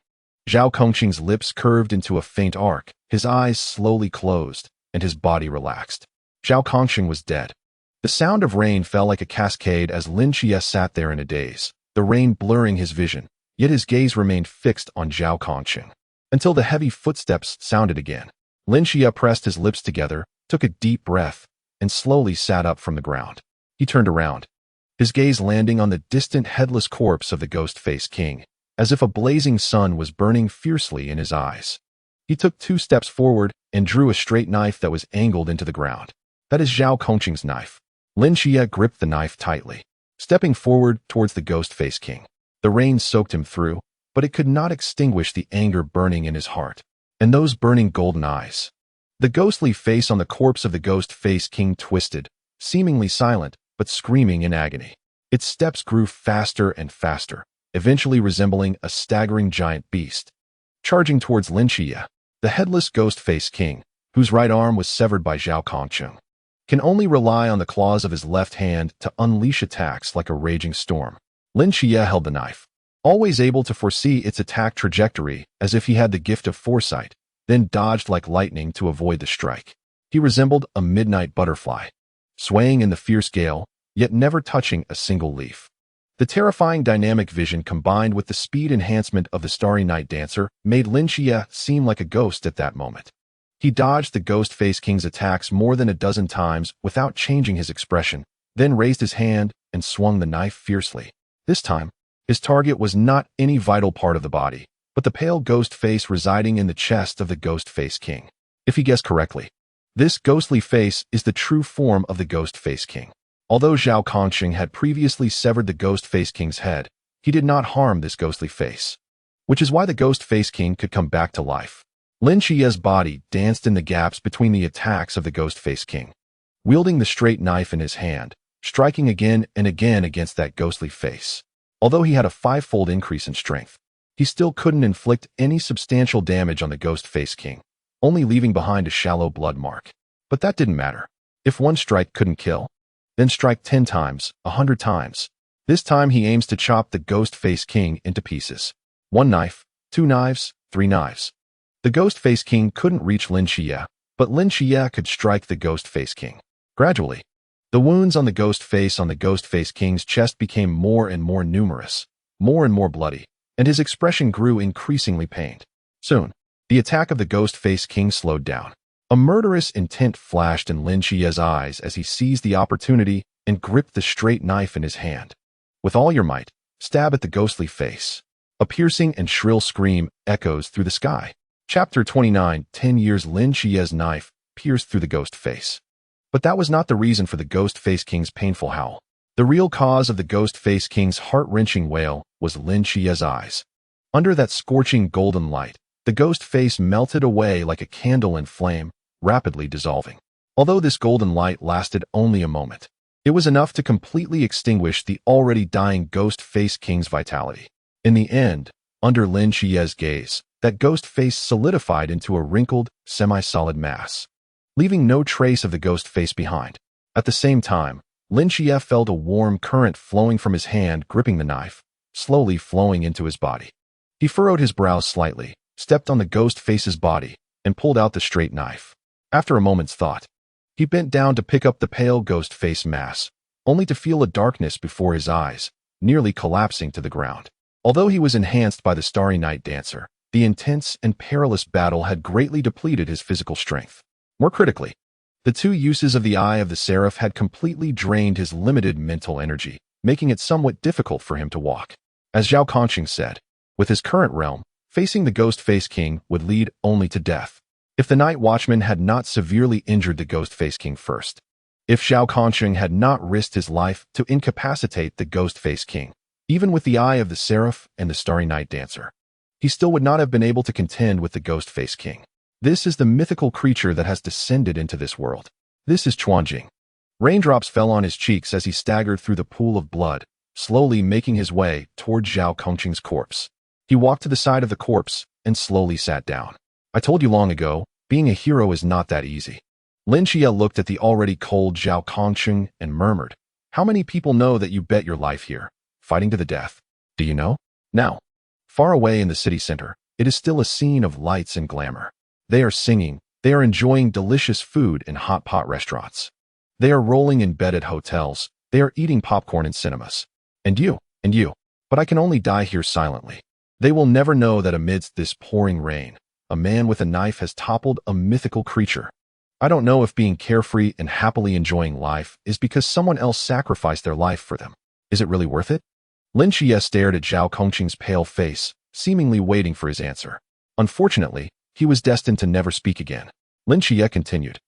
Zhao Kongqing's lips curved into a faint arc, his eyes slowly closed, and his body relaxed. Zhao Kongqing was dead. The sound of rain fell like a cascade as Lin Xia sat there in a daze, the rain blurring his vision, yet his gaze remained fixed on Zhao Kongqing. Until the heavy footsteps sounded again. Lin Xia pressed his lips together, took a deep breath, and slowly sat up from the ground. He turned around, his gaze landing on the distant headless corpse of the ghost-faced king, as if a blazing sun was burning fiercely in his eyes. He took 2 steps forward and drew a straight knife that was angled into the ground. That is Zhao Kongqing's knife. Lin Xia gripped the knife tightly, stepping forward towards the ghost-faced king. The rain soaked him through, but it could not extinguish the anger burning in his heart, and those burning golden eyes. The ghostly face on the corpse of the ghost-faced king twisted, seemingly silent, but screaming in agony. Its steps grew faster and faster, eventually resembling a staggering giant beast. Charging towards Lin Xia, the headless ghost-faced king, whose right arm was severed by Zhao Kongqing, can only rely on the claws of his left hand to unleash attacks like a raging storm. Lin Xia held the knife, always able to foresee its attack trajectory as if he had the gift of foresight, then dodged like lightning to avoid the strike. He resembled a midnight butterfly, swaying in the fierce gale, yet never touching a single leaf. The terrifying dynamic vision combined with the speed enhancement of the starry night dancer made Lin Xia seem like a ghost at that moment. He dodged the ghost-faced king's attacks more than a dozen times without changing his expression, then raised his hand and swung the knife fiercely. This time, his target was not any vital part of the body, but the pale ghost face residing in the chest of the ghost-faced king. If he guessed correctly, this ghostly face is the true form of the ghost-faced king. Although Zhao Kongqing had previously severed the ghost-faced king's head, he did not harm this ghostly face, which is why the ghost-faced king could come back to life. Lin Xia's body danced in the gaps between the attacks of the ghost-faced king, wielding the straight knife in his hand, striking again and again against that ghostly face. Although he had a 5-fold increase in strength, he still couldn't inflict any substantial damage on the ghost-faced king, only leaving behind a shallow blood mark. But that didn't matter. If one strike couldn't kill, then strike 10 times, 100 times. This time he aims to chop the ghost-faced king into pieces. 1 knife, 2 knives, 3 knives. The ghost-faced king couldn't reach Lin Xia, but Lin Xia could strike the ghost-faced king. Gradually, the wounds on the ghost-faced king's chest became more and more numerous, more and more bloody, and his expression grew increasingly pained. Soon, the attack of the ghost-faced king slowed down. A murderous intent flashed in Lin Xia's eyes as he seized the opportunity and gripped the straight knife in his hand. With all your might, stab at the ghostly face. A piercing and shrill scream echoes through the sky. Chapter 29, 10 years Lin Xia's knife pierced through the ghost face. But that was not the reason for the ghost-faced king's painful howl. The real cause of the ghost-faced king's heart-wrenching wail was Lin Xia's eyes. Under that scorching golden light, the ghost face melted away like a candle in flame, rapidly dissolving. Although this golden light lasted only a moment, it was enough to completely extinguish the already dying ghost-faced king's vitality. In the end, under Lin Xia's gaze, that ghost face solidified into a wrinkled, semi-solid mass, leaving no trace of the ghost face behind. At the same time, Lin Xia felt a warm current flowing from his hand gripping the knife, slowly flowing into his body. He furrowed his brows slightly, stepped on the ghost face's body, and pulled out the straight knife. After a moment's thought, he bent down to pick up the pale ghost face mass, only to feel a darkness before his eyes, nearly collapsing to the ground. Although he was enhanced by the starry night dancer, the intense and perilous battle had greatly depleted his physical strength. More critically, the two uses of the Eye of the Seraph had completely drained his limited mental energy, making it somewhat difficult for him to walk. As Zhao Kongqing said, with his current realm, facing the Ghost-Face King would lead only to death. If the Night Watchman had not severely injured the Ghost-Face King first, if Zhao Kongqing had not risked his life to incapacitate the Ghost-Face King, even with the Eye of the Seraph and the Starry Night Dancer, he still would not have been able to contend with the Ghost-Face King. This is the mythical creature that has descended into this world. This is Chuanjing. Raindrops fell on his cheeks as he staggered through the pool of blood, slowly making his way toward Zhao Kongqing's corpse. He walked to the side of the corpse and slowly sat down. I told you long ago, being a hero is not that easy. Lin Xia looked at the already cold Zhao Kongqing and murmured, "How many people know that you bet your life here, fighting to the death? Do you know?" Now, far away in the city center, it is still a scene of lights and glamour. They are singing, they are enjoying delicious food in hot pot restaurants. They are rolling in bed at hotels, they are eating popcorn in cinemas. And you, but I can only die here silently. They will never know that amidst this pouring rain, a man with a knife has toppled a mythical creature. I don't know if being carefree and happily enjoying life is because someone else sacrificed their life for them. Is it really worth it? Lin Xia stared at Zhao Kongqing's pale face, seemingly waiting for his answer. Unfortunately, he was destined to never speak again. Lin Xia continued,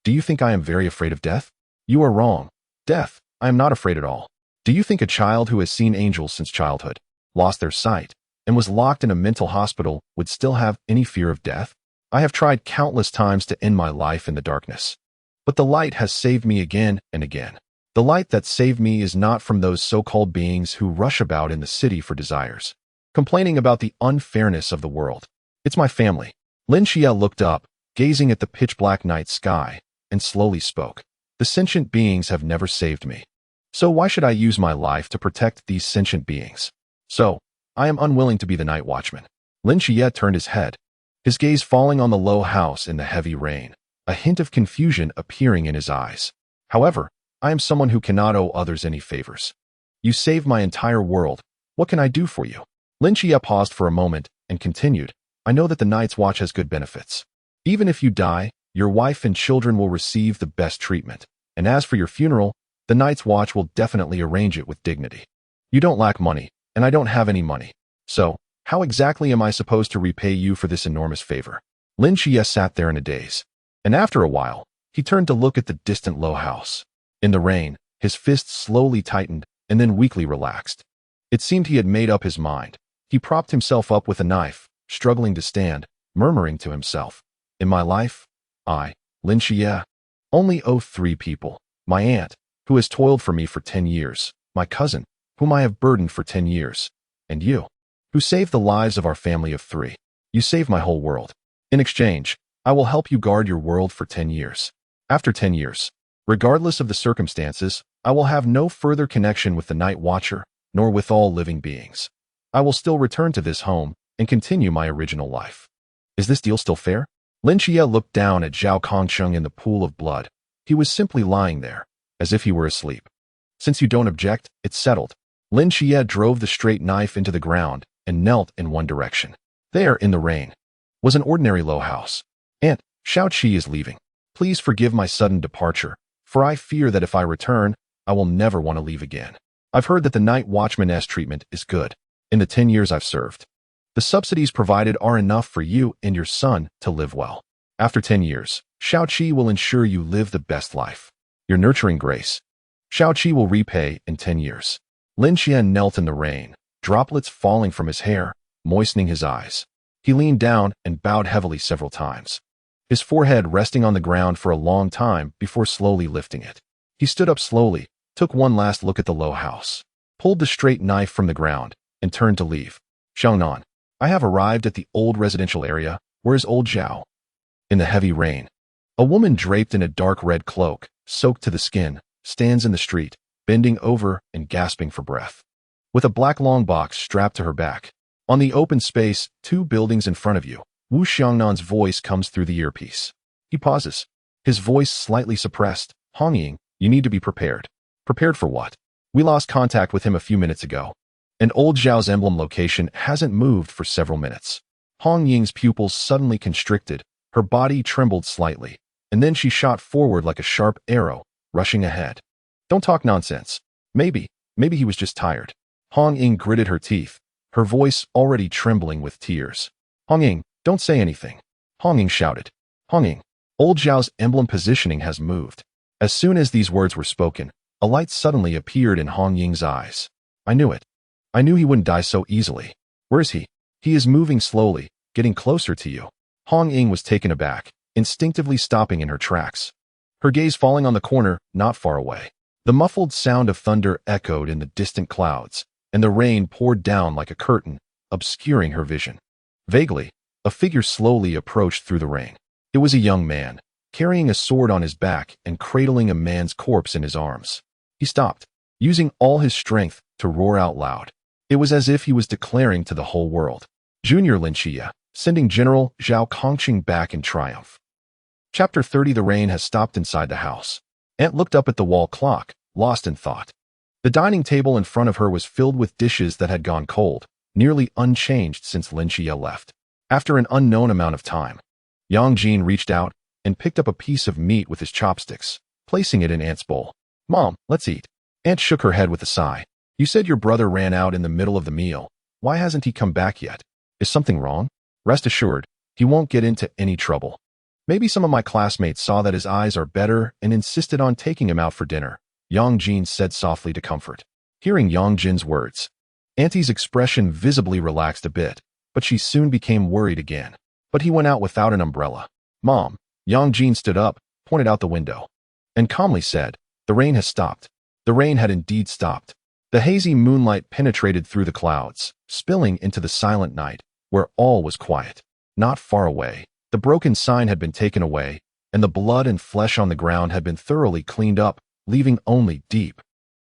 "Do you think I am very afraid of death? You are wrong. Death, I am not afraid at all. Do you think a child who has seen angels since childhood, lost their sight, and was locked in a mental hospital would still have any fear of death? I have tried countless times to end my life in the darkness. But the light has saved me again and again. The light that saved me is not from those so-called beings who rush about in the city for desires, complaining about the unfairness of the world. It's my family." Lin Xia looked up, gazing at the pitch-black night sky, and slowly spoke. "The sentient beings have never saved me. So why should I use my life to protect these sentient beings? So, I am unwilling to be the night watchman." Lin Xia turned his head, his gaze falling on the low house in the heavy rain, a hint of confusion appearing in his eyes. "However, I am someone who cannot owe others any favors. You saved my entire world. What can I do for you?" Lin Xia paused for a moment and continued, "I know that the Night's Watch has good benefits. Even if you die, your wife and children will receive the best treatment. And as for your funeral, the Night's Watch will definitely arrange it with dignity. You don't lack money, and I don't have any money. So, how exactly am I supposed to repay you for this enormous favor?" Lin Xia sat there in a daze. And after a while, he turned to look at the distant low house. In the rain, his fists slowly tightened and then weakly relaxed. It seemed he had made up his mind. He propped himself up with a knife, struggling to stand, murmuring to himself, "In my life, I, Lin Xia, only owe 3 people. My aunt, who has toiled for me for 10 years, my cousin, whom I have burdened for 10 years, and you, who saved the lives of our family of 3. You saved my whole world. In exchange, I will help you guard your world for 10 years. After 10 years, regardless of the circumstances, I will have no further connection with the Night Watcher, nor with all living beings. I will still return to this home and continue my original life. Is this deal still fair?" Lin Xia looked down at Zhao Kongqing in the pool of blood. He was simply lying there, as if he were asleep. "Since you don't object, it's settled." Lin Xia drove the straight knife into the ground and knelt in one direction. There, in the rain, was an ordinary low house. "Aunt, Xiao Qi is leaving. Please forgive my sudden departure, for I fear that if I return, I will never want to leave again. I've heard that the Night Watchman's treatment is good. In the 10 years I've served, the subsidies provided are enough for you and your son to live well. After 10 years, Xiao Qi will ensure you live the best life. Your nurturing grace, Xiao Qi will repay in 10 years. Lin Xia knelt in the rain, droplets falling from his hair, moistening his eyes. He leaned down and bowed heavily several times, his forehead resting on the ground for a long time before slowly lifting it. He stood up slowly, took one last look at the low house, pulled the straight knife from the ground, and turned to leave. "Xiangnan, I have arrived at the old residential area. Where is old Zhao?" In the heavy rain, a woman draped in a dark red cloak, soaked to the skin, stands in the street, bending over and gasping for breath. With a black long box strapped to her back, on the open space, 2 buildings in front of you, Wu Xiangnan's voice comes through the earpiece. He pauses, his voice slightly suppressed, Hongying, "You need to be prepared." "Prepared for what?" Wu We lost contact with him a few minutes ago. And old Zhao's emblem location hasn't moved for several minutes. Hong Ying's pupils suddenly constricted, her body trembled slightly, and then she shot forward like a sharp arrow, rushing ahead. Don't talk nonsense. Maybe he was just tired. Hong Ying gritted her teeth, her voice already trembling with tears. Hong Ying, don't say anything. Hong Ying shouted. Hong Ying, old Zhao's emblem positioning has moved. As soon as these words were spoken, a light suddenly appeared in Hong Ying's eyes. I knew it. I knew he wouldn't die so easily. Where is he? He is moving slowly, getting closer to you. Hong Ying was taken aback, instinctively stopping in her tracks. Her gaze falling on the corner, not far away. The muffled sound of thunder echoed in the distant clouds, and the rain poured down like a curtain, obscuring her vision. Vaguely, a figure slowly approached through the rain. It was a young man, carrying a sword on his back and cradling a man's corpse in his arms. He stopped, using all his strength to roar out loud. It was as if he was declaring to the whole world, Junior Lin Xia, sending General Zhao Kongqing back in triumph. Chapter 30. The rain has stopped inside the house. Aunt looked up at the wall clock, lost in thought. The dining table in front of her was filled with dishes that had gone cold, nearly unchanged since Lin Xia left. After an unknown amount of time, Yang Jin reached out and picked up a piece of meat with his chopsticks, placing it in Aunt's bowl. Mom, let's eat. Aunt shook her head with a sigh. You said your brother ran out in the middle of the meal. Why hasn't he come back yet? Is something wrong? Rest assured, he won't get into any trouble. Maybe some of my classmates saw that his eyes are better and insisted on taking him out for dinner, Yang Jin said softly to comfort. Hearing Yang Jin's words, Auntie's expression visibly relaxed a bit, but she soon became worried again. But he went out without an umbrella. Mom, Yang Jin stood up, pointed out the window, and calmly said, the rain has stopped. The rain had indeed stopped. The hazy moonlight penetrated through the clouds, spilling into the silent night, where all was quiet. Not far away, the broken sign had been taken away, and the blood and flesh on the ground had been thoroughly cleaned up, leaving only deep,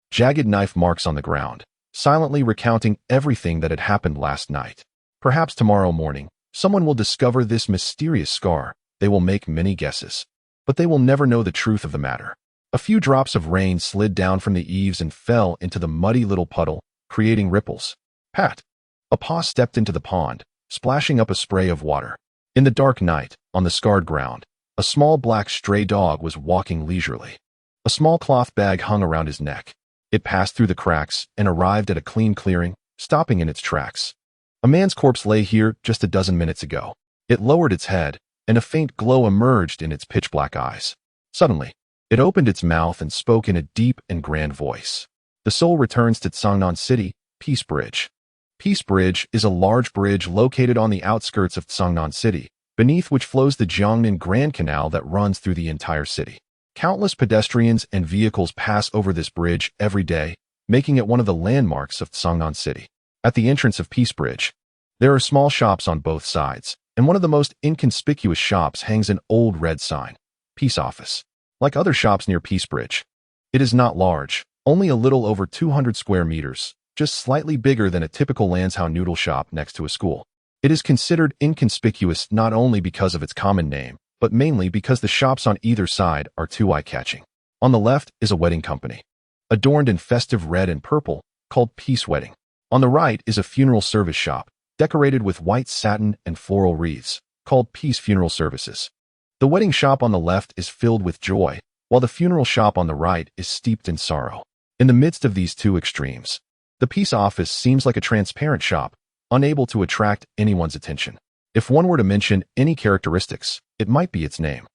jagged knife marks on the ground, silently recounting everything that had happened last night. Perhaps tomorrow morning, someone will discover this mysterious scar. They will make many guesses, but they will never know the truth of the matter. A few drops of rain slid down from the eaves and fell into the muddy little puddle, creating ripples. Pat! A paw stepped into the pond, splashing up a spray of water. In the dark night, on the scarred ground, a small black stray dog was walking leisurely. A small cloth bag hung around his neck. It passed through the cracks and arrived at a clean clearing, stopping in its tracks. A man's corpse lay here just a dozen minutes ago. It lowered its head, and a faint glow emerged in its pitch-black eyes. Suddenly, it opened its mouth and spoke in a deep and grand voice. The soul returns to Tsangnan City, Peace Bridge. Peace Bridge is a large bridge located on the outskirts of Tsangnan City, beneath which flows the Jiangnan Grand Canal that runs through the entire city. Countless pedestrians and vehicles pass over this bridge every day, making it one of the landmarks of Tsangnan City. At the entrance of Peace Bridge, there are small shops on both sides, and one of the most inconspicuous shops hangs an old red sign, Peace Office. Like other shops near Peace Bridge, it is not large, only a little over 200 square meters, just slightly bigger than a typical Lanzhou noodle shop next to a school. It is considered inconspicuous not only because of its common name, but mainly because the shops on either side are too eye-catching. On the left is a wedding company, adorned in festive red and purple, called Peace Wedding. On the right is a funeral service shop, decorated with white satin and floral wreaths, called Peace Funeral Services. The wedding shop on the left is filled with joy, while the funeral shop on the right is steeped in sorrow. In the midst of these two extremes, the Peace Office seems like a transparent shop, unable to attract anyone's attention. If one were to mention any characteristics, it might be its name.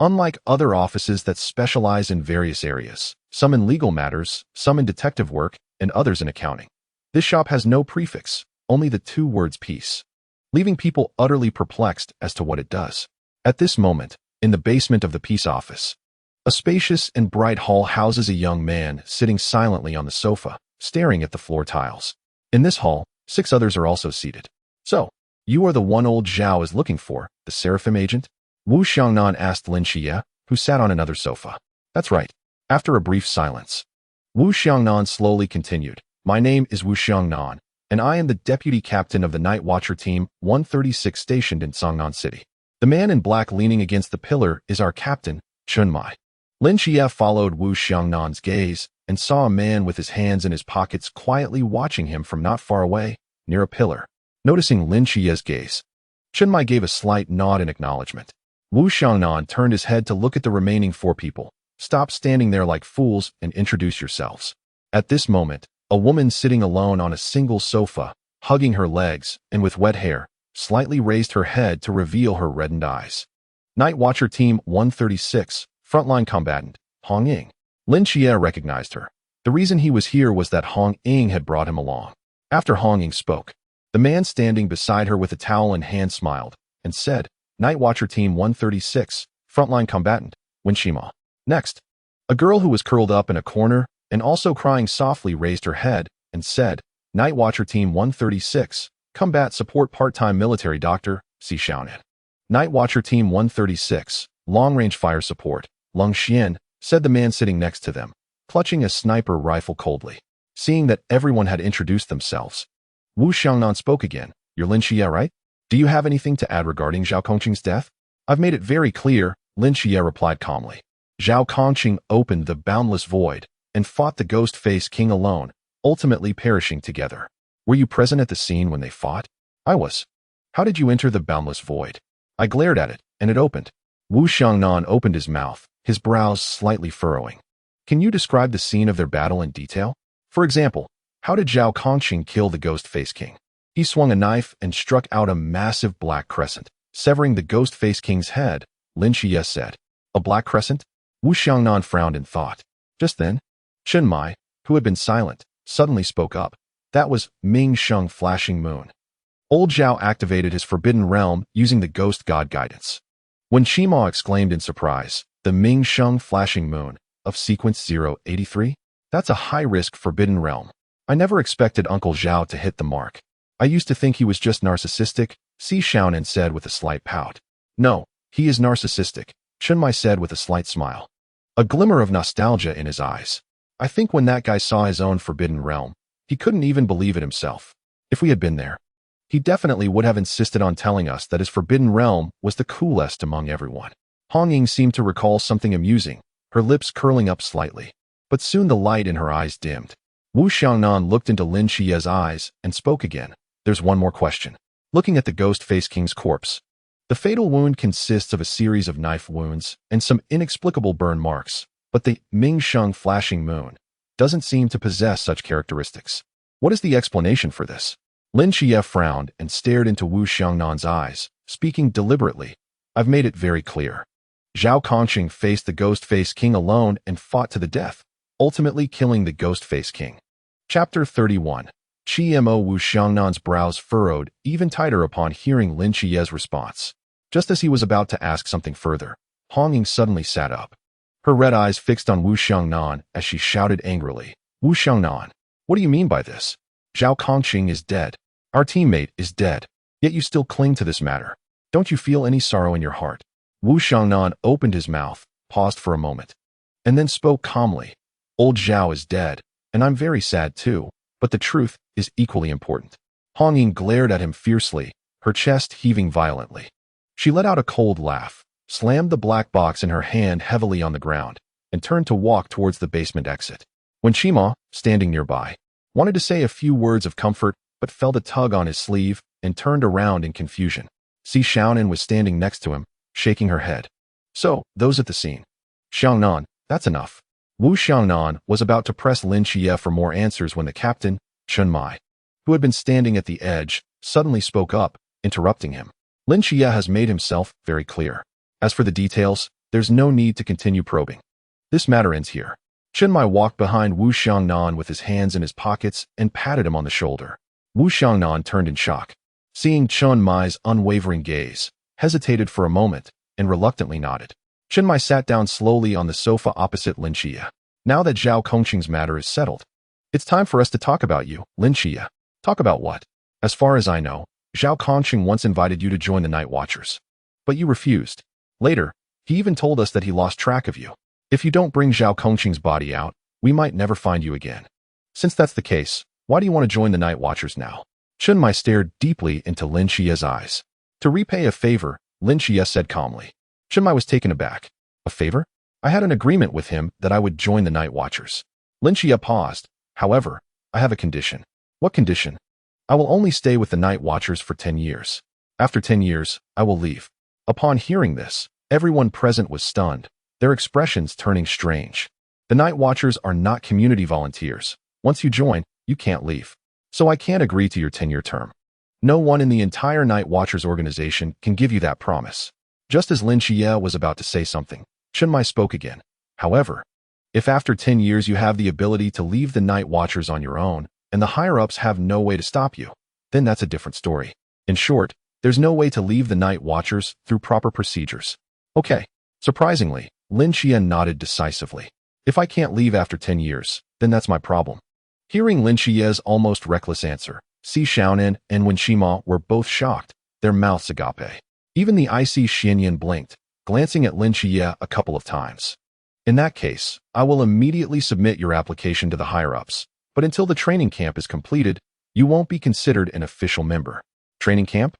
Unlike other offices that specialize in various areas, some in legal matters, some in detective work, and others in accounting, this shop has no prefix, only the two words peace, leaving people utterly perplexed as to what it does. At this moment, in the basement of the Peace Office, a spacious and bright hall houses a young man sitting silently on the sofa, staring at the floor tiles. In this hall, 6 others are also seated. So, you are the one old Zhao is looking for, the Seraphim agent? Wu Xiangnan asked Lin Xia, who sat on another sofa. That's right. After a brief silence, Wu Xiangnan slowly continued. My name is Wu Xiangnan, and I am the deputy captain of the Night Watcher Team 136 stationed in Tsangnan City. The man in black leaning against the pillar is our captain, Chun Mai. Lin Xia followed Wu Xiangnan's gaze and saw a man with his hands in his pockets quietly watching him from not far away, near a pillar. Noticing Lin Xia's gaze, Chen Mai gave a slight nod in acknowledgement. Wu Xiangnan turned his head to look at the remaining 4 people. Stop standing there like fools and introduce yourselves. At this moment, a woman sitting alone on a single sofa, hugging her legs and with wet hair, slightly raised her head to reveal her reddened eyes. Night Watcher Team 136, frontline combatant, Hong Ying. Lin Xia recognized her. The reason he was here was that Hong Ying had brought him along. After Hong Ying spoke, the man standing beside her with a towel in hand smiled and said, Night Watcher Team 136, frontline combatant, Wen Shima. Next, a girl who was curled up in a corner and also crying softly raised her head and said, Night Watcher Team 136, combat support part-time military doctor, Si Xiaonan. Night Watcher Team 136, long-range fire support, Lung Xian, said the man sitting next to them, clutching a sniper rifle coldly. Seeing that everyone had introduced themselves, Wu Xiangnan spoke again. You're Lin Xia, right? Do you have anything to add regarding Zhao Kongqing's death? I've made it very clear, Lin Xia replied calmly. Zhao Kongqing opened the boundless void and fought the ghost face king alone, ultimately perishing together. Were you present at the scene when they fought? I was. How did you enter the boundless void? I glared at it, and it opened. Wu Xiangnan opened his mouth, his brows slightly furrowing. Can you describe the scene of their battle in detail? For example, how did Zhao Kongqing kill the ghost face king? He swung a knife and struck out a massive black crescent, severing the ghost face king's head, Lin Xia said. A black crescent? Wu Xiangnan frowned in thought. Just then, Chen Mai, who had been silent, suddenly spoke up. That was Ming Sheng Flashing Moon. Old Zhao activated his forbidden realm using the ghost god guidance. When Shima exclaimed in surprise, the Ming Sheng Flashing Moon of sequence 083? That's a high-risk forbidden realm. I never expected Uncle Zhao to hit the mark. I used to think he was just narcissistic, Si Xiaonan said with a slight pout. No, he is narcissistic, Chen Mai said with a slight smile. A glimmer of nostalgia in his eyes. I think when that guy saw his own forbidden realm, he couldn't even believe it himself. If we had been there, he definitely would have insisted on telling us that his forbidden realm was the coolest among everyone. Hong Ying seemed to recall something amusing, her lips curling up slightly. But soon the light in her eyes dimmed. Wu Xiangnan looked into Lin Xia's eyes and spoke again. There's one more question. Looking at the ghost face king's corpse, the fatal wound consists of a series of knife wounds and some inexplicable burn marks, but the Ming Sheng Flashing Moon doesn't seem to possess such characteristics. What is the explanation for this? Lin Xia frowned and stared into Wu Xiangnan's eyes, speaking deliberately. I've made it very clear. Zhao Kongqing faced the ghost face king alone and fought to the death, ultimately killing the ghost face king. Chapter 31. Mo Wu Xiangnan's brows furrowed even tighter upon hearing Lin Xia's response. Just as he was about to ask something further, Hong Ying suddenly sat up. Her red eyes fixed on Wu Xiangnan as she shouted angrily. Wu Xiangnan, what do you mean by this? Zhao Kongqing is dead. Our teammate is dead. Yet you still cling to this matter. Don't you feel any sorrow in your heart? Wu Xiangnan opened his mouth, paused for a moment, and then spoke calmly. Old Zhao is dead, and I'm very sad too, but the truth is equally important. Hong Ying glared at him fiercely, her chest heaving violently. She let out a cold laugh, slammed the black box in her hand heavily on the ground, and turned to walk towards the basement exit. When Shima, standing nearby, wanted to say a few words of comfort but felt a tug on his sleeve and turned around in confusion. Si Xiaonan was standing next to him, shaking her head. So, those at the scene. Xiangnan, that's enough. Wu Xiangnan was about to press Lin Xia for more answers when the captain, Chen Mai, who had been standing at the edge, suddenly spoke up, interrupting him. Lin Xia has made himself very clear. As for the details, there's no need to continue probing. This matter ends here. Chen Mai walked behind Wu Xiangnan with his hands in his pockets and patted him on the shoulder. Wu Xiangnan turned in shock. Seeing Chen Mai's unwavering gaze, hesitated for a moment, and reluctantly nodded. Chen Mai sat down slowly on the sofa opposite Lin Xia. Now that Zhao Kongqing's matter is settled, it's time for us to talk about you, Lin Xia. Talk about what? As far as I know, Zhao Kongqing once invited you to join the Night Watchers. But you refused. Later, he even told us that he lost track of you. If you don't bring Zhao Kongqing's body out, we might never find you again. Since that's the case, why do you want to join the Night Watchers now? Chen Mai stared deeply into Lin Xia's eyes. To repay a favor, Lin Xia said calmly. Chen Mai was taken aback. A favor? I had an agreement with him that I would join the Night Watchers. Lin Xia paused. However, I have a condition. What condition? I will only stay with the Night Watchers for 10 years. After 10 years, I will leave. Upon hearing this, everyone present was stunned, their expressions turning strange. The Night Watchers are not community volunteers. Once you join, you can't leave. So I can't agree to your 10-year term. No one in the entire Night Watchers organization can give you that promise. Just as Lin Xia was about to say something, Chen Mai spoke again. However, if after 10 years you have the ability to leave the Night Watchers on your own, and the higher-ups have no way to stop you, then that's a different story. In short, there's no way to leave the Night Watchers through proper procedures. Okay. Surprisingly, Lin Xia nodded decisively. If I can't leave after 10 years, then that's my problem. Hearing Lin Xia's almost reckless answer, Si Xiaonan and Wen Qima were both shocked, their mouths agape. Even the icy Xianyan blinked, glancing at Lin Xia a couple of times. In that case, I will immediately submit your application to the higher-ups, but until the training camp is completed, you won't be considered an official member. Training camp?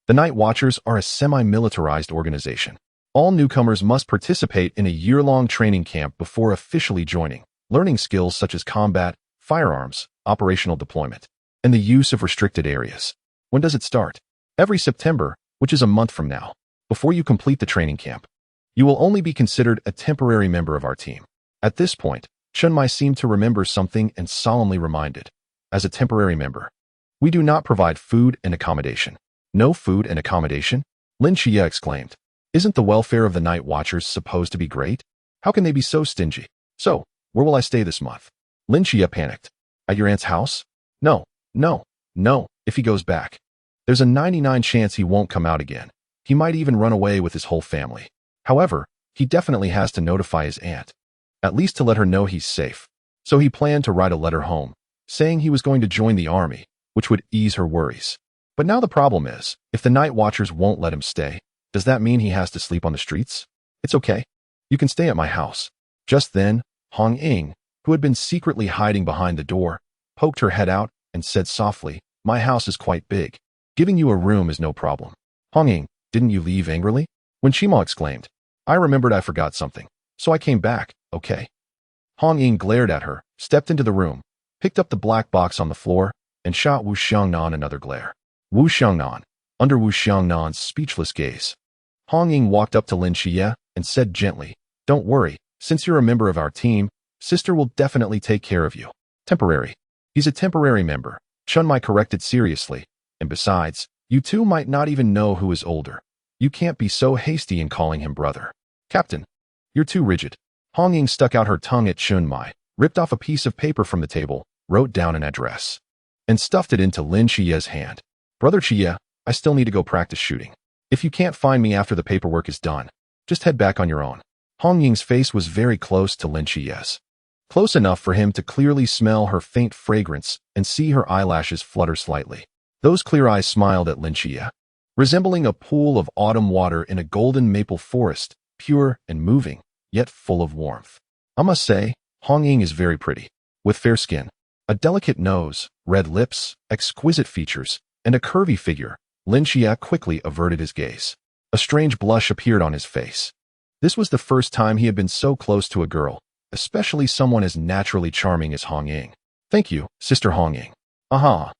The Night Watchers are a semi-militarized organization. All newcomers must participate in a year-long training camp before officially joining, learning skills such as combat, firearms, operational deployment, and the use of restricted areas. When does it start? Every September, which is a month from now. Before you complete the training camp, you will only be considered a temporary member of our team. At this point, Chen Mai seemed to remember something and solemnly reminded. As a temporary member, we do not provide food and accommodation. No food and accommodation? Lin Xia exclaimed. Isn't the welfare of the Night Watchers supposed to be great? How can they be so stingy? So, where will I stay this month? Lin Xia panicked. At your aunt's house? No, if he goes back. There's a 99% chance he won't come out again. He might even run away with his whole family. However, he definitely has to notify his aunt, at least to let her know he's safe. So he planned to write a letter home, saying he was going to join the army, which would ease her worries. But now the problem is, if the Night Watchers won't let him stay, does that mean he has to sleep on the streets? It's okay. You can stay at my house. Just then, Hong Ying, who had been secretly hiding behind the door, poked her head out and said softly, my house is quite big. Giving you a room is no problem. Hong Ying, didn't you leave angrily? When Qima exclaimed, I remembered I forgot something, so I came back, okay? Hong Ying glared at her, stepped into the room, picked up the black box on the floor, and shot Wu Xiangnan another glare. Wu Xiangnan, under Wu Xiangnan's speechless gaze. Hong Ying walked up to Lin Xia and said gently, don't worry, since you're a member of our team, sister will definitely take care of you. Temporary. He's a temporary member, Chen Mai corrected seriously, and besides, you two might not even know who is older. You can't be so hasty in calling him brother. Captain, you're too rigid. Hong Ying stuck out her tongue at Chen Mai, ripped off a piece of paper from the table, wrote down an address, and stuffed it into Lin Xia's hand. Brother Xia, I still need to go practice shooting. If you can't find me after the paperwork is done, just head back on your own. Hong Ying's face was very close to Lin Xia's. Close enough for him to clearly smell her faint fragrance and see her eyelashes flutter slightly. Those clear eyes smiled at Lin Xia, resembling a pool of autumn water in a golden maple forest, pure and moving, yet full of warmth. I must say, Hong Ying is very pretty, with fair skin, a delicate nose, red lips, exquisite features, and a curvy figure. Lin Xia quickly averted his gaze. A strange blush appeared on his face. This was the first time he had been so close to a girl, especially someone as naturally charming as Hong Ying. Thank you, Sister Hong Ying. Aha!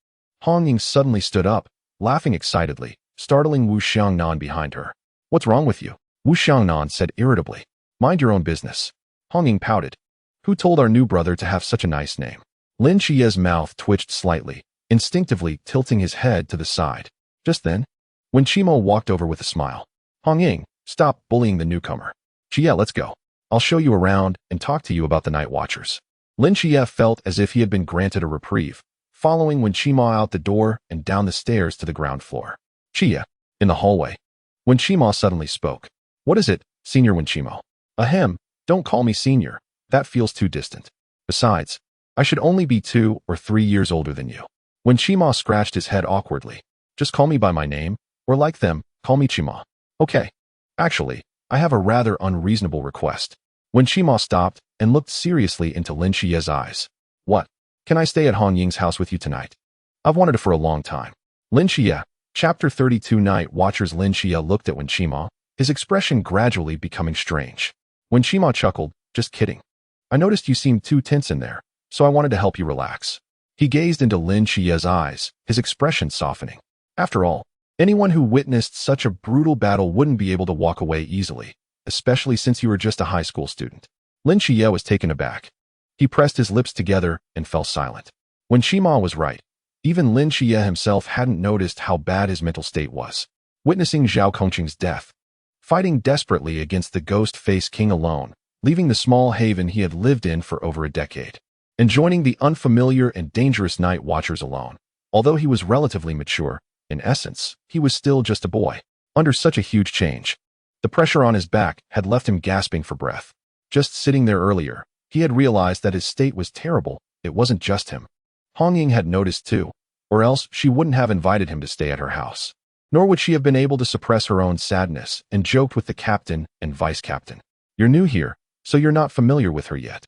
Hong Ying suddenly stood up, laughing excitedly, startling Wu Xiangnan behind her. What's wrong with you? Wu Xiangnan said irritably. Mind your own business. Hong Ying pouted. Who told our new brother to have such a nice name? Lin Xia's mouth twitched slightly, instinctively tilting his head to the side. Just then, Wen Qima walked over with a smile. Hong Ying, stop bullying the newcomer. Xia, let's go. I'll show you around and talk to you about the Night Watchers. Lin Xia felt as if he had been granted a reprieve, following Wen Qima out the door and down the stairs to the ground floor. Xia, in the hallway. Wen Qima suddenly spoke. What is it, Senior Wen Qima? Ahem, don't call me senior. That feels too distant. Besides, I should only be 2 or 3 years older than you. Wen Qima scratched his head awkwardly. Just call me by my name, or like them, call me Qima. Okay. Actually, I have a rather unreasonable request. Wen Qima stopped and looked seriously into Lin Xia's eyes. What? Can I stay at Hong Ying's house with you tonight? I've wanted it for a long time. Lin Xia, Chapter 32 Night Watchers. Lin Xia looked at Wen Qima, his expression gradually becoming strange. Wen Qima chuckled, just kidding. I noticed you seemed too tense in there, so I wanted to help you relax." He gazed into Lin Xia's eyes, his expression softening. After all, anyone who witnessed such a brutal battle wouldn't be able to walk away easily, especially since you were just a high school student. Lin Xia was taken aback. He pressed his lips together and fell silent. When Shima was right, even Lin Xia himself hadn't noticed how bad his mental state was. Witnessing Zhao Kongqing's death, fighting desperately against the ghost-faced king alone, leaving the small haven he had lived in for over a decade, and joining the unfamiliar and dangerous night watchers alone. Although he was relatively mature, in essence, he was still just a boy. Under such a huge change, the pressure on his back had left him gasping for breath. Just sitting there earlier, he had realized that his state was terrible. It wasn't just him. Hong Ying had noticed too, or else she wouldn't have invited him to stay at her house. Nor would she have been able to suppress her own sadness and joked with the captain and vice-captain. "You're new here, so you're not familiar with her yet.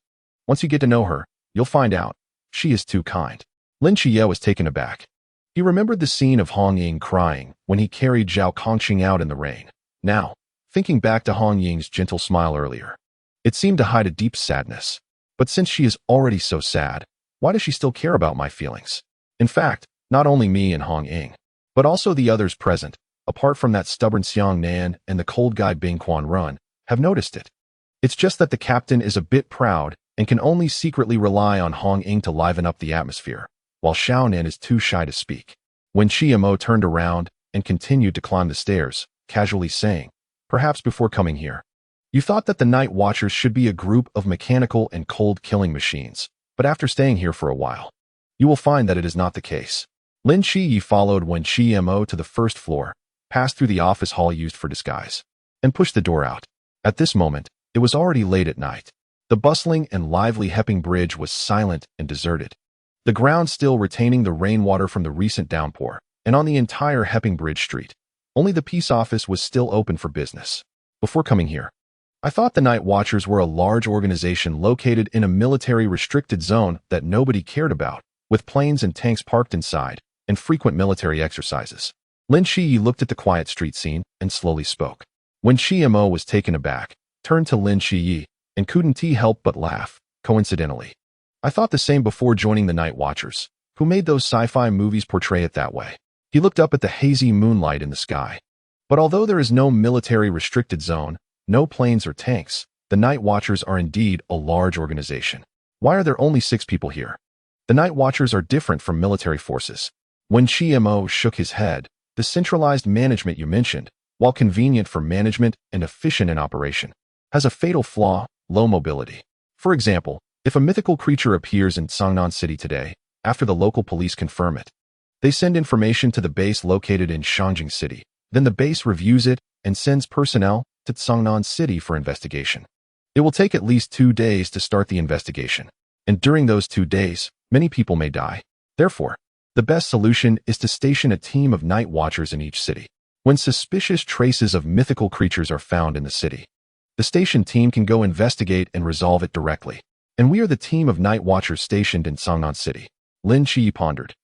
Once you get to know her, you'll find out. She is too kind." Lin Xia was taken aback. He remembered the scene of Hong Ying crying when he carried Zhao Kongqing out in the rain. Now, thinking back to Hong Ying's gentle smile earlier, it seemed to hide a deep sadness. But since she is already so sad, why does she still care about my feelings? In fact, not only me and Hong Ying, but also the others present, apart from that stubborn Xiang Nan and the cold guy Bing Quan Run, have noticed it. It's just that the captain is a bit proud and can only secretly rely on Hong Ying to liven up the atmosphere, while Xiao Nan is too shy to speak. When Mo turned around and continued to climb the stairs, casually saying, "Perhaps before coming here, you thought that the Night Watchers should be a group of mechanical and cold-killing machines, but after staying here for a while, you will find that it is not the case." Lin Shi followed when Mo to the first floor, passed through the office hall used for disguise, and pushed the door out. At this moment, it was already late at night. The bustling and lively Hepping Bridge was silent and deserted, the ground still retaining the rainwater from the recent downpour, and on the entire Hepping Bridge street, only the peace office was still open for business. "Before coming here, I thought the Night Watchers were a large organization located in a military-restricted zone that nobody cared about, with planes and tanks parked inside, and frequent military exercises." Lin Shi looked at the quiet street scene and slowly spoke. When Mo was taken aback, turned to Lin Shi and couldn't help but laugh, coincidentally. "I thought the same before joining the Night Watchers. Who made those sci-fi movies portray it that way?" He looked up at the hazy moonlight in the sky. But although there is no military-restricted zone, no planes or tanks, the Night Watchers are indeed a large organization. Why are there only 6 people here? The Night Watchers are different from military forces. When Mo shook his head, the centralized management you mentioned, while convenient for management and efficient in operation, has a fatal flaw: low mobility. For example, if a mythical creature appears in Songnan City today, after the local police confirm it, they send information to the base located in Shangjing City. Then the base reviews it and sends personnel to Songnan City for investigation. It will take at least 2 days to start the investigation, and during those 2 days, many people may die. Therefore, the best solution is to station a team of Night Watchers in each city. When suspicious traces of mythical creatures are found in the city, the station team can go investigate and resolve it directly. And we are the team of Night Watchers stationed in Songnan City. Lin Shi pondered.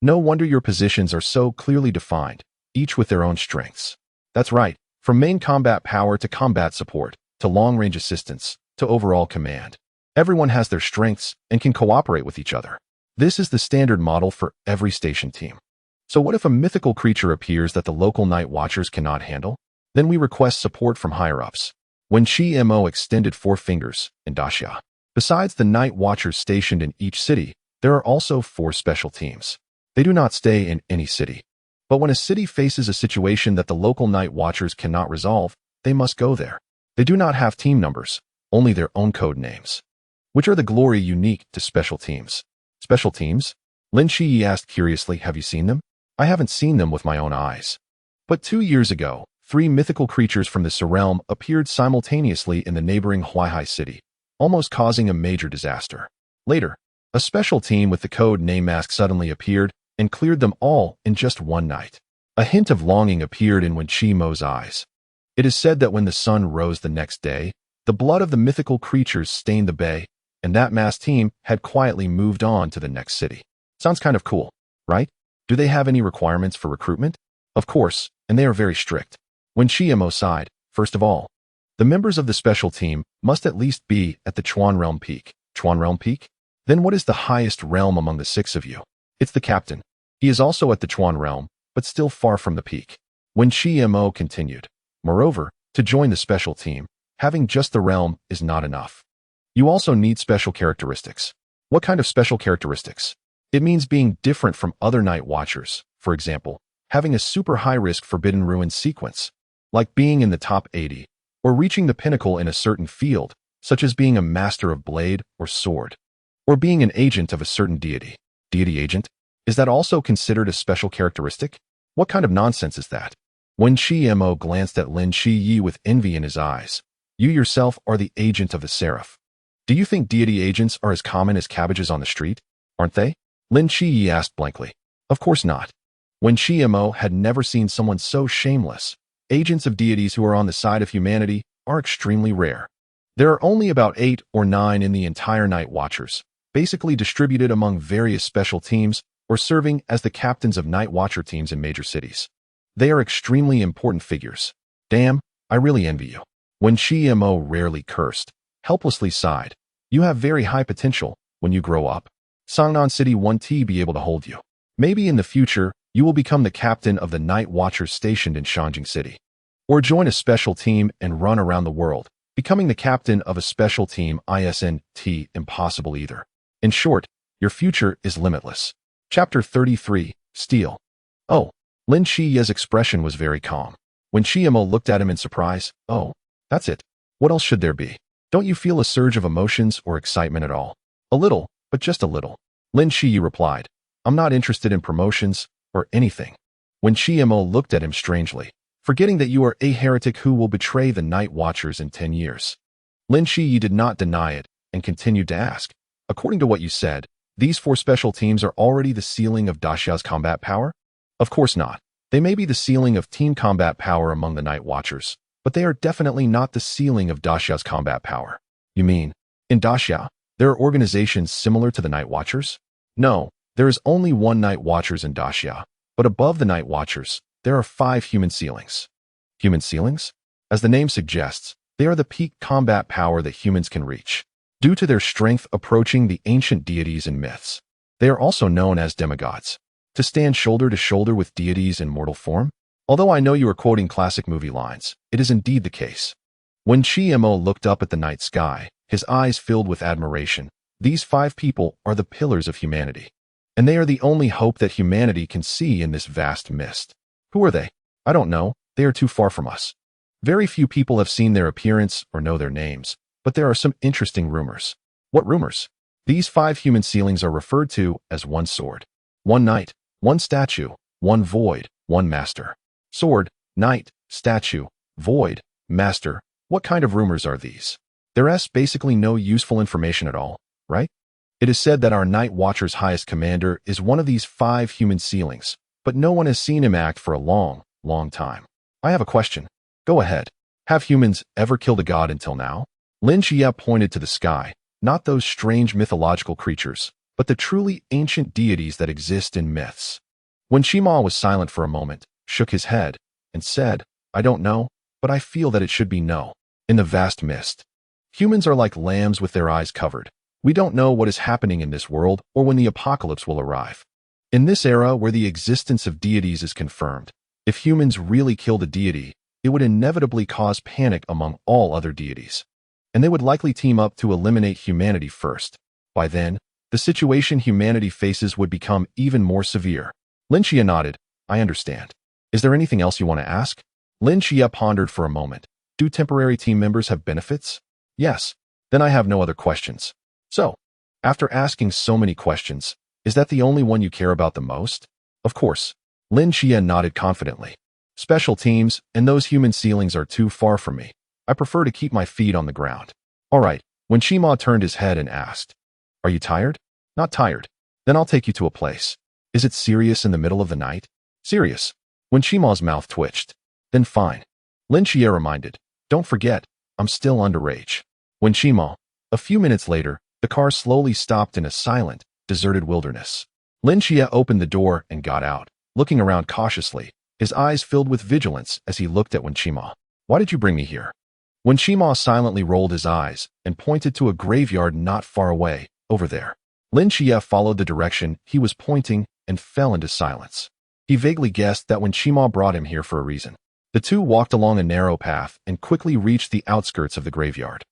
No wonder your positions are so clearly defined, each with their own strengths. That's right, from main combat power to combat support, to long-range assistance, to overall command. Everyone has their strengths and can cooperate with each other. This is the standard model for every station team. So what if a mythical creature appears that the local Night Watchers cannot handle? Then we request support from higher-ups. When Mo extended 4 fingers in Daxia. Besides the Night Watchers stationed in each city, there are also 4 special teams. They do not stay in any city. But when a city faces a situation that the local Night Watchers cannot resolve, they must go there. They do not have team numbers, only their own code names, which are the glory unique to special teams. Special teams? Lin Shi asked curiously, have you seen them? I haven't seen them with my own eyes. But 2 years ago, 3 mythical creatures from this realm appeared simultaneously in the neighboring Huaihai city, almost causing a major disaster. Later, a special team with the code name mask suddenly appeared and cleared them all in just one night. A hint of longing appeared in Wen Mo's eyes. It is said that when the sun rose the next day, the blood of the mythical creatures stained the bay, and that mass team had quietly moved on to the next city. Sounds kind of cool, right? Do they have any requirements for recruitment? Of course, and they are very strict. When Mo sighed, first of all, the members of the special team must at least be at the Chuan Realm Peak. Chuan Realm Peak? Then what is the highest realm among the six of you? It's the captain. He is also at the Chuan realm, but still far from the peak. When Mo continued, moreover, to join the special team, having just the realm is not enough. You also need special characteristics. What kind of special characteristics? It means being different from other night watchers. For example, having a super high-risk Forbidden Ruin sequence, like being in the top 80, or reaching the pinnacle in a certain field, such as being a master of blade or sword, or being an agent of a certain deity. Deity agent? Is that also considered a special characteristic? What kind of nonsense is that? When Mo glanced at Lin Yi with envy in his eyes, you yourself are the agent of the seraph. Do you think deity agents are as common as cabbages on the street? Aren't they? Lin Yi asked blankly. Of course not. When Mo had never seen someone so shameless, agents of deities who are on the side of humanity are extremely rare. There are only about 8 or 9 in the entire Night Watchers, basically distributed among various special teams or serving as the captains of Night Watcher teams in major cities. They are extremely important figures. Damn, I really envy you. When Mo rarely cursed, helplessly sighed, you have very high potential. When you grow up, Sangnan City 1T be able to hold you. Maybe in the future, you will become the captain of the Night Watchers stationed in Shanjing City. Or join a special team and run around the world, becoming the captain of a special team ISNT impossible either. In short, your future is limitless. Chapter 33, Steel. Oh, Lin Yi's expression was very calm. When Mo looked at him in surprise, oh, that's it. What else should there be? Don't you feel a surge of emotions or excitement at all? A little, but just a little. Lin Yi replied, I'm not interested in promotions or anything. When Mo looked at him strangely, forgetting that you are a heretic who will betray the Night Watchers in 10 years. Lin Yi did not deny it and continued to ask, according to what you said, these 4 special teams are already the ceiling of Daxia's combat power? Of course not. They may be the ceiling of team combat power among the Night Watchers, but they are definitely not the ceiling of Daxia's combat power. You mean, in Daxia, there are organizations similar to the Night Watchers? No, there is only 1 Night Watchers in Daxia, but above the Night Watchers, there are 5 human ceilings. Human ceilings? As the name suggests, they are the peak combat power that humans can reach, due to their strength approaching the ancient deities and myths. They are also known as demigods. To stand shoulder to shoulder with deities in mortal form? Although I know you are quoting classic movie lines, it is indeed the case. When Mo looked up at the night sky, his eyes filled with admiration. These 5 people are the pillars of humanity, and they are the only hope that humanity can see in this vast mist. Who are they? I don't know. They are too far from us. Very few people have seen their appearance or know their names, but there are some interesting rumors. What rumors? These 5 human ceilings are referred to as 1 sword, 1 knight, 1 statue, 1 void, 1 master. Sword, knight, statue, void, master. What kind of rumors are these? There's basically no useful information at all, right? It is said that our Night Watcher's highest commander is one of these 5 human ceilings, but no one has seen him act for a long, long time. I have a question. Go ahead. Have humans ever killed a god until now? Lin Xia pointed to the sky, not those strange mythological creatures, but the truly ancient deities that exist in myths. When Shima was silent for a moment, shook his head, and said, I don't know, but I feel that it should be no. In the vast mist, humans are like lambs with their eyes covered. We don't know what is happening in this world or when the apocalypse will arrive. In this era where the existence of deities is confirmed, if humans really killed a deity, it would inevitably cause panic among all other deities. And they would likely team up to eliminate humanity first. By then, the situation humanity faces would become even more severe. Lin Xia nodded. I understand. Is there anything else you want to ask? Lin Xia pondered for a moment. Do temporary team members have benefits? Yes. Then I have no other questions. So, after asking so many questions, is that the only one you care about the most? Of course. Lin Xia nodded confidently. Special teams and those human ceilings are too far from me. I prefer to keep my feet on the ground. All right. When Shima turned his head and asked, Are you tired? Not tired. Then I'll take you to a place. Is it serious in the middle of the night? Serious. When Shima's mouth twitched. Then fine. Lin Xia reminded. Don't forget, I'm still underage. When Shima. A few minutes later, the car slowly stopped in a silent, deserted wilderness. Lin Xia opened the door and got out, looking around cautiously, his eyes filled with vigilance as he looked at Wen Shima. Why did you bring me here? Wen Shima silently rolled his eyes and pointed to a graveyard not far away, over there. Lin Xia followed the direction he was pointing and fell into silence. He vaguely guessed that when Qima brought him here for a reason. The two walked along a narrow path and quickly reached the outskirts of the graveyard.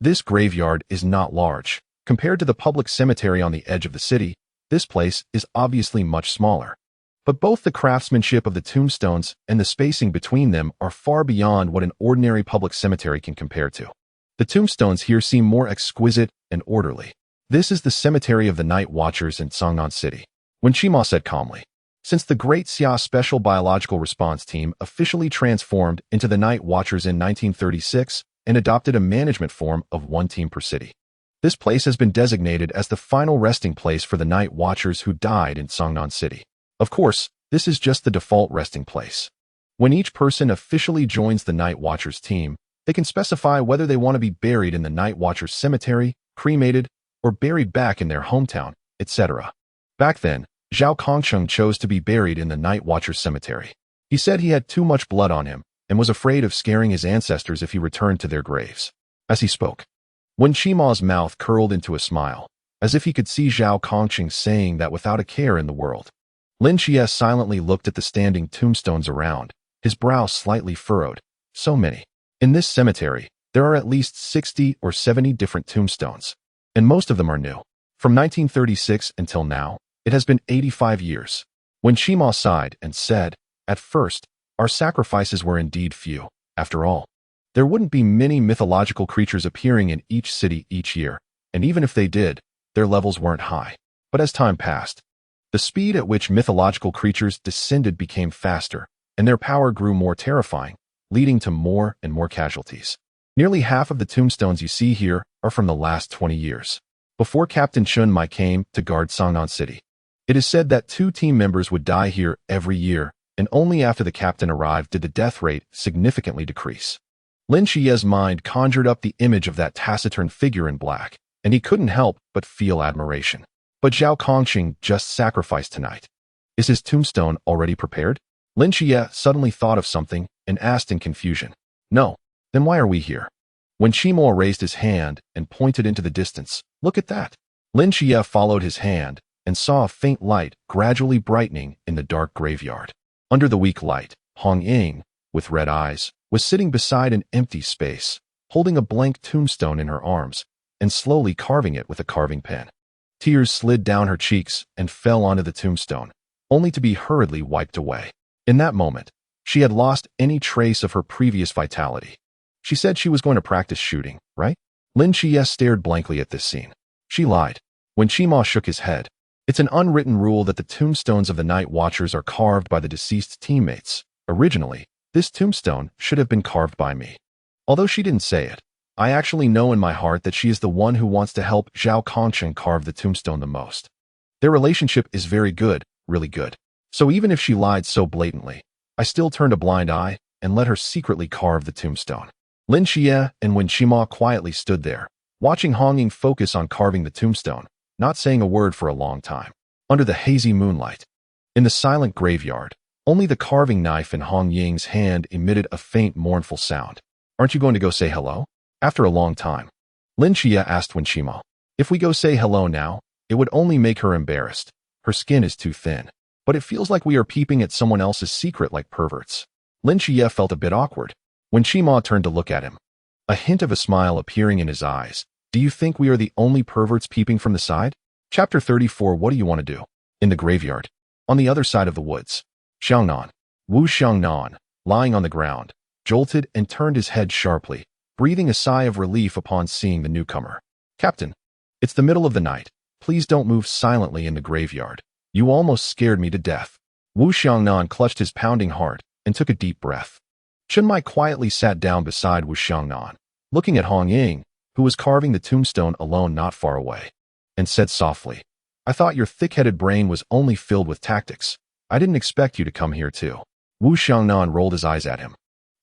This graveyard is not large. Compared to the public cemetery on the edge of the city, this place is obviously much smaller. But both the craftsmanship of the tombstones and the spacing between them are far beyond what an ordinary public cemetery can compare to. The tombstones here seem more exquisite and orderly. This is the cemetery of the Night Watchers in Songnan City. When Qima said calmly, since the Great Xia Special Biological Response Team officially transformed into the Night Watchers in 1936 and adopted a management form of one team per city, this place has been designated as the final resting place for the Night Watchers who died in Songnan City. Of course, this is just the default resting place. When each person officially joins the Night Watchers team, they can specify whether they want to be buried in the Night Watchers cemetery, cremated, or buried back in their hometown, etc. Back then, Zhao Kongsheng chose to be buried in the Night Watchers cemetery. He said he had too much blood on him and was afraid of scaring his ancestors if he returned to their graves. As he spoke, when Qima's mouth curled into a smile, as if he could see Zhao Kongsheng saying that without a care in the world. Lin Xia silently looked at the standing tombstones around, his brow slightly furrowed. So many. In this cemetery, there are at least 60 or 70 different tombstones, and most of them are new. From 1936 until now, it has been 85 years. When Qima sighed and said, at first, our sacrifices were indeed few. After all, there wouldn't be many mythological creatures appearing in each city each year, and even if they did, their levels weren't high. But as time passed, the speed at which mythological creatures descended became faster, and their power grew more terrifying, leading to more and more casualties. Nearly half of the tombstones you see here are from the last 20 years, before Captain Chun Mai came to guard Songnan City. It is said that 2 team members would die here every year, and only after the captain arrived did the death rate significantly decrease. Lin Xia's mind conjured up the image of that taciturn figure in black, and he couldn't help but feel admiration. But Zhao Kongsheng just sacrificed tonight. Is his tombstone already prepared? Lin Xia suddenly thought of something and asked in confusion. No. Then why are we here? When Qima raised his hand and pointed into the distance, look at that. Lin Xia followed his hand and saw a faint light gradually brightening in the dark graveyard. Under the weak light, Hong Ying, with red eyes, was sitting beside an empty space, holding a blank tombstone in her arms and slowly carving it with a carving pen. Tears slid down her cheeks and fell onto the tombstone, only to be hurriedly wiped away. In that moment, she had lost any trace of her previous vitality. She said she was going to practice shooting, right? Lin Xia stared blankly at this scene. She lied. When Qima shook his head, it's an unwritten rule that the tombstones of the Night Watchers are carved by the deceased teammates. Originally, this tombstone should have been carved by me. Although she didn't say it, I actually know in my heart that she is the one who wants to help Zhao Kongsheng carve the tombstone the most. Their relationship is very good, really good. So even if she lied so blatantly, I still turned a blind eye and let her secretly carve the tombstone. Lin Xia and Wen Qima quietly stood there, watching Hong Ying focus on carving the tombstone, not saying a word for a long time. Under the hazy moonlight, in the silent graveyard, only the carving knife in Hong Ying's hand emitted a faint mournful sound. Aren't you going to go say hello? After a long time, Lin Xia asked Wen Qima, if we go say hello now, it would only make her embarrassed. Her skin is too thin. But it feels like we are peeping at someone else's secret like perverts. Lin Xia felt a bit awkward. When Qima turned to look at him, a hint of a smile appearing in his eyes. Do you think we are the only perverts peeping from the side? Chapter 34. What do you want to do? In the graveyard, on the other side of the woods, Xiangnan, Wu Xiangnan, lying on the ground, jolted and turned his head sharply, breathing a sigh of relief upon seeing the newcomer. Captain, it's the middle of the night. Please don't move silently in the graveyard. You almost scared me to death. Wu Xiangnan clutched his pounding heart and took a deep breath. Chun Mai quietly sat down beside Wu Xiangnan, looking at Hong Ying, who was carving the tombstone alone not far away, and said softly, I thought your thick-headed brain was only filled with tactics. I didn't expect you to come here too. Wu Xiangnan rolled his eyes at him.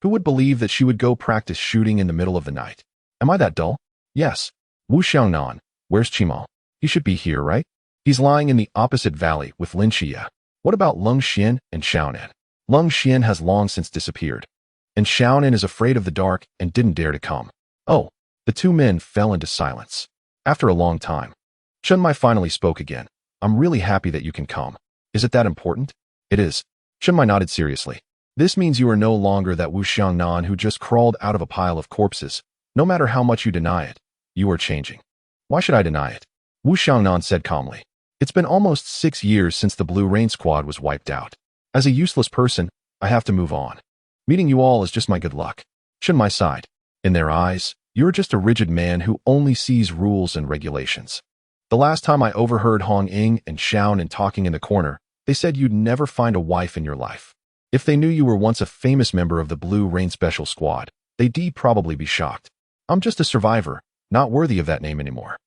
Who would believe that she would go practice shooting in the middle of the night? Am I that dull? Yes. Wu Xiangnan, where's Qima? He should be here, right? He's lying in the opposite valley with Lin Xia. What about Lung Xian and Xiaonan? Lung Xian has long since disappeared, and Xiaonan is afraid of the dark and didn't dare to come. Oh, the two men fell into silence. After a long time, Chun Mai finally spoke again. I'm really happy that you can come. Is it that important? It is. Chun Mai nodded seriously. This means you are no longer that Wu Xiangnan who just crawled out of a pile of corpses. No matter how much you deny it, you are changing. Why should I deny it? Wu Xiangnan said calmly. It's been almost 6 years since the Blue Rain Squad was wiped out. As a useless person, I have to move on. Meeting you all is just my good luck. Chun Mai sighed. In their eyes, you're just a rigid man who only sees rules and regulations. The last time I overheard Hong Ying and Xiaonan talking in the corner, they said you'd never find a wife in your life. If they knew you were once a famous member of the Blue Rain Special Squad, they'd probably be shocked. I'm just a survivor, not worthy of that name anymore.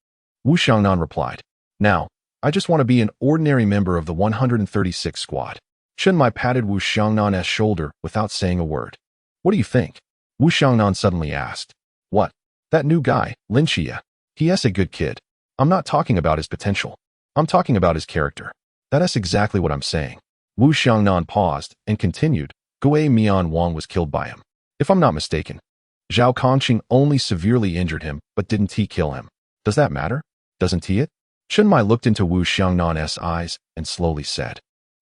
Wu Xiangnan replied. Now, I just want to be an ordinary member of the 136 squad. Chun Mai patted Wu Xiangnan's shoulder without saying a word. What do you think? Wu Xiangnan suddenly asked. What? That new guy, Lin Xia. He's a good kid. I'm not talking about his potential. I'm talking about his character. That's exactly what I'm saying. Wu Xiangnan paused and continued. Gui Mian Wang was killed by him. If I'm not mistaken. Zhao Kongqing only severely injured him, but didn't he kill him? Does that matter? Doesn't he it? Chun Mai looked into Wu Xiangnan's eyes and slowly said.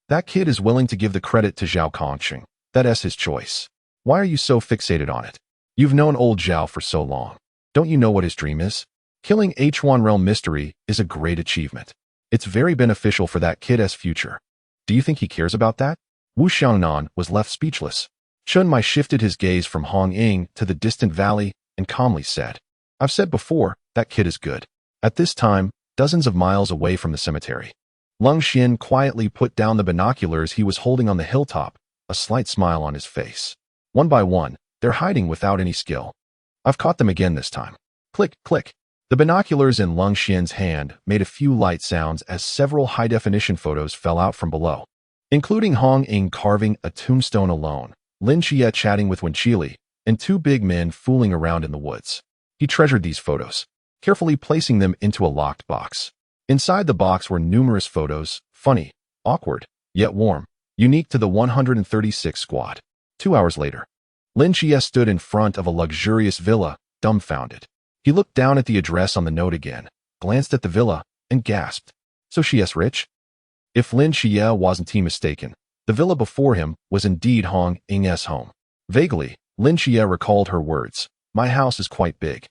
That kid is willing to give the credit to Zhao Kongqing. That's his choice. Why are you so fixated on it? You've known old Zhao for so long. Don't you know what his dream is? Killing H1 Realm Mystery is a great achievement. It's very beneficial for that kid's future. Do you think he cares about that? Wu Xiangnan was left speechless. Chun Mai shifted his gaze from Hong Ying to the distant valley and calmly said, I've said before, that kid is good. At this time, dozens of miles away from the cemetery, Lung Xin quietly put down the binoculars he was holding on the hilltop, a slight smile on his face. One by one, they're hiding without any skill. I've caught them again this time. Click, click. The binoculars in Lung Xian's hand made a few light sounds as several high-definition photos fell out from below, including Hong Ying carving a tombstone alone, Lin Xia chatting with Wenqili, and 2 big men fooling around in the woods. He treasured these photos, carefully placing them into a locked box. Inside the box were numerous photos, funny, awkward, yet warm, unique to the 136 squad. 2 hours later, Lin Xia stood in front of a luxurious villa, dumbfounded. He looked down at the address on the note again, glanced at the villa, and gasped. So she's rich? If Lin Xia wasn't mistaken, the villa before him was indeed Hong Ying's home. Vaguely, Lin Xia recalled her words. My house is quite big.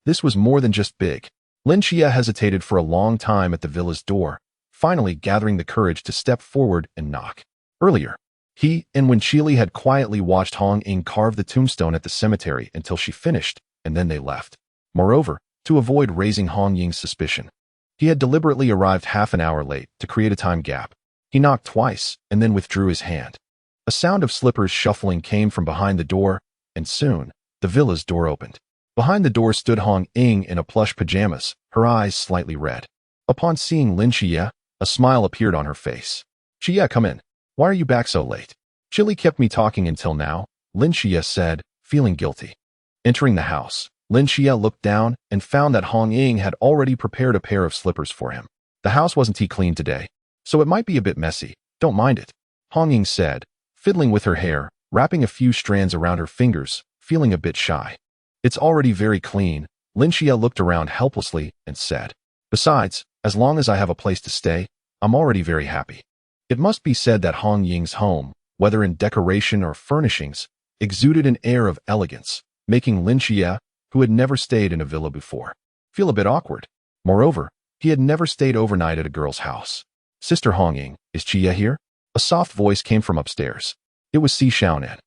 This was more than just big. Lin Xia hesitated for a long time at the villa's door, finally gathering the courage to step forward and knock. Earlier, he and Wenqili had quietly watched Hong Ying carve the tombstone at the cemetery until she finished, and then they left. Moreover, to avoid raising Hong Ying's suspicion, he had deliberately arrived half an hour late to create a time gap. He knocked twice and then withdrew his hand. A sound of slippers shuffling came from behind the door, and soon, the villa's door opened. Behind the door stood Hong Ying in a plush pajamas, her eyes slightly red. Upon seeing Lin Xia, a smile appeared on her face. Xia, come in. Why are you back so late? Chili kept me talking until now, Lin Xia said, feeling guilty. Entering the house, Lin Xia looked down and found that Hong Ying had already prepared a pair of slippers for him. The house wasn't clean today, so it might be a bit messy. Don't mind it, Hong Ying said, fiddling with her hair, wrapping a few strands around her fingers, feeling a bit shy. It's already very clean, Lin Xia looked around helplessly and said. Besides, as long as I have a place to stay, I'm already very happy. It must be said that Hong Ying's home, whether in decoration or furnishings, exuded an air of elegance, making Lin Xia, who had never stayed in a villa before, feel a bit awkward. Moreover, he had never stayed overnight at a girl's house. Sister Hong Ying, is Xia here? A soft voice came from upstairs. It was Si Xiaonan,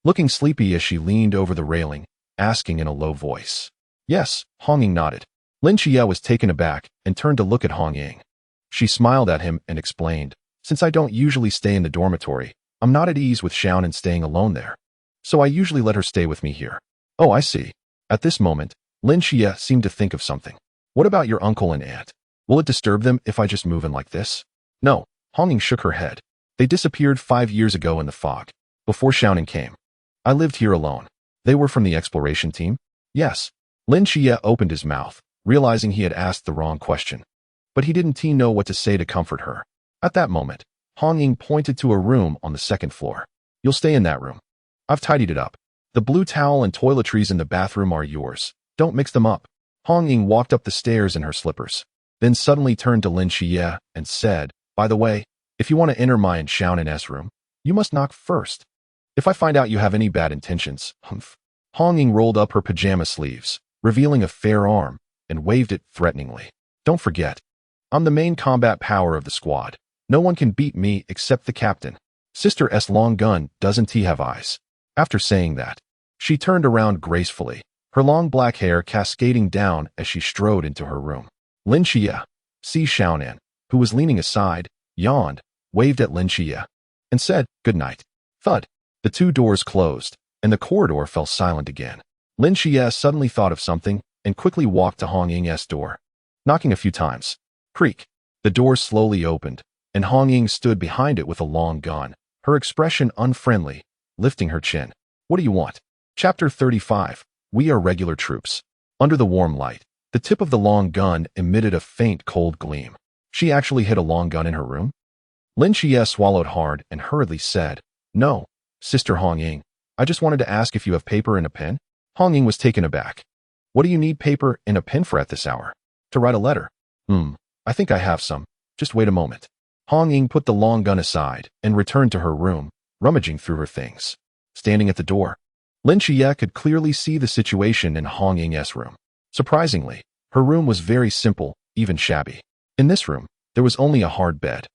looking sleepy as she leaned over the railing, asking in a low voice. Yes, Hong Ying nodded. Lin Xia was taken aback and turned to look at Hong Ying. She smiled at him and explained, since I don't usually stay in the dormitory, I'm not at ease with Xiaonan staying alone there. So I usually let her stay with me here. Oh, I see. At this moment, Lin Xia seemed to think of something. What about your uncle and aunt? Will it disturb them if I just move in like this? No, Hong Ying shook her head. They disappeared 5 years ago in the fog, before Xiaonan came. I lived here alone. They were from the exploration team? Yes. Lin Xia opened his mouth, realizing he had asked the wrong question. But he didn't know what to say to comfort her. At that moment, Hong Ying pointed to a room on the 2nd floor. You'll stay in that room. I've tidied it up. The blue towel and toiletries in the bathroom are yours. Don't mix them up. Hong Ying walked up the stairs in her slippers. then suddenly turned to Lin Xia and said, "By the way, if you want to enter my and Xiaonan's room, you must knock first. If I find out you have any bad intentions, humph." Hong Ying rolled up her pajama sleeves, revealing a fair arm, and waved it threateningly. "Don't forget, I'm the main combat power of the squad. No one can beat me except the captain. Sister S. Long Gun, doesn't he have eyes?" After saying that, she turned around gracefully, her long black hair cascading down as she strode into her room. Lin Xia, Si Xiaonan, who was leaning aside, yawned, waved at Lin Xia, and said, "Good night." Thud. The two doors closed, and the corridor fell silent again. Lin Xia suddenly thought of something and quickly walked to Hong Ying's door, knocking a few times. Creak. The door slowly opened, and Hong Ying stood behind it with a long gun, her expression unfriendly, lifting her chin. "What do you want?" Chapter 35. We are regular troops. Under the warm light, the tip of the long gun emitted a faint cold gleam. She actually hid a long gun in her room? Lin Xia swallowed hard and hurriedly said, "No, Sister Hong Ying, I just wanted to ask if you have paper and a pen." Hong Ying was taken aback. "What do you need paper and a pen for at this hour?" "To write a letter." I think I have some. Just wait a moment." Hong Ying put the long gun aside and returned to her room, rummaging through her things. Standing at the door, Lin Xia could clearly see the situation in Hong Ying's room. Surprisingly, her room was very simple, even shabby. In this room, there was only a hard bed,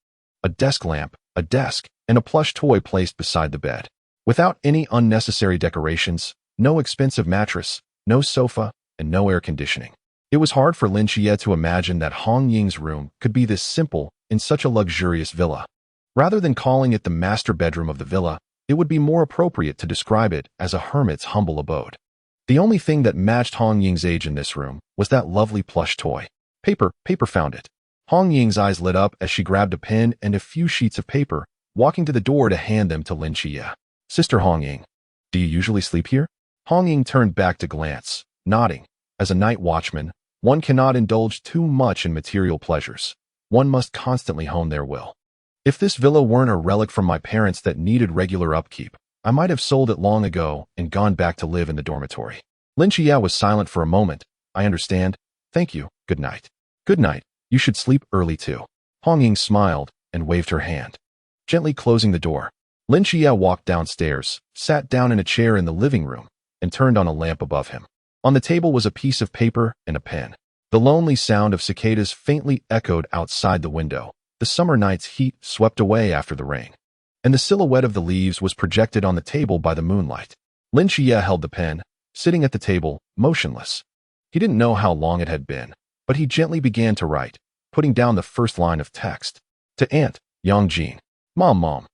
a desk lamp, a desk, and a plush toy placed beside the bed. Without any unnecessary decorations, no expensive mattress, no sofa, and no air conditioning. It was hard for Lin Xia to imagine that Hong Ying's room could be this simple in such a luxurious villa. Rather than calling it the master bedroom of the villa, it would be more appropriate to describe it as a hermit's humble abode. The only thing that matched Hong Ying's age in this room was that lovely plush toy. Paper found it. Hong Ying's eyes lit up as she grabbed a pen and a few sheets of paper, walking to the door to hand them to Lin Xia. "Sister Hong Ying, do you usually sleep here?" Hong Ying turned back to glance, nodding. As a night watchman, one cannot indulge too much in material pleasures. One must constantly hone their will. If this villa weren't a relic from my parents that needed regular upkeep, I might have sold it long ago and gone back to live in the dormitory. Lin Xia was silent for a moment. "I understand. Thank you. Good night." "Good night. You should sleep early too." Hong Ying smiled and waved her hand, gently closing the door. Lin Xia walked downstairs, sat down in a chair in the living room, and turned on a lamp above him. On the table was a piece of paper and a pen. The lonely sound of cicadas faintly echoed outside the window. The summer night's heat swept away after the rain, and the silhouette of the leaves was projected on the table by the moonlight. Lin Xia held the pen, sitting at the table, motionless. He didn't know how long it had been, but he gently began to write, putting down the first line of text. To Aunt Yangjin. Mom.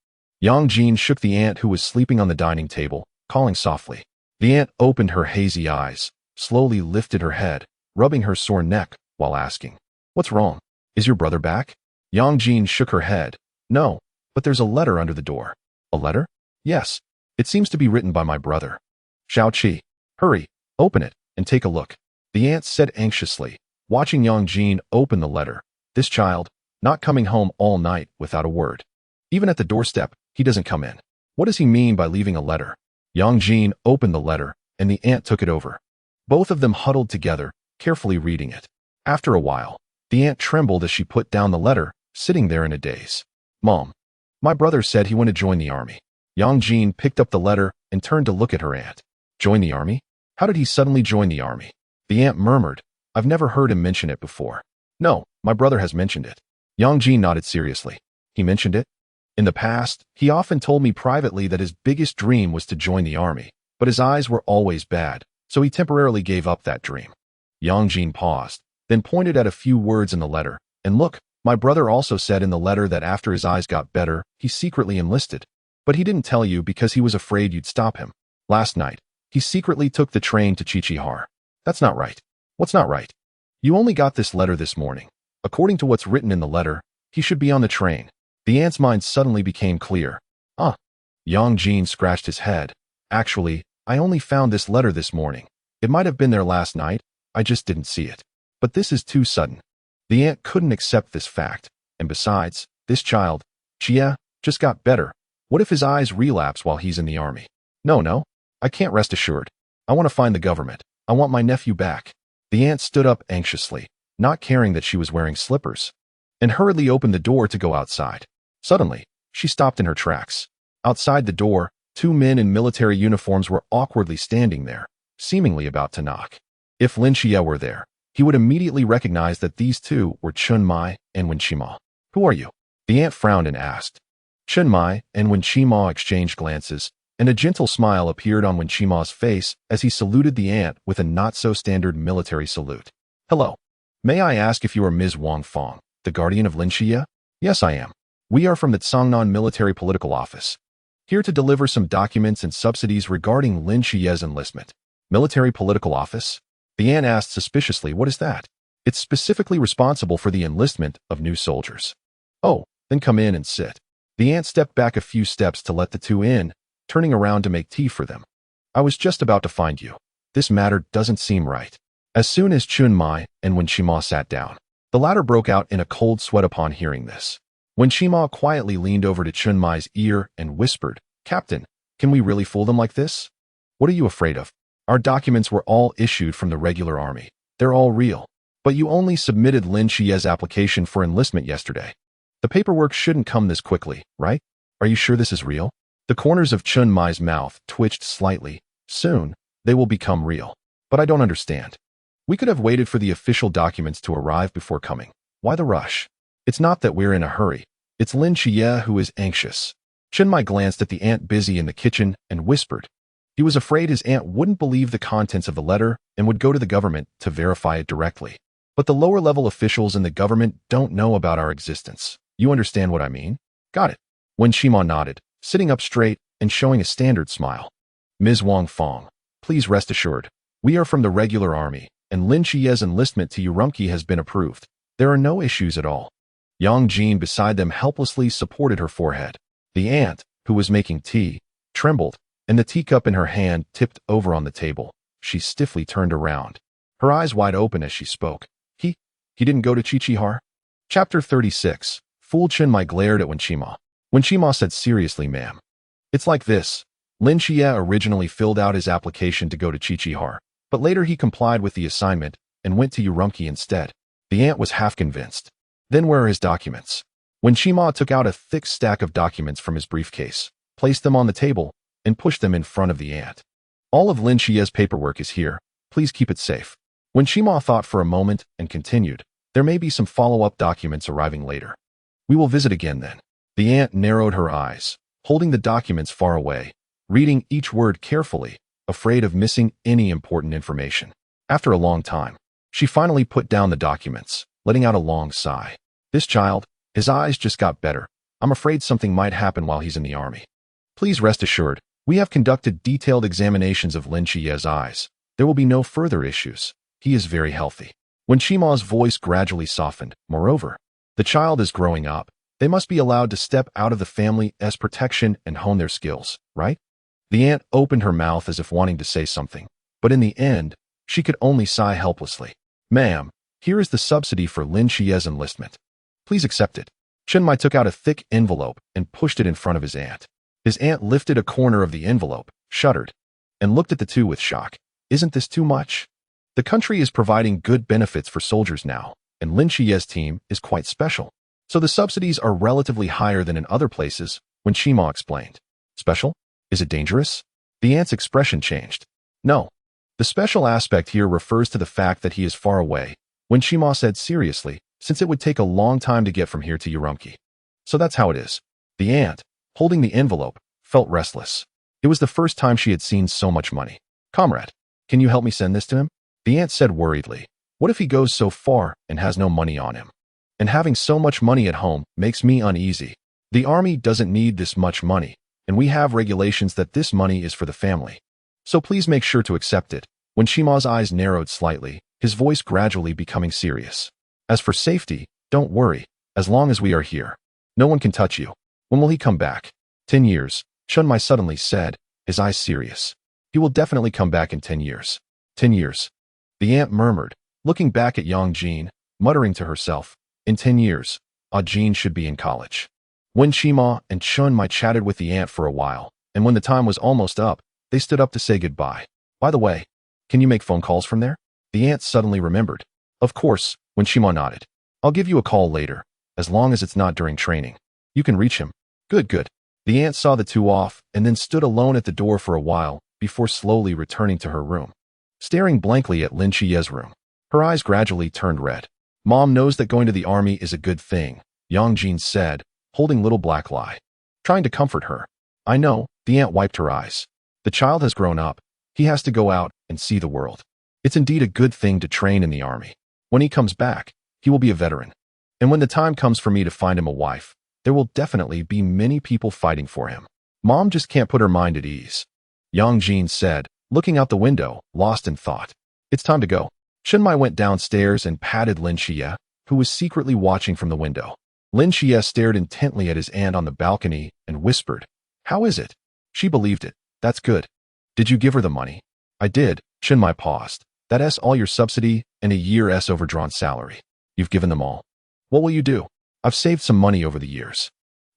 Yangjin shook the aunt who was sleeping on the dining table, calling softly. The aunt opened her hazy eyes, slowly lifted her head, rubbing her sore neck while asking, "What's wrong? Is your brother back?" Yangjin shook her head. "No, but there's a letter under the door." "A letter?" "Yes. It seems to be written by my brother." "Xiaoqi, hurry, open it, and take a look," the aunt said anxiously, watching Yangjin open the letter. "This child, not coming home all night without a word. Even at the doorstep, he doesn't come in. What does he mean by leaving a letter?" Yangjin opened the letter, and the aunt took it over. Both of them huddled together, carefully reading it. After a while, the aunt trembled as she put down the letter, sitting there in a daze. "Mom, my brother said he wanted to join the army." Yangjin picked up the letter and turned to look at her aunt. "Join the army? How did he suddenly join the army?" The aunt murmured, "I've never heard him mention it before." "No, my brother has mentioned it." Yangjin nodded seriously. "He mentioned it? In the past, he often told me privately that his biggest dream was to join the army, but his eyes were always bad, so he temporarily gave up that dream." Yangjin paused, then pointed at a few words in the letter. "And look, my brother also said in the letter that after his eyes got better, he secretly enlisted. But he didn't tell you because he was afraid you'd stop him. Last night, he secretly took the train to Qiqihar. That's not right." "What's not right?" "You only got this letter this morning. According to what's written in the letter, he should be on the train." The aunt's mind suddenly became clear. Yangjin scratched his head. "Actually, I only found this letter this morning. It might have been there last night. I just didn't see it. But this is too sudden." The aunt couldn't accept this fact. And besides, this child, Xia, just got better. What if his eyes relapse while he's in the army? No, I can't rest assured. I want to find the government. I want my nephew back." The aunt stood up anxiously. not caring that she was wearing slippers, and hurriedly opened the door to go outside. Suddenly, she stopped in her tracks. Outside the door, two men in military uniforms were awkwardly standing there, seemingly about to knock. If Lin Xia were there, he would immediately recognize that these two were Chun Mai and Wen Qima. "Who are you?" The aunt frowned and asked. Chun Mai and Wen Qima exchanged glances, and a gentle smile appeared on Wen Qima's face as he saluted the aunt with a not-so-standard military salute. "Hello. May I ask if you are Ms. Wang Fong, the guardian of Lin Xia?" "Yes, I am. We are from the Tsangnan Military Political Office, here to deliver some documents and subsidies regarding Lin Xia's enlistment." "Military Political Office?" The aunt asked suspiciously. "What is that?" "It's specifically responsible for the enlistment of new soldiers." "Oh, then come in and sit." The aunt stepped back a few steps to let the two in, turning around to make tea for them. "I was just about to find you. This matter doesn't seem right." As soon as Chun Mai and Wen Qima sat down, the latter broke out in a cold sweat upon hearing this. Wen Qima quietly leaned over to Chun Mai's ear and whispered, "Captain, can we really fool them like this? What are you afraid of? Our documents were all issued from the regular army. They're all real. But you only submitted Lin Xia's application for enlistment yesterday. The paperwork shouldn't come this quickly, right? Are you sure this is real?" The corners of Chun Mai's mouth twitched slightly. "Soon, they will become real. But I don't understand. We could have waited for the official documents to arrive before coming. Why the rush? It's not that we're in a hurry. It's Lin Xia who is anxious." Chun Mai glanced at the aunt busy in the kitchen and whispered. He was afraid his aunt wouldn't believe the contents of the letter and would go to the government to verify it directly. "But the lower-level officials in the government don't know about our existence. You understand what I mean?" "Got it." Wen Qima nodded, sitting up straight and showing a standard smile. "Ms. Wang Fong, please rest assured. We are from the regular army, and Lin Xia's enlistment to Urumqi has been approved. There are no issues at all." Yang Jin beside them helplessly supported her forehead. The aunt, who was making tea, trembled, and the teacup in her hand tipped over on the table. She stiffly turned around, her eyes wide open as she spoke. He didn't go to Qiqihar?" Chapter 36. Fool Chun Mai glared at Wen Qima. Wen Qima said seriously, "Ma'am, it's like this. Lin Xia originally filled out his application to go to Qiqihar, but later he complied with the assignment and went to Urumqi instead." The aunt was half convinced. "Then where are his documents?" Wen Qima took out a thick stack of documents from his briefcase, placed them on the table, and pushed them in front of the aunt. "All of Lin Xia's paperwork is here. Please keep it safe." Wen Qima thought for a moment and continued, "There may be some follow-up documents arriving later. We will visit again then." The aunt narrowed her eyes, holding the documents far away, reading each word carefully, afraid of missing any important information. After a long time, she finally put down the documents, letting out a long sigh. "This child, his eyes just got better. I'm afraid something might happen while he's in the army. Please rest assured, we have conducted detailed examinations of Lin Xia's eyes. There will be no further issues. He is very healthy." Wen Qima's voice gradually softened. "Moreover, the child is growing up. They must be allowed to step out of the family's protection and hone their skills, right?" The aunt opened her mouth as if wanting to say something, but in the end, she could only sigh helplessly. "Ma'am, here is the subsidy for Lin Xia's enlistment. Please accept it." Chun Mai took out a thick envelope and pushed it in front of his aunt. His aunt lifted a corner of the envelope, shuddered, and looked at the two with shock. "Isn't this too much? The country is providing good benefits for soldiers now, and Lin Xia's team is quite special. So the subsidies are relatively higher than in other places," Wen Qima explained. "Special? Is it dangerous?" The aunt's expression changed. "No. The special aspect here refers to the fact that he is far away," Wen Qima said seriously, "since it would take a long time to get from here to Urumqi. So that's how it is." The aunt, holding the envelope, felt restless. It was the first time she had seen so much money. "Comrade, can you help me send this to him?" The aunt said worriedly. "What if he goes so far and has no money on him? And having so much money at home makes me uneasy. The army doesn't need this much money, and we have regulations that this money is for the family. So please make sure to accept it." When Shima's eyes narrowed slightly, his voice gradually becoming serious. "As for safety, don't worry. As long as we are here, no one can touch you." "When will he come back?" 10 years, Chun Mai suddenly said, his eyes serious. "He will definitely come back in 10 years. 10 years. The aunt murmured, looking back at Yang Jin, muttering to herself, "In 10 years, Jin should be in college." Wen Qima and Chun Mai chatted with the aunt for a while, and when the time was almost up, they stood up to say goodbye. "By the way, can you make phone calls from there?" The aunt suddenly remembered. "Of course, When Shima nodded. I'll give you a call later, as long as it's not during training. You can reach him. Good. The aunt saw the two off and then stood alone at the door for a while before slowly returning to her room. Staring blankly at Lin Qia's room, her eyes gradually turned red. Mom knows that going to the army is a good thing, Yang Jin said, holding little black lie. Trying to comfort her. I know, the aunt wiped her eyes. The child has grown up. He has to go out and see the world. It's indeed a good thing to train in the army. When he comes back, he will be a veteran. And when the time comes for me to find him a wife, there will definitely be many people fighting for him. Mom just can't put her mind at ease. Yang Jin said, looking out the window, lost in thought. It's time to go. Shenmai went downstairs and patted Lin Xia, who was secretly watching from the window. Lin Xia stared intently at his aunt on the balcony and whispered, How is it? She believed it. That's good. Did you give her the money? I did. Shenmai paused. That's all your subsidy and a year's overdrawn salary. You've given them all. What will you do? I've saved some money over the years.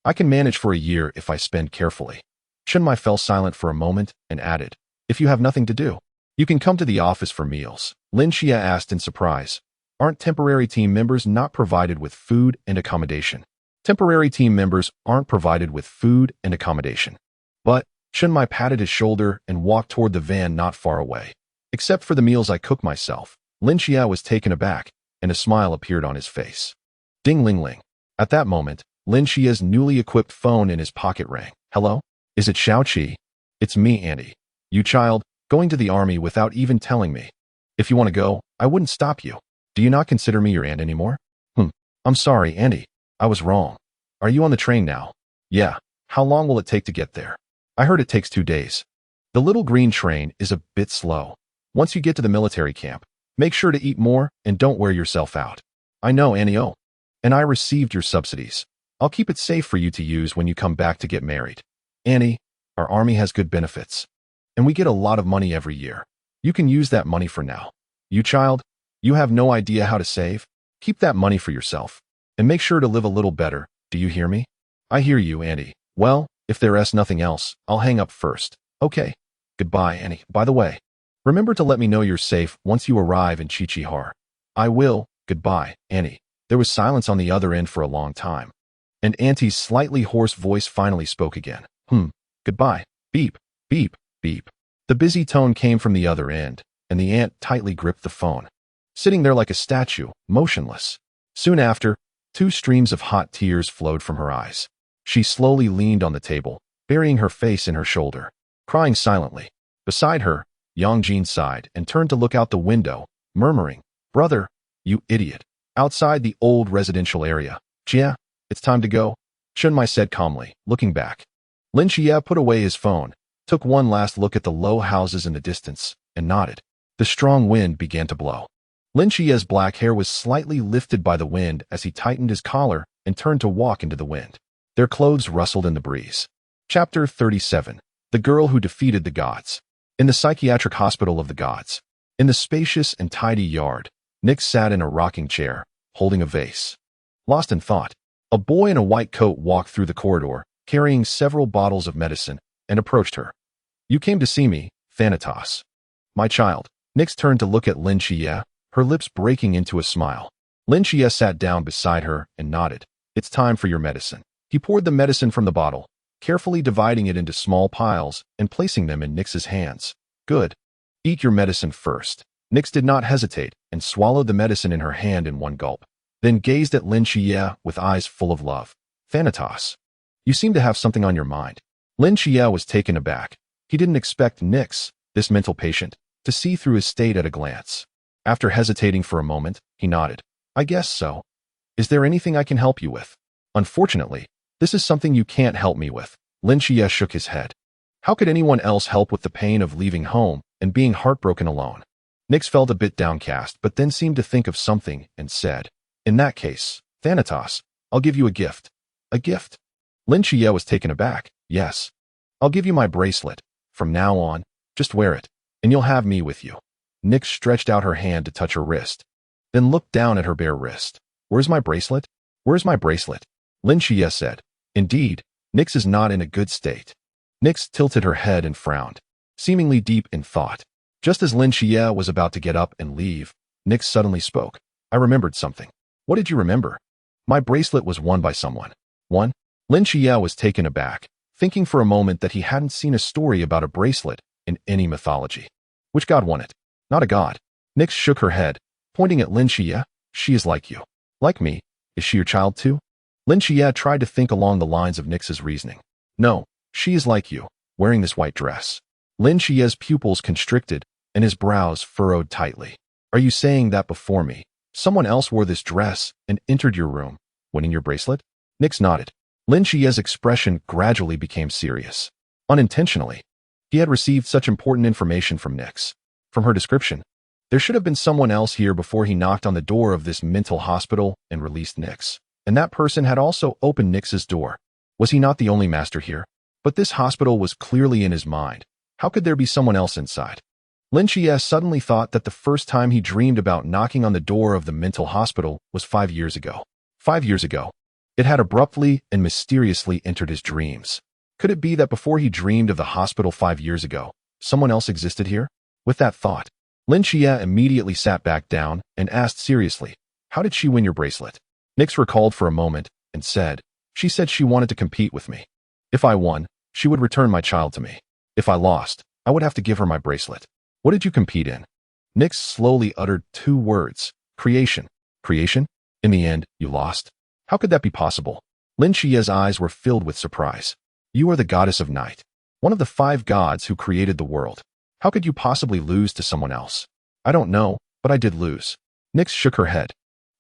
I can manage for a year if I spend carefully. Shenmai fell silent for a moment and added, If you have nothing to do, you can come to the office for meals. Lin Xia asked in surprise, Aren't temporary team members not provided with food and accommodation? Temporary team members aren't provided with food and accommodation. But, Shenmai patted his shoulder and walked toward the van not far away. Except for the meals I cook myself. Lin Xia was taken aback, and a smile appeared on his face. Ding ling ling. At that moment, Lin Xia's newly equipped phone in his pocket rang. Hello? Is it Xiaoqi? It's me, Auntie. You child, going to the army without even telling me. If you want to go, I wouldn't stop you. Do you not consider me your aunt anymore? I'm sorry, Auntie. I was wrong. Are you on the train now? Yeah. How long will it take to get there? I heard it takes 2 days. The little green train is a bit slow. Once you get to the military camp, make sure to eat more and don't wear yourself out. I know, Annie. Oh. And I received your subsidies. I'll keep it safe for you to use when you come back to get married. Annie, our army has good benefits. And we get a lot of money every year. You can use that money for now. You child, you have no idea how to save? Keep that money for yourself. And make sure to live a little better, do you hear me? I hear you, Annie. Well, if there's nothing else, I'll hang up first. Okay. Goodbye, Annie. By the way, remember to let me know you're safe once you arrive in Qiqihar. I will. Goodbye, Annie. There was silence on the other end for a long time. And Auntie's slightly hoarse voice finally spoke again. Goodbye. Beep, beep, beep. The busy tone came from the other end, and the aunt tightly gripped the phone, sitting there like a statue, motionless. Soon after, 2 streams of hot tears flowed from her eyes. She slowly leaned on the table, burying her face in her shoulder, crying silently. Beside her, Yang Jin sighed and turned to look out the window, murmuring, Brother, you idiot. Outside the old residential area. Xia, it's time to go, Shenmai said calmly, looking back. Lin Xia put away his phone, took one last look at the low houses in the distance, and nodded. The strong wind began to blow. Lin Xia's black hair was slightly lifted by the wind as he tightened his collar and turned to walk into the wind. Their clothes rustled in the breeze. Chapter 37. The Girl Who Defeated the Gods. In the psychiatric hospital of the gods. In the spacious and tidy yard, Nick sat in a rocking chair, holding a vase. Lost in thought, a boy in a white coat walked through the corridor, carrying several bottles of medicine, and approached her. You came to see me, Thanatos. My child. Nix turned to look at Lin Xia, her lips breaking into a smile. Lin Xia sat down beside her and nodded. It's time for your medicine. He poured the medicine from the bottle, carefully dividing it into small piles and placing them in Nix's hands. Good. Eat your medicine first. Nix did not hesitate and swallowed the medicine in her hand in one gulp, then gazed at Lin Xia with eyes full of love. Thanatos, you seem to have something on your mind. Lin Xia was taken aback. He didn't expect Nix, this mental patient, to see through his state at a glance. After hesitating for a moment, he nodded. I guess so. Is there anything I can help you with? Unfortunately, this is something you can't help me with. Lin Xia shook his head. How could anyone else help with the pain of leaving home and being heartbroken alone? Nix felt a bit downcast, but then seemed to think of something and said, In that case, Thanatos, I'll give you a gift. A gift? Lin Xia was taken aback. Yes. I'll give you my bracelet. From now on, just wear it, and you'll have me with you. Nix stretched out her hand to touch her wrist, then looked down at her bare wrist. Where's my bracelet? Where's my bracelet? Lin Xia said. Indeed, Nix is not in a good state. Nix tilted her head and frowned, seemingly deep in thought. Just as Lin Xia was about to get up and leave, Nix suddenly spoke. I remembered something. What did you remember? My bracelet was won by someone. Won? Lin Xia was taken aback, thinking for a moment that he hadn't seen a story about a bracelet in any mythology. Which god won it? Not a god. Nyx shook her head, pointing at Lin Xia. She is like you. Like me. Is she your child too? Lin Xia tried to think along the lines of Nyx's reasoning. No, she is like you, wearing this white dress. Lin Xia's pupils constricted, and his brows furrowed tightly. Are you saying that before me, someone else wore this dress and entered your room, winning your bracelet? Nyx nodded. Lin Xia's expression gradually became serious. Unintentionally, he had received such important information from Nyx. From her description, there should have been someone else here before he knocked on the door of this mental hospital and released Nyx. And that person had also opened Nyx's door. Was he not the only master here? But this hospital was clearly in his mind. How could there be someone else inside? Lin Xia suddenly thought that the first time he dreamed about knocking on the door of the mental hospital was 5 years ago. 5 years ago. It had abruptly and mysteriously entered his dreams. Could it be that before he dreamed of the hospital 5 years ago, someone else existed here? With that thought, Lin Xia immediately sat back down and asked seriously, how did she win your bracelet? Nyx recalled for a moment and said, she said she wanted to compete with me. If I won, she would return my child to me. If I lost, I would have to give her my bracelet. What did you compete in? Nyx slowly uttered 2 words. Creation. Creation? In the end, you lost? How could that be possible? Lin Xia's eyes were filled with surprise. You are the goddess of night, one of the 5 gods who created the world. How could you possibly lose to someone else? I don't know, but I did lose. Nyx shook her head.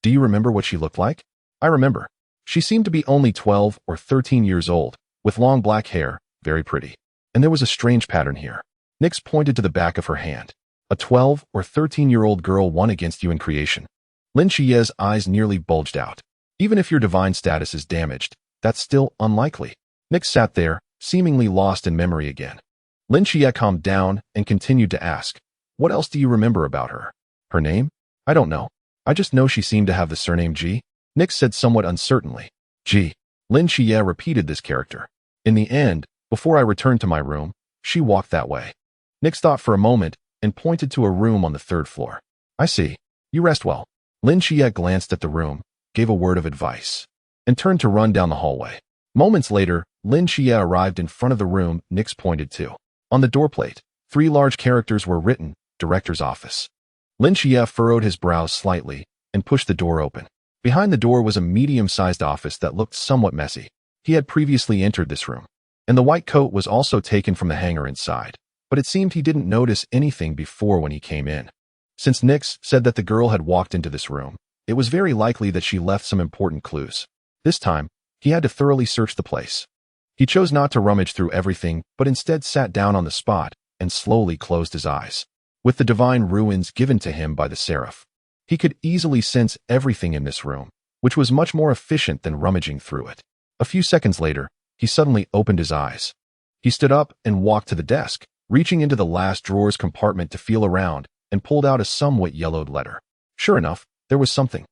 Do you remember what she looked like? I remember. She seemed to be only 12 or 13 years old, with long black hair, very pretty. And there was a strange pattern here. Nyx pointed to the back of her hand. A 12 or 13-year-old girl won against you in creation. Lin Xia's eyes nearly bulged out. Even if your divine status is damaged, that's still unlikely. Nyx sat there, seemingly lost in memory again. Lin Xia calmed down and continued to ask, what else do you remember about her? Her name? I don't know. I just know she seemed to have the surname G. Nyx said somewhat uncertainly. G. Lin Xia repeated this character. In the end, before I returned to my room, she walked that way. Nyx thought for a moment and pointed to a room on the 3rd floor. I see. You rest well. Lin Xia glanced at the room, gave a word of advice, and turned to run down the hallway. Moments later, Lin Xia arrived in front of the room Nyx pointed to. On the doorplate, 3 large characters were written, Director's Office. Lin Xia furrowed his brows slightly and pushed the door open. Behind the door was a medium-sized office that looked somewhat messy. He had previously entered this room, and the white coat was also taken from the hanger inside, but it seemed he didn't notice anything before when he came in. Since Nyx said that the girl had walked into this room, it was very likely that she left some important clues. This time, he had to thoroughly search the place. He chose not to rummage through everything, but instead sat down on the spot and slowly closed his eyes. With the divine ruins given to him by the seraph, he could easily sense everything in this room, which was much more efficient than rummaging through it. A few seconds later, he suddenly opened his eyes. He stood up and walked to the desk, reaching into the last drawer's compartment to feel around, and pulled out a somewhat yellowed letter. Sure enough, there was something.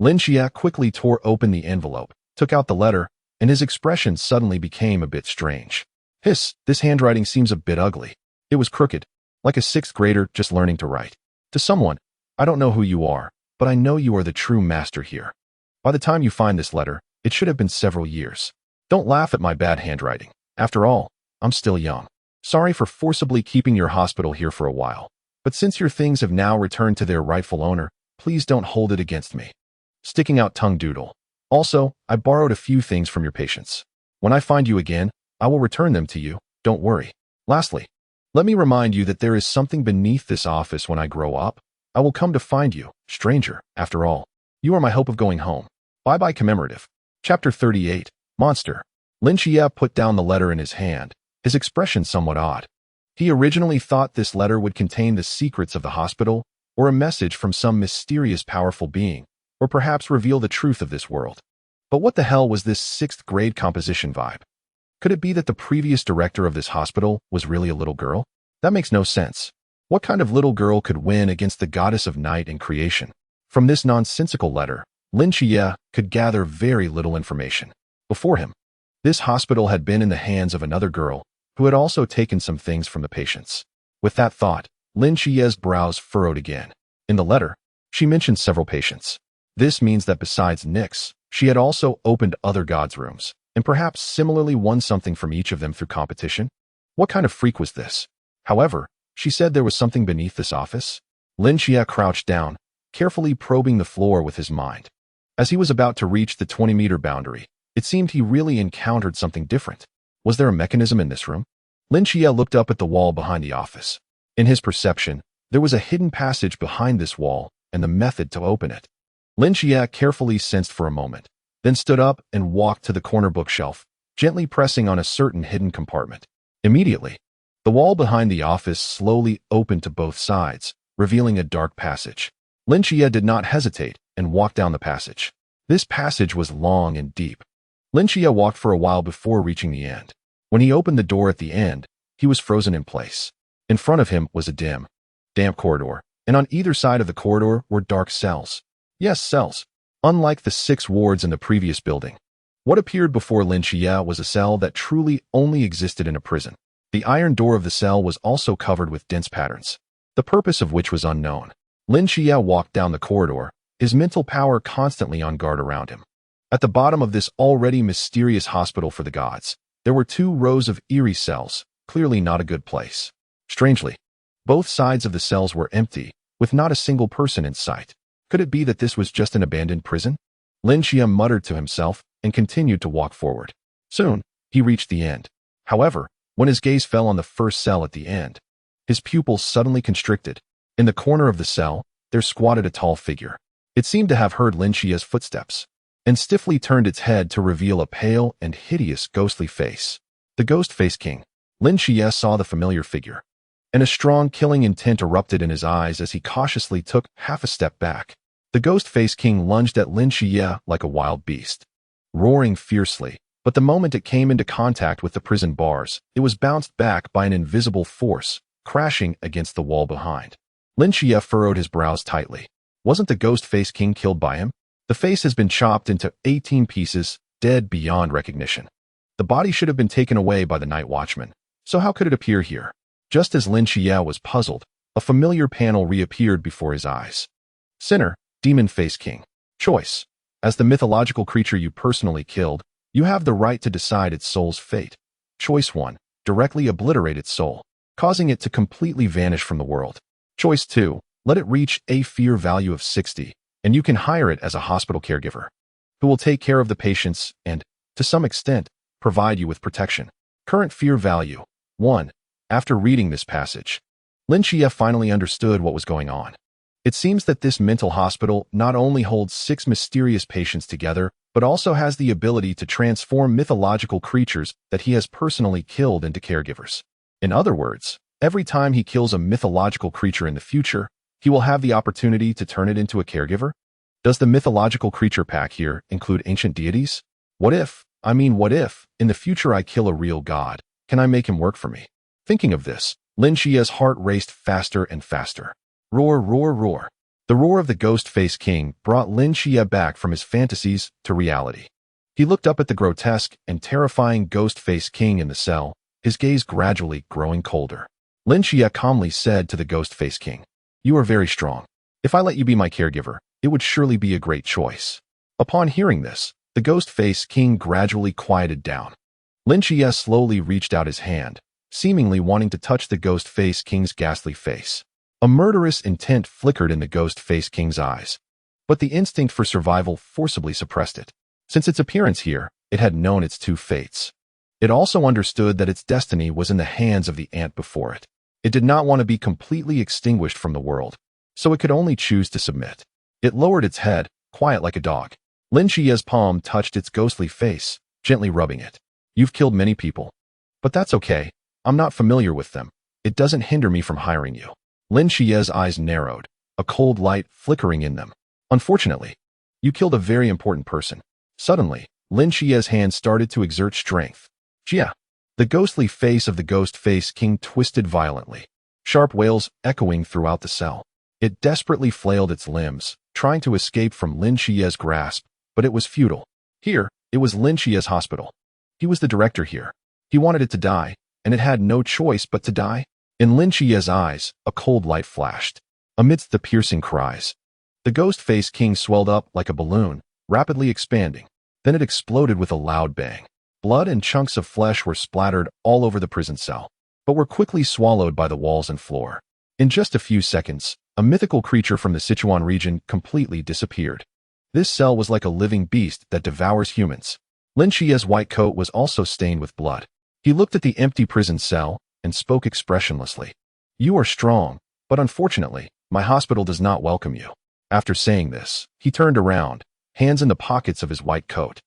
Lin Xia quickly tore open the envelope, took out the letter, and his expression suddenly became a bit strange. Hiss, this handwriting seems a bit ugly. It was crooked, like a 6th grader just learning to write. To someone, I don't know who you are, but I know you are the true master here. By the time you find this letter, it should have been several years. Don't laugh at my bad handwriting. After all, I'm still young. Sorry for forcibly keeping your hospital here for a while, but since your things have now returned to their rightful owner, please don't hold it against me. Sticking out tongue doodle. Also, I borrowed a few things from your patients. When I find you again, I will return them to you, don't worry. Lastly, let me remind you that there is something beneath this office when I grow up. I will come to find you, stranger, after all. You are my hope of going home. Bye-bye commemorative. Chapter 38. Monster. Lin Xia put down the letter in his hand, his expression somewhat odd. He originally thought this letter would contain the secrets of the hospital, or a message from some mysterious powerful being, or perhaps reveal the truth of this world. But what the hell was this 6th grade composition vibe? Could it be that the previous director of this hospital was really a little girl? That makes no sense. What kind of little girl could win against the goddess of night and creation? From this nonsensical letter, Lin Xia could gather very little information. Before him, this hospital had been in the hands of another girl, who had also taken some things from the patients. With that thought, Lin Xia's brows furrowed again. In the letter, she mentioned several patients. This means that besides Nyx, she had also opened other gods' rooms, and perhaps similarly won something from each of them through competition? What kind of freak was this? However, she said there was something beneath this office. Lin Xia crouched down, carefully probing the floor with his mind. As he was about to reach the 20-meter boundary, it seemed he really encountered something different. Was there a mechanism in this room? Lin Xia looked up at the wall behind the office. In his perception, there was a hidden passage behind this wall and the method to open it. Lin Xia carefully sensed for a moment, then stood up and walked to the corner bookshelf, gently pressing on a certain hidden compartment. Immediately, the wall behind the office slowly opened to both sides, revealing a dark passage. Lin Xia did not hesitate and walked down the passage. This passage was long and deep. Lin Xia walked for a while before reaching the end. When he opened the door at the end, he was frozen in place. In front of him was a dim, damp corridor, and on either side of the corridor were dark cells. Yes, cells. Unlike the 6 wards in the previous building, what appeared before Lin Xia was a cell that truly only existed in a prison. The iron door of the cell was also covered with dense patterns, the purpose of which was unknown. Lin Xia walked down the corridor, his mental power constantly on guard around him. At the bottom of this already mysterious hospital for the gods, there were 2 rows of eerie cells, clearly not a good place. Strangely, both sides of the cells were empty, with not a single person in sight. Could it be that this was just an abandoned prison? Lin Xia muttered to himself and continued to walk forward. Soon, he reached the end. However, when his gaze fell on the first cell at the end, his pupils suddenly constricted. In the corner of the cell, there squatted a tall figure. It seemed to have heard Lin Xia's footsteps, and stiffly turned its head to reveal a pale and hideous ghostly face. The Ghost Face King. Lin Xia saw the familiar figure, and a strong killing intent erupted in his eyes as he cautiously took half a step back. The Ghost Face King lunged at Lin Xia like a wild beast, roaring fiercely, but the moment it came into contact with the prison bars, it was bounced back by an invisible force, crashing against the wall behind. Lin Xia furrowed his brows tightly. Wasn't the Ghost Face King killed by him? The face has been chopped into 18 pieces, dead beyond recognition. The body should have been taken away by the night watchman. So how could it appear here? Just as Lin Xia was puzzled, a familiar panel reappeared before his eyes. Sinner, Demon Face King. Choice. As the mythological creature you personally killed, you have the right to decide its soul's fate. Choice 1. Directly obliterate its soul, causing it to completely vanish from the world. Choice 2. Let it reach a fear value of 60, and you can hire it as a hospital caregiver, who will take care of the patients and, to some extent, provide you with protection. Current fear value 1. After reading this passage, Lin Xia finally understood what was going on. It seems that this mental hospital not only holds 6 mysterious patients together, but also has the ability to transform mythological creatures that he has personally killed into caregivers. In other words, every time he kills a mythological creature in the future, he will have the opportunity to turn it into a caregiver? Does the mythological creature pack here include ancient deities? What if, in the future I kill a real god, can I make him work for me? Thinking of this, Lin Xia's heart raced faster and faster. Roar, roar, roar. The roar of the Ghost Face King brought Lin Xia back from his fantasies to reality. He looked up at the grotesque and terrifying Ghost Face King in the cell, his gaze gradually growing colder. Lin Xia calmly said to the Ghost Face King, "You are very strong. If I let you be my caregiver, it would surely be a great choice." Upon hearing this, the Ghost Face King gradually quieted down. Lin Xia slowly reached out his hand, seemingly wanting to touch the Ghost Face King's ghastly face. A murderous intent flickered in the Ghost Face King's eyes, but the instinct for survival forcibly suppressed it. Since its appearance here, it had known its 2 fates. It also understood that its destiny was in the hands of the ant before it. It did not want to be completely extinguished from the world, so it could only choose to submit. It lowered its head, quiet like a dog. Lin Xia's palm touched its ghostly face, gently rubbing it. "You've killed many people. But that's okay. I'm not familiar with them. It doesn't hinder me from hiring you." Lin Xia's eyes narrowed, a cold light flickering in them. "Unfortunately, you killed a very important person." Suddenly, Lin Xia's hand started to exert strength. "Xia." The ghostly face of the Ghost Face King twisted violently, sharp wails echoing throughout the cell. It desperately flailed its limbs, trying to escape from Lin Xia's grasp, but it was futile. Here, it was Lin Xia's hospital. He was the director here. He wanted it to die, and it had no choice but to die. In Lin Xia's eyes, a cold light flashed. Amidst the piercing cries, The ghost-faced king swelled up like a balloon, rapidly expanding. Then it exploded with a loud bang. Blood and chunks of flesh were splattered all over the prison cell, but were quickly swallowed by the walls and floor. In just a few seconds, a mythical creature from the Sichuan region completely disappeared. This cell was like a living beast that devours humans. Lin Xia's white coat was also stained with blood. He looked at the empty prison cell and spoke expressionlessly. "You are strong, but unfortunately, my hospital does not welcome you." After saying this, he turned around, hands in the pockets of his white coat,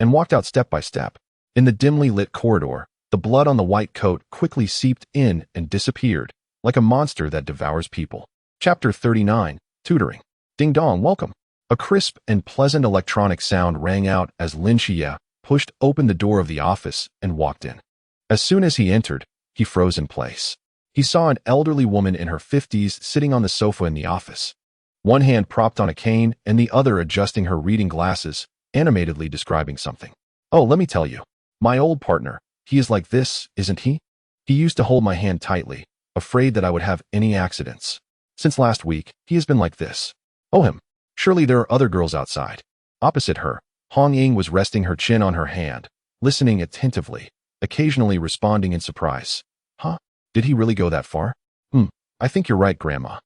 and walked out step by step. In the dimly lit corridor, the blood on the white coat quickly seeped in and disappeared, like a monster that devours people. Chapter 39, Tutoring. Ding dong, welcome. A crisp and pleasant electronic sound rang out as Lin Xia pushed open the door of the office and walked in. As soon as he entered, he froze in place. He saw an elderly woman in her 50s sitting on the sofa in the office, one hand propped on a cane and the other adjusting her reading glasses, animatedly describing something. "Oh, let me tell you. My old partner, he is like this, isn't he? He used to hold my hand tightly, afraid that I would have any accidents. Since last week, he has been like this. Oh him. Surely there are other girls outside." Opposite her, Hong Ying was resting her chin on her hand, listening attentively, occasionally responding in surprise. "Huh? Did he really go that far? I think you're right, Grandma.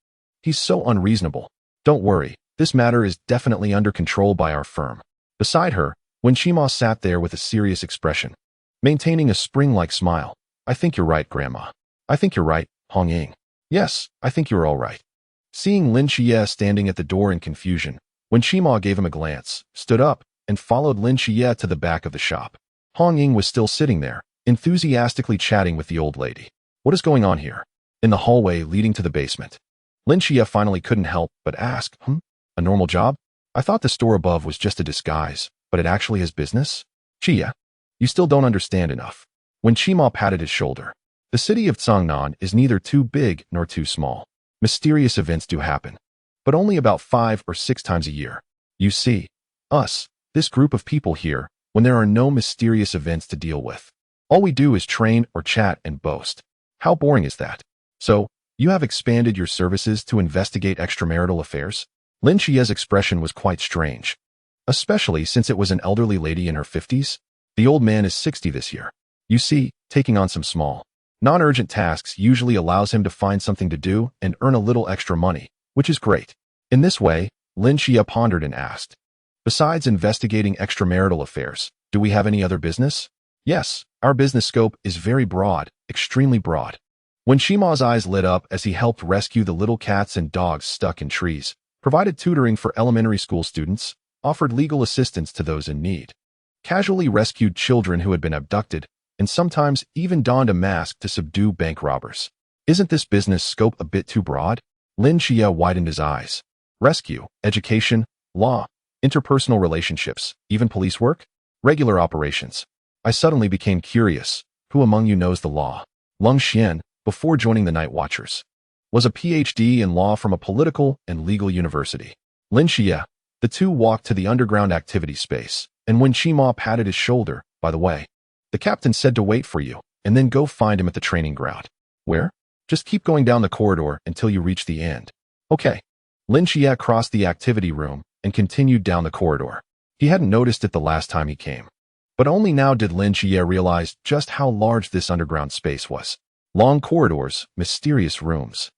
He's so unreasonable. Don't worry, this matter is definitely under control by our firm." Beside her, Wen Shima sat there with a serious expression, maintaining a spring-like smile. "I think you're right, Grandma. I think you're right, Hong Ying. Yes, I think you're all right." Seeing Lin Xia standing at the door in confusion, Wen Shima gave him a glance, stood up, and followed Lin Xia to the back of the shop. Hong Ying was still sitting there, enthusiastically chatting with the old lady. "What is going on here?" In the hallway leading to the basement, Lin Xia finally couldn't help but ask, "A normal job? I thought the store above was just a disguise, but it actually has business? Xia, you still don't understand enough." When Shima patted his shoulder, "The city of Cangnan is neither too big nor too small. Mysterious events do happen, but only about 5 or 6 times a year. You see, us, this group of people here, when there are no mysterious events to deal with, all we do is train or chat and boast. How boring is that? So, you have expanded your services to investigate extramarital affairs?" Lin Xia's expression was quite strange, especially since it was an elderly lady in her 50s. The old man is 60 this year. You see, taking on some small, non-urgent tasks usually allows him to find something to do and earn a little extra money, which is great. In this way, Lin Xia pondered and asked, "Besides investigating extramarital affairs, do we have any other business?" "Yes, our business scope is very broad, extremely broad." When Shima's eyes lit up as he helped rescue the little cats and dogs stuck in trees, provided tutoring for elementary school students, offered legal assistance to those in need, casually rescued children who had been abducted, and sometimes even donned a mask to subdue bank robbers. Isn't this business scope a bit too broad? Lin Xia widened his eyes. Rescue, education, law, interpersonal relationships, even police work? Regular operations. I suddenly became curious. Who among you knows the law? Lung Xian, before joining the Night Watchers, was a PhD in law from a political and legal university. Lin Xia. The two walked to the underground activity space, and when Shima patted his shoulder, "By the way, the captain said to wait for you, and then go find him at the training ground." "Where?" "Just keep going down the corridor until you reach the end." "Okay." Lin Xia crossed the activity room and continued down the corridor. He hadn't noticed it the last time he came, but only now did Lin Xia realize just how large this underground space was. Long corridors, mysterious rooms.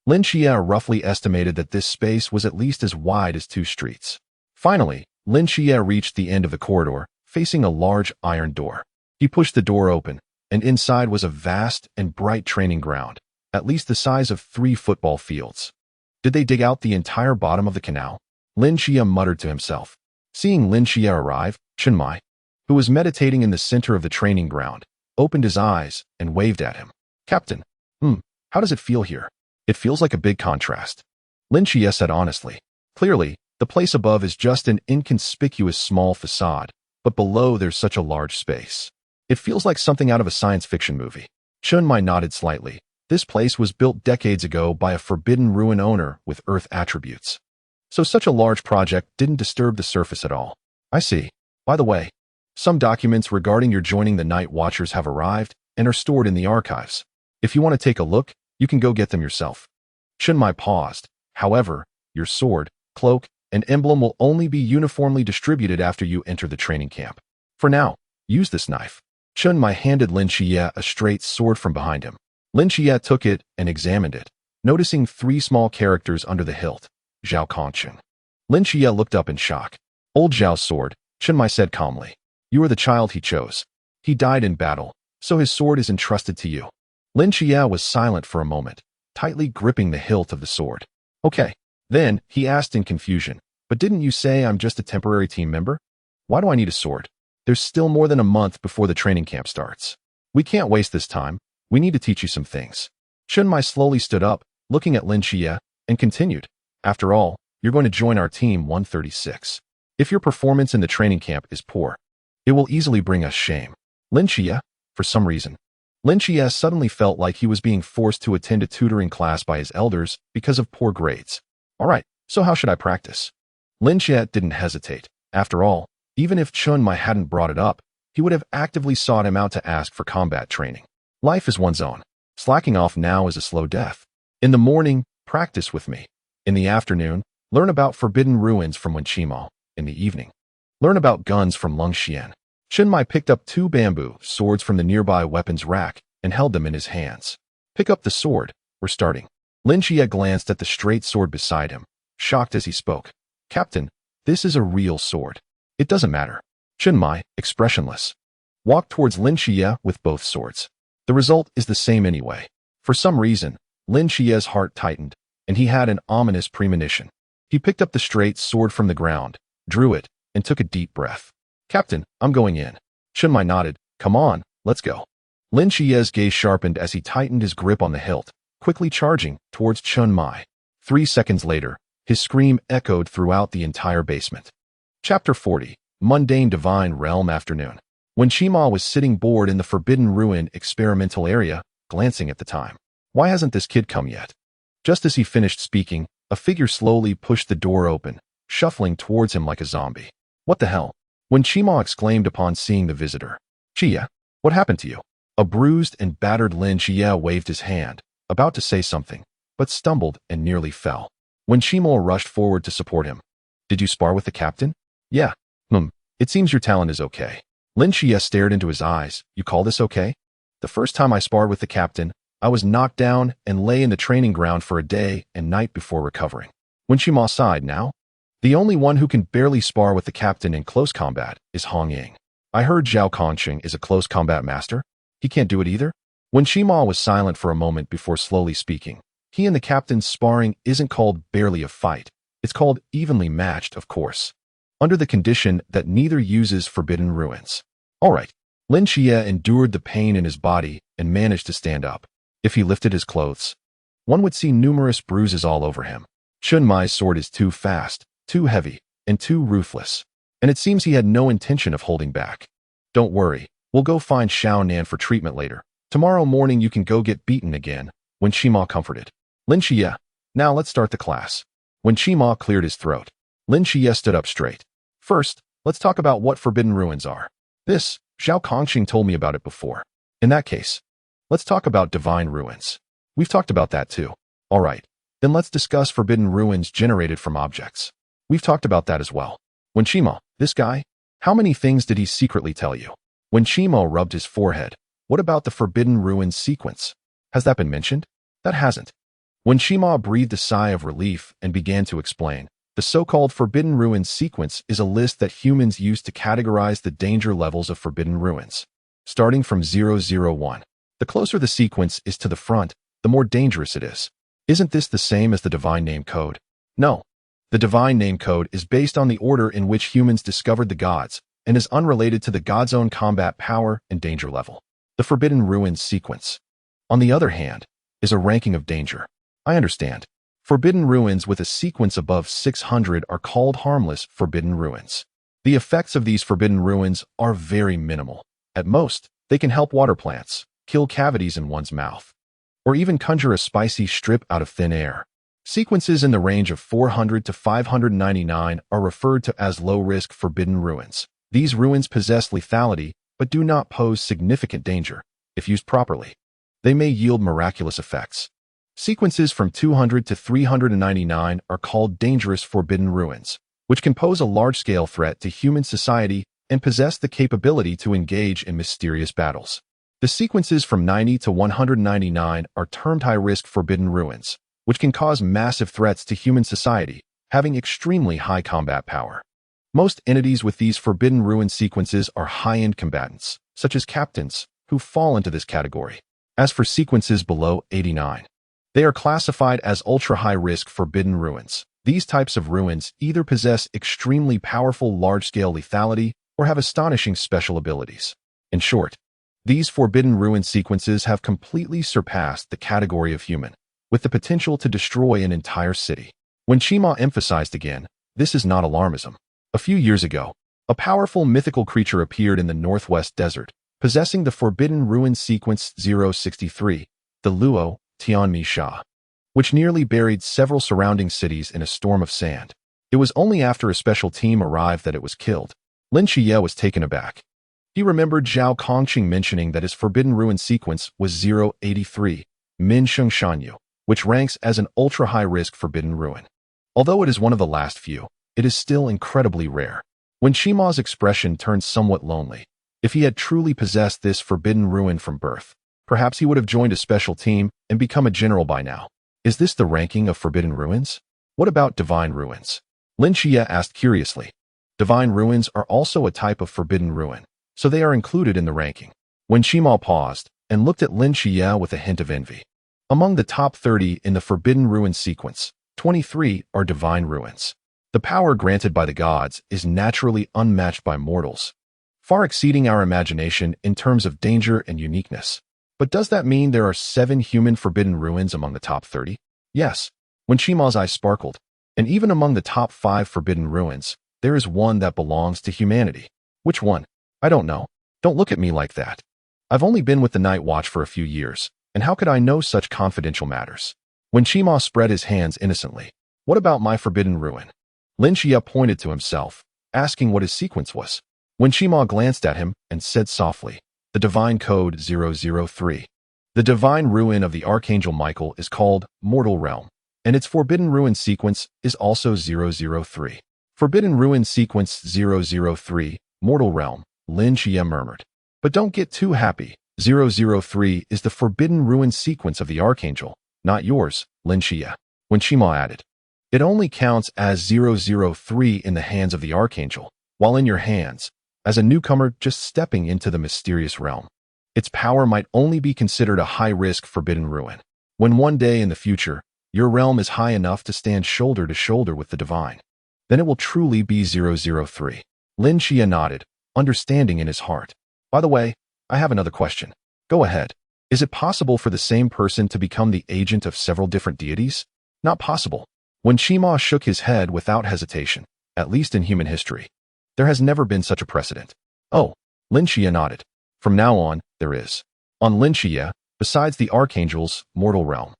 Lin Xia roughly estimated that this space was at least as wide as 2 streets. Finally, Lin Xia reached the end of the corridor, facing a large iron door. He pushed the door open, and inside was a vast and bright training ground, at least the size of 3 football fields. Did they dig out the entire bottom of the canal? Lin Xia muttered to himself. Seeing Lin Xia arrive, Chen Mai, who was meditating in the center of the training ground, opened his eyes and waved at him. "Captain, how does it feel here?" "It feels like a big contrast," Lin Xia said honestly. Clearly, the place above is just an inconspicuous small facade, but below there's such a large space. It feels like something out of a science fiction movie. Chen Mai nodded slightly. This place was built decades ago by a forbidden ruin owner with earth attributes. So such a large project didn't disturb the surface at all. "I see. By the way, some documents regarding your joining the Night Watchers have arrived and are stored in the archives. If you want to take a look, you can go get them yourself." Chen Mai paused. "However, your sword, cloak, and emblem will only be uniformly distributed after you enter the training camp. For now, use this knife. Chun Mai handed Lin Xia a straight sword from behind him. Lin Xia took it and examined it, noticing 3 small characters under the hilt. Zhao Kongqing. Lin Xia looked up in shock. Old Zhao's sword, Chun Mai said calmly. You are the child he chose. He died in battle, so his sword is entrusted to you. Lin Xia was silent for a moment, tightly gripping the hilt of the sword. Okay. Then, he asked in confusion, but didn't you say I'm just a temporary team member? Why do I need a sword? There's still more than a month before the training camp starts. We can't waste this time. We need to teach you some things. Chun Mai slowly stood up, looking at Lin Xia, and continued. After all, you're going to join our team 136. If your performance in the training camp is poor, it will easily bring us shame. Lin Xia, for some reason. Lin Xia suddenly felt like he was being forced to attend a tutoring class by his elders because of poor grades. All right, so how should I practice? Lin Xia didn't hesitate. After all, even if Chun Mai hadn't brought it up, he would have actively sought him out to ask for combat training. Life is one's own. Slacking off now is a slow death. In the morning, practice with me. In the afternoon, learn about forbidden ruins from Wen Qimo. In the evening, learn about guns from Lung Xian. Chun Mai picked up 2 bamboo swords from the nearby weapons rack and held them in his hands. Pick up the sword. We're starting. Lin Xia glanced at the straight sword beside him, shocked as he spoke. Captain, this is a real sword. It doesn't matter. Chun Mai, expressionless, walked towards Lin Xia with both swords. The result is the same anyway. For some reason, Lin Xia's heart tightened, and he had an ominous premonition. He picked up the straight sword from the ground, drew it, and took a deep breath. Captain, I'm going in. Chun Mai nodded. Come on, let's go. Lin Xia's gaze sharpened as he tightened his grip on the hilt, quickly charging towards Chun Mai. 3 seconds later, his scream echoed throughout the entire basement. Chapter 40, Mundane Divine Realm Afternoon. When Qimo was sitting bored in the Forbidden Ruin experimental area, glancing at the time. Why hasn't this kid come yet? Just as he finished speaking, a figure slowly pushed the door open, shuffling towards him like a zombie. What the hell? When Qimo exclaimed upon seeing the visitor. Xia, what happened to you? A bruised and battered Lin Xia waved his hand, about to say something, but stumbled and nearly fell. When Qimo rushed forward to support him. Did you spar with the captain? Yeah. It seems your talent is okay. Lin Xia stared into his eyes. You call this okay? The first time I sparred with the captain, I was knocked down and lay in the training ground for a day and night before recovering. When Qimo sighed now. The only one who can barely spar with the captain in close combat is Hong Ying. I heard Zhao Kongqing is a close combat master. He can't do it either? When Qimo was silent for a moment before slowly speaking, he and the captain's sparring isn't called barely a fight. It's called evenly matched, of course. Under the condition that neither uses forbidden ruins. All right. Lin Xia endured the pain in his body and managed to stand up. If he lifted his clothes, one would see numerous bruises all over him. Chun Mai's sword is too fast, too heavy, and too ruthless, and it seems he had no intention of holding back. Don't worry, we'll go find Xiao Nan for treatment later. Tomorrow morning you can go get beaten again, when Qimo comforted. Lin Xia, now let's start the class. When Qimo cleared his throat, Lin Xia stood up straight. First, let's talk about what forbidden ruins are. This, Zhao Kongqing told me about it before. In that case, let's talk about divine ruins. We've talked about that too. All right, then let's discuss forbidden ruins generated from objects. We've talked about that as well. When Qimo, this guy, how many things did he secretly tell you? When Qimo rubbed his forehead, what about the forbidden ruins sequence? Has that been mentioned? That hasn't. When Qimo breathed a sigh of relief and began to explain, the so-called Forbidden Ruins sequence is a list that humans use to categorize the danger levels of forbidden ruins. Starting from 001. The closer the sequence is to the front, the more dangerous it is. Isn't this the same as the Divine Name Code? No. The Divine Name Code is based on the order in which humans discovered the gods and is unrelated to the god's own combat power and danger level. The Forbidden Ruins sequence, on the other hand, is a ranking of danger. I understand. Forbidden ruins with a sequence above 600 are called harmless forbidden ruins. The effects of these forbidden ruins are very minimal. At most, they can help water plants, kill cavities in one's mouth, or even conjure a spicy strip out of thin air. Sequences in the range of 400 to 599 are referred to as low-risk forbidden ruins. These ruins possess lethality but do not pose significant danger. If used properly, they may yield miraculous effects. Sequences from 200 to 399 are called dangerous forbidden ruins, which can pose a large-scale threat to human society and possess the capability to engage in mysterious battles. The sequences from 90 to 199 are termed high-risk forbidden ruins, which can cause massive threats to human society, having extremely high combat power. Most entities with these forbidden ruin sequences are high-end combatants, such as captains, who fall into this category. As for sequences below 89, they are classified as ultra-high-risk forbidden ruins. These types of ruins either possess extremely powerful large-scale lethality or have astonishing special abilities. In short, these forbidden ruin sequences have completely surpassed the category of human, with the potential to destroy an entire city. When Shima emphasized again, this is not alarmism. A few years ago, a powerful mythical creature appeared in the northwest desert, possessing the forbidden ruin sequence 063, the Luo Tianmi Sha, which nearly buried several surrounding cities in a storm of sand. It was only after a special team arrived that it was killed. Lin Xia was taken aback. He remembered Zhao Kongqing mentioning that his forbidden ruin sequence was 083, Min Sheng Shanyu, which ranks as an ultra-high-risk forbidden ruin. Although it is one of the last few, it is still incredibly rare. When Shima's expression turned somewhat lonely, if he had truly possessed this forbidden ruin from birth, perhaps he would have joined a special team and become a general by now. Is this the ranking of forbidden ruins? What about divine ruins? Lin Xia asked curiously. Divine ruins are also a type of forbidden ruin, so they are included in the ranking. When Shima paused and looked at Lin Xia with a hint of envy. Among the top 30 in the forbidden ruin sequence, 23 are divine ruins. The power granted by the gods is naturally unmatched by mortals, far exceeding our imagination in terms of danger and uniqueness. But does that mean there are 7 human forbidden ruins among the top 30? Yes. When Shima's eyes sparkled. And even among the top 5 forbidden ruins, there is one that belongs to humanity. Which one? I don't know. Don't look at me like that. I've only been with the Night Watch for a few years, and how could I know such confidential matters? When Shima spread his hands innocently, what about my forbidden ruin? Lin Xia pointed to himself, asking what his sequence was. When Shima glanced at him and said softly, the divine code 003. The divine ruin of the Archangel Michael is called Mortal Realm, and its forbidden ruin sequence is also 003. Forbidden ruin sequence 003, Mortal Realm, Lin Xia murmured. But don't get too happy. 003 is the forbidden ruin sequence of the Archangel, not yours, Lin Xia. When Shima added, it only counts as 003 in the hands of the Archangel, while in your hands, as a newcomer just stepping into the mysterious realm. Its power might only be considered a high-risk forbidden ruin. When one day in the future, your realm is high enough to stand shoulder to shoulder with the divine, then it will truly be 003. Lin Xia nodded, understanding in his heart. By the way, I have another question. Go ahead. Is it possible for the same person to become the agent of several different deities? Not possible. When Shima shook his head without hesitation, at least in human history, there has never been such a precedent. Oh, Lin Xia nodded. From now on, there is. On Lin Xia, besides the Archangel's mortal realm,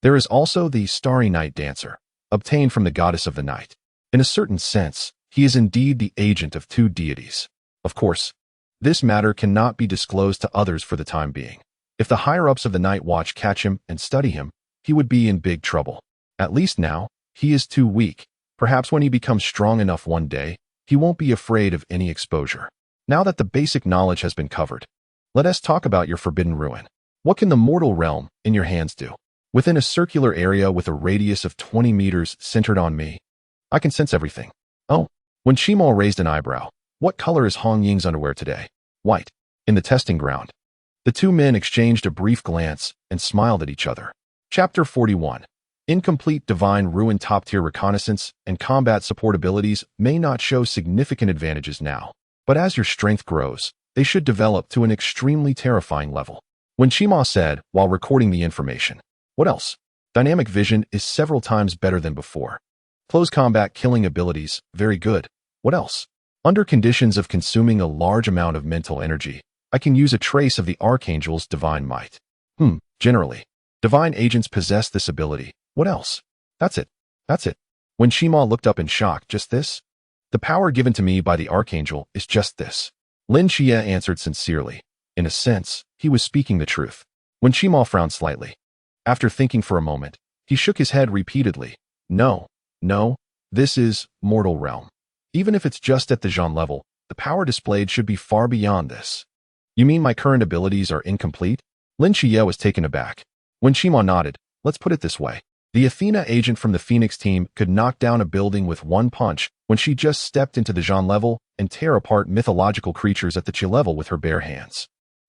there is also the starry night dancer, obtained from the goddess of the night. In a certain sense, he is indeed the agent of 2 deities. Of course, this matter cannot be disclosed to others for the time being. If the higher-ups of the Night Watch catch him and study him, he would be in big trouble. At least now, he is too weak. Perhaps when he becomes strong enough one day, he won't be afraid of any exposure. Now that the basic knowledge has been covered, let us talk about your forbidden ruin. What can the mortal realm in your hands do? Within a circular area with a radius of 20 meters centered on me, I can sense everything. Oh, when Shima raised an eyebrow, what color is Hong Ying's underwear today? White. In the testing ground, the 2 men exchanged a brief glance and smiled at each other. Chapter 41. Incomplete divine ruin. Top-tier reconnaissance and combat support abilities may not show significant advantages now, but as your strength grows, they should develop to an extremely terrifying level. When Shima said, while recording the information, what else? Dynamic vision is several times better than before. Close combat killing abilities, very good. What else? Under conditions of consuming a large amount of mental energy, I can use a trace of the Archangel's divine might. Generally, divine agents possess this ability. What else? That's it. That's it. When Shima looked up in shock, just this? The power given to me by the Archangel is just this. Lin Xia answered sincerely. In a sense, he was speaking the truth. When Shima frowned slightly, After thinking for a moment, he shook his head repeatedly. No, no, this is mortal realm. Even if it's just at the Zhan level, the power displayed should be far beyond this. You mean my current abilities are incomplete? Lin Xia was taken aback. When Shima nodded, let's put it this way. The Athena agent from the Phoenix team could knock down a building with one punch when she just stepped into the Zhan level and tear apart mythological creatures at the Qi level with her bare hands.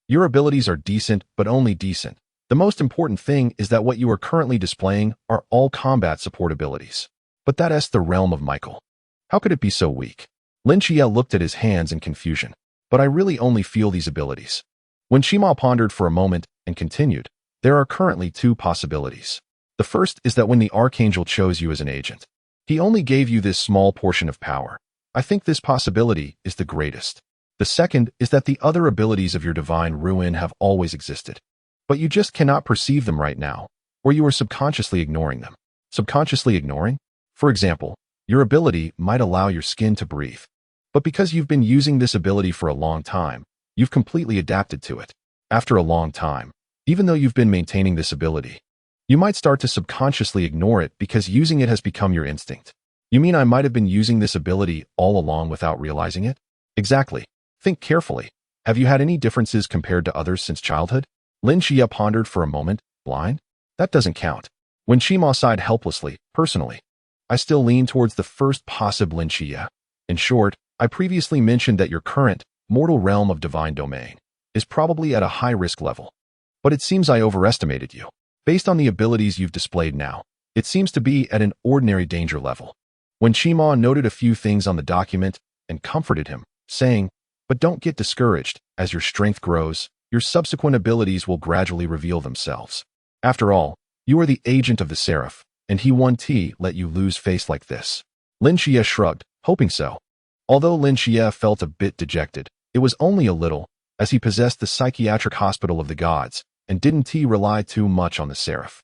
Your abilities are decent, but only decent. The most important thing is that what you are currently displaying are all combat support abilities. But that's the realm of Michael. How could it be so weak? Lin Xia looked at his hands in confusion. But I really only feel these abilities. When Shima pondered for a moment and continued, there are currently two possibilities. The first is that when the Archangel chose you as an agent, he only gave you this small portion of power. I think this possibility is the greatest. The second is that the other abilities of your divine ruin have always existed. But you just cannot perceive them right now, or you are subconsciously ignoring them. Subconsciously ignoring? For example, your ability might allow your skin to breathe. But because you've been using this ability for a long time, you've completely adapted to it. After a long time, even though you've been maintaining this ability, you might start to subconsciously ignore it because using it has become your instinct. You mean I might have been using this ability all along without realizing it? Exactly. Think carefully. Have you had any differences compared to others since childhood? Lin Xia pondered for a moment. Blind? That doesn't count. When Shima sighed helplessly, personally, I still lean towards the first possible Lin Xia. In short, I previously mentioned that your current, mortal realm of divine domain is probably at a high-risk level. But it seems I overestimated you. Based on the abilities you've displayed now, it seems to be at an ordinary danger level. When Shima noted a few things on the document and comforted him, saying, but don't get discouraged. As your strength grows, your subsequent abilities will gradually reveal themselves. After all, you are the agent of the Seraph, and he won't let you lose face like this. Lin Xia shrugged, hoping so. Although Lin Xia felt a bit dejected, it was only a little, as he possessed the psychiatric hospital of the gods, and didn't rely too much on the Seraph.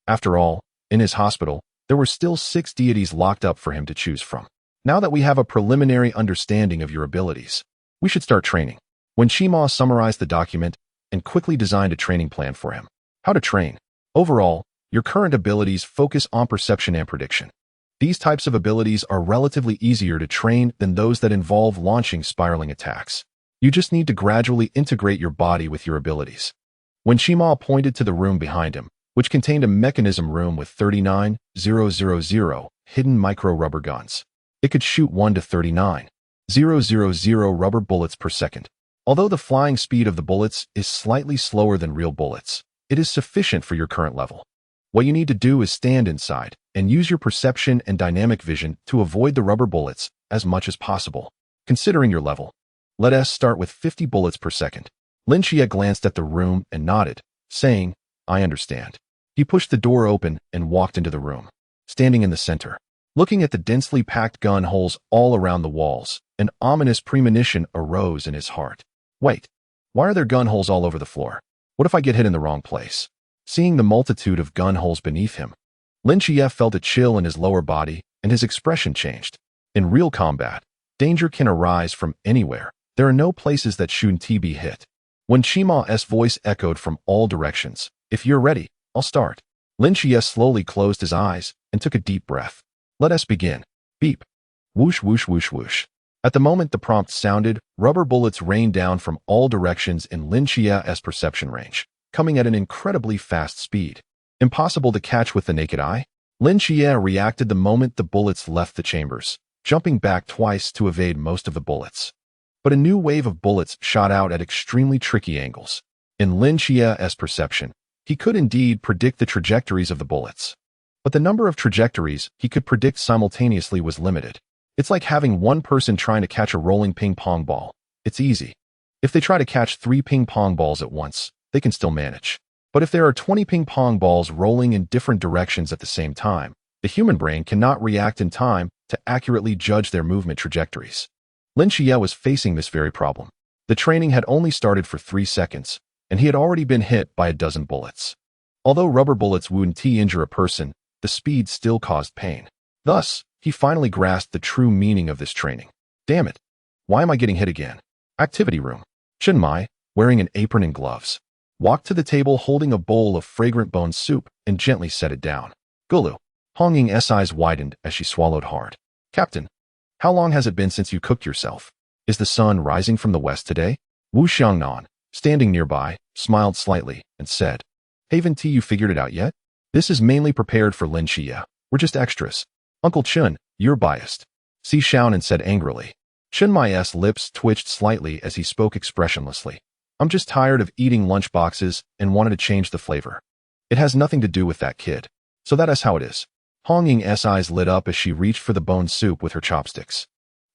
After all, in his hospital, there were still 6 deities locked up for him to choose from. Now that we have a preliminary understanding of your abilities, we should start training. When Shima summarized the document and quickly designed a training plan for him. How to train. Overall, your current abilities focus on perception and prediction. These types of abilities are relatively easier to train than those that involve launching spiraling attacks. You just need to gradually integrate your body with your abilities. When Shima pointed to the room behind him, which contained a mechanism room with 39,000 hidden micro-rubber guns, it could shoot 1 to 39,000 rubber bullets per second. Although the flying speed of the bullets is slightly slower than real bullets, it is sufficient for your current level. What you need to do is stand inside and use your perception and dynamic vision to avoid the rubber bullets as much as possible. Considering your level, let us start with 50 bullets per second. Lin Xia glanced at the room and nodded, saying, I understand. He pushed the door open and walked into the room. Standing in the center, looking at the densely packed gun holes all around the walls, an ominous premonition arose in his heart. Wait, why are there gun holes all over the floor? What if I get hit in the wrong place? Seeing the multitude of gun holes beneath him, Lin Xia felt a chill in his lower body and his expression changed. In real combat, danger can arise from anywhere. There are no places that shouldn't be hit. When Shima's voice echoed from all directions, if you're ready, I'll start. Lin Xia slowly closed his eyes and took a deep breath. Let us begin. Beep. Whoosh, whoosh, whoosh, whoosh. At the moment the prompt sounded, rubber bullets rained down from all directions in Lin Xia's perception range, coming at an incredibly fast speed. Impossible to catch with the naked eye? Lin Xia reacted the moment the bullets left the chambers, jumping back twice to evade most of the bullets. But a new wave of bullets shot out at extremely tricky angles. In Lin Xia's perception, he could indeed predict the trajectories of the bullets. But the number of trajectories he could predict simultaneously was limited. It's like having one person trying to catch a rolling ping-pong ball. It's easy. If they try to catch 3 ping-pong balls at once, they can still manage. But if there are 20 ping-pong balls rolling in different directions at the same time, the human brain cannot react in time to accurately judge their movement trajectories. Lin Xia was facing this very problem. The training had only started for 3 seconds, and he had already been hit by a dozen bullets. Although rubber bullets wouldn't injure a person, the speed still caused pain. Thus, he finally grasped the true meaning of this training. Damn it! Why am I getting hit again? Activity room. Chenmai, wearing an apron and gloves. walked to the table holding a bowl of fragrant bone soup and gently set it down. Gulu. Hong Ying's eyes widened as she swallowed hard. Captain, how long has it been since you cooked yourself? Is the sun rising from the west today? Wu Xiangnan, standing nearby, smiled slightly and said, Haven't you figured it out yet? This is mainly prepared for Lin Xia. We're just extras. Uncle Chun, you're biased. Si Xiaonan said angrily. Chun Mai's lips twitched slightly as he spoke expressionlessly. I'm just tired of eating lunch boxes and wanted to change the flavor. It has nothing to do with that kid. So that is how it is. Hong Ying's eyes lit up as she reached for the bone soup with her chopsticks.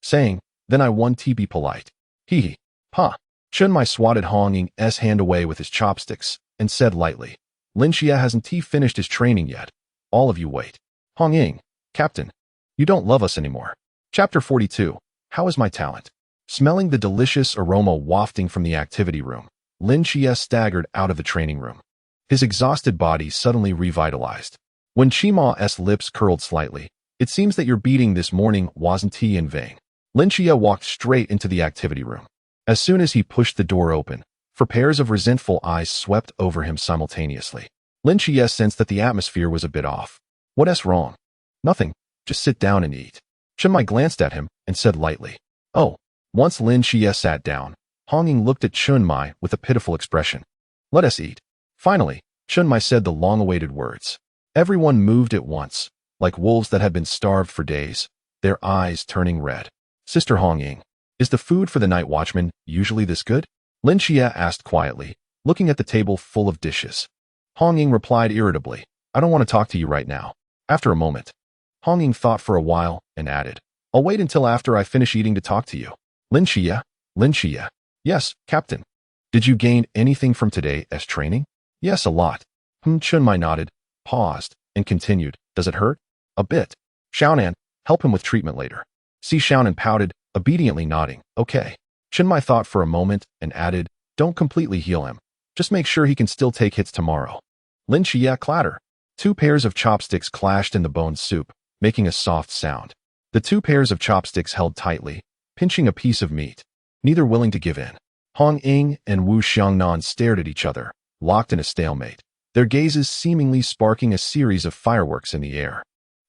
Saying, then I want to be polite. Hee hee. Ha. Chun Mai swatted Hong Ying's hand away with his chopsticks and said lightly, Lin Xia hasn't finished his training yet. All of you wait. Hong Ying, Captain, you don't love us anymore. Chapter 42. How is my talent? Smelling the delicious aroma wafting from the activity room, Lin Xia staggered out of the training room. His exhausted body suddenly revitalized. When Chima's lips curled slightly, it seems that your beating this morning wasn't in vain. Lin Xia walked straight into the activity room. As soon as he pushed the door open, 4 pairs of resentful eyes swept over him simultaneously. Lin Xia sensed that the atmosphere was a bit off. What's wrong? Nothing. Just sit down and eat. Chun Mai glanced at him and said lightly, Oh. Once Lin Xia sat down, Hong Ying looked at Chun Mai with a pitiful expression. Let us eat. Finally, Chun Mai said the long-awaited words. Everyone moved at once, like wolves that had been starved for days, their eyes turning red. Sister Hong Ying, is the food for the night watchman usually this good? Lin Xia asked quietly, looking at the table full of dishes. Hong Ying replied irritably, I don't want to talk to you right now. After a moment, Hong Ying thought for a while and added, I'll wait until after I finish eating to talk to you. Lin Xia. Yes, Captain. Did you gain anything from today as training? Yes, a lot. Chun Mai nodded, paused, and continued. Does it hurt? A bit. Xiaonan, help him with treatment later. Si Xiaonan pouted, obediently nodding. Okay. Chun Mai thought for a moment and added, don't completely heal him. Just make sure he can still take hits tomorrow. Lin Xia clatter. 2 pairs of chopsticks clashed in the bone soup, making a soft sound. The 2 pairs of chopsticks held tightly, pinching a piece of meat, neither willing to give in. Hong Ying and Wu Xiangnan stared at each other, locked in a stalemate, their gazes seemingly sparking a series of fireworks in the air.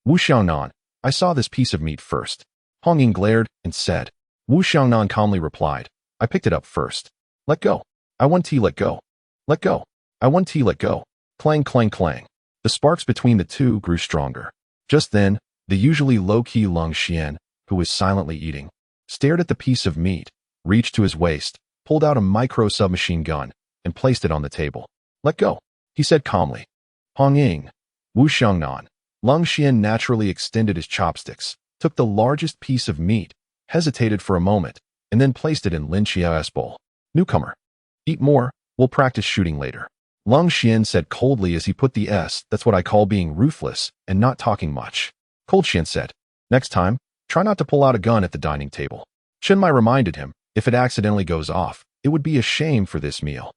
Wu Xiangnan, I saw this piece of meat first. Hong Ying glared and said. Wu Xiangnan calmly replied, I picked it up first. Let go. I want to let go. Let go. I want to let go. Clang, clang, clang. The sparks between the two grew stronger. Just then, the usually low-key Lung Xian, who was silently eating, stared at the piece of meat, reached to his waist, pulled out a micro-submachine gun, and placed it on the table. Let go, he said calmly. Hong Ying, Wu Xiangnan. Lung Xian naturally extended his chopsticks, took the largest piece of meat, hesitated for a moment, and then placed it in Lin Xiao's bowl. Newcomer. Eat more, we'll practice shooting later. Lung Xian said coldly as he put the S, that's what I call being ruthless, and not talking much. Cold Xian said, next time, try not to pull out a gun at the dining table. Chun Mai reminded him, if it accidentally goes off, it would be a shame for this meal.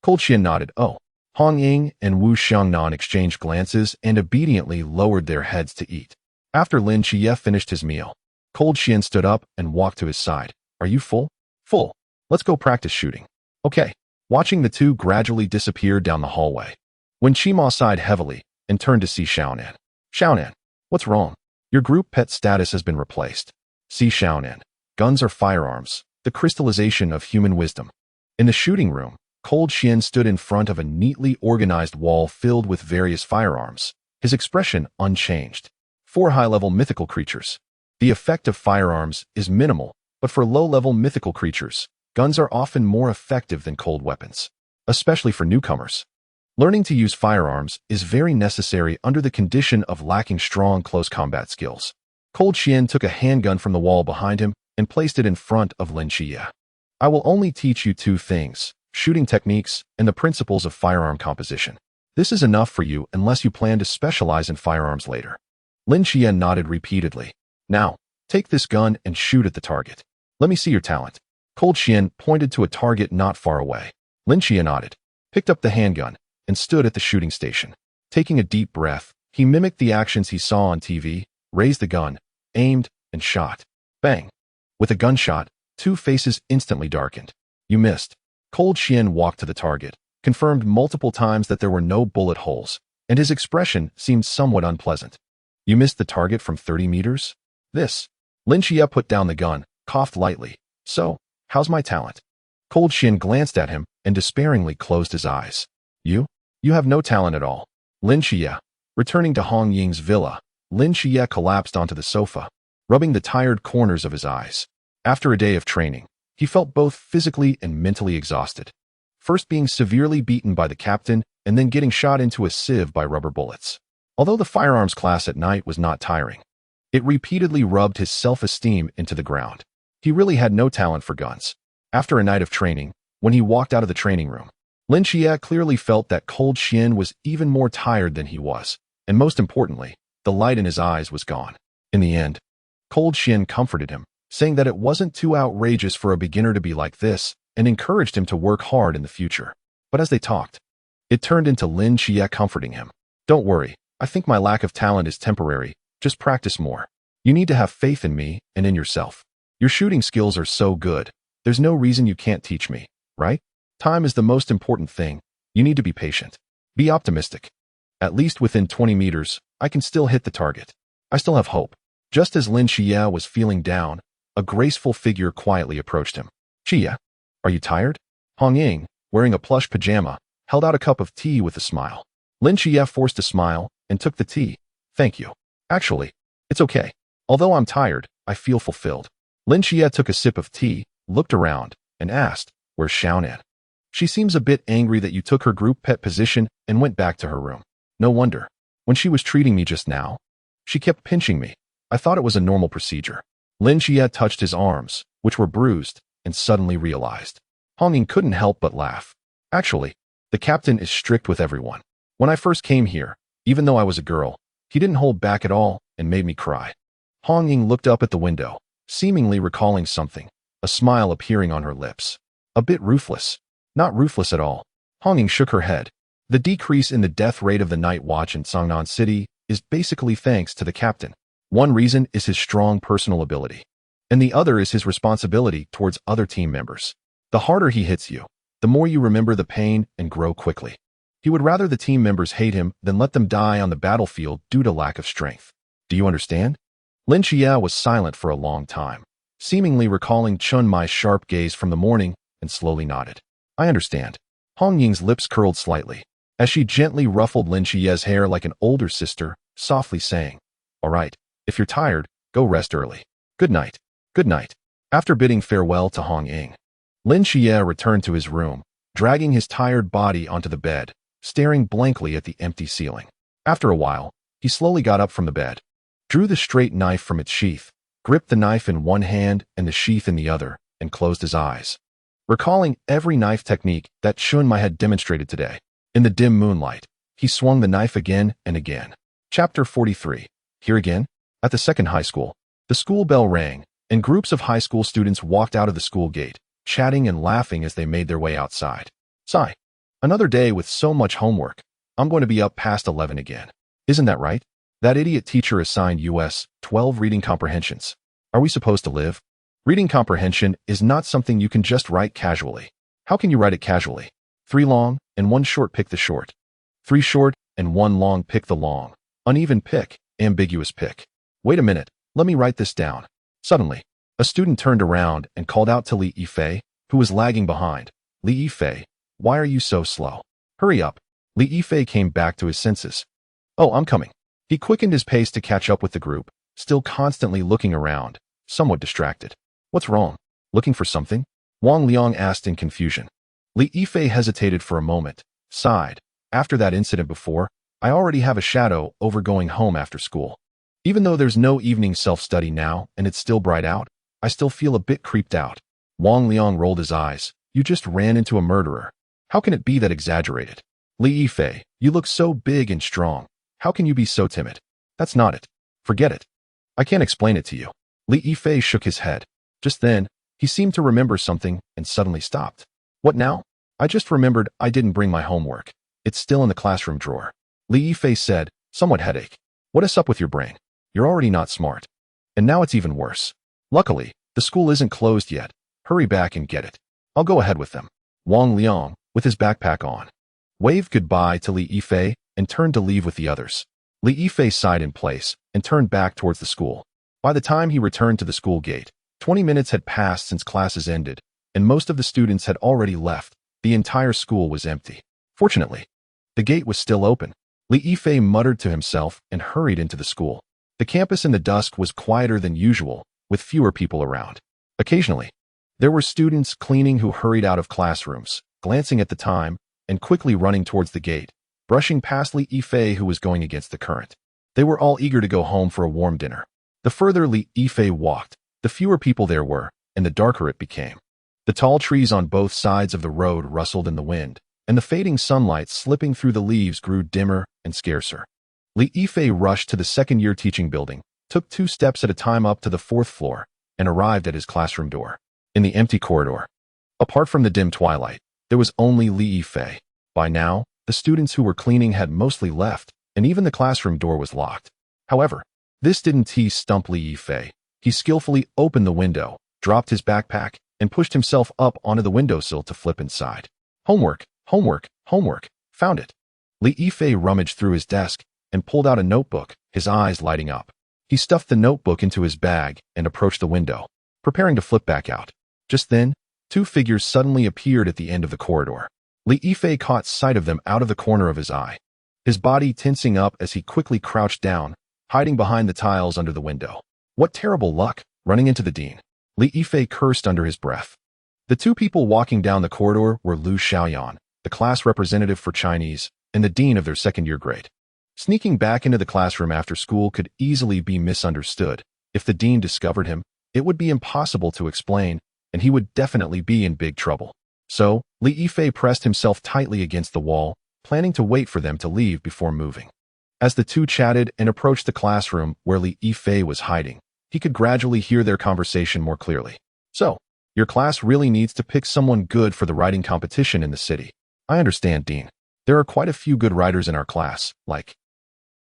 Cold Xian nodded, oh. Hong Ying and Wu Xiangnan exchanged glances and obediently lowered their heads to eat. After Lin Xia finished his meal, Cold Xian stood up and walked to his side. Are you full? Full. Let's go practice shooting. Okay. Watching the two gradually disappear down the hallway. When Chima sighed heavily and turned to Si Xiaonan. Xiaonan, what's wrong? Your group pet status has been replaced. Si Xiaonan. Guns are firearms, the crystallization of human wisdom. In the shooting room, Cold Xian stood in front of a neatly organized wall filled with various firearms, his expression unchanged. 4 high-level mythical creatures. The effect of firearms is minimal, but for low-level mythical creatures, guns are often more effective than cold weapons, especially for newcomers. Learning to use firearms is very necessary under the condition of lacking strong close combat skills. Cold Xian took a handgun from the wall behind him and placed it in front of Lin Xia. I will only teach you 2 things, shooting techniques and the principles of firearm composition. This is enough for you unless you plan to specialize in firearms later. Lin Xia nodded repeatedly. Now, take this gun and shoot at the target. Let me see your talent. Cold Xian pointed to a target not far away. Lin Xia nodded, picked up the handgun, and stood at the shooting station. Taking a deep breath, he mimicked the actions he saw on TV, raised the gun, aimed, and shot. Bang! With a gunshot, 2 faces instantly darkened. You missed. Cold Xian walked to the target, confirmed multiple times that there were no bullet holes, and his expression seemed somewhat unpleasant. You missed the target from 30 meters? Lin Xia put down the gun, coughed lightly. So, how's my talent? Cold Xin glanced at him and despairingly closed his eyes. You have no talent at all. Lin Xia. Returning to Hong Ying's villa, Lin Xia collapsed onto the sofa, rubbing the tired corners of his eyes. After a day of training, he felt both physically and mentally exhausted. First being severely beaten by the captain and then getting shot into a sieve by rubber bullets. Although the firearms class at night was not tiring, it repeatedly rubbed his self-esteem into the ground. He really had no talent for guns. After a night of training, when he walked out of the training room, Lin Xia clearly felt that Cold Xin was even more tired than he was, and most importantly, the light in his eyes was gone. In the end, Cold Xin comforted him, saying that it wasn't too outrageous for a beginner to be like this, and encouraged him to work hard in the future. But as they talked, it turned into Lin Xia comforting him. Don't worry, I think my lack of talent is temporary, just practice more. You need to have faith in me and in yourself. Your shooting skills are so good, there's no reason you can't teach me, right? Time is the most important thing. You need to be patient. Be optimistic. At least within 20 meters, I can still hit the target. I still have hope. Just as Lin Xia was feeling down, a graceful figure quietly approached him. Xia, are you tired? Hong Ying, wearing a plush pajama, held out a cup of tea with a smile. Lin Xia forced a smile and took the tea. Thank you. Actually, it's okay. Although I'm tired, I feel fulfilled. Lin Xia took a sip of tea, looked around, and asked, where's Xiaonan? She seems a bit angry that you took her group pet position and went back to her room. No wonder. When she was treating me just now, she kept pinching me. I thought it was a normal procedure. Lin Xia touched his arms, which were bruised, and suddenly realized. Hong Ying couldn't help but laugh. Actually, the captain is strict with everyone. When I first came here, even though I was a girl, he didn't hold back at all and made me cry. Hong Ying looked up at the window, seemingly recalling something, a smile appearing on her lips. A bit ruthless. Not ruthless at all. Hong Ying shook her head. The decrease in the death rate of the night watch in Songnan City is basically thanks to the captain. One reason is his strong personal ability, and the other is his responsibility towards other team members. The harder he hits you, the more you remember the pain and grow quickly. He would rather the team members hate him than let them die on the battlefield due to lack of strength. Do you understand? Lin Xia was silent for a long time, seemingly recalling Chun Mai's sharp gaze from the morning, and slowly nodded. I understand. Hong Ying's lips curled slightly, as she gently ruffled Lin Xia's hair like an older sister, softly saying, all right, if you're tired, go rest early. Good night. Good night. After bidding farewell to Hong Ying, Lin Xia returned to his room, dragging his tired body onto the bed, staring blankly at the empty ceiling. After a while, he slowly got up from the bed, drew the straight knife from its sheath, gripped the knife in one hand and the sheath in the other, and closed his eyes. Recalling every knife technique that Chun Mai had demonstrated today, in the dim moonlight, he swung the knife again and again. Chapter 43. Here again? At the second high school, the school bell rang, and groups of high school students walked out of the school gate, chatting and laughing as they made their way outside. Sigh. Another day with so much homework. I'm going to be up past 11 again. Isn't that right? That idiot teacher assigned us 12 reading comprehensions. Are we supposed to live? Reading comprehension is not something you can just write casually. How can you write it casually? 3 long and 1 short, pick the short. 3 short and 1 long, pick the long. Uneven pick, ambiguous pick. Wait a minute, let me write this down. Suddenly, a student turned around and called out to Li Yifei, who was lagging behind. Li Yifei, why are you so slow? Hurry up. Li Yifei came back to his senses. Oh, I'm coming. He quickened his pace to catch up with the group, still constantly looking around, somewhat distracted. What's wrong? Looking for something? Wang Liang asked in confusion. Li Yifei hesitated for a moment, sighed. After that incident before, I already have a shadow over going home after school. Even though there's no evening self-study now and it's still bright out, I still feel a bit creeped out. Wang Liang rolled his eyes. You just ran into a murderer. How can it be that exaggerated? Li Yifei, you look so big and strong. How can you be so timid? That's not it. Forget it. I can't explain it to you. Li Yifei shook his head. Just then, he seemed to remember something and suddenly stopped. What now? I just remembered I didn't bring my homework. It's still in the classroom drawer. Li Yifei said, somewhat headache. What is up with your brain? You're already not smart. And now it's even worse. Luckily, the school isn't closed yet. Hurry back and get it. I'll go ahead with them. Wang Liang, with his backpack on, waved goodbye to Li Yifei, and turned to leave with the others. Li Yifei sighed in place and turned back towards the school. By the time he returned to the school gate, 20 minutes had passed since classes ended, and most of the students had already left. The entire school was empty. Fortunately, the gate was still open. Li Yifei muttered to himself and hurried into the school. The campus in the dusk was quieter than usual, with fewer people around. Occasionally, there were students cleaning who hurried out of classrooms, glancing at the time, and quickly running towards the gate, brushing past Li Yifei who was going against the current. They were all eager to go home for a warm dinner. The further Li Yifei walked, the fewer people there were, and the darker it became. The tall trees on both sides of the road rustled in the wind, and the fading sunlight slipping through the leaves grew dimmer and scarcer. Li Yifei rushed to the second-year teaching building, took 2 steps at a time up to the 4th floor, and arrived at his classroom door. In the empty corridor, apart from the dim twilight, there was only Li Yifei. By now, the students who were cleaning had mostly left, and even the classroom door was locked. However, this didn't stump Li Yifei. He skillfully opened the window, dropped his backpack, and pushed himself up onto the windowsill to flip inside. Homework, homework, homework. Found it. Li Yifei rummaged through his desk and pulled out a notebook, his eyes lighting up. He stuffed the notebook into his bag and approached the window, preparing to flip back out. Just then, 2 figures suddenly appeared at the end of the corridor. Li Yifei caught sight of them out of the corner of his eye, his body tensing up as he quickly crouched down, hiding behind the tiles under the window. What terrible luck, running into the dean. Li Yifei cursed under his breath. The 2 people walking down the corridor were Lu Xiaoyan, the class representative for Chinese, and the dean of their second-year grade. Sneaking back into the classroom after school could easily be misunderstood. If the dean discovered him, it would be impossible to explain, and he would definitely be in big trouble. So, Li Yifei pressed himself tightly against the wall, planning to wait for them to leave before moving. As the 2 chatted and approached the classroom where Li Yifei was hiding, he could gradually hear their conversation more clearly. So, your class really needs to pick someone good for the writing competition in the city. I understand, Dean. There are quite a few good writers in our class, like...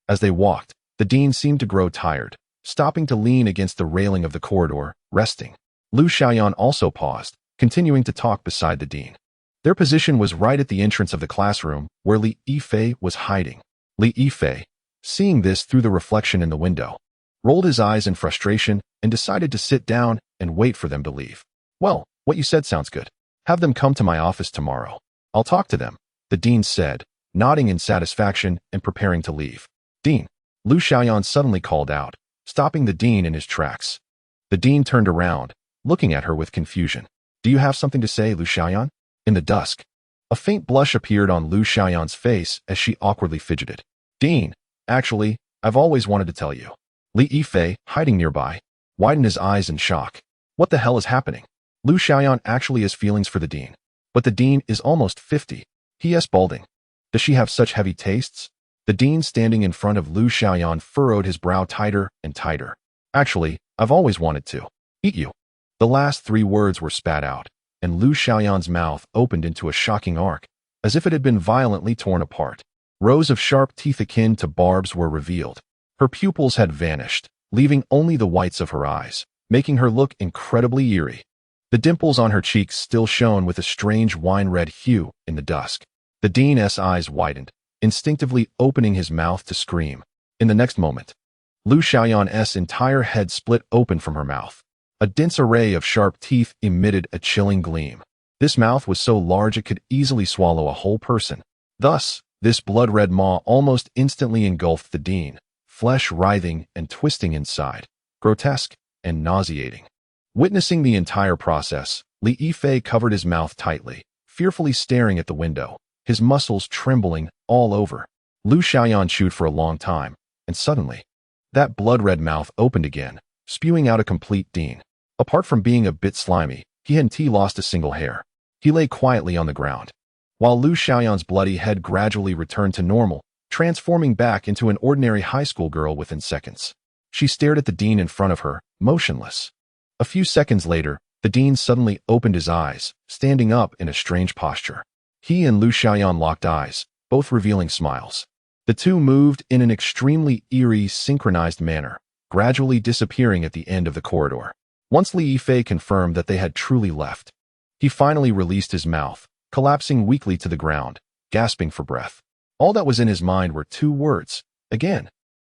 As they walked, the dean seemed to grow tired, stopping to lean against the railing of the corridor, resting. Lu Xiaoyan also paused, continuing to talk beside the dean. Their position was right at the entrance of the classroom, where Li Yifei was hiding. Li Yifei, seeing this through the reflection in the window, rolled his eyes in frustration and decided to sit down and wait for them to leave. Well, what you said sounds good. Have them come to my office tomorrow. I'll talk to them, the dean said, nodding in satisfaction and preparing to leave. Dean, Lu Xiaoyan suddenly called out, stopping the dean in his tracks. The dean turned around, looking at her with confusion. Do you have something to say, Lu Xiaoyan? In the dusk, a faint blush appeared on Lu Xiaoyan's face as she awkwardly fidgeted. Dean, actually, I've always wanted to tell you. Li Yifei, hiding nearby, widened his eyes in shock. What the hell is happening? Lu Xiaoyan actually has feelings for the dean. But the dean is almost 50. He is balding. Does she have such heavy tastes? The dean standing in front of Lu Xiaoyan furrowed his brow tighter and tighter. Actually, I've always wanted to eat you. The last 3 words were spat out, and Lu Xiaoyan's mouth opened into a shocking arc, as if it had been violently torn apart. Rows of sharp teeth akin to barbs were revealed. Her pupils had vanished, leaving only the whites of her eyes, making her look incredibly eerie. The dimples on her cheeks still shone with a strange wine-red hue in the dusk. The dean's eyes widened, instinctively opening his mouth to scream. In the next moment, Lu Xiaoyan's entire head split open from her mouth. A dense array of sharp teeth emitted a chilling gleam. This mouth was so large it could easily swallow a whole person. Thus, this blood-red maw almost instantly engulfed the dean, flesh writhing and twisting inside, grotesque and nauseating. Witnessing the entire process, Li Yifei covered his mouth tightly, fearfully staring at the window, his muscles trembling all over. Lu Xiaoyan chewed for a long time, and suddenly, that blood-red mouth opened again, spewing out a complete dean. Apart from being a bit slimy, he hadn't lost a single hair. He lay quietly on the ground, while Lu Xiaoyan's bloody head gradually returned to normal, transforming back into an ordinary high school girl within seconds. She stared at the dean in front of her, motionless. A few seconds later, the dean suddenly opened his eyes, standing up in a strange posture. He and Lu Xiaoyan locked eyes, both revealing smiles. The 2 moved in an extremely eerie, synchronized manner, gradually disappearing at the end of the corridor. Once Li Yifei confirmed that they had truly left, he finally released his mouth, collapsing weakly to the ground, gasping for breath. All that was in his mind were two words. Again.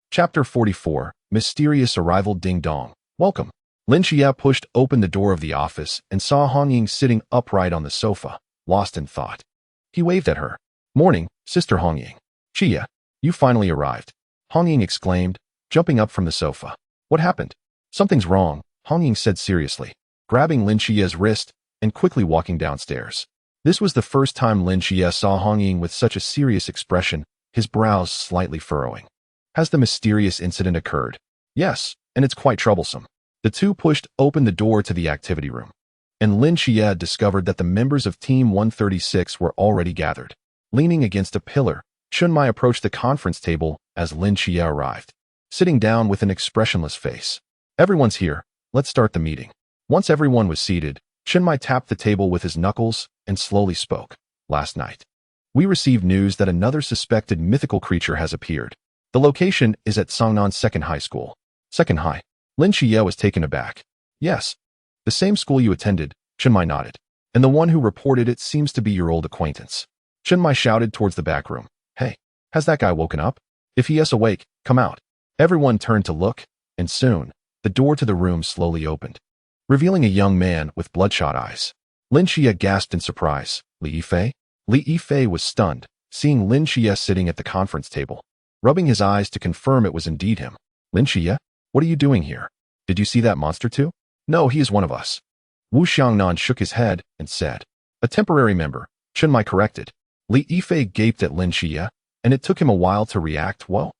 Chapter 44, Mysterious Arrival. Ding dong. Welcome. Lin Xia pushed open the door of the office and saw Hong Ying sitting upright on the sofa, lost in thought. He waved at her. Morning, Sister Hong Ying. Xia, you finally arrived. Hong Ying exclaimed, jumping up from the sofa. What happened? Something's wrong, Hong Ying said seriously, grabbing Lin Xia's wrist and quickly walking downstairs. This was the first time Lin Xia saw Hong Ying with such a serious expression, his brows slightly furrowing. Has the mysterious incident occurred? Yes, and it's quite troublesome. The two pushed open the door to the activity room, and Lin Xia discovered that the members of Team 136 were already gathered. Leaning against a pillar, Chunmai approached the conference table as Lin Xia arrived, sitting down with an expressionless face. Everyone's here, let's start the meeting. Once everyone was seated, Chunmai tapped the table with his knuckles and slowly spoke. Last night, we received news that another suspected mythical creature has appeared. The location is at Songnan's second high school. Second high? Lin Xia was taken aback. Yes. The same school you attended, Chunmai nodded. And the one who reported it seems to be your old acquaintance. Chunmai shouted towards the back room. Hey, has that guy woken up? If he is awake, come out. Everyone turned to look, and soon, the door to the room slowly opened, revealing a young man with bloodshot eyes. Lin Xia gasped in surprise. Li Yifei? Li Yifei was stunned, seeing Lin Xia sitting at the conference table, rubbing his eyes to confirm it was indeed him. Lin Xia? What are you doing here? Did you see that monster too? No, he is one of us. Wu Xiangnan shook his head and said. A temporary member, Chunmai corrected. Li Yifei gaped at Lin Xia, and it took him a while to react. Whoa.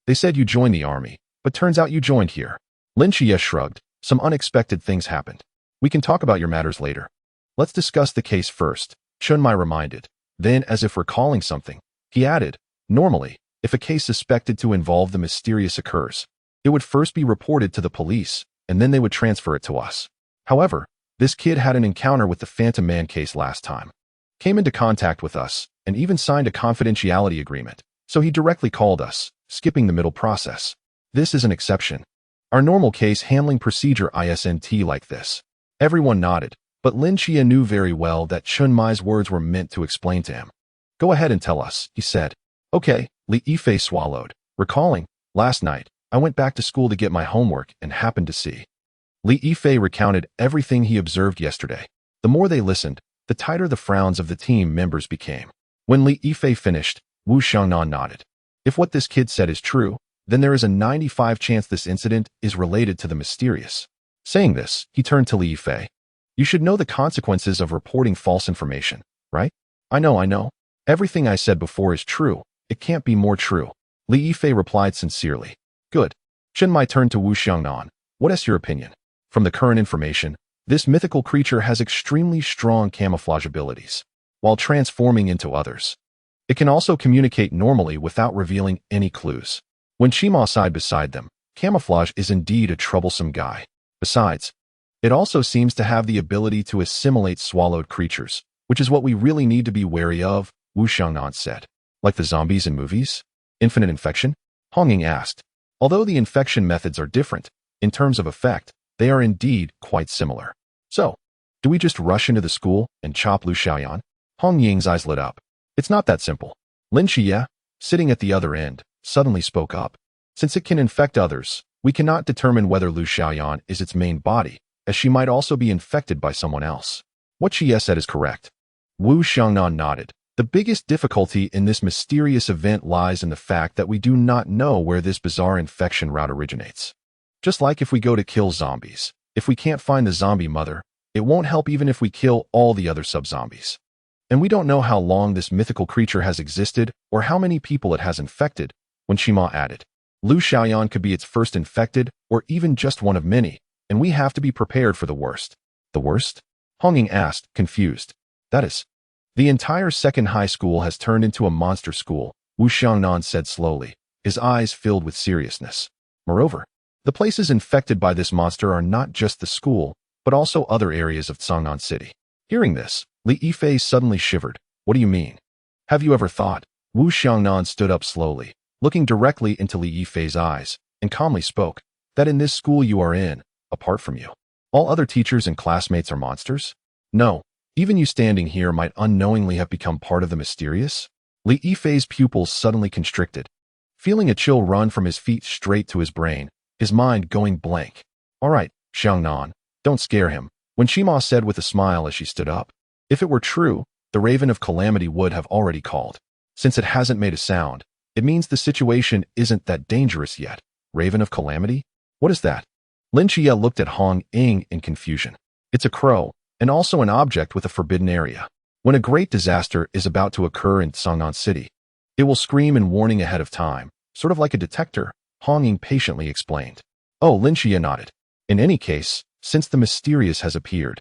They said you joined the army, but turns out you joined here. Lin Xia shrugged. Some unexpected things happened. We can talk about your matters later. Let's discuss the case first, Chunmai reminded. Then, as if recalling something, he added, normally, if a case suspected to involve the mysterious occurs, it would first be reported to the police, and then they would transfer it to us. However, this kid had an encounter with the Phantom Man case last time, came into contact with us, and even signed a confidentiality agreement, so he directly called us, skipping the middle process. This is an exception. Our normal case handling procedure isn't like this. Everyone nodded, but Lin Xia knew very well that Chunmai's words were meant to explain to him. Go ahead and tell us, he said. Okay, Li Yifei swallowed, recalling, last night, I went back to school to get my homework and happened to see. Li Yifei recounted everything he observed yesterday. The more they listened, the tighter the frowns of the team members became. When Li Yifei finished, Wu Xiangnan nodded. If what this kid said is true, then there is a 95% chance this incident is related to the mysterious. Saying this, he turned to Li Yifei. You should know the consequences of reporting false information, right? I know. Everything I said before is true. It can't be more true. Li Yifei replied sincerely. Good. Chunmai turned to Wu Xiangnan. What is your opinion? From the current information, this mythical creature has extremely strong camouflage abilities, while transforming into others. It can also communicate normally without revealing any clues. When Shima sighed beside them, camouflage is indeed a troublesome guy. Besides, it also seems to have the ability to assimilate swallowed creatures, which is what we really need to be wary of, Wu Xiangnan said. Like the zombies in movies? Infinite infection? Hong Ying asked. Although the infection methods are different, in terms of effect, they are indeed quite similar. So, do we just rush into the school and chop Lu Xiaoyan? Hong Ying's eyes lit up. It's not that simple. Lin Xia, sitting at the other end, suddenly spoke up. Since it can infect others, we cannot determine whether Lu Xiaoyan is its main body, as she might also be infected by someone else. What Xia said is correct. Wu Xiangnan nodded. The biggest difficulty in this mysterious event lies in the fact that we do not know where this bizarre infection route originates. Just like if we go to kill zombies, if we can't find the zombie mother, it won't help even if we kill all the other sub-zombies. And we don't know how long this mythical creature has existed or how many people it has infected, when Shima added. Lu Xiaoyan could be its first infected or even just one of many, and we have to be prepared for the worst. The worst? Hong Ying asked, confused. That is, the entire second high school has turned into a monster school, Wu Xiangnan said slowly, his eyes filled with seriousness. Moreover, the places infected by this monster are not just the school, but also other areas of Songnan City. Hearing this, Li Yifei suddenly shivered. What do you mean? Have you ever thought? Wu Xiangnan stood up slowly, looking directly into Li Yifei's eyes, and calmly spoke, that in this school you are in, apart from you, all other teachers and classmates are monsters? No. Even you standing here might unknowingly have become part of the mysterious? Li Yifei's pupils suddenly constricted. Feeling a chill run from his feet straight to his brain, his mind going blank. All right, Xiangnan, don't scare him, Wen Shima said with a smile as she stood up. If it were true, the Raven of Calamity would have already called. Since it hasn't made a sound, it means the situation isn't that dangerous yet. Raven of Calamity? What is that? Lin Xia looked at Hong Ying in confusion. It's a crow, and also an object with a forbidden area. When a great disaster is about to occur in Songnan City, it will scream in warning ahead of time, sort of like a detector, Hong Ying patiently explained. Oh, Lin Xia nodded. In any case, since the mysterious has appeared,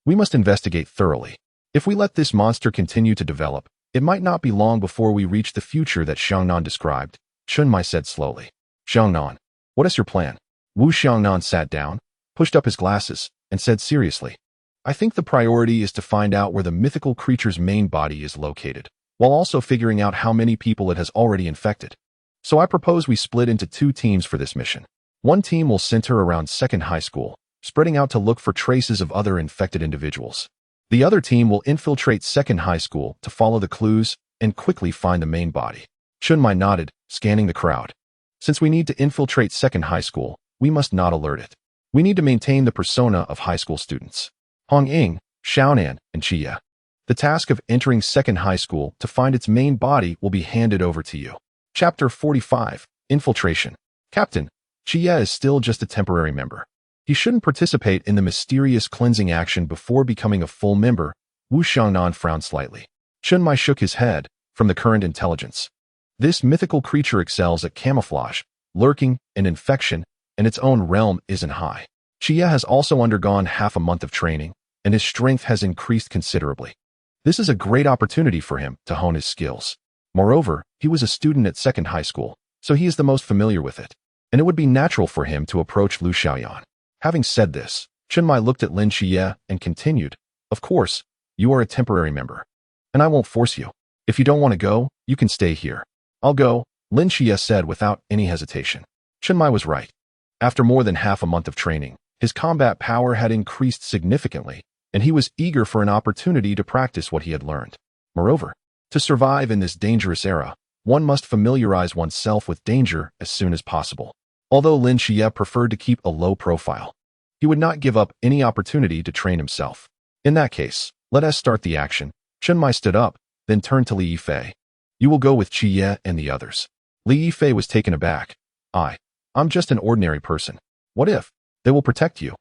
we must investigate thoroughly. If we let this monster continue to develop, it might not be long before we reach the future that Xiangnan described, Chunmai said slowly. Xiangnan, what is your plan? Wu Xiangnan sat down, pushed up his glasses, and said seriously. I think the priority is to find out where the mythical creature's main body is located, while also figuring out how many people it has already infected. So I propose we split into 2 teams for this mission. One team will center around Second High School, spreading out to look for traces of other infected individuals. The other team will infiltrate Second High School to follow the clues and quickly find the main body. Chunmai nodded, scanning the crowd. Since we need to infiltrate Second High School, we must not alert it. We need to maintain the persona of high school students. Hong Ying, Xiaonan, and Xia. The task of entering Second High School to find its main body will be handed over to you. Chapter 45, Infiltration. Captain, Xia is still just a temporary member. He shouldn't participate in the mysterious cleansing action before becoming a full member. Wu Xiangnan frowned slightly. Chunmai shook his head, from the current intelligence. This mythical creature excels at camouflage, lurking, and infection, and its own realm isn't high. Xia has also undergone half a month of training, and his strength has increased considerably. This is a great opportunity for him to hone his skills. Moreover, he was a student at Second High School, so he is the most familiar with it, and it would be natural for him to approach Lu Xiaoyan. Having said this, Chunmai looked at Lin Xia and continued, Of course, you are a temporary member, and I won't force you. If you don't want to go, you can stay here. I'll go, Lin Xia said without any hesitation. Chunmai was right. After more than half a month of training, his combat power had increased significantly, and he was eager for an opportunity to practice what he had learned. Moreover, to survive in this dangerous era, one must familiarize oneself with danger as soon as possible. Although Lin Xia preferred to keep a low profile, he would not give up any opportunity to train himself. In that case, let us start the action. Chunmai stood up, then turned to Li Yifei. You will go with Xia and the others. Li Yifei was taken aback. I'm just an ordinary person. What if? They will protect you.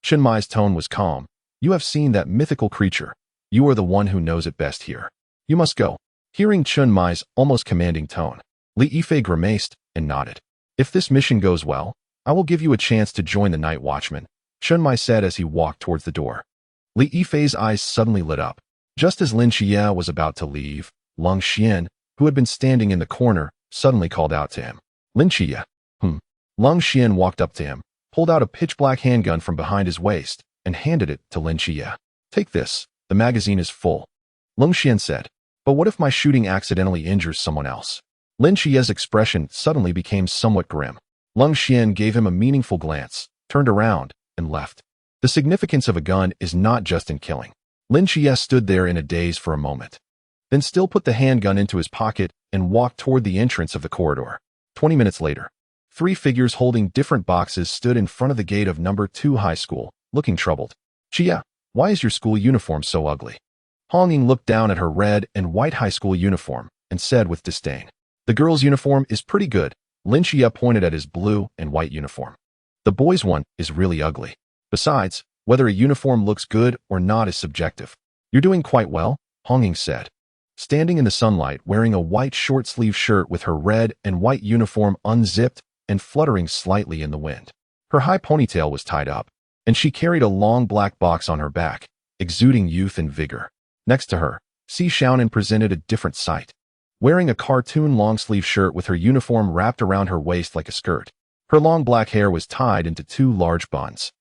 Chunmai's tone was calm. You have seen that mythical creature. You are the one who knows it best here. You must go. Hearing Chunmai's almost commanding tone, Li Yifei grimaced and nodded. If this mission goes well, I will give you a chance to join the Night Watchman, Chunmai said as he walked towards the door. Li Yifei's eyes suddenly lit up. Just as Lin Xia was about to leave, Lung Xian, who had been standing in the corner, suddenly called out to him. Lin Xia. Lung Xian walked up to him, pulled out a pitch-black handgun from behind his waist, and handed it to Lin Xia. Take this, the magazine is full. Lung Xian said. But what if my shooting accidentally injures someone else? Lin Xia's expression suddenly became somewhat grim. Lung Xian gave him a meaningful glance, turned around, and left. The significance of a gun is not just in killing. Lin Xia stood there in a daze for a moment, then still put the handgun into his pocket and walked toward the entrance of the corridor. 20 minutes later, 3 figures holding different boxes stood in front of the gate of number 2 high school, looking troubled. Xia, why is your school uniform so ugly? Hong Ying looked down at her red and white high school uniform and said with disdain. The girl's uniform is pretty good. Lin Xia pointed at his blue and white uniform. The boy's one is really ugly. Besides, whether a uniform looks good or not is subjective. You're doing quite well, Hong Ying said. Standing in the sunlight wearing a white short-sleeve shirt with her red and white uniform unzipped and fluttering slightly in the wind. Her high ponytail was tied up, and she carried a long black box on her back, exuding youth and vigor. Next to her, Si Xiaonan presented a different sight. Wearing a cartoon long-sleeve shirt with her uniform wrapped around her waist like a skirt, her long black hair was tied into 2 large buns,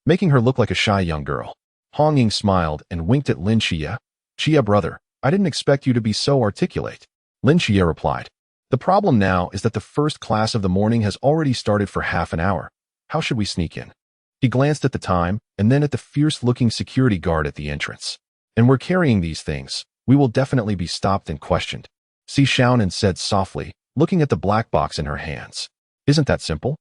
making her look like a shy young girl. Hong Ying smiled and winked at Lin Xia. Xia brother, I didn't expect you to be so articulate. Lin Xia replied. The problem now is that the first class of the morning has already started for half an hour. How should we sneak in? He glanced at the time and then at the fierce-looking security guard at the entrance. And we're carrying these things. We will definitely be stopped and questioned. Si Xiaonan said softly, looking at the black box in her hands. Isn't that simple?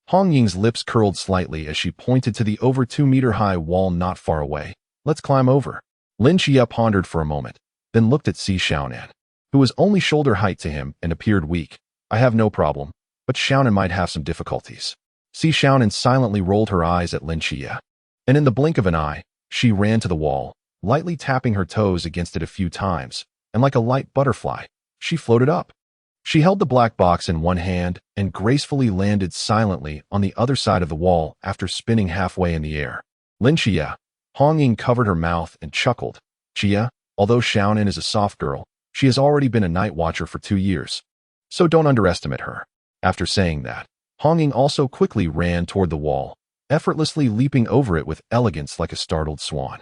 Hong Ying's lips curled slightly as she pointed to the over 2-meter-high wall not far away. Let's climb over. Lin Xia pondered for a moment, then looked at Si Xiaonan, who was only shoulder height to him and appeared weak. I have no problem, but Xiaonan might have some difficulties. Si Xiaonan silently rolled her eyes at Lin Xia, and in the blink of an eye, she ran to the wall, lightly tapping her toes against it a few times, and like a light butterfly, she floated up. She held the black box in one hand and gracefully landed silently on the other side of the wall after spinning halfway in the air. Lin Xia, Hong Ying covered her mouth and chuckled. Xia, although Xiaonan is a soft girl, she has already been a night watcher for 2 years. So don't underestimate her. After saying that, Hong Ying also quickly ran toward the wall, effortlessly leaping over it with elegance like a startled swan.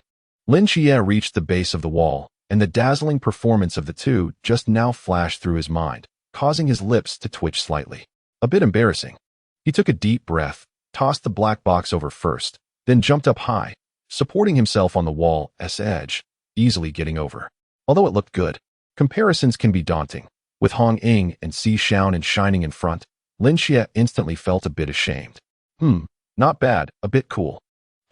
Lin Xia reached the base of the wall, and the dazzling performance of the two just now flashed through his mind, causing his lips to twitch slightly. A bit embarrassing. He took a deep breath, tossed the black box over first, then jumped up high, supporting himself on the wall's edge, easily getting over. Although it looked good, comparisons can be daunting. With Hong Ying and Si Xiaonan shining in front, Lin Xia instantly felt a bit ashamed. Not bad, a bit cool.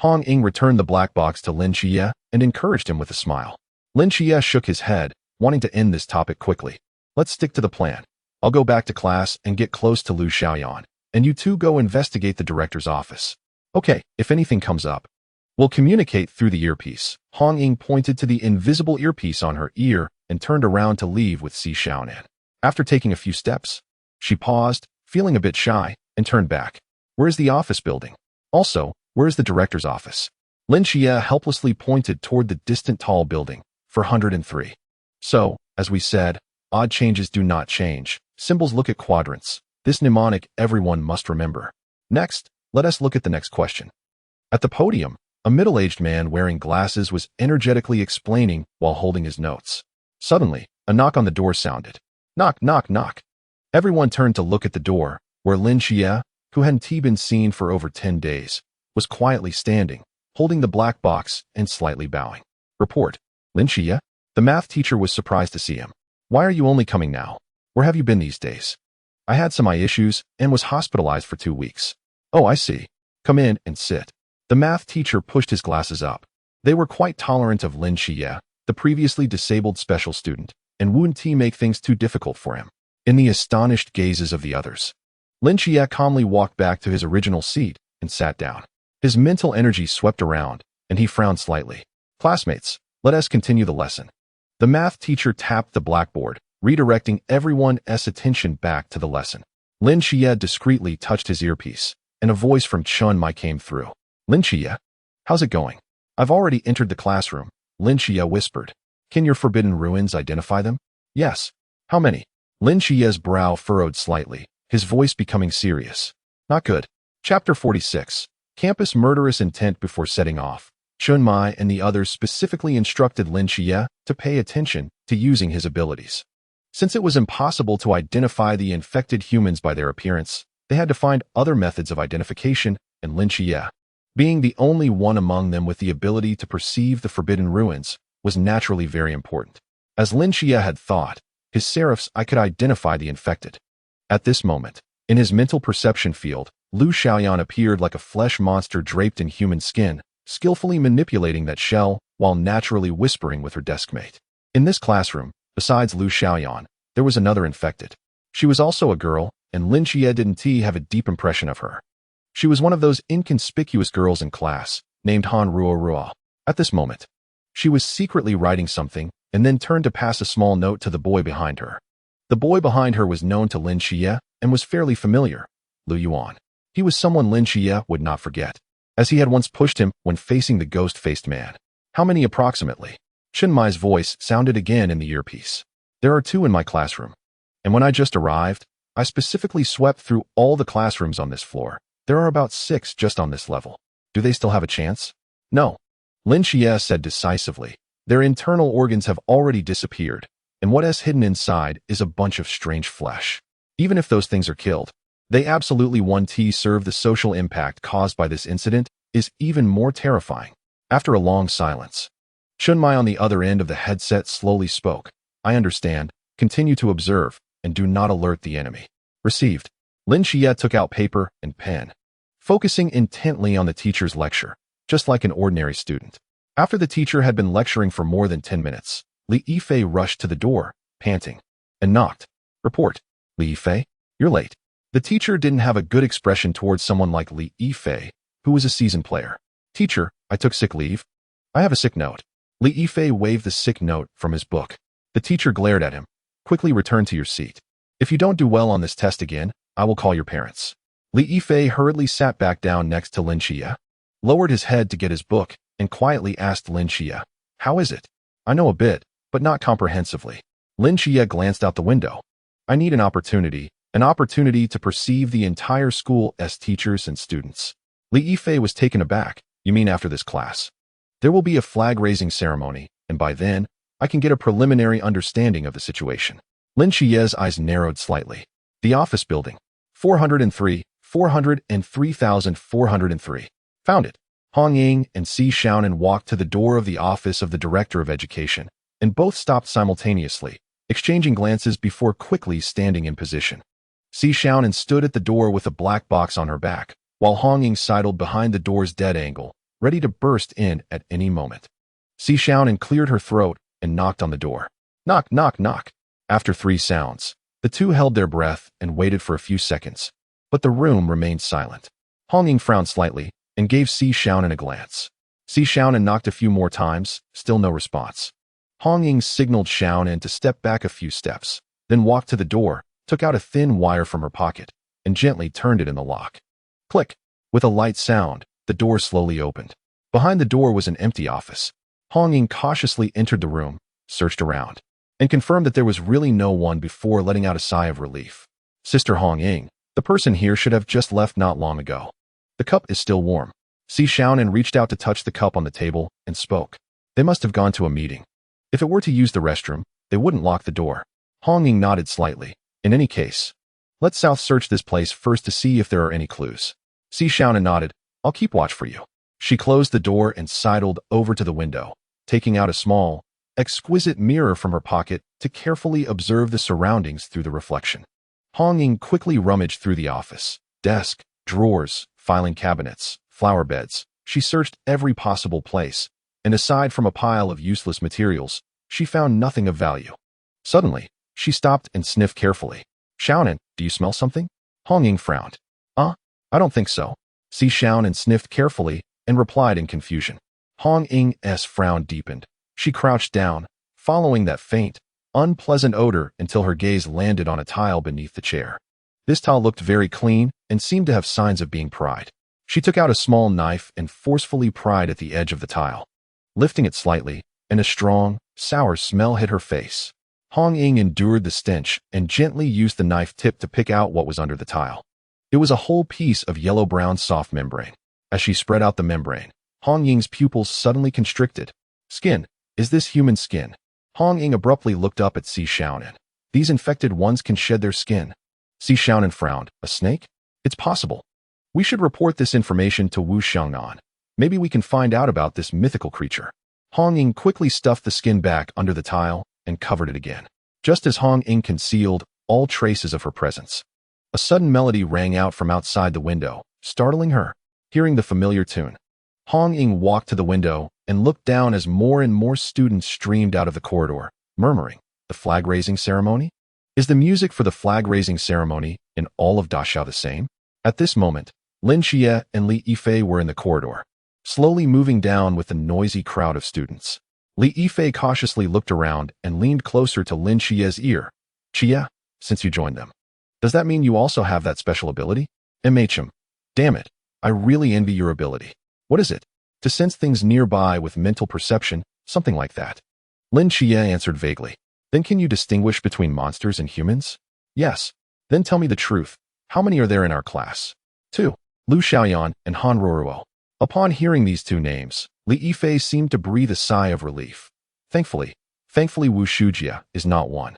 Hong Ying returned the black box to Lin Xia and encouraged him with a smile. Lin Xia shook his head, wanting to end this topic quickly. Let's stick to the plan. I'll go back to class and get close to Lu Xiaoyan, and you two go investigate the director's office. Okay, if anything comes up, we'll communicate through the earpiece. Hong Ying pointed to the invisible earpiece on her ear and turned around to leave with Si Xiaonan. After taking a few steps, she paused, feeling a bit shy, and turned back. Where's the office building? Also, where's the director's office? Lin Xia helplessly pointed toward the distant tall building, 403. So, as we said, odd changes do not change. Symbols look at quadrants. This mnemonic everyone must remember. Next, let us look at the next question. At the podium, a middle-aged man wearing glasses was energetically explaining while holding his notes. Suddenly, a knock on the door sounded. Knock, knock, knock. Everyone turned to look at the door, where Lin Xia, who hadn't been seen for over 10 days, was quietly standing, holding the black box and slightly bowing. Report. Lin Xia? The math teacher was surprised to see him. Why are you only coming now? Where have you been these days? I had some eye issues and was hospitalized for 2 weeks. Oh, I see. Come in and sit. The math teacher pushed his glasses up. They were quite tolerant of Lin Xia, the previously disabled special student, and wouldn't make things too difficult for him. In the astonished gazes of the others, Lin Xia calmly walked back to his original seat and sat down. His mental energy swept around, and he frowned slightly. Classmates, let us continue the lesson. The math teacher tapped the blackboard, redirecting everyone's attention back to the lesson. Lin Xia discreetly touched his earpiece, and a voice from Chun Mai came through. Lin Xia, how's it going? I've already entered the classroom, Lin Xia whispered. Can your forbidden ruins identify them? Yes. How many? Lin Xia's brow furrowed slightly, his voice becoming serious. Not good. Chapter 46. Campus murderous intent. Before setting off, Chun Mai and the others specifically instructed Lin Xia to pay attention to using his abilities. Since it was impossible to identify the infected humans by their appearance, they had to find other methods of identification, and Lin Xia, being the only one among them with the ability to perceive the forbidden ruins, was naturally very important. As Lin Xia had thought, his seraph's eye could identify the infected. At this moment, in his mental perception field, Lu Xiaoyan appeared like a flesh monster draped in human skin, skillfully manipulating that shell while naturally whispering with her deskmate. In this classroom, besides Lu Xiaoyan, there was another infected. She was also a girl, and Lin Xia didn't have a deep impression of her. She was one of those inconspicuous girls in class, named Han Ruo. At this moment, she was secretly writing something, and then turned to pass a small note to the boy behind her. The boy behind her was known to Lin Xia and was fairly familiar, Lu Yuan. He was someone Lin Xia would not forget, as he had once pushed him when facing the ghost-faced man. How many approximately? Chun Mai's voice sounded again in the earpiece. There are 2 in my classroom. And when I just arrived, I specifically swept through all the classrooms on this floor. There are about 6 just on this level. Do they still have a chance? No. Lin Xia said decisively. Their internal organs have already disappeared, and what is hidden inside is a bunch of strange flesh. Even if those things are killed, they absolutely won't serve. The social impact caused by this incident is even more terrifying. After a long silence, Chun Mai on the other end of the headset slowly spoke. I understand, Continue to observe, and do not alert the enemy. Received. Lin Xia took out paper and pen, focusing intently on the teacher's lecture, just like an ordinary student. After the teacher had been lecturing for more than 10 minutes, Li Yifei rushed to the door, panting, and knocked. Report. Li Yifei, you're late. The teacher didn't have a good expression towards someone like Li Yifei, who was a seasoned player. Teacher, I took sick leave. I have a sick note. Li Yifei waved the sick note from his book. The teacher glared at him. Quickly return to your seat. If you don't do well on this test again, I will call your parents. Li Yifei hurriedly sat back down next to Lin Xia, lowered his head to get his book, and quietly asked Lin Xia, how is it? I know a bit, but not comprehensively. Lin Xia glanced out the window. I need an opportunity to perceive the entire school as teachers and students. Li Yifei was taken aback. You mean after this class? There will be a flag-raising ceremony, and by then, I can get a preliminary understanding of the situation. Lin Xia's eyes narrowed slightly. The office building. 403,403. Found it. Hong Ying and Si Xiaonan walked to the door of the office of the Director of Education, and both stopped simultaneously, exchanging glances before quickly standing in position. Si Xiaonan stood at the door with a black box on her back, while Hong Ying sidled behind the door's dead angle, ready to burst in at any moment. Si Xiaonan cleared her throat and knocked on the door. Knock, knock, knock. After 3 sounds, the two held their breath and waited for a few seconds, but the room remained silent. Hong Ying frowned slightly and gave Si Xiaonan a glance. Si Xiaonan knocked a few more times, still no response. Hong Ying signaled Xiaonan to step back a few steps, then walked to the door, took out a thin wire from her pocket, and gently turned it in the lock. Click. With a light sound, the door slowly opened. Behind the door was an empty office. Hong Ying cautiously entered the room, searched around, and confirmed that there was really no one before letting out a sigh of relief. Sister Hong Ying, the person here should have just left not long ago. The cup is still warm. Si Xiaonan reached out to touch the cup on the table and spoke. They must have gone to a meeting. If it were to use the restroom, they wouldn't lock the door. Hong Ying nodded slightly. In any case, let's South search this place first to see if there are any clues. Si Xiaonan nodded. I'll keep watch for you. She closed the door and sidled over to the window, taking out a small, exquisite mirror from her pocket to carefully observe the surroundings through the reflection. Hong Ying quickly rummaged through the office. Desk, drawers, filing cabinets, flower beds. She searched every possible place, and aside from a pile of useless materials, she found nothing of value. Suddenly, she stopped and sniffed carefully. Xiaonan, do you smell something? Hong Ying frowned. I don't think so. Si Xiaonan sniffed carefully and replied in confusion. Hong Ying's frown deepened. She crouched down, following that faint, unpleasant odor until her gaze landed on a tile beneath the chair. This tile looked very clean and seemed to have signs of being pried. She took out a small knife and forcefully pried at the edge of the tile, lifting it slightly, and a strong, sour smell hit her face. Hong Ying endured the stench and gently used the knife tip to pick out what was under the tile. It was a whole piece of yellow-brown soft membrane. As she spread out the membrane, Hong Ying's pupils suddenly constricted. Skin. Is this human skin? Hong Ying abruptly looked up at Si Xiaonan. These infected ones can shed their skin. Si Xiaonan frowned. A snake? It's possible. We should report this information to Wu Xiangnan. Maybe we can find out about this mythical creature. Hong Ying quickly stuffed the skin back under the tile and covered it again, just as Hong Ying concealed all traces of her presence. A sudden melody rang out from outside the window, startling her. Hearing the familiar tune, Hong Ying walked to the window and looked down as more and more students streamed out of the corridor, murmuring, "The flag-raising ceremony? Is the music for the flag-raising ceremony in all of Dachau the same?" At this moment, Lin Xia and Li Yifei were in the corridor, slowly moving down with the noisy crowd of students. Li Yifei cautiously looked around and leaned closer to Lin Xia's ear. "Xia, since you joined them, does that mean you also have that special ability?" "MHM. Damn it, I really envy your ability. What is it?" "To sense things nearby with mental perception, something like that." Lin Xia answered vaguely. "Then can you distinguish between monsters and humans?" "Yes." "Then tell me the truth. How many are there in our class?" "2. Lu Xiaoyan and Han Ruoruo." Upon hearing these 2 names, Li Yifei seemed to breathe a sigh of relief. Thankfully Wu Shujia is not one.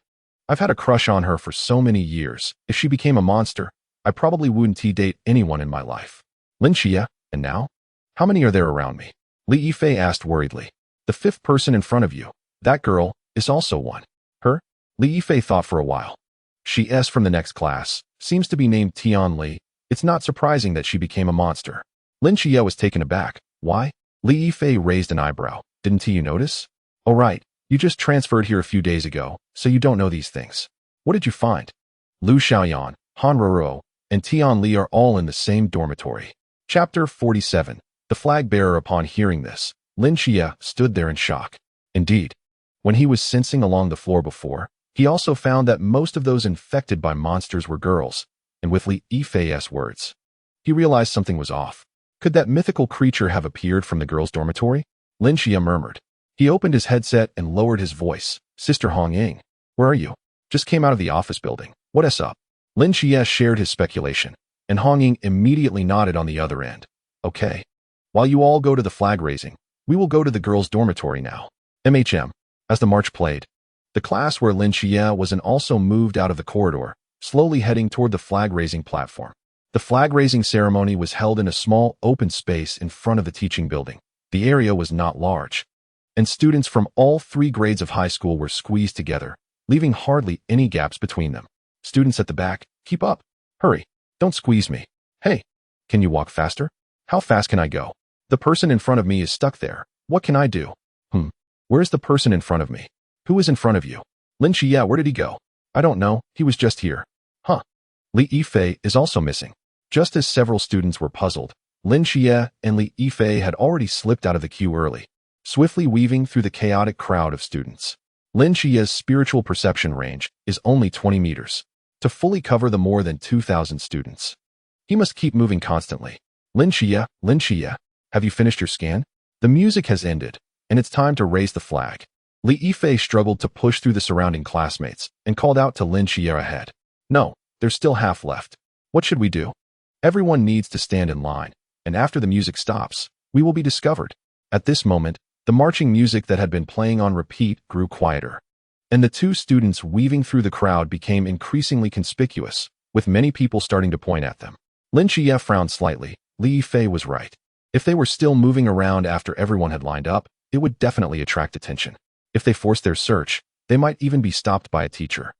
I've had a crush on her for so many years. If she became a monster, I probably wouldn't date anyone in my life. Lin Xia, and now? How many are there around me? Li Yifei asked worriedly. "The 5th person in front of you. That girl is also one." "Her?" Li Yifei thought for a while. She's from the next class, seems to be named Tian Li. It's not surprising that she became a monster. Lin Xia was taken aback. Why? Li Yifei raised an eyebrow. Didn't you notice? Oh right, you just transferred here a few days ago, so you don't know these things. What did you find? Lu Xiaoyan, Han Roro, and Tian Li are all in the same dormitory. Chapter 47. The flag bearer. Upon hearing this, Lin Xia stood there in shock. Indeed, when he was sensing along the floor before, he also found that most of those infected by monsters were girls, and with Li Yifei's words, he realized something was off. Could that mythical creature have appeared from the girls' dormitory? Lin Xia murmured. He opened his headset and lowered his voice. Sister Hong Ying, where are you? Just came out of the office building. What's up? Lin Xia shared his speculation, and Hong Ying immediately nodded on the other end. Okay. While you all go to the flag raising, we will go to the girls' dormitory now. As the march played, the class where Lin Xia was in also moved out of the corridor, slowly heading toward the flag-raising platform. The flag-raising ceremony was held in a small, open space in front of the teaching building. The area was not large, and students from all 3 grades of high school were squeezed together, leaving hardly any gaps between them. Students at the back, keep up. Hurry, don't squeeze me. Hey, can you walk faster? How fast can I go? The person in front of me is stuck there. What can I do? Where's the person in front of me? Who is in front of you? Lin Xia, where did he go? I don't know, he was just here. Huh. Li Yifei is also missing. Just as several students were puzzled, Lin Xia and Li Yifei had already slipped out of the queue early, swiftly weaving through the chaotic crowd of students. Lin Xia's spiritual perception range is only 20 meters to fully cover the more than 2,000 students. He must keep moving constantly. Lin Xia, have you finished your scan? The music has ended, and it's time to raise the flag. Li Yifei struggled to push through the surrounding classmates and called out to Lin Xia ahead. No, there's still half left. What should we do? Everyone needs to stand in line, and after the music stops, we will be discovered. At this moment, the marching music that had been playing on repeat grew quieter, and the 2 students weaving through the crowd became increasingly conspicuous, with many people starting to point at them. Lin Xia frowned slightly. Li Yifei was right. If they were still moving around after everyone had lined up, it would definitely attract attention. If they forced their search, they might even be stopped by a teacher.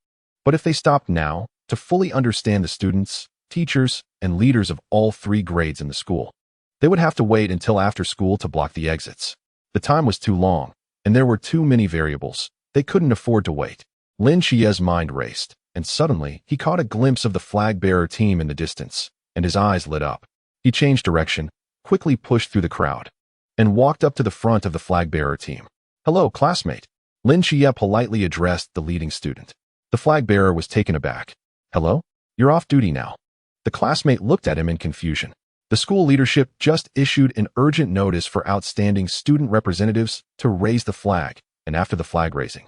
But if they stopped now, to fully understand the students, teachers, and leaders of all 3 grades in the school, they would have to wait until after school to block the exits. The time was too long, and there were too many variables. They couldn't afford to wait. Lin Xia's mind raced, and suddenly he caught a glimpse of the flag-bearer team in the distance, and his eyes lit up. He changed direction, quickly pushed through the crowd, and walked up to the front of the flag-bearer team. Hello, classmate. Lin Xia politely addressed the leading student. The flag-bearer was taken aback. Hello? You're off duty now. The classmate looked at him in confusion. The school leadership just issued an urgent notice for outstanding student representatives to raise the flag, and after the flag raising,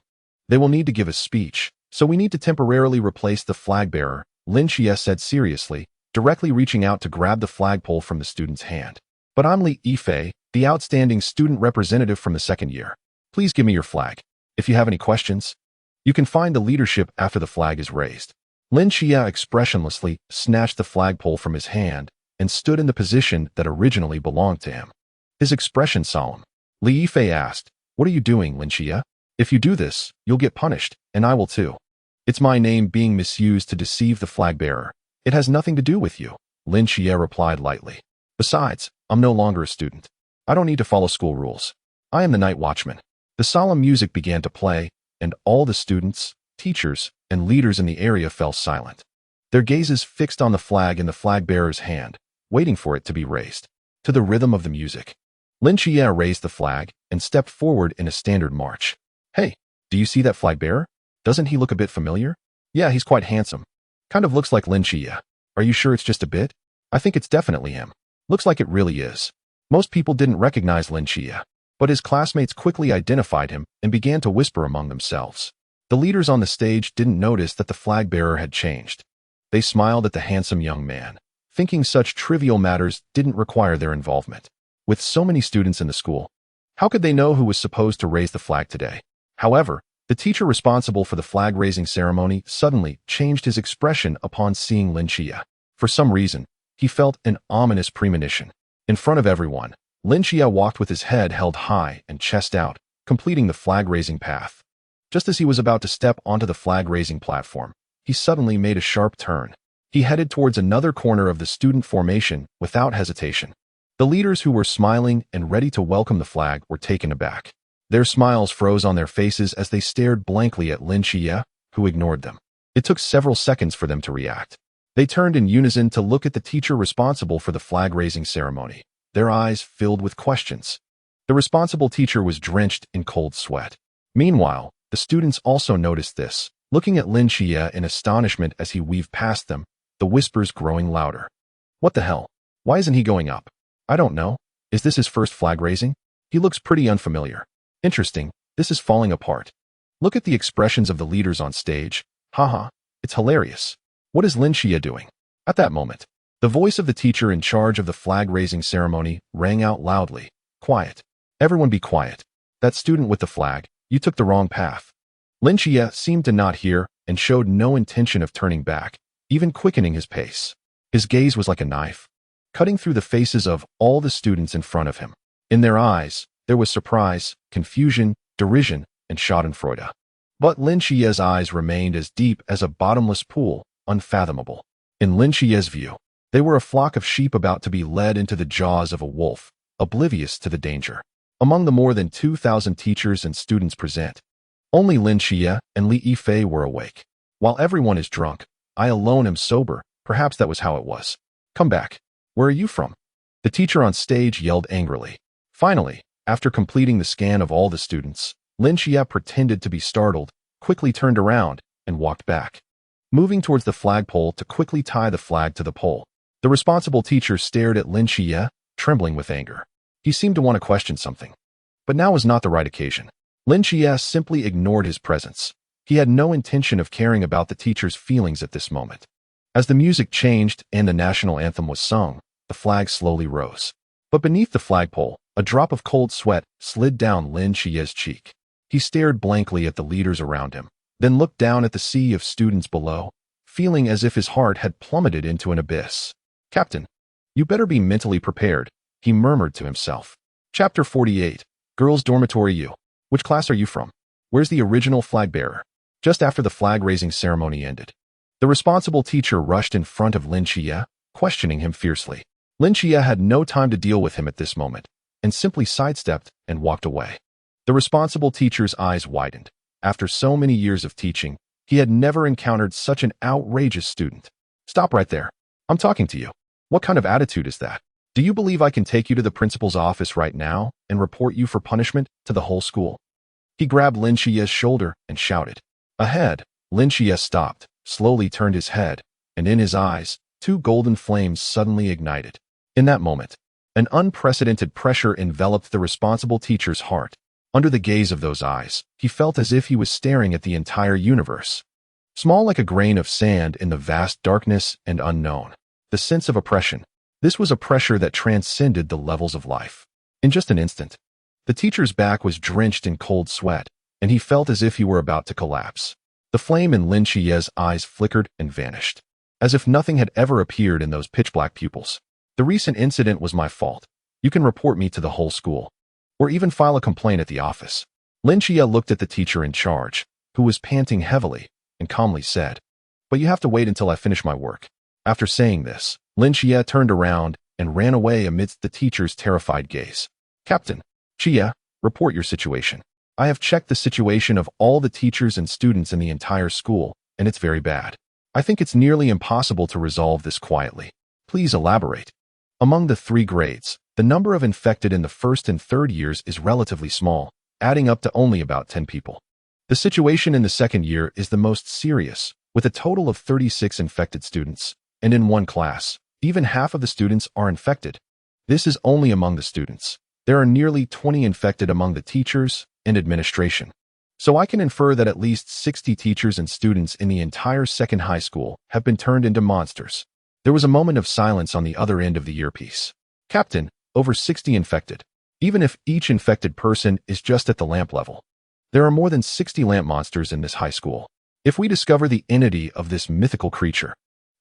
they will need to give a speech, so we need to temporarily replace the flag-bearer, Lin Xia said seriously, directly reaching out to grab the flagpole from the student's hand. But I'm Li Yifei, the outstanding student representative from the 2nd year. Please give me your flag. If you have any questions, you can find the leadership after the flag is raised. Lin Xia expressionlessly snatched the flagpole from his hand and stood in the position that originally belonged to him. His expression solemn. Li Yifei asked, What are you doing, Lin Xia? If you do this, you'll get punished, and I will too. It's my name being misused to deceive the flag-bearer. It has nothing to do with you, Lin Xia replied lightly. Besides, I'm no longer a student. I don't need to follow school rules. I am the night watchman. The solemn music began to play, and all the students, teachers, and leaders in the area fell silent, their gazes fixed on the flag in the flag-bearer's hand, waiting for it to be raised. To the rhythm of the music, Lin Xia raised the flag and stepped forward in a standard march. Hey, do you see that flag-bearer? Doesn't he look a bit familiar? Yeah, he's quite handsome. Kind of looks like Lin Xia. Are you sure it's just a bit? I think it's definitely him. Looks like it really is. Most people didn't recognize Lin Xia, but his classmates quickly identified him and began to whisper among themselves. The leaders on the stage didn't notice that the flag-bearer had changed. They smiled at the handsome young man, thinking such trivial matters didn't require their involvement. With so many students in the school, how could they know who was supposed to raise the flag today? However, the teacher responsible for the flag-raising ceremony suddenly changed his expression upon seeing Lin Xia. For some reason, he felt an ominous premonition. In front of everyone, Lin Xia walked with his head held high and chest out, completing the flag-raising path. Just as he was about to step onto the flag-raising platform, he suddenly made a sharp turn. He headed towards another corner of the student formation without hesitation. The leaders who were smiling and ready to welcome the flag were taken aback. Their smiles froze on their faces as they stared blankly at Lin Xia, who ignored them. It took several seconds for them to react. They turned in unison to look at the teacher responsible for the flag-raising ceremony, their eyes filled with questions. The responsible teacher was drenched in cold sweat. Meanwhile, the students also noticed this, looking at Lin Xia in astonishment as he weaved past them, the whispers growing louder. What the hell? Why isn't he going up? I don't know. Is this his first flag-raising? He looks pretty unfamiliar. Interesting, this is falling apart. Look at the expressions of the leaders on stage. Haha, it's hilarious. What is Lin Xia doing? At that moment, the voice of the teacher in charge of the flag-raising ceremony rang out loudly. Quiet. Everyone be quiet. That student with the flag, you took the wrong path. Lin Xia seemed to not hear and showed no intention of turning back, even quickening his pace. His gaze was like a knife, cutting through the faces of all the students in front of him. In their eyes, there was surprise, confusion, derision, and schadenfreude. But Lin Xia's eyes remained as deep as a bottomless pool, unfathomable. In Lin Xia's view, they were a flock of sheep about to be led into the jaws of a wolf, oblivious to the danger. Among the more than 2,000 teachers and students present, only Lin Xia and Li Yifei were awake. While everyone is drunk, I alone am sober. Perhaps that was how it was. Come back. Where are you from? The teacher on stage yelled angrily. Finally, after completing the scan of all the students, Lin Xia pretended to be startled, quickly turned around, and walked back, moving towards the flagpole to quickly tie the flag to the pole. The responsible teacher stared at Lin Xia, trembling with anger. He seemed to want to question something. But now was not the right occasion. Lin Xia simply ignored his presence. He had no intention of caring about the teacher's feelings at this moment. As the music changed and the national anthem was sung, the flag slowly rose. But beneath the flagpole, a drop of cold sweat slid down Lin Xia's cheek. He stared blankly at the leaders around him, then looked down at the sea of students below, feeling as if his heart had plummeted into an abyss. Captain, you better be mentally prepared, he murmured to himself. Chapter 48, Girls' Dormitory U. Which class are you from? Where's the original flag bearer? Just after the flag-raising ceremony ended, the responsible teacher rushed in front of Lin Xia, questioning him fiercely. Lin Xia had no time to deal with him at this moment, and simply sidestepped and walked away. The responsible teacher's eyes widened. After so many years of teaching, he had never encountered such an outrageous student. Stop right there. I'm talking to you. What kind of attitude is that? Do you believe I can take you to the principal's office right now and report you for punishment to the whole school? He grabbed Lin Xia's shoulder and shouted. Ahead, Lin Xia stopped, slowly turned his head, and in his eyes, two golden flames suddenly ignited. In that moment, an unprecedented pressure enveloped the responsible teacher's heart. Under the gaze of those eyes, he felt as if he was staring at the entire universe. Small like a grain of sand in the vast darkness and unknown. The sense of oppression. This was a pressure that transcended the levels of life. In just an instant, the teacher's back was drenched in cold sweat, and he felt as if he were about to collapse. The flame in Lin Xia's eyes flickered and vanished, as if nothing had ever appeared in those pitch-black pupils. The recent incident was my fault. You can report me to the whole school, or even file a complaint at the office. Lin Xia looked at the teacher in charge, who was panting heavily, and calmly said, But you have to wait until I finish my work. After saying this, Lin Xia turned around and ran away amidst the teacher's terrified gaze. Captain Xia, report your situation. I have checked the situation of all the teachers and students in the entire school, and it's very bad. I think it's nearly impossible to resolve this quietly. Please elaborate. Among the 3 grades, the number of infected in the first and third years is relatively small, adding up to only about 10 people. The situation in the second year is the most serious, with a total of 36 infected students, and in one class, even half of the students are infected. This is only among the students. There are nearly 20 infected among the teachers and administration. So I can infer that at least 60 teachers and students in the entire second high school have been turned into monsters. There was a moment of silence on the other end of the earpiece. Captain, over 60 infected. Even if each infected person is just at the lamp level. There are more than 60 lamp monsters in this high school. If we discover the entity of this mythical creature,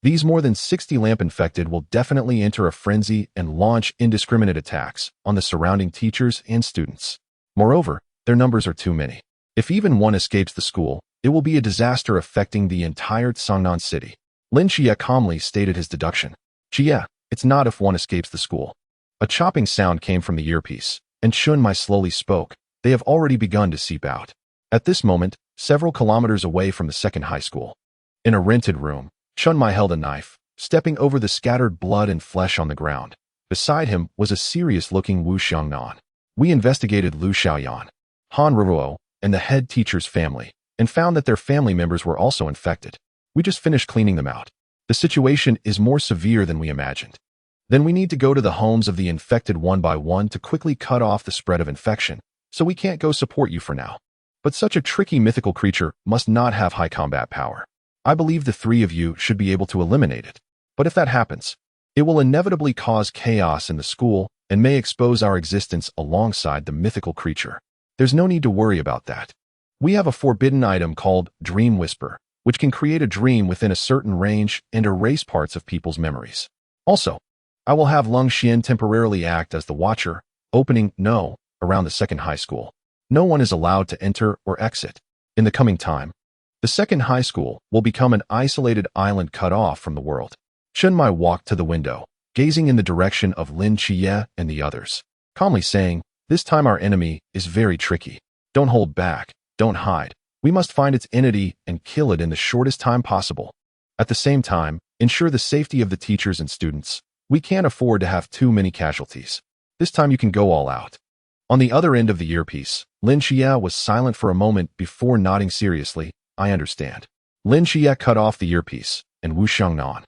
these more than 60 lamp infected will definitely enter a frenzy and launch indiscriminate attacks on the surrounding teachers and students. Moreover, their numbers are too many. If even one escapes the school, it will be a disaster affecting the entire Songnan city. Lin Xia calmly stated his deduction. Xia, it's not if one escapes the school. A chopping sound came from the earpiece, and Shunmai slowly spoke. They have already begun to seep out. At this moment, several kilometers away from the second high school. In a rented room, Shunmai held a knife, stepping over the scattered blood and flesh on the ground. Beside him was a serious-looking Wu Xiangnan. We investigated Lu Xiaoyan, Han Ruo, and the head teacher's family, and found that their family members were also infected. We just finished cleaning them out. The situation is more severe than we imagined. Then we need to go to the homes of the infected one by one to quickly cut off the spread of infection, so we can't go support you for now. But such a tricky mythical creature must not have high combat power. I believe the three of you should be able to eliminate it. But if that happens, it will inevitably cause chaos in the school and may expose our existence alongside the mythical creature. There's no need to worry about that. We have a forbidden item called Dream Whisper, which can create a dream within a certain range and erase parts of people's memories. Also, I will have Lung Xian temporarily act as the watcher, opening no around the second high school. No one is allowed to enter or exit. In the coming time, the second high school will become an isolated island cut off from the world. Shunmai walked to the window, gazing in the direction of Lin Xia and the others, calmly saying, "This time our enemy is very tricky. Don't hold back, don't hide. We must find its entity and kill it in the shortest time possible. At the same time, ensure the safety of the teachers and students. We can't afford to have too many casualties. This time you can go all out." On the other end of the earpiece, Lin Xia was silent for a moment before nodding seriously. "I understand." Lin Xia cut off the earpiece, and Wu Xiangnan,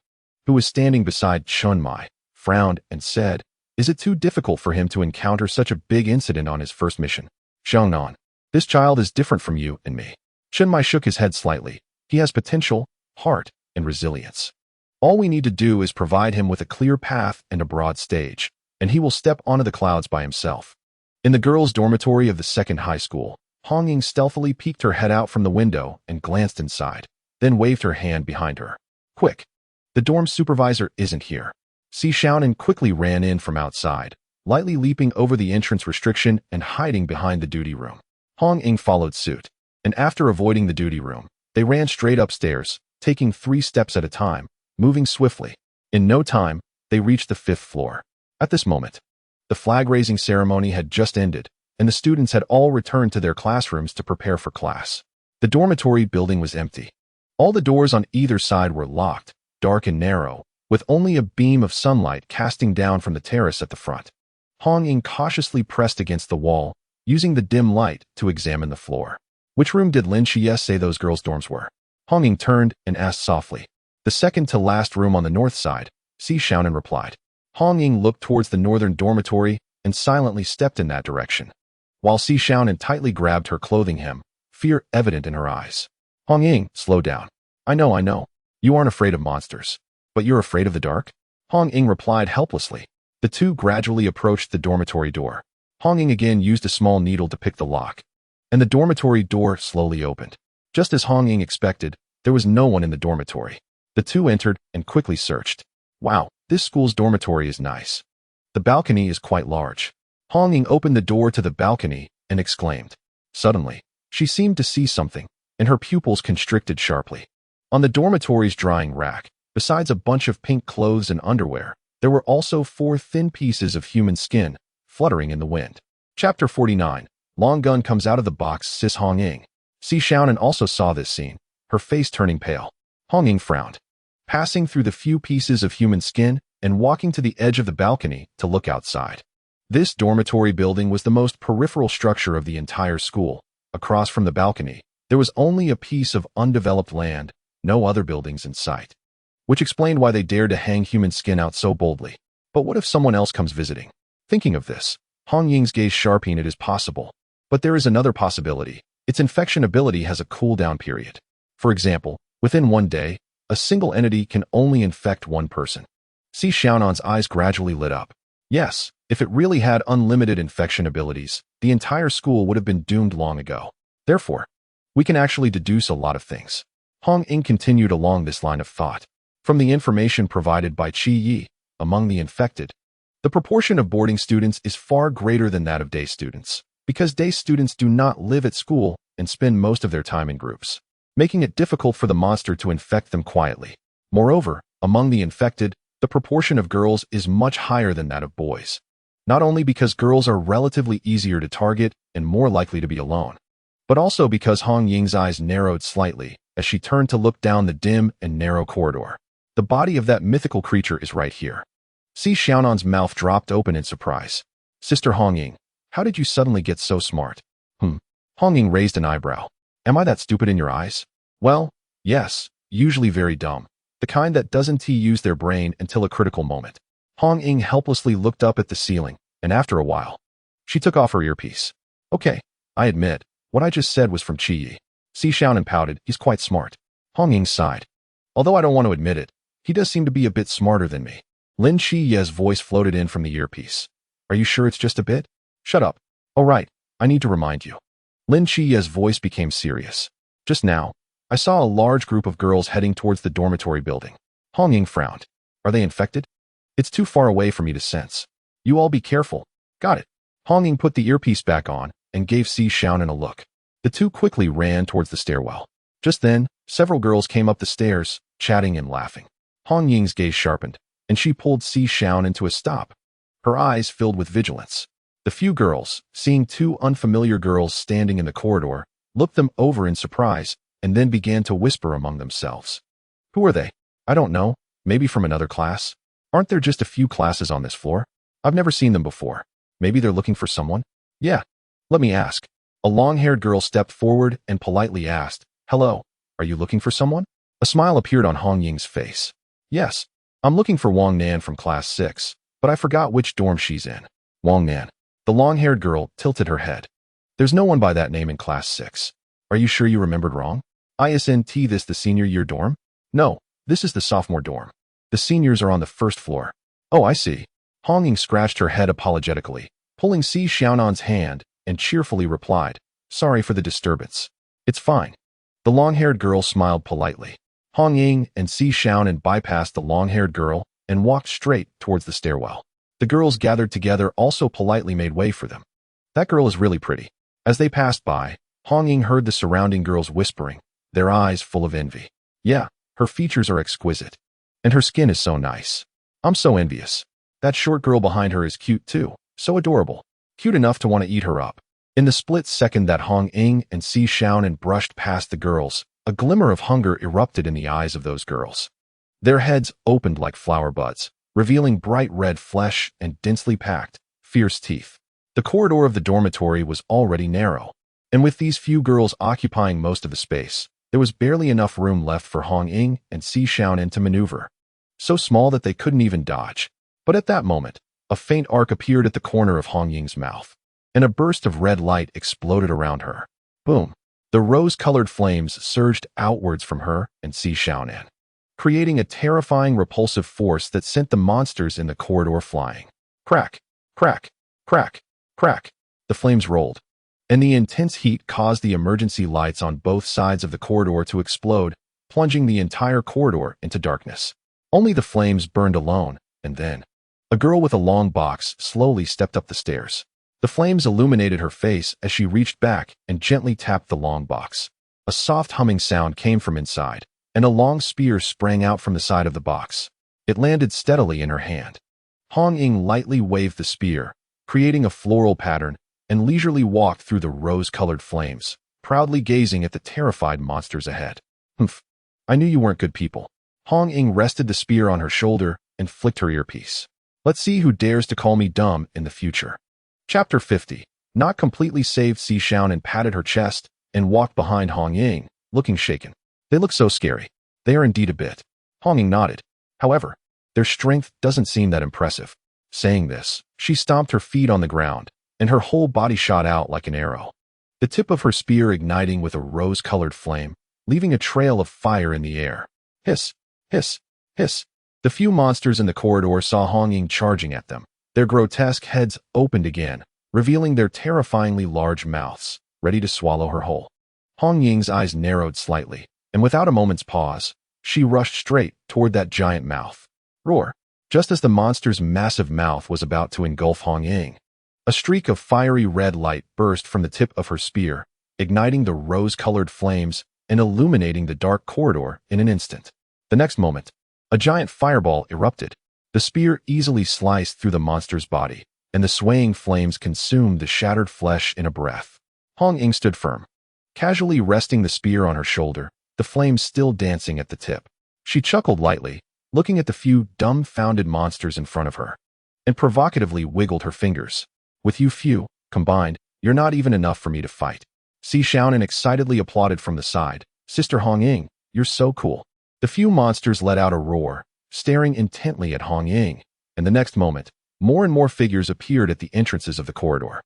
who was standing beside Shunmai, frowned and said, "Is it too difficult for him to encounter such a big incident on his first mission?" "Xiangnan, this child is different from you and me." Shunmai shook his head slightly. "He has potential, heart, and resilience. All we need to do is provide him with a clear path and a broad stage, and he will step onto the clouds by himself." In the girls' dormitory of the second high school, Hong Ying stealthily peeked her head out from the window and glanced inside, then waved her hand behind her. "Quick! The dorm supervisor isn't here." Si Xiaonan quickly ran in from outside, lightly leaping over the entrance restriction and hiding behind the duty room. Hong Ying followed suit, and after avoiding the duty room, they ran straight upstairs, taking 3 steps at a time, moving swiftly. In no time, they reached the 5th floor. At this moment, the flag-raising ceremony had just ended, and the students had all returned to their classrooms to prepare for class. The dormitory building was empty. All the doors on either side were locked, dark and narrow, with only a beam of sunlight casting down from the terrace at the front. Hong Ying cautiously pressed against the wall, using the dim light to examine the floor. "Which room did Lin Xia say those girls' dorms were?" Hong Ying turned and asked softly. "The second to last room on the north side," Si Xiaonan replied. Hong Ying looked towards the northern dormitory and silently stepped in that direction, while Si Xiaonan tightly grabbed her clothing hem, fear evident in her eyes. "Hong Ying, slow down. I know. You aren't afraid of monsters. But you're afraid of the dark?" Hong Ying replied helplessly. The two gradually approached the dormitory door. Hong Ying again used a small needle to pick the lock, and the dormitory door slowly opened. Just as Hong Ying expected, there was no one in the dormitory. The two entered and quickly searched. "Wow, this school's dormitory is nice. The balcony is quite large." Hong Ying opened the door to the balcony and exclaimed. Suddenly, she seemed to see something, and her pupils constricted sharply. On the dormitory's drying rack, besides a bunch of pink clothes and underwear, there were also 4 thin pieces of human skin, fluttering in the wind. Chapter 49. Long gun comes out of the box, says Hong Ying. Si Xiaonan also saw this scene, her face turning pale. Hong Ying frowned, passing through the few pieces of human skin and walking to the edge of the balcony to look outside. This dormitory building was the most peripheral structure of the entire school. Across from the balcony, there was only a piece of undeveloped land, no other buildings in sight, which explained why they dared to hang human skin out so boldly. But what if someone else comes visiting? Thinking of this, Hong Ying's gaze sharpened. It is possible. But there is another possibility. Its infection ability has a cooldown period. For example, within 1 day, a single entity can only infect 1 person. Si Xiaonan's eyes gradually lit up. Yes, if it really had unlimited infection abilities, the entire school would have been doomed long ago. Therefore, we can actually deduce a lot of things. Hong Ying continued along this line of thought. From the information provided by Qi Yi, among the infected, the proportion of boarding students is far greater than that of day students. because day students do not live at school and spend most of their time in groups, making it difficult for the monster to infect them quietly. Moreover, among the infected, the proportion of girls is much higher than that of boys. Not only because girls are relatively easier to target and more likely to be alone, but also because Hong Ying's eyes narrowed slightly as she turned to look down the dim and narrow corridor. The body of that mythical creature is right here. Xi Xiaonan's mouth dropped open in surprise. Sister Hong Ying, how did you suddenly get so smart? Hong Ying raised an eyebrow. Am I that stupid in your eyes? Well, yes, usually very dumb. The kind that doesn't use their brain until a critical moment. Hong Ying helplessly looked up at the ceiling, and after a while, she took off her earpiece. Okay, I admit, what I just said was from Qi Yi. Xi Xiaonan pouted, he's quite smart. Hong Ying sighed. Although I don't want to admit it, he does seem to be a bit smarter than me. Lin Qiye's voice floated in from the earpiece. Are you sure it's just a bit? Shut up. Oh right, I need to remind you. Lin Qiye's voice became serious. Just now, I saw a large group of girls heading towards the dormitory building. Hong Ying frowned. Are they infected? It's too far away for me to sense. You all be careful. Got it. Hong Ying put the earpiece back on and gave Xi Xiaonan a look. The two quickly ran towards the stairwell. Just then, several girls came up the stairs, chatting and laughing. Hong Ying's gaze sharpened, and she pulled Xi Xiaonan to a stop. Her eyes filled with vigilance. The few girls, seeing two unfamiliar girls standing in the corridor, looked them over in surprise and then began to whisper among themselves. Who are they? I don't know. Maybe from another class? Aren't there just a few classes on this floor? I've never seen them before. Maybe they're looking for someone? Yeah. Let me ask. A long-haired girl stepped forward and politely asked, Hello, are you looking for someone? A smile appeared on Hong Ying's face. Yes. I'm looking for Wang Nan from class 6, but I forgot which dorm she's in. Wang Nan. The long-haired girl tilted her head. There's no one by that name in class 6. Are you sure you remembered wrong? Isn't this the senior year dorm? No, this is the sophomore dorm. The seniors are on the first floor. Oh, I see. Hong Ying scratched her head apologetically, pulling Xi Xiaonan's hand, and cheerfully replied, Sorry for the disturbance. It's fine. The long-haired girl smiled politely. Hong Ying and Xi Xiaonan bypassed the long-haired girl and walked straight towards the stairwell. The girls gathered together also politely made way for them. That girl is really pretty. As they passed by, Hong Ying heard the surrounding girls whispering, their eyes full of envy. Yeah, her features are exquisite. And her skin is so nice. I'm so envious. That short girl behind her is cute too, so adorable. Cute enough to want to eat her up. In the split second that Hong Ying and Xi Xiaonan brushed past the girls, a glimmer of hunger erupted in the eyes of those girls. Their heads opened like flower buds, revealing bright red flesh and densely packed, fierce teeth. The corridor of the dormitory was already narrow, and with these few girls occupying most of the space, there was barely enough room left for Hong Ying and Xi Xiaonan to maneuver. So small that they couldn't even dodge. But at that moment, a faint arc appeared at the corner of Hong Ying's mouth, and a burst of red light exploded around her. Boom! The rose-colored flames surged outwards from her and Xi Xiaonan, creating a terrifying repulsive force that sent the monsters in the corridor flying. Crack! Crack! Crack! Crack! The flames rolled, and the intense heat caused the emergency lights on both sides of the corridor to explode, plunging the entire corridor into darkness. Only the flames burned alone, and then a girl with a long box slowly stepped up the stairs. The flames illuminated her face as she reached back and gently tapped the long box. A soft humming sound came from inside, and a long spear sprang out from the side of the box. It landed steadily in her hand. Hong Ying lightly waved the spear, creating a floral pattern, and leisurely walked through the rose-colored flames, proudly gazing at the terrified monsters ahead. Humph. I knew you weren't good people. Hong Ying rested the spear on her shoulder and flicked her earpiece. Let's see who dares to call me dumb in the future. Chapter 50. Not completely saved. Xi Xiaonan patted her chest and walked behind Hong Ying, looking shaken. They look so scary. They are indeed a bit. Hong Ying nodded. However, their strength doesn't seem that impressive. Saying this, she stomped her feet on the ground, and her whole body shot out like an arrow, the tip of her spear igniting with a rose-colored flame, leaving a trail of fire in the air. Hiss! Hiss! Hiss! The few monsters in the corridor saw Hong Ying charging at them. Their grotesque heads opened again, revealing their terrifyingly large mouths, ready to swallow her whole. Hong Ying's eyes narrowed slightly, and without a moment's pause, she rushed straight toward that giant mouth. Roar! Just as the monster's massive mouth was about to engulf Hong Ying, A streak of fiery red light burst from the tip of her spear, igniting the rose-colored flames and illuminating the dark corridor in an instant. The next moment, a giant fireball erupted. The spear easily sliced through the monster's body, and the swaying flames consumed the shattered flesh in a breath. Hong Ying stood firm, casually resting the spear on her shoulder, the flames still dancing at the tip. She chuckled lightly, looking at the few dumbfounded monsters in front of her, and provocatively wiggled her fingers. With you few, combined, you're not even enough for me to fight. Si Xiaonan excitedly applauded from the side. Sister Hong Ying, you're so cool. The few monsters let out a roar, staring intently at Hong Ying, and the next moment, more and more figures appeared at the entrances of the corridor.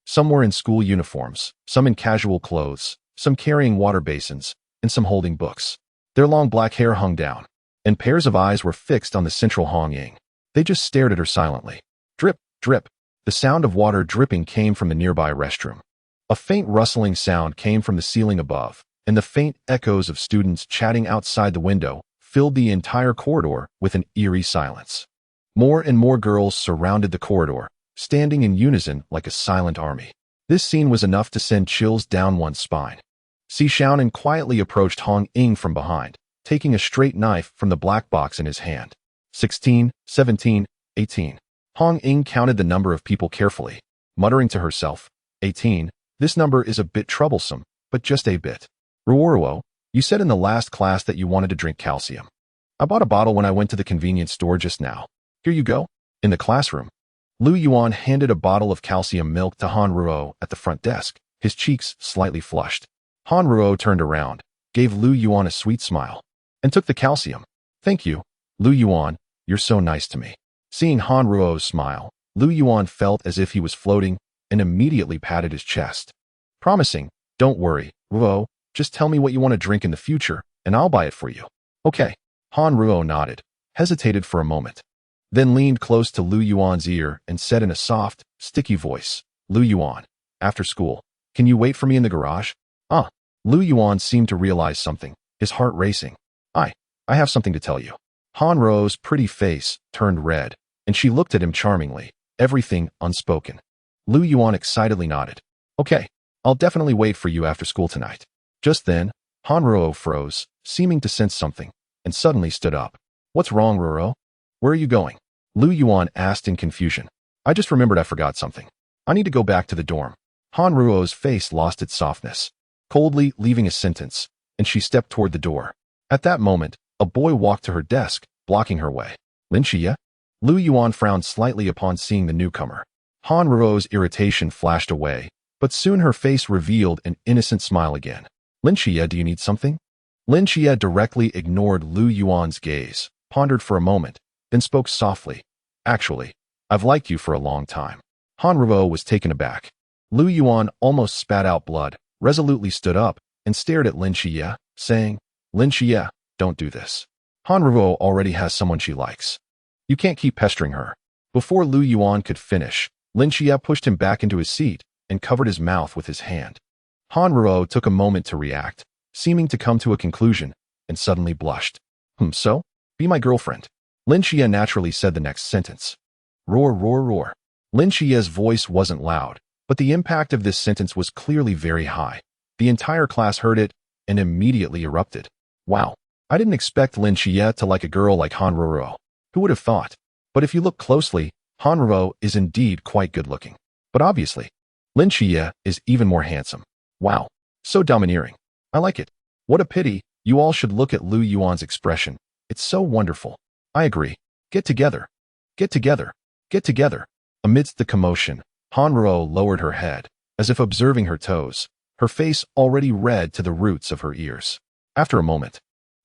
Some were in school uniforms, some in casual clothes, some carrying water basins, and some holding books. Their long black hair hung down, and pairs of eyes were fixed on the central Hong Ying. They just stared at her silently. Drip, drip. The sound of water dripping came from the nearby restroom. A faint rustling sound came from the ceiling above, and the faint echoes of students chatting outside the window filled the entire corridor with an eerie silence. More and more girls surrounded the corridor, standing in unison like a silent army. This scene was enough to send chills down one's spine. Si Xiaonan quietly approached Hong Ying from behind, taking a straight knife from the black box in his hand. 16, 17, 18. Hong Ying counted the number of people carefully, muttering to herself, 18, this number is a bit troublesome, but just a bit. Ruoruo, you said in the last class that you wanted to drink calcium. I bought a bottle when I went to the convenience store just now. Here you go. In the classroom, Lu Yuan handed a bottle of calcium milk to Han Ruo at the front desk, his cheeks slightly flushed. Han Ruo turned around, gave Lu Yuan a sweet smile, and took the calcium. Thank you, Lu Yuan, you're so nice to me. Seeing Han Ruo's smile, Lu Yuan felt as if he was floating and immediately patted his chest. Promising, don't worry, Ruo, just tell me what you want to drink in the future, and I'll buy it for you. Okay. Han Ruo nodded, hesitated for a moment, then leaned close to Lu Yuan's ear and said in a soft, sticky voice, Lu Yuan, after school, can you wait for me in the garage? Lu Yuan seemed to realize something, his heart racing. I have something to tell you. Han Ruo's pretty face turned red, and she looked at him charmingly, everything unspoken. Lu Yuan excitedly nodded. Okay, I'll definitely wait for you after school tonight. Just then, Han Ruo froze, seeming to sense something, and suddenly stood up. What's wrong, Ruo? Where are you going? Lu Yuan asked in confusion. I just remembered I forgot something. I need to go back to the dorm. Han Ruo's face lost its softness, coldly leaving a sentence, and she stepped toward the door. At that moment, a boy walked to her desk, blocking her way. Lin Xia? Lu Yuan frowned slightly upon seeing the newcomer. Han Ruo's irritation flashed away, but soon her face revealed an innocent smile again. Lin Xia, do you need something? Lin Xia directly ignored Lu Yuan's gaze, pondered for a moment, then spoke softly. Actually, I've liked you for a long time. Han Ruo was taken aback. Lu Yuan almost spat out blood, resolutely stood up, and stared at Lin Xia, saying, Lin Xia, don't do this. Han Ruo already has someone she likes. You can't keep pestering her. Before Lu Yuan could finish, Lin Xia pushed him back into his seat and covered his mouth with his hand. Han Ruo took a moment to react, seeming to come to a conclusion, and suddenly blushed. So? Be my girlfriend. Lin Xia naturally said the next sentence. Roar, roar, roar. Lin Xia's voice wasn't loud, but the impact of this sentence was clearly very high. The entire class heard it and immediately erupted. Wow, I didn't expect Lin Xia to like a girl like Han Ruo. Who would have thought? But if you look closely, Han Ruo is indeed quite good-looking. But obviously, Lin Xia is even more handsome. Wow, so domineering. I like it. What a pity, you all should look at Lu Yuan's expression. It's so wonderful. I agree. Get together. Get together. Get together. Amidst the commotion, Han Ruo lowered her head, as if observing her toes, her face already red to the roots of her ears. After a moment,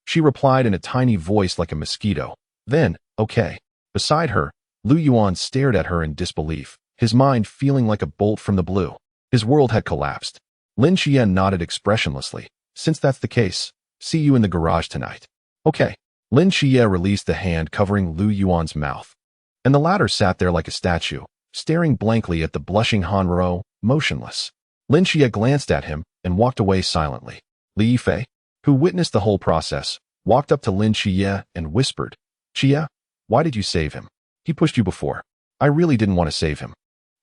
she replied in a tiny voice like a mosquito. Then, okay. Beside her, Lu Yuan stared at her in disbelief, his mind feeling like a bolt from the blue. His world had collapsed. Lin Xia nodded expressionlessly. Since that's the case, see you in the garage tonight. Okay. Lin Xia released the hand covering Lu Yuan's mouth, and the latter sat there like a statue, staring blankly at the blushing Han Ruo, motionless. Lin Xia glanced at him and walked away silently. Li Yifei, who witnessed the whole process, walked up to Lin Xia and whispered, Xia, why did you save him? He pushed you before. I really didn't want to save him.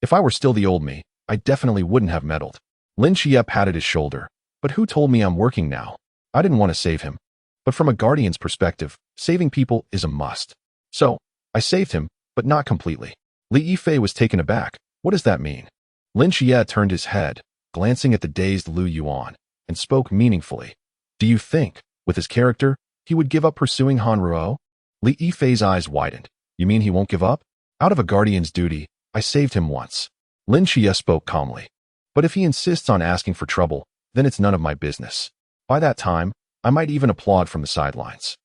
If I were still the old me, I definitely wouldn't have meddled. Lin Xia patted his shoulder. But who told me I'm working now? I didn't want to save him. But from a guardian's perspective, saving people is a must. So, I saved him, but not completely. Li Yifei was taken aback. What does that mean? Lin Xia turned his head, glancing at the dazed Lu Yuan, and spoke meaningfully. Do you think, with his character, he would give up pursuing Han Ruo? Li Yifei's eyes widened. You mean he won't give up? Out of a guardian's duty, I saved him once. Lin Xia spoke calmly. But if he insists on asking for trouble, then it's none of my business. By that time, I might even applaud from the sidelines.